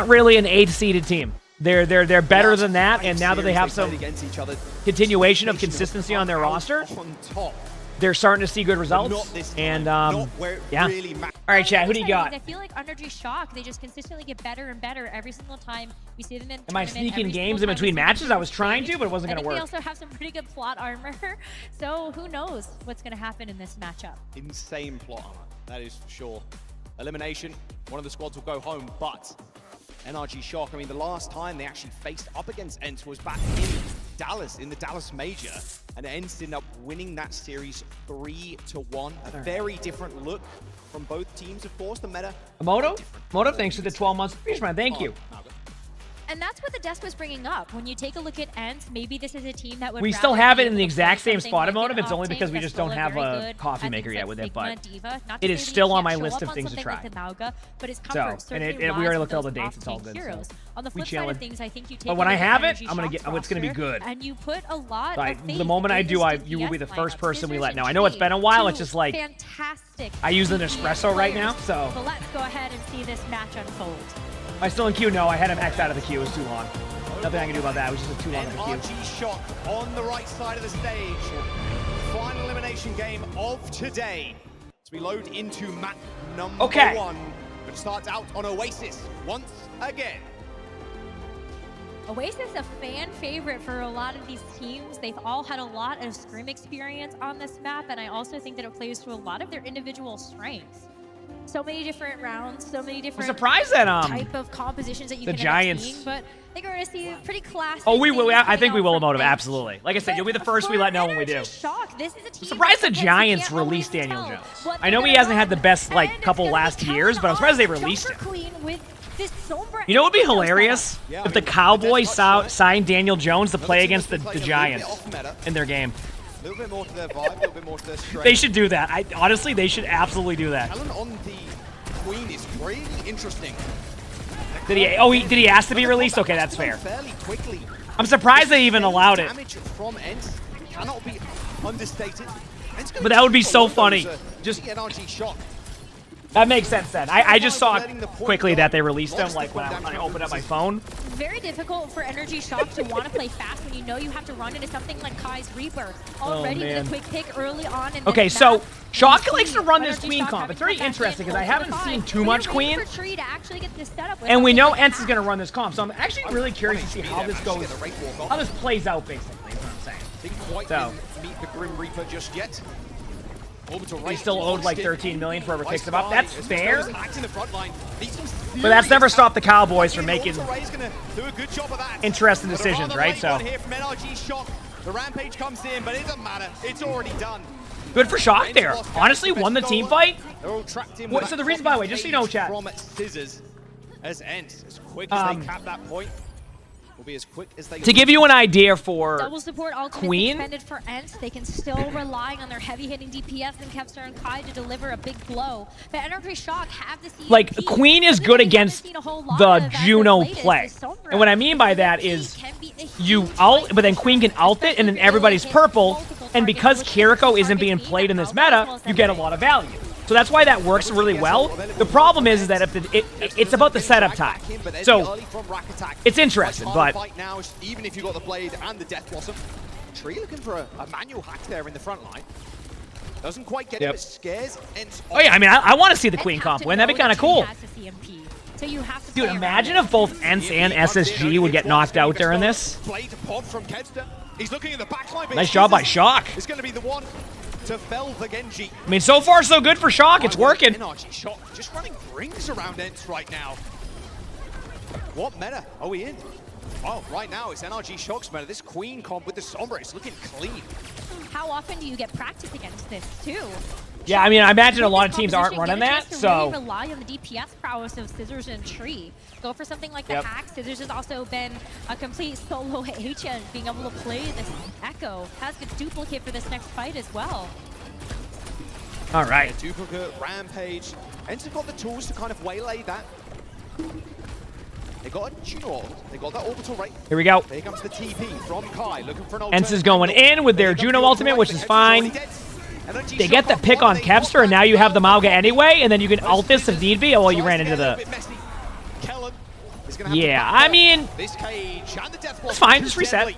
really an 8th seeded team. They're better than that, and now that they have some against each other, continuation of consistency on their roster, on top. they're starting to see good results. Not this time. And Not where it yeah. really matters. All right, chat. Who do you got? I feel like Energy Shock, they just consistently get better and better every single time we see them in. Am I sneaking games in between matches? I was trying to, but it wasn't going to work. They also have some pretty good plot armor, so who knows what's going to happen in this matchup. Insane plot armor, that is for sure. Elimination, one of the squads will go home, but NRG Shock, I mean, the last time they actually faced up against ENCE was back in Dallas, in the Dallas Major, and ENCE ended up winning that series 3-1. A very different look from both teams, of course. The meta. Moto, thanks for the 12 months. Fishman, thank you. And that's what the desk was bringing up. When you take a look at ENCE, maybe this is a team that would. We still have it in the exact same spot emotive. It's only because we just don't have a coffee maker yet with it, but it is still on my list of things to try. So, and we already looked at all the dates. It's all good. So. On the flip side of things, I think you take. But when I have it, I'm gonna get. It's gonna be good. And you put a lot. The moment I do, you will be the first person we let know. I know it's been a while. It's just like fantastic. I use an espresso right now, so. So let's go ahead and see this match unfold. Am I still in queue? No, I had him X out of the queue. It was too long. Nothing I can do about that. It was just too long in the queue. NRG Shock on the right side of the stage. Final elimination game of today. As we load into map number 1, which starts out on OWCS once again. OWCS, a fan favorite for a lot of these teams. They've all had a lot of scrim experience on this map, and I also think that it plays to a lot of their individual strengths. So many different rounds, so many different surprised that, type of compositions that you the can Giants. seeing, but I think we're going to see pretty classic. Oh, we will. I think we will emotive, absolutely. Like I said, you'll be the first we let know when we do. Shock, this is a team I'm surprised the Giants released Daniel Jones. I know he hasn't had the best couple last years, but I'm surprised they released him. You know what would be hilarious? If the Cowboys signed Daniel Jones to play against the Giants in their game. A little bit more to their vibe, a little bit more to their strength. They should do that. Honestly, they should absolutely do that. Talent on the Queen is really interesting. Did he ask to be released? Okay, that's fair. Fairly quickly. I'm surprised they even allowed it. Damage from ENCE cannot be understated. But that would be so funny. Just NRG Shock. That makes sense then. I just saw quickly that they released them when I opened up my phone. Very difficult for Energy Shock to want to play fast when you know you have to run into something like Kai's Reaper already with a quick pick early on. In okay, this so map. Shock likes to run this Queen comp. It's very interesting because I haven't seen too much Queen. And we know ENCE is going to run this comp, so I'm actually really curious to see how this goes, how this plays out basically, is what I'm saying. Didn't quite meet the Grim Reaper just yet. He still owed like 13 million for whoever picks him up. That's fair. But that's never stopped the Cowboys from making interesting decisions, right? So the rampage comes in, but it doesn't matter. It's already done. Good for Shock there. Honestly, won the team fight. They're all trapped in. So the reason, by the way, just so you know, chat. From scissors, as ENCE, as quick as they cap that point. Will be as quick as they to give you an idea for double support Queen, defended for ENCE, they can still rely on their heavy-hitting DPS and Kevstar and Kai to deliver a big blow. But Energy Shock have the CMP. Like Queen is good against the Juno play, and what I mean by that is you ult, but then Queen can ult it, and then everybody's purple. And because Kiriko isn't being played in this meta, you get a lot of value. So that's why that works really well. The problem is that if it's about the setup time. So it's interesting, but even if you got the blade and the Death Blossom, Tree looking for a manual hack there in the front line. Doesn't quite get it, but scares ENCE. Oh yeah, I mean I want to see the Queen comp win. That'd be kind of cool. So you have to dude, imagine if both ENCE and SSG would get knocked out during this. He's looking at the back line, nice job by Shock. It's going to be the one to fell the Genji. I mean, so far so good for Shock. It's working. NRG Shock just running rings around ENCE right now. What meta are we in? Oh, right now it's NRG Shock's meta. This Queen comp with the Sombra is looking clean. How often do you get practice against this too? Yeah, I mean, I imagine a lot of teams aren't running that, so really rely on the DPS prowess of Scissors and Tree. Go for something like the hack. Scissors has also been a complete solo agent, being able to play this Echo. Has a duplicate for this next fight as well. All right. Duplicate, Rampage. ENCE have got the tools to kind of waylay that. They got a Juno ult. They got that orbital rate. Here we go. Here comes the TP from Kai, looking for an ENCE is going in with their Juno ultimate, which is fine. They get the pick on Kevster, and now you have the Mauga anyway, and then you can ult this if need be. Oh, well, you ran into the... is going to have to Yeah, back I off mean, this cage and the death block. it's fine, just reset.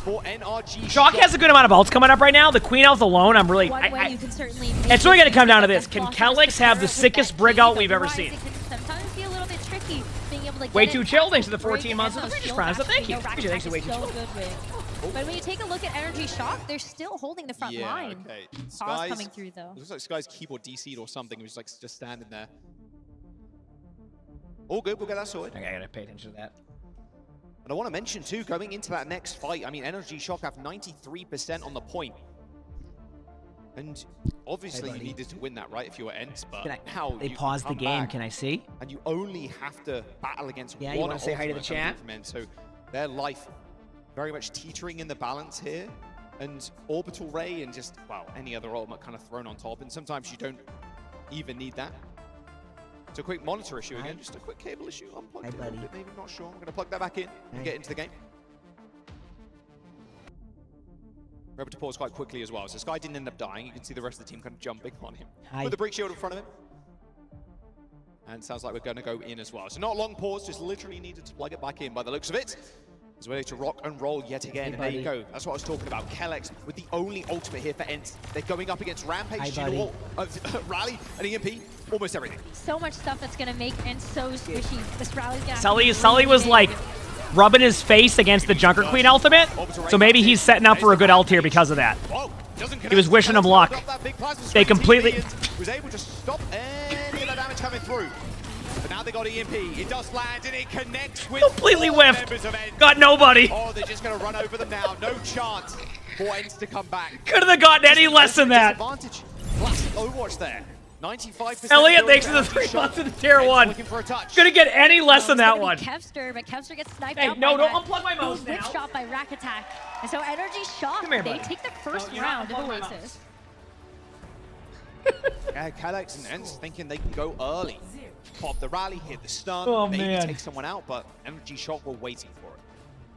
For NRG Shock has a good amount of ults coming up right now. The Queen Elf alone, I'm really... One way you can certainly it's really going to come down to this. Death Can block Kellex have the sickest brig ult we've ever seen? It can sometimes be a little bit tricky being able to get Way it Too Chill, thanks to the break 14 months of and the British shield Prime, so actually, thank you. no, Rack Thanks to Attack Way is Too so Chill. good with. But when you take a look at Energy Shock, they're still holding the front line. Okay. Pause coming through though. Looks like Sky's keyboard DC'd or something. He was like just standing there. All good, we'll get that sorted. Okay, I gotta pay attention to that. And I want to mention too, going into that next fight, I mean, Energy Shock have 93% on the point. And obviously you needed to win that, right, if you were Ents, but now They you paused the come game, back can I see? and you only have to battle against Yeah, one you wanna say hi to the ultimate coming chat? from Ents. So their life very much teetering in the balance here. And Orbital Ray and just, well, any other ultimate kind of thrown on top. And sometimes you don't even need that. It's a quick monitor issue again, just a quick cable issue. Unplugged it a little bit, maybe, not sure. I'm going to plug that back in and get into the game. We're able to pause quite quickly as well. So Sky didn't end up dying. You can see the rest of the team kind of jumping on him with the break shield in front of him. And sounds like we're going to go in as well. So not a long pause, just literally needed to plug it back in by the looks of it. He's ready to rock and roll yet again. And there you go. That's what I was talking about. Kellex with the only ultimate here for Ents. They're going up against Rampage, Rally, and EMP. Almost everything. So much stuff that's going to make Ents so squishy. This rally's going to Sully was like rubbing his face against the Junker Queen ultimate, so maybe he's setting up for a good ult here because of that. He was wishing him luck. They completely... was able to stop any of the damage coming through. But now they got EMP. It does land and it connects with completely whiffed. Got nobody. Oh, they're just going to run over them now. No chance for Ents to come back. Couldn't have gotten any less than that. Classic Overwatch there. 95%. Elliot, thanks for the 3 months of the tier 1. Couldn't get any less than that one. Kevster, but Kevster gets sniped Hey, out no, by don't unplug my mouse now. Which shot by Rack Attack. And so Energy Shock, here, they buddy. take the first round of Oasis. Yeah, Kellex and Ents thinking they can go early. Pop the rally, hit the stun, Oh, maybe man. take someone out, but Energy Shock were waiting for it.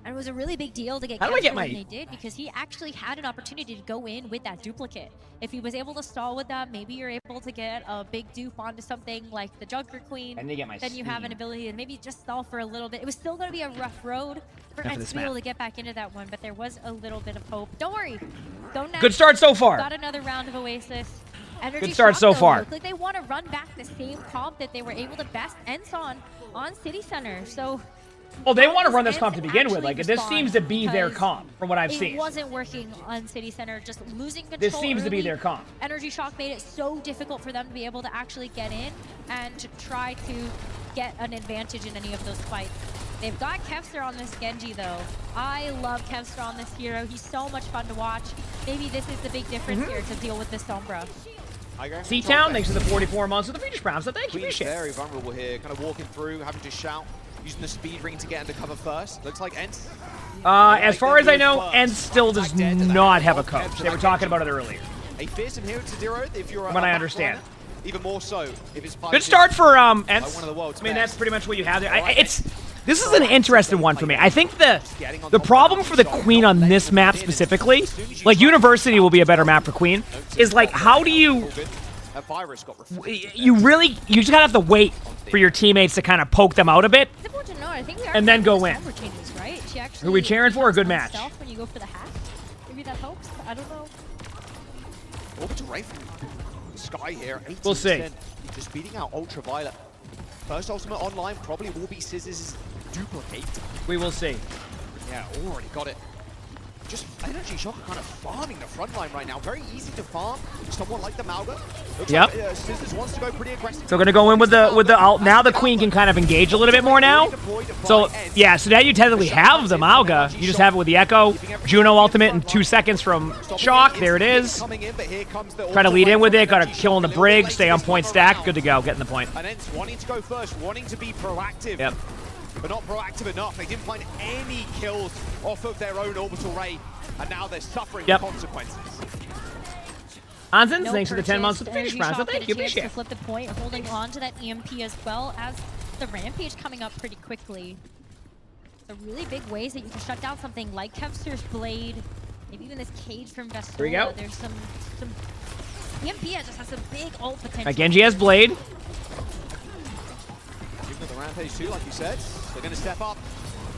And it was a really big deal to get How do I get Kevster my- when they did, because he actually had an opportunity to go in with that duplicate. If he was able to stall with that, maybe you're able to get a big dupe onto something like the Junker Queen. And they get my then you have an steam. ability to maybe just stall for a little bit. It was still going to be a rough road for Enough of Ents this to be able map. to get back into that one, but there was a little bit of hope. Don't worry. Go now. Good start so far. Got another round of Oasis. Energy Good start Shock, so though, far. look like they want to run back the same comp that they were able to best Ents on City Center. So Well, they want to run this Ents comp to begin with. actually Like, this respond seems to be their because comp, from what I've it seen. wasn't working on City Center, just losing control. This seems to be early. their comp. Energy Shock made it so difficult for them to be able to actually get in and to try to get an advantage in any of those fights. They've got Kevster on this Genji though. I love Kevster on this hero. He's so much fun to watch. Maybe this is the big difference here to deal with this Sombra. C-Town, thanks for the 44 months of the British Prime, so thank you, Queen's appreciate it. very vulnerable here, kind of walking through, having to shout, using the speed ring to get into cover first. Looks like Ents. As far as I know, Ents still does not have a coach. They were talking about it earlier. A fearsome hero to zero if you're From what I understand. Even more so if it's part Good of start for Ents. one of the world's I mean, best. that's pretty much what you have there. This is an interesting one for me. I think the problem for the Queen on this map specifically, like University will be a better map for Queen, is like how do you A virus got you just gotta have to wait for your teammates to kind of poke them out a bit. It's important to know. I think we are And then seeing go in. Sombra changes, right? She actually Who we cheering for? A good becomes match. herself when you go for the hack. Maybe that helps. I don't know. Orbital Ray from Sky here. 18%. We'll see. Just beating out Ultraviolet. First ultimate online probably will be Scissor's duplicate. We will see. Yeah, already got it. Just Energy Shock kind of farming the front line right now. Very easy to farm. Someone like the Malga. Looks Yep. like Scissors wants to go pretty aggressive. So gonna go in with the ult. Now the Queen can kind of engage a little bit more now. So yeah, so now you technically have the Malga. You just have it with the Echo, Juno ultimate in 2 seconds from Shock. There it is. Try to lead in with it. Got to kill in the brig. Stay on point stack. Good to go. Getting the point. And Ents wanting to go first, wanting to be proactive. Yep. But not proactive enough. They didn't find any kills off of their own Orbital Ray. And now they're suffering the consequences. Ansons, No thanks for the 10 months with the purchase. British Prime. So Energy thank you. Shock get a chance Appreciate to it. flip the point, holding on to that EMP as well as the Rampage coming up pretty quickly. So really big ways that you can shut down something like Kevster's Blade, maybe even this Cage from Vestola. Here we go. There's some EMP just has some big ult potential. Genji has Blade. Rampage too, like you said. They're going to step up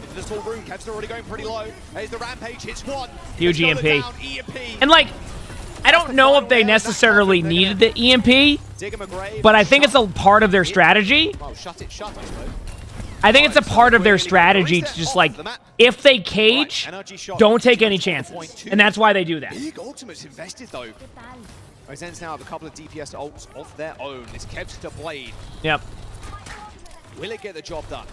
into the small room. Kev's already going pretty low. There's the Rampage, hits one. Huge EMP. And like, I don't know if they necessarily needed the EMP, but I think it's a part of their strategy. Oh, shut, I suppose. I think it's a part of their strategy to just like, if they cage, don't take any chances. And that's why they do that. Big ultimates invested though. Zen's now have a couple of DPS ults of their own. It's Kevster Blade. Yep. Will it get the job done?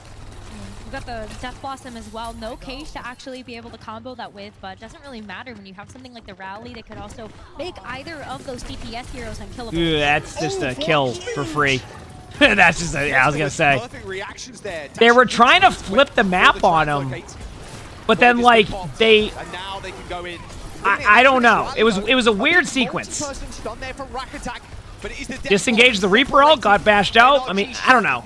We've got the Death Blossom as well. No cage to actually be able to combo that with, but it doesn't really matter when you have something like the Rally that could also make either of those DPS heroes unkillable. Ooh, that's just a kill for free. That's just a, yeah, I was going to say. Reactions there. They were trying to flip the map on him, but then like they... And now they can go in. I don't know. It was a weird sequence. Disengaged the Reaper ult, got bashed out. I mean, I don't know.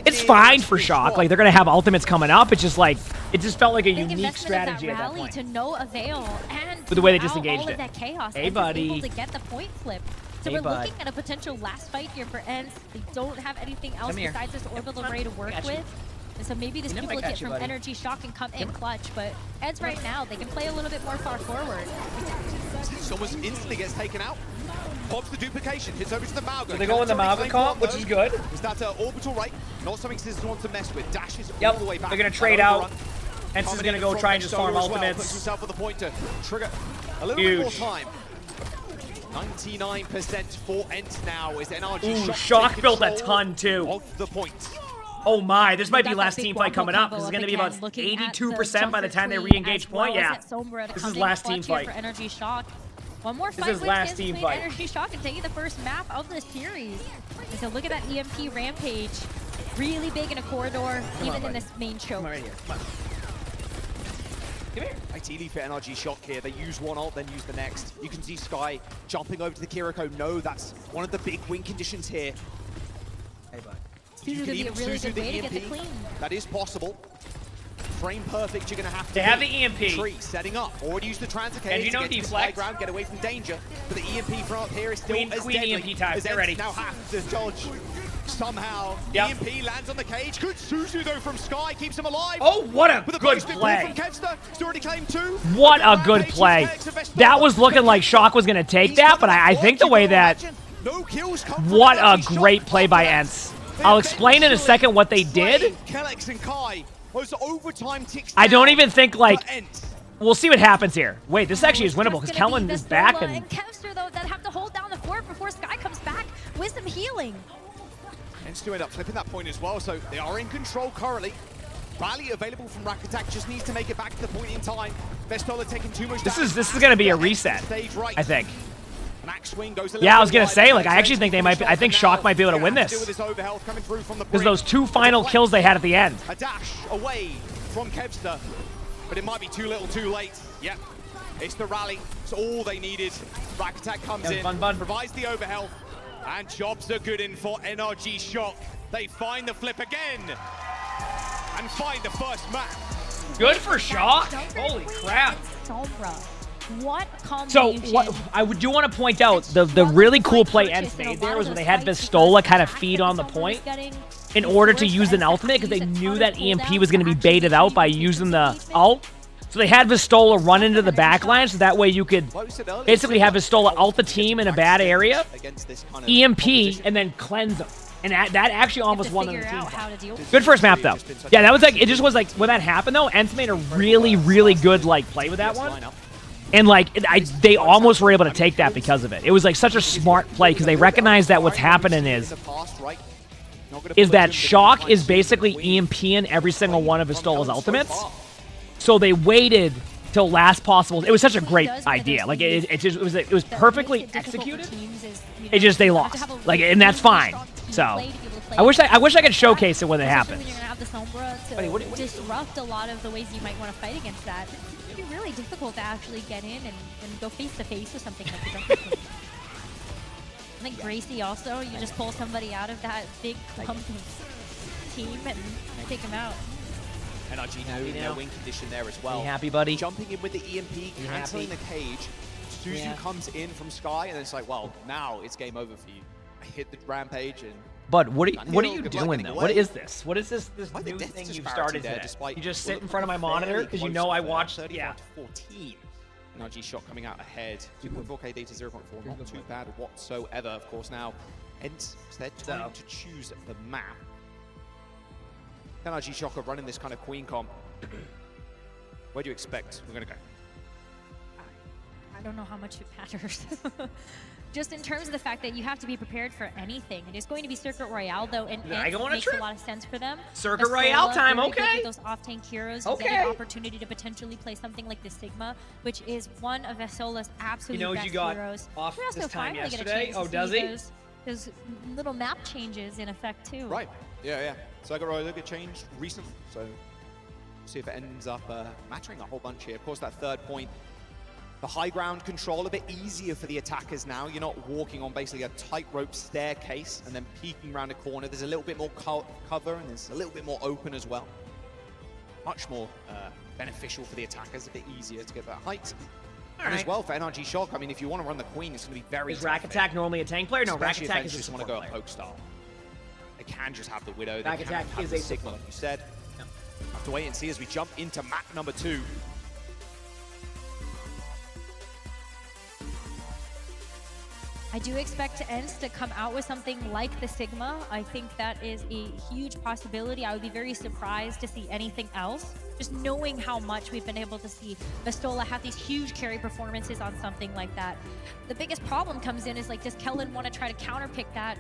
It's fine for Shock. Like, they're going to have ultimates coming up. It's just like, it just felt like a unique strategy at that point. To no avail, and with the way they disengaged all it. Of that chaos, Hey, buddy. able to get the point flip. So we're looking at a potential last fight here for ENCE. They don't have anything else besides this orbital ray to work with. And so maybe this duplicate from Energy Shock can come in clutch, but ENCE right now, they can play a little bit more far forward. Someone instantly gets taken out. Pops the duplication, hits over to the Malga. So they go in the Malga comp, which is good. Is that orbital right? Not something Scissors wants to mess with. Dashes all the way back. They're going to trade out. ENCE is going to go try and just farm ultimates. Puts himself on the point to trigger a little bit more time. 99% for ENCE now is NRG. Shock built a ton too. Of the point. Oh my, this might be last team fight coming up. This is going to be about 82% by the time they re-engage point. Yeah, this is last team fight. For Energy Shock. One more fight this is last team fight. Energy Shock and taking the first map of the series. And so look at that EMP Rampage. Really big in a corridor, even in this main choke. Come right here. Come on. Come here. Ideally for NRG Shock here, they use one ult, then use the next. You can see Sky jumping over to the Kiriko. No, that's one of the big win conditions here. Hey, bud. Suzu could be a really good way to get the clean. That is possible. Frame perfect, you're going to have to They have the EMP. Tree setting up. Already use the transicate. And you know deflect. Ground, get away from danger. But the EMP from up here is still Queen deadly. EMP time. Get ready. Now have to dodge. Somehow, EMP lands on the cage. Good Suzu though from Sky, keeps him alive. Oh, what a good play. From Kevster. He's already claimed 2. What a good play. That was looking like Shock was going to take that, but I think the way that... What a great play by ENCE. I'll explain in a second what they did. I don't even think, like... We'll see what happens here. Wait, this actually is winnable because Kellen is back and Kevster, though, that have to hold down the fort before Sky comes back with some healing. ENCE do end up flipping that point as well, so they are in control currently. Rally available from Rack Attack, just needs to make it back to the point in time. Vestola taking too much damage. This is going to be a reset, I think. An axe swing goes a Yeah, I was going to say, like, I actually think they might. I think Shock might be able to win this because those 2 final kills they had at the end. A dash away from Kevster, but it might be too little, too late. Yep, it's the rally. It's all they needed. Rack Attack comes in, provides the overhealth, and jobs are good in for NRG Shock. They find the flip again and find the first map. Good for Shock. Holy crap. What so what I do want to point out, the really cool play ENCE made there was when they had Vestola kind of feed on the point in order to use an ultimate because they knew that EMP was going to be baited out by using the ult. So they had Vestola run into the backline so that way you could basically have Vestola ult the team in a bad area, EMP, and then cleanse them. And that actually almost won the team. Good first map though. Yeah, that was like, it just was like, when that happened though, ENCE made a really, really good like play with that one. And like, they almost were able to take that because of it. It was like such a smart play because they recognized that what's happening is that Shock is basically EMPing every single one of Vestola's ultimates. So they waited till last possible. It was such a great idea. Like it was perfectly executed. It just they lost. Like, and that's fine. So I wish I could showcase it when it happened. You're gonna have the Sombra to disrupt a lot of the ways you might want to fight against that. It'd be really difficult to actually get in and go face to face with something like that. I think Gracie also, you just pull somebody out of that big clump of team and take them out. NRG no win condition there as well. You happy, buddy? Jumping in with the EMP, cancelling the cage. Suzu comes in from Sky, and it's like, well, now it's game over for you. I hit the Rampage, and Bud, what are you doing though? What is this? What is this new thing you've started today? You just sit in front of my monitor because you know I watched. Yeah. 14. NRG shot coming out ahead. 2.4k data, 0.4. Not too bad whatsoever. Of course, now it's their time to choose the map. NRG Shocker running this kind of queen comp. Where do you expect we're gonna go? I don't know how much it matters. Just in terms of the fact that you have to be prepared for anything. It is going to be Circuit Royale, though, and it makes a lot of sense for them. Circuit Royale time, okay. Those off-tank heroes, you get an opportunity to potentially play something like the Sigma, which is one of Vesola's absolute best you got heroes. off We also this time finally yesterday. get a chance to Does see he? those little map changes in effect, too. Right. Yeah. Circuit Royale get changed recently, so see if it ends up mattering a whole bunch here. Of course, that third point. The high ground control a bit easier for the attackers now. You're not walking on basically a tightrope staircase and then peeking around a corner. There's a little bit more cover and there's a little bit more open as well. Much more beneficial for the attackers, a bit easier to get that height. And as well for NRG Shock, I mean, if you want to run the queen, it's going to be very Is Rack Attack normally a tank player? No, Rack Attack is just want to go a poke style. They can just have the Widow. Rack Attack is a Sigma, like you said. Have to wait and see as we jump into map number 2. I do expect ENCE to come out with something like the Sigma. I think that is a huge possibility. I would be very surprised to see anything else. Just knowing how much we've been able to see Vestola have these huge carry performances on something like that. The biggest problem comes in is, like, does Kellen want to try to counterpick that?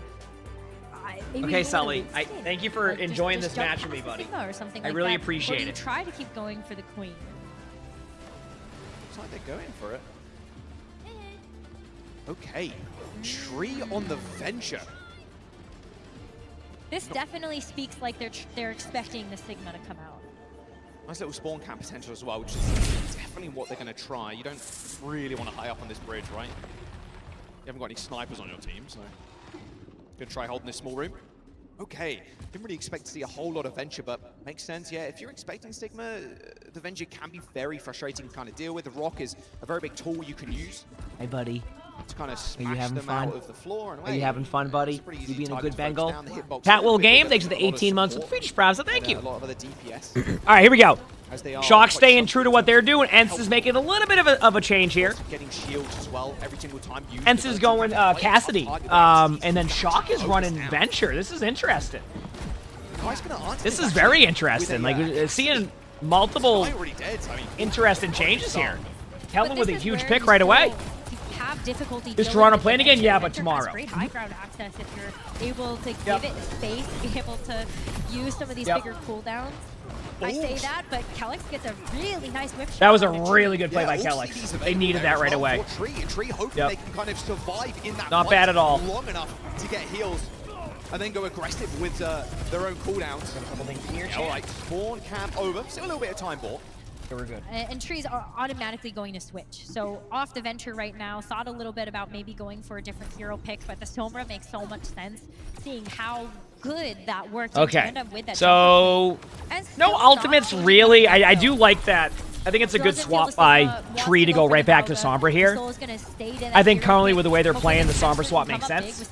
Okay, Sully, thank you for enjoying this match with me, buddy. Or something I like really that. appreciate or do you it. try to keep going for the queen? Looks like they're going for it. Okay, tree on the Venture. This definitely speaks like they're expecting the Sigma to come out. Nice little spawn camp potential as well, which is definitely what they're going to try. You don't really want to high up on this bridge, right? You haven't got any snipers on your team, so going to try holding this small room. Okay, didn't really expect to see a whole lot of Venture, but makes sense. Yeah, if you're expecting Sigma, the Venture can be very frustrating to kind of deal with. The Rock is a very big tool you can use. Hey, buddy. To kind of smash them out of the floor. And Are you having fun, buddy? You being a good Bengal? Cat Cat Will Game, thanks for the 18 months with Free Sprout, so thank you. A lot of other DPS. All right, here we go. Shock Quite staying true to what they're doing. ENCE is making a little bit of a change here. Getting shields as well every single time. ENCE is going Cassidy, and then Shock is running Venture. This is interesting. This is very interesting. Like, seeing multiple interesting changes here. Kellen with a huge pick right away. Have difficulty. Is Toronto playing again? Yeah, but tomorrow. Great high ground access if you're able to give it space, be able to use some of these bigger cooldowns. I say that, but Kellex gets a really nice whip shot. That was a really good play by Kellex. They needed that right away. Tree hoping they can kind of survive in that Not bad at all. Long enough to get heals and then go aggressive with their own cooldowns. All right, spawn camp over. Still a little bit of time ball. We're good. And Trees are automatically going to switch. So off the Venture right now, thought a little bit about maybe going for a different hero pick, but the Sombra makes so much sense, seeing how good that works in tandem with that. So no ultimates really. I do like that. I think it's a good swap by Tree to go right back to Sombra here. I think currently with the way they're playing, the Sombra swap makes sense.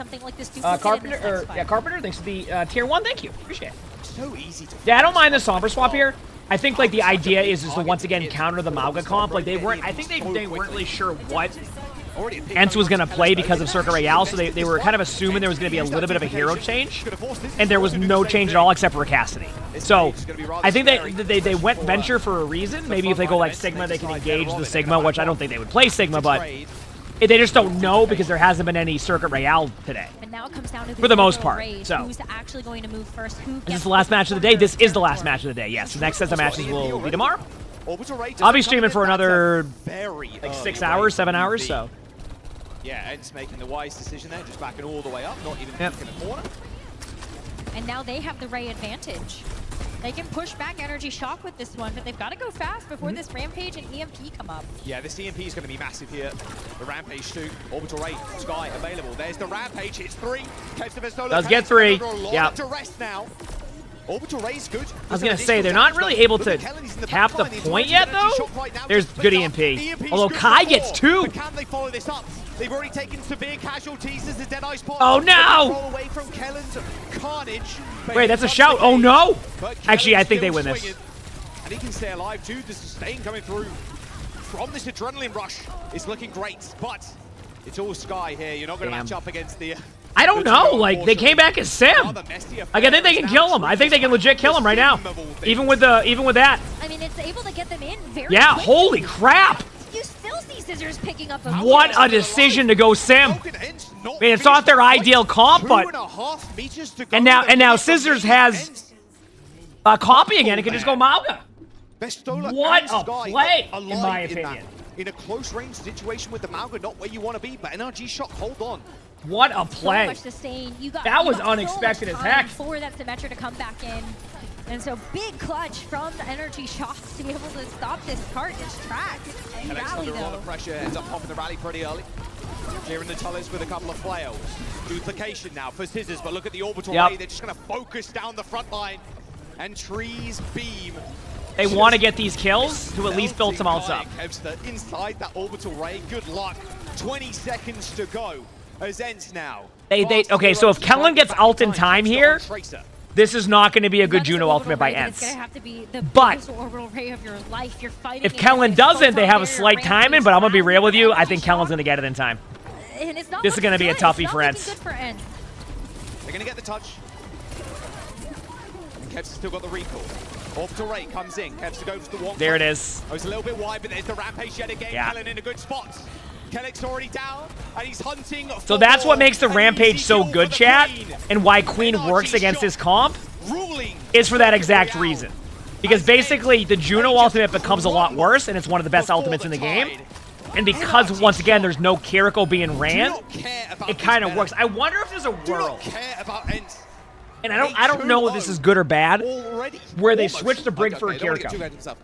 Carpenter, Carpenter, thanks for the tier 1. Thank you. Appreciate it. So easy to. Yeah, I don't mind the Sombra swap here. I think like the idea is to once again counter the Mauga comp. Like they weren't. I think they weren't really sure what ENCE was going to play because of Circuit Royale, so they were kind of assuming there was going to be a little bit of a hero change, and there was no change at all except for Cassidy. So I think they went Venture for a reason. Maybe if they go like Sigma, they can engage the Sigma, which I don't think they would play Sigma, but they just don't know because there hasn't been any Circuit Royale today. And now it comes down to for the most part. So who's actually going to move first? Is this the last match of the day? This is the last match of the day. Yes. The next set of matches will be tomorrow. I'll be streaming for another like 6 hours, 7 hours. So. Yeah, ENCE making the wise decision there, just backing all the way up, not even picking the corner. And now they have the Ray advantage. They can push back Energy Shock with this one, but they've got to go fast before this Rampage and EMP come up. Yeah, this EMP is going to be massive here. The Rampage too. Orbital Ray, Sky available. There's the Rampage. It's 3. Does get 3. Yeah. Now. Orbital Ray's good. I was going to say, they're not really able to tap the point yet, though. There's good EMP. Although Kai gets 2. Can they follow this up? They've already taken severe casualties as the Deadeye spot. Oh, no! Roll away from Kellen's carnage. Wait, that's a shout. Oh, no. Actually, I think they win this. And he can stay alive too. The sustain coming through from this adrenaline rush is looking great, but it's all Sky here. You're not going to match up against the... I don't know. Like, they came back as Sim. Like, I think they can kill him. I think they can legit kill him right now. Even with that. I mean, it's able to get them in very Yeah, quickly. holy crap. You still see Scissors picking up a What a decision to go Sim. I mean, it's not their ideal comp, but... And now Scissors has a copy again. It can just go Mauga. What a play, in my opinion. In a close range situation with the Mauga, not where you want to be, but NRG Shock, hold on. What a play. So much sustain. That was unexpected as heck. For that Symmetra to come back in. And so big clutch from the Energy Shock to be able to stop this cart in its tracks. And rally Under a lot though. of pressure, ends up popping the rally pretty early. Clearing the tunnels with a couple of flails. Duplication now for Scissors, but look at the orbital ray. They're just going to focus down the front line. And Trees beam. They want to get these kills to at least build some ults up. Inside that orbital ray, good luck. 20 seconds to go. Azens now. Okay, so if Kellen gets ult in time here, this is not going to be a good Juno ultimate by Ents. It's going to have to be the But biggest orbital ray of your life. You're fighting if Kellen doesn't, they have a slight timing, but I'm going to be real with you. I think Kellen's going to get it in time. And it's not This is going to be a toughie for Ents. They're going to get the touch. And Kev's still got the recall. Orbital ray comes in. Kev's to go for the one. There it is. Oh, it's a little bit wide, but there's the rampage yet again. Yeah. Kellen in a good spot. Kellick's already down, and he's hunting. So that's what makes the Rampage so good, chat, and why Queen works against this comp, is for that exact reason. Because basically, the Juno ultimate becomes a lot worse, and it's one of the best ultimates in the game. And because, once again, there's no Kiriko being ran, it kind of works. I wonder if there's a world, and I don't know if this is good or bad, where they switch the Brig for a Kiriko.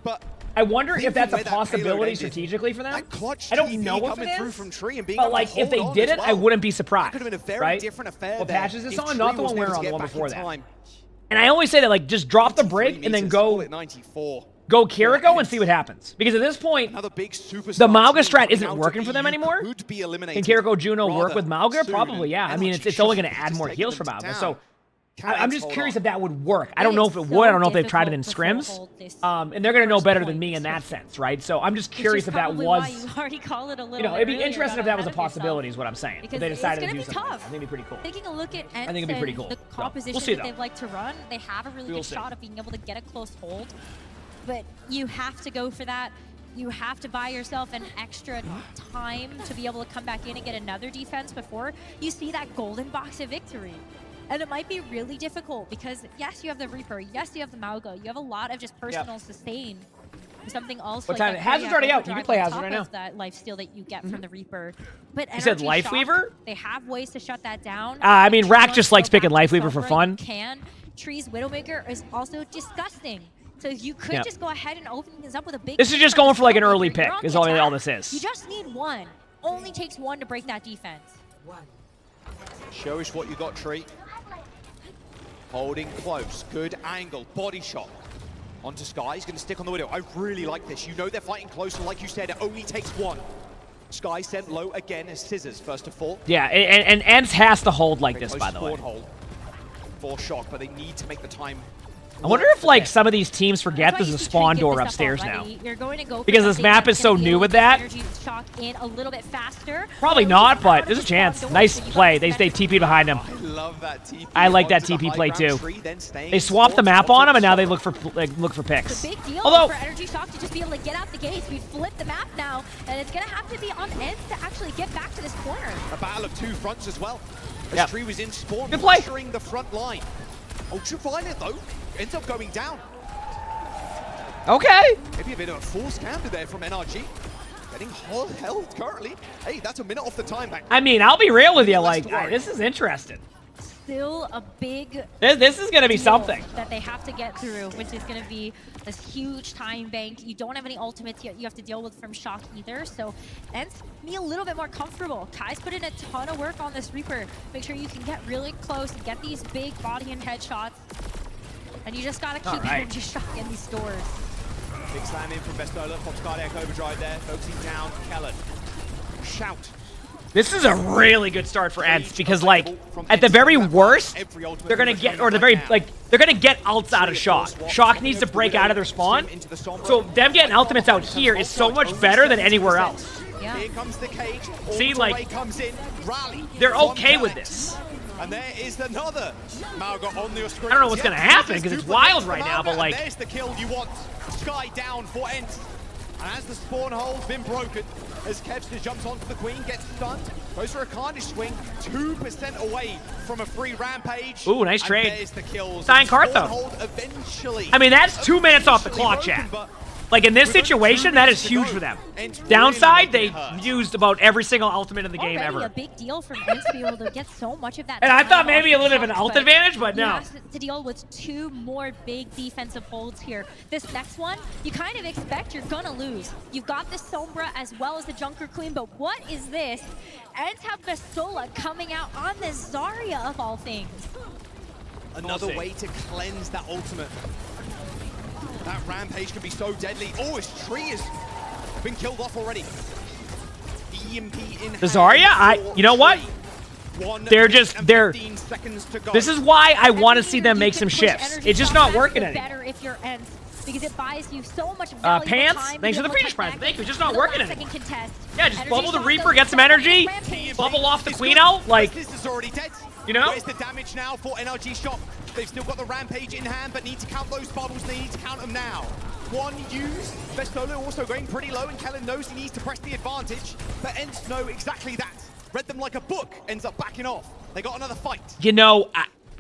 But I wonder if that's a possibility strategically for them. I don't know if it is, but like if they did it, I wouldn't be surprised, right? What patch is this on? Not the one we're on, the one before that. And I always say that, like, just drop the Brig and then go Kiriko and see what happens. Because at this point, the Mauga strat isn't working for them anymore. Can Kiriko Juno work with Mauga? Probably, yeah. I mean, it's only going to add more heals for Mauga. So I'm just curious if that would work. I don't know if it would. I don't know if they've tried it in scrims. And they're going to know better than me in that sense, right? So I'm just curious if that was... You know, it'd be interesting if that was a possibility is what I'm saying. If they decided to do something. I think it'd be pretty cool. Taking a look at I think it'd be pretty cool. The composition we'll see, that they'd like to run, they have a really good shot of being able to get a close hold. But you have to go for that. You have to buy yourself an extra time to be able to come back in and get another defense before you see that golden box of victory. And it might be really difficult because, yes, you have the Reaper. Yes, you have the Mauga. You have a lot of just personal sustain. Something else what like time? Hazard's already out. You can play Hazard right now. That lifesteal that you get from the Reaper. But you said Lifeweaver? They have ways to shut that down. I mean, Rack just likes picking Lifeweaver for fun. Tree's Widowmaker is also disgusting. So you could just go ahead and open things up with a big... This is just going for like an early pick is all this is. You just need one. Only takes one to break that defense. Show us what you got, Tree. Holding close, good angle, body shot. Onto Sky, he's gonna stick on the Widow. I really like this. You know they're fighting close, and like you said, it only takes one. Sky sent low again as Scissors, first to fall. Yeah, and Ents has to hold like this, by the way. Hold for Shock, but they need to make the time. I wonder if, like, some of these teams forget there's a spawn door upstairs now. Because this map is so new with that. Probably not, but there's a chance. Nice play. They TP behind him. I love that TP. I like that TP play, too. They swapped the map on him, and now they look for picks. Big deal Although, for Energy Shock to just be able to get out the gates. We flipped the map now, and it's going to have to be on Ents to actually get back to this corner. A battle of two fronts as well. As Tree was in spawn, good play. pressuring the front line. Ultraviolet, though, ends up going down. Okay. Maybe a bit of a false counter there from NRG. Getting held currently. Hey, that's a minute off the time back. I mean, I'll be real with you. Like, this is interesting. Still a big... This is going to be something. That they have to get through, which is going to be this huge time bank. You don't have any ultimates yet you have to deal with from Shock either, so Ents be a little bit more comfortable. Kai's put in a ton of work on this Reaper. Make sure you can get really close and get these big body and headshots. And you just got to keep Energy Shock in these doors. Big slam in from Bestola. Pops cardiac overdrive there. Focusing down Kellen. shout. This is a really good start for Ents because, like, at the very worst, they're gonna get, or the very, like, they're gonna get ults out of Shock. Shock needs to break out of their spawn, so them getting ultimates out here is so much better than anywhere else. Yeah. Here comes the cage. See, like, comes in. Rally. they're okay with this. And there is another Mauga on your screen. I don't know what's gonna happen because it's wild right now, but like, there's the kill you want. Sky down for Ents. And as the spawn hole's been broken, as Kevster jumps onto the Queen, gets stunned, goes for a Carnage swing, 2% away from a free rampage. Ooh, nice trade. There's the kills. Dying card though. Eventually. I mean, that's 2 minutes off the clock, chat. Like, in this situation, that is huge for them. Downside, they used about every single ultimate in the game ever. A big deal for Ents to be able to get so much of that. And I thought maybe a little bit of an ult advantage, but no. He has to deal with 2 more big defensive holds here. This next one, you kind of expect you're gonna lose. You've got the Sombra as well as the Junker Queen, but what is this? Ents have Vestola coming out on the Zarya of all things. Another way to cleanse that ultimate. That rampage can be so deadly. Oh, his tree has been killed off already. EMP in The Zarya, you know what? They're this is why I want to see them make some shifts. It's just not working anymore. Better if you're Ents, because it buys you so much Pants, thanks for the Phoenix prize. Thank you. It's just not working anymore. Yeah, just bubble the Reaper, get some energy, bubble off the Queen out, like, this is already dead. You know? Where's the damage now for NRG Shock? They've still got the Rampage in hand, but need to count those bubbles. They need to count them now. One use. Vestola also going pretty low, and Kellen knows he needs to press the advantage. But Ents know exactly that. Read them like a book, ends up backing off. They got another fight. You know,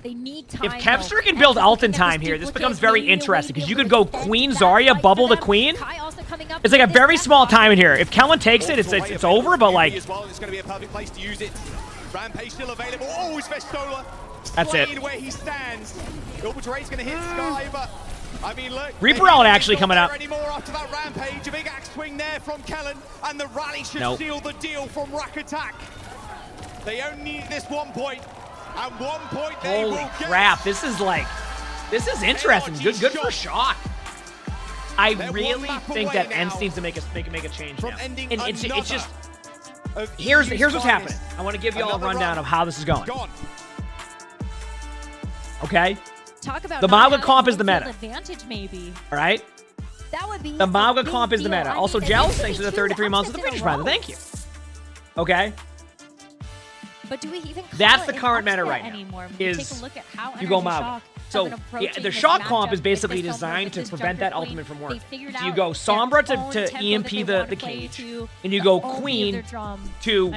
they need time, if Kevster can build ult in time here, this becomes very interesting because you could go Queen Zarya, bubble the Queen. It's like a very small time in here. If Kellen takes it, it's over, but like, it's going to be a perfect place to use it. Rampage still available. Oh, it's Vestola. That's it. Where he stands. Orbital Ray's going to hit Sky, but I mean, look. Reaper ult actually coming up. Anymore after that Rampage, a big axe swing there from Kellen, and the rally should seal the deal from Rack Attack. They only need this 1 point, and 1 point they will get. Holy crap! This is interesting. Good for Shock. I really think that Ents needs to make a change now. And it's just. Here's what's happening. I want to give you all a rundown of how this is going. Okay? Talk about the Mauga comp is the meta. Advantage, maybe. All right? That would be the Mauga comp is the meta. Also, Gels, thanks for the 33 months of the Phoenix prize. Thank you. Okay? But do we even call That's it the current meta right anymore? now. Take a look at how you go Mauga. So, yeah, the Shock comp is basically designed to prevent that ultimate from working. So you go Sombra to EMP the cage, and you go Queen to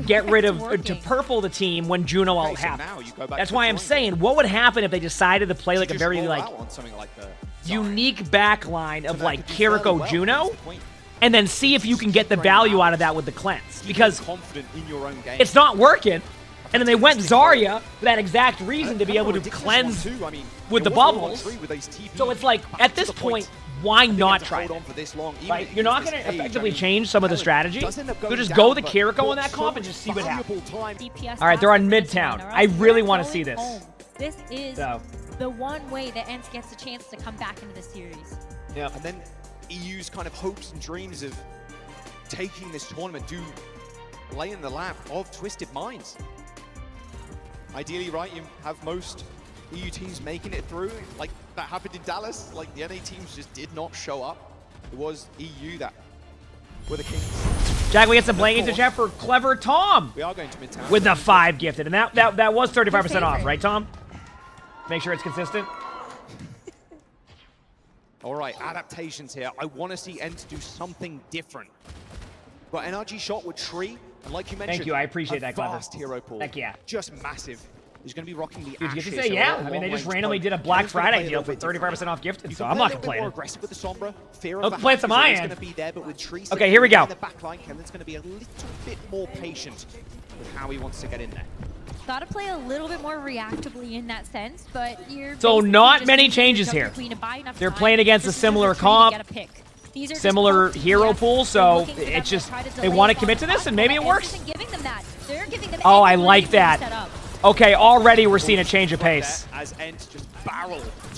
get rid of, to purple the team when Juno ult happens. That's why I'm saying, what would happen if they decided to play like a very, like, unique backline of, like, Kiriko Juno, and then see if you can get the value out of that with the cleanse. Because it's not working. And then they went Zarya for that exact reason, to be able to cleanse with the bubbles. So it's like, at this point, why not try it? Like, you're not going to effectively change some of the strategy. You'll just go the Kiriko in that comp and just see what happens. All right, they're on Midtown. I really want to see this. This is the one way that Ents gets a chance to come back into the series. Yeah. And then EU's kind of hopes and dreams of taking this tournament do lay in the lap of Twisted Minds. Ideally, right, you have most EU teams making it through. Like that happened in Dallas. Like the NA teams just did not show up. It was EU that were the kings. Jack, we get some blanking to chat for Clever Tom. We are going to Midtown. With the 5 gifted. And that was 35% off, right, Tom? Make sure it's consistent. All right, adaptations here. I want to see Ents do something different. But NRG Shot with Tree. And like you mentioned, thank you. I appreciate that, Clever. Vast hero pool. Heck yeah. Just massive. He's going to be rocking the Dude, you Ashes. get to say yeah. I mean, they just randomly did a Black Friday deal for 35% off gifted, so I'm not complaining. More aggressive with the Sombra. Fear No complaints on my end. Be there, but with Tree okay, here we go. In the backline, Kellen's going to be a little bit more patient with how he wants to get in there. Got to play a little bit more reactively in that sense, but you're so not many changes here. They're playing against a similar comp. Similar hero pool, so it's just they want to commit to this and maybe it works. Oh, I like that. Okay, already we're seeing a change of pace.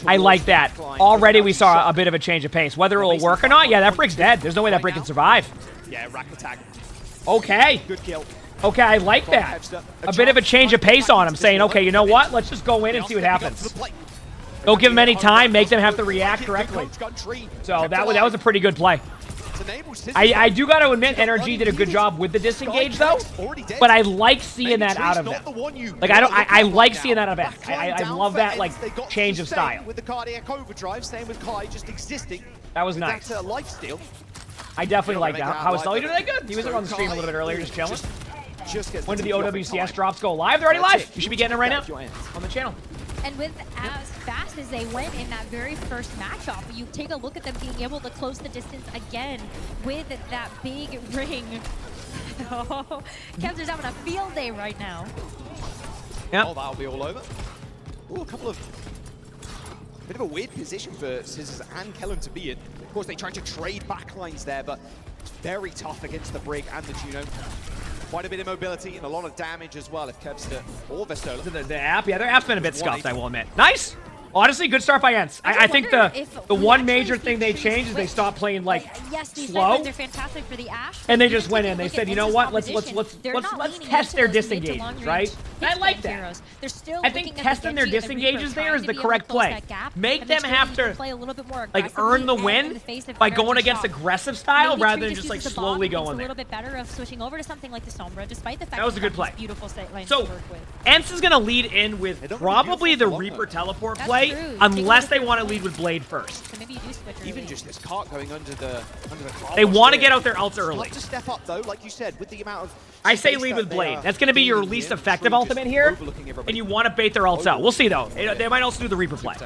I like that. Already we saw a bit of a change of pace. Whether it'll work or not, yeah, that brick's dead. There's no way that brick can survive. Yeah, Rack Attack Okay. Good kill. Okay, I like that. A bit of a change of pace on him, saying, okay, you know what? Let's just go in and see what happens. Don't give them any time, make them have to react correctly. So that was a pretty good play. I do got to admit, NRG did a good job with the disengage, though. But I like seeing that out of them. Like, I like seeing that out of them. I love that, like, change of style. With the cardiac overdrive, same with Kai just existing. That was nice. That's a life steal. I definitely like that. How was Sully doing that good? He was on the stream a little bit earlier, just chilling. When did the OWCS drops go live? They're already live. You should be getting them right now on the channel. And with as fast as they went in that very first matchup, you take a look at them being able to close the distance again with that big ring. Oh, Kevster's having a field day right now. Yep. Oh, that'll be all over. Ooh, a couple of... Bit of a weird position for Scissors and Kellen to be in. Of course, they tried to trade backlines there, but it's very tough against the Brig and the Juno. Quite a bit of mobility and a lot of damage as well if Kevster or Vestola. The app, yeah, their app's been a bit scuffed, I will admit. Nice! Honestly, good start by Ents. I think the one major thing they changed is they stopped playing like slow. They're fantastic for the Ashe. And they just went in. They said, you know what? Let's test their disengage, right? And I like that. I think testing their disengages there is the correct play. Make them have to like earn the win by going against aggressive style rather than just like slowly going there. A little bit better of switching over to something like the Sombra, despite the fact that was a good play. Beautiful lane so to work with. Ents is gonna lead in with probably the Reaper teleport play. Unless they want to lead with Blade first. So maybe you do switch even just this cart going under the car. They want to get out their ults early. Have to step up though, like you said, with the amount of. I say lead with Blade. That's going to be your least effective ultimate here, and you want to bait their ults out. We'll see though. They might also do the Reaper play,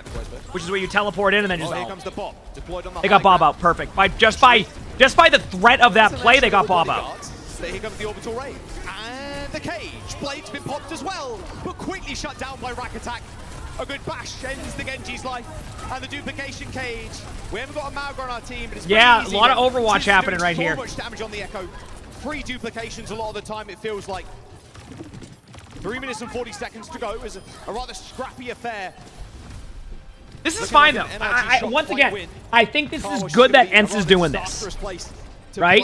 which is where you teleport in and then just. Here comes the Bob. Deployed on the they got Bob out. Perfect. Just by the threat of that play, they got Bob out. Here comes the orbital ray and the cage. Blade's been popped as well, but quickly shut down by Rack Attack. A good bash ends the Genji's life, and the duplication cage. We haven't got a Mauga on our team, but it's yeah, easy. A lot of Overwatch happening right here. So much damage on the Echo. 3 duplications a lot of the time, it feels like. 3 minutes and 40 seconds to go is a rather scrappy affair. This is fine though. Once again, I think this is good that Ents is doing this. Right?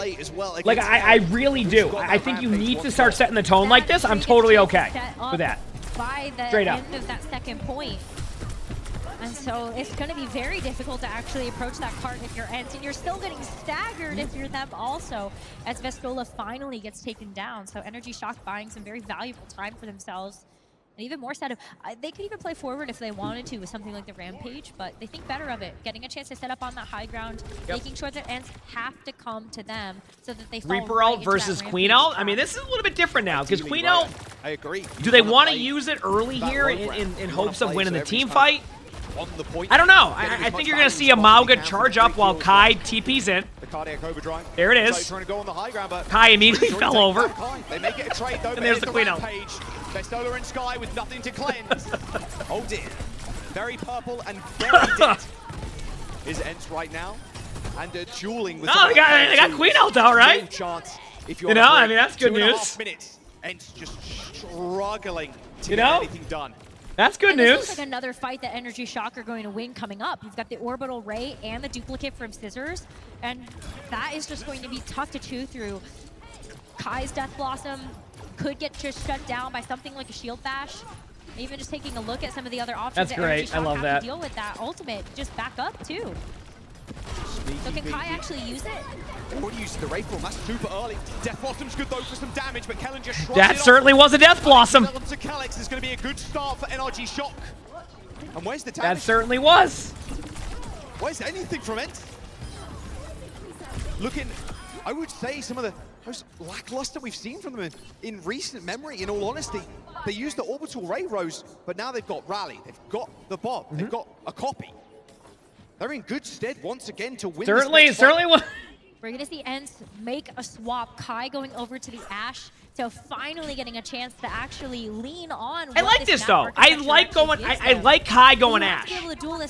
Like, I really do. I think you need to start setting the tone like this. I'm totally okay with that. By the end of that second point. And so it's going to be very difficult to actually approach that cart if you're Ents, and you're still getting staggered if you're them also, as Vestola finally gets taken down. So Energy Shock buying some very valuable time for themselves. And even more set up, they could even play forward if they wanted to with something like the Rampage, but they think better of it. Getting a chance to set up on that high ground, making sure that Ents have to come to them so that they fall Reaper ult versus Queen ult. I mean, this is a little bit different now because Queen ult. I agree. Do they want to use it early here in hopes of winning the team fight? I don't know. I think you're going to see a Mauga charge up while Kai TP's in. The cardiac overdrive. There it is. Trying to go on the high ground, but Kai immediately fell over. They make it a trade though. And there's the Queen ult. Vestola and Sky with nothing to cleanse. Oh dear. Very purple and very dead is Ents right now. And dueling with they got Queen ult out, right? Chance if you know, I mean, that's good news. 2.5 minutes. Ents just struggling to get anything done. That's good news. This looks like another fight that Energy Shock are going to win coming up. You've got the Orbital Ray and the duplicate from Scissors, and that is just going to be tough to chew through. Kai's Death Blossom could get just shut down by something like a Shield Bash. Even just taking a look at some of the other options. That's great. I love that. To deal with that ultimate, just back up too. So can Kai actually use it? Already used the Ray form. That's super early. Death Blossom's good though for some damage, but Kellen just shrugs that it certainly off. Was a Death Blossom. To Calyx is going to be a good start for NRG Shock. And where's the damage? That certainly was. Where's anything from it? Looking, I would say some of the most lackluster we've seen from them in recent memory, in all honesty. They used the Orbital Ray Rose, but now they've got Rally, they've got the Bob, they've got a copy. They're in good stead once again to win certainly was. We're going to see Ents make a swap. Kai going over to the Ashe, so finally getting a chance to actually lean on. I like this though. I like going. I like Kai going Ashe.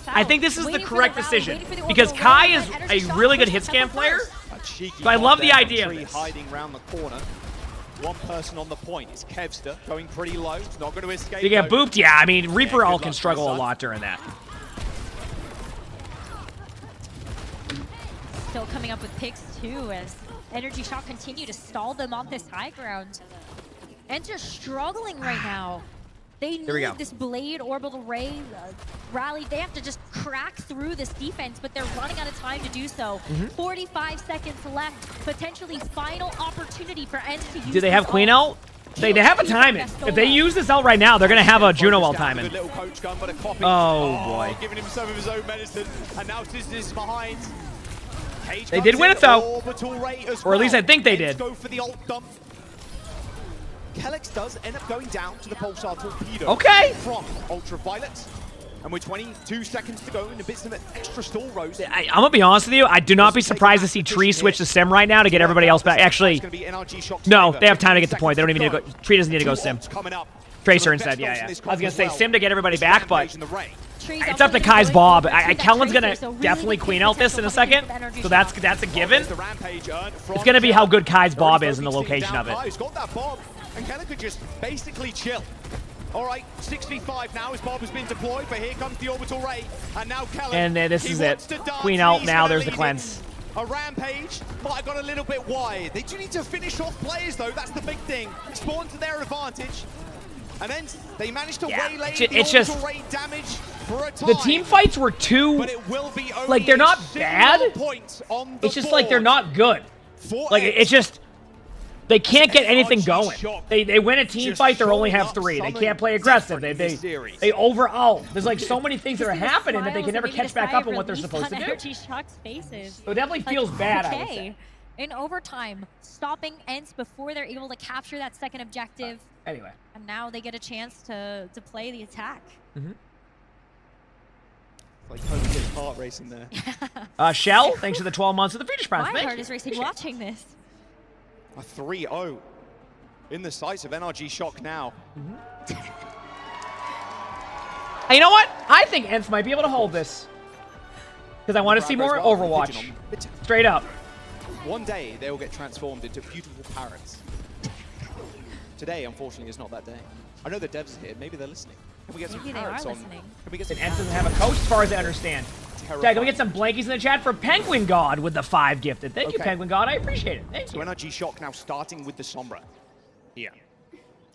I think this is the correct decision because Kai is a really good hit scan player. So I love the idea of this. Hiding around the corner. One person on the point. It's Kevster going pretty low. It's not going to escape. You get booped, yeah. I mean, Reaper ult can struggle a lot during that. Still coming up with picks too, as Energy Shock continue to stall them on this high ground. Enter struggling right now. They need this Blade Orbital Ray rally. They have to just crack through this defense, but they're running out of time to do so. 45 seconds left. Potentially final opportunity for ENCE to use. Do they have Queen ult? They have a timing. If they use this ult right now, they're going to have a Juno ult timing. Oh, boy. Giving him some of his own medicine. And now Tiz is behind. They did win it, though. Or at least I think they did. Go for the ult dump. Kellex does end up going down to the Pulsar Torpedo. Okay. From Ultraviolet. And with 22 seconds to go and a bit of extra stall, Rose. I'm going to be honest with you. I do not be surprised to see Tree switch to Sim right now to get everybody else back. Actually, no, they have time to get the point. They don't even need to go. Tree doesn't need to go Sim. Tracer instead, yeah. I was going to say Sim to get everybody back, but it's up to Kai's Bob. Kellen's going to definitely Queen ult this in a second, so that's a given. It's going to be how good Kai's Bob is in the location of it. And Kellen could just basically chill. All right, 6v5 now as Bob has been deployed, but here comes the Orbital Ray. And now Kellen. And this is it. Queen ult now, there's the cleanse. A Rampage might have got a little bit wide. They do need to finish off players, though. That's the big thing. Spawn to their advantage. And then they managed to waylay the Orbital Ray damage for a time. The team fights were too, but it will be like, they're not bad. It's just like they're not good. Like, it's just... They can't get anything going. They win a team fight, they only have 3. They can't play aggressive. They over ult. There's like so many things that are happening that they can never catch back up on what they're supposed to do. So it definitely feels bad, I would say. In overtime, stopping ENCE before they're able to capture that second objective. Anyway. And now they get a chance to play the attack. Like Hogan's heart racing there. Shell, thanks for the 12 months of the Phoenix Prime. My heart is racing watching this. A 3-0 in the sights of NRG Shock now. Hey, you know what? I think ENCE might be able to hold this. Because I want to see more Overwatch. Straight up. One day, they will get transformed into beautiful parrots. Today, unfortunately, is not that day. I know the devs are here. Maybe they're listening. Can we get some parrots on? Can we get some ENCE doesn't have a coach, as far as I understand. Okay, can we get some blankies in the chat for Penguin God with the 5 gifted? Thank you, Penguin God. I appreciate it. Thank you. So NRG Shock now starting with the Sombra here.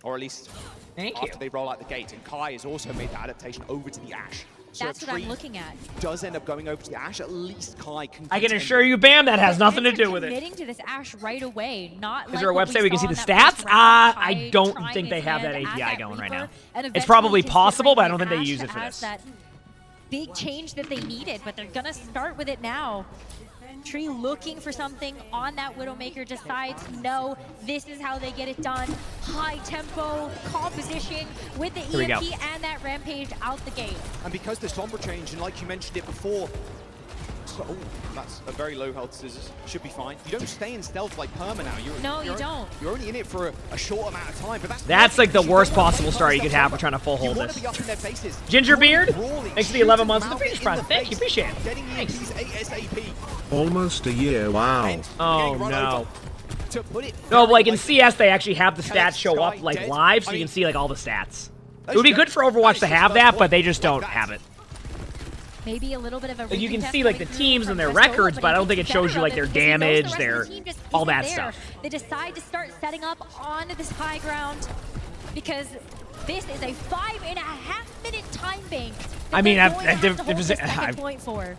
Or at least after they roll out the gate. And Kai has also made the adaptation over to the Ashe. So that's what I'm looking at. Does end up going over to the Ashe. At least Kai can. I can assure you, Bam, that has nothing to do with it. Committing to this Ashe right away. Not. Is there a website we can see the stats? I don't think they have that API going right now. It's probably possible, but I don't think they use it for this. Big change that they needed, but they're gonna start with it now. Tree looking for something on that Widowmaker, decides no, this is how they get it done. High tempo composition with the EMP and that Rampage out the gate. And because the Sombra change, and like you mentioned it before, so, that's a very low health scissors. Should be fine. You don't stay in stealth like Perma now. You don't. You're only in it for a short amount of time. But that's like the worst possible start you could have for trying to full hold this. Gingerbeard, thanks for the 11 months of the Phoenix Prime. Thank you, appreciate it. Thanks. Almost a year, wow. Oh no. No, like in CS, they actually have the stats show up like live, so you can see like all the stats. It would be good for Overwatch to have that, but they just don't have it. Maybe a little bit of a you can see like the teams and their records, but I don't think it shows you like their damage, their all that stuff. They decide to start setting up on this high ground because this is a 5.5-minute time bank. I mean, point for.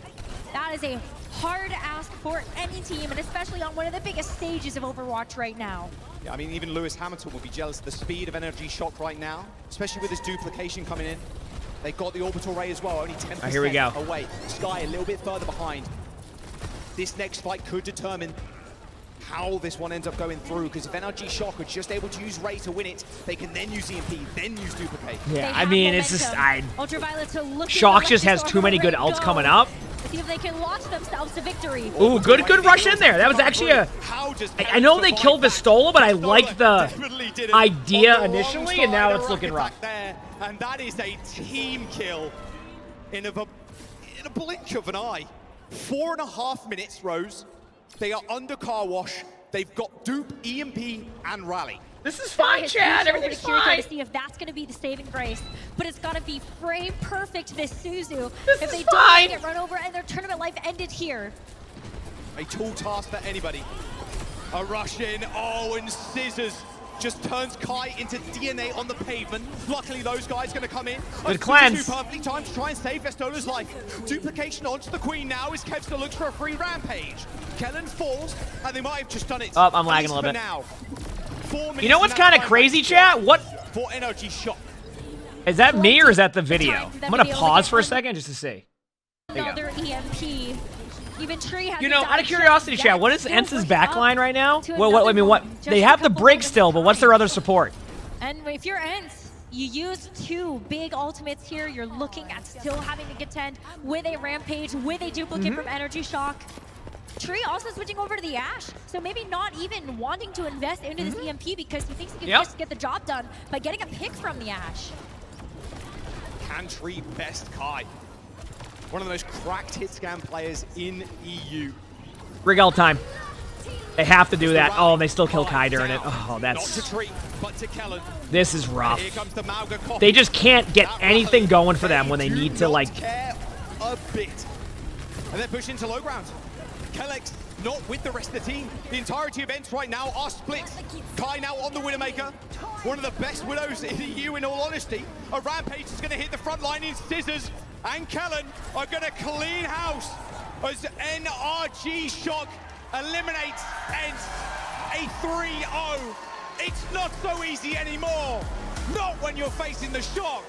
That is a hard ask for any team, and especially on one of the biggest stages of Overwatch right now. Yeah, I mean, even Lewis Hamilton will be jealous of the speed of NRG Shock right now, especially with his duplication coming in. They got the Orbital Ray as well, only 10% here we go. away. Sky a little bit further behind. This next fight could determine how this one ends up going through, because if NRG Shock are just able to use Ray to win it, they can then use EMP, then use Duplicate. Yeah, I mean, it's just, Ultraviolet's Shock just has too many good ults coming up. See if they can launch themselves to victory. Ooh, good rush in there. That was actually I know they killed Vistola, but I liked the idea initially, and now it's looking rough. And that is a team kill in a blink of an eye. 4.5 minutes, Rose. They are under car wash. They've got dupe, EMP, and rally. This is fine, Chad. Everything's fine. To see if that's going to be the saving grace, but it's got to be frame perfect. This Suzu. If they don't get run over and their tournament life ended here. A tall task for anybody. A rush in. Oh, and Scissors just turns Kai into DNA on the pavement. Luckily, those guys going to come in. Good cleanse. Perfectly timed to try and save Vestola's life. Duplication onto the Queen now as Kevster looks for a free rampage. Kellen falls, and they might have just done it. Oh, I'm lagging a little bit. Now. 4 minutes You know what's kind of crazy, chat? What? For energy shot. Is that me or is that the video? I'm going to pause for a second just to see. Another EMP. Even Tree has You know, out of curiosity, chat, what is Ence's backline right now? What I mean, what they have the break still, but what's their other support? And if you're Ence, you use 2 big ultimates here. You're looking at still having to contend with a rampage, with a duplicate from Energy Shock. Tree also switching over to the Ashe, so maybe not even wanting to invest into this EMP because he thinks he can just get the job done by getting a pick from the Ashe. Can Tree best Kai? One of the most cracked hit scan players in EU. Rigel time. They have to do that. Oh, and they still kill Kai during it. Oh, that's... Not to Tree, but to Kellen. This is rough. Here comes the Mauga copy. They just can't get anything going for them when they need to, like... care a bit. And they're pushing to low ground. Kellex not with the rest of the team. The entirety of Ents right now are split. Kai now on the Widowmaker. One of the best Widows in the EU, in all honesty. A Rampage is going to hit the front line in Scissors. And Kellen are going to clean house as NRG Shock eliminates Ents. A 3-0. It's not so easy anymore. Not when you're facing the Shock.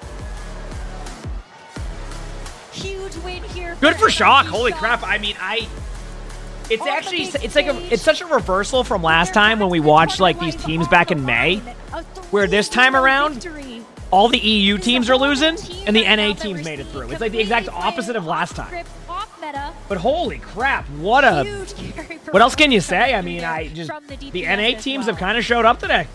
Huge win here. Good for Shock. Holy crap. I mean, it's actually, it's such a reversal from last time when we watched like these teams back in May, where this time around, all the EU teams are losing and the NA teams made it through. It's like the exact opposite of last time. But holy crap, what else can you say? I mean, the NA teams have kind of showed up today.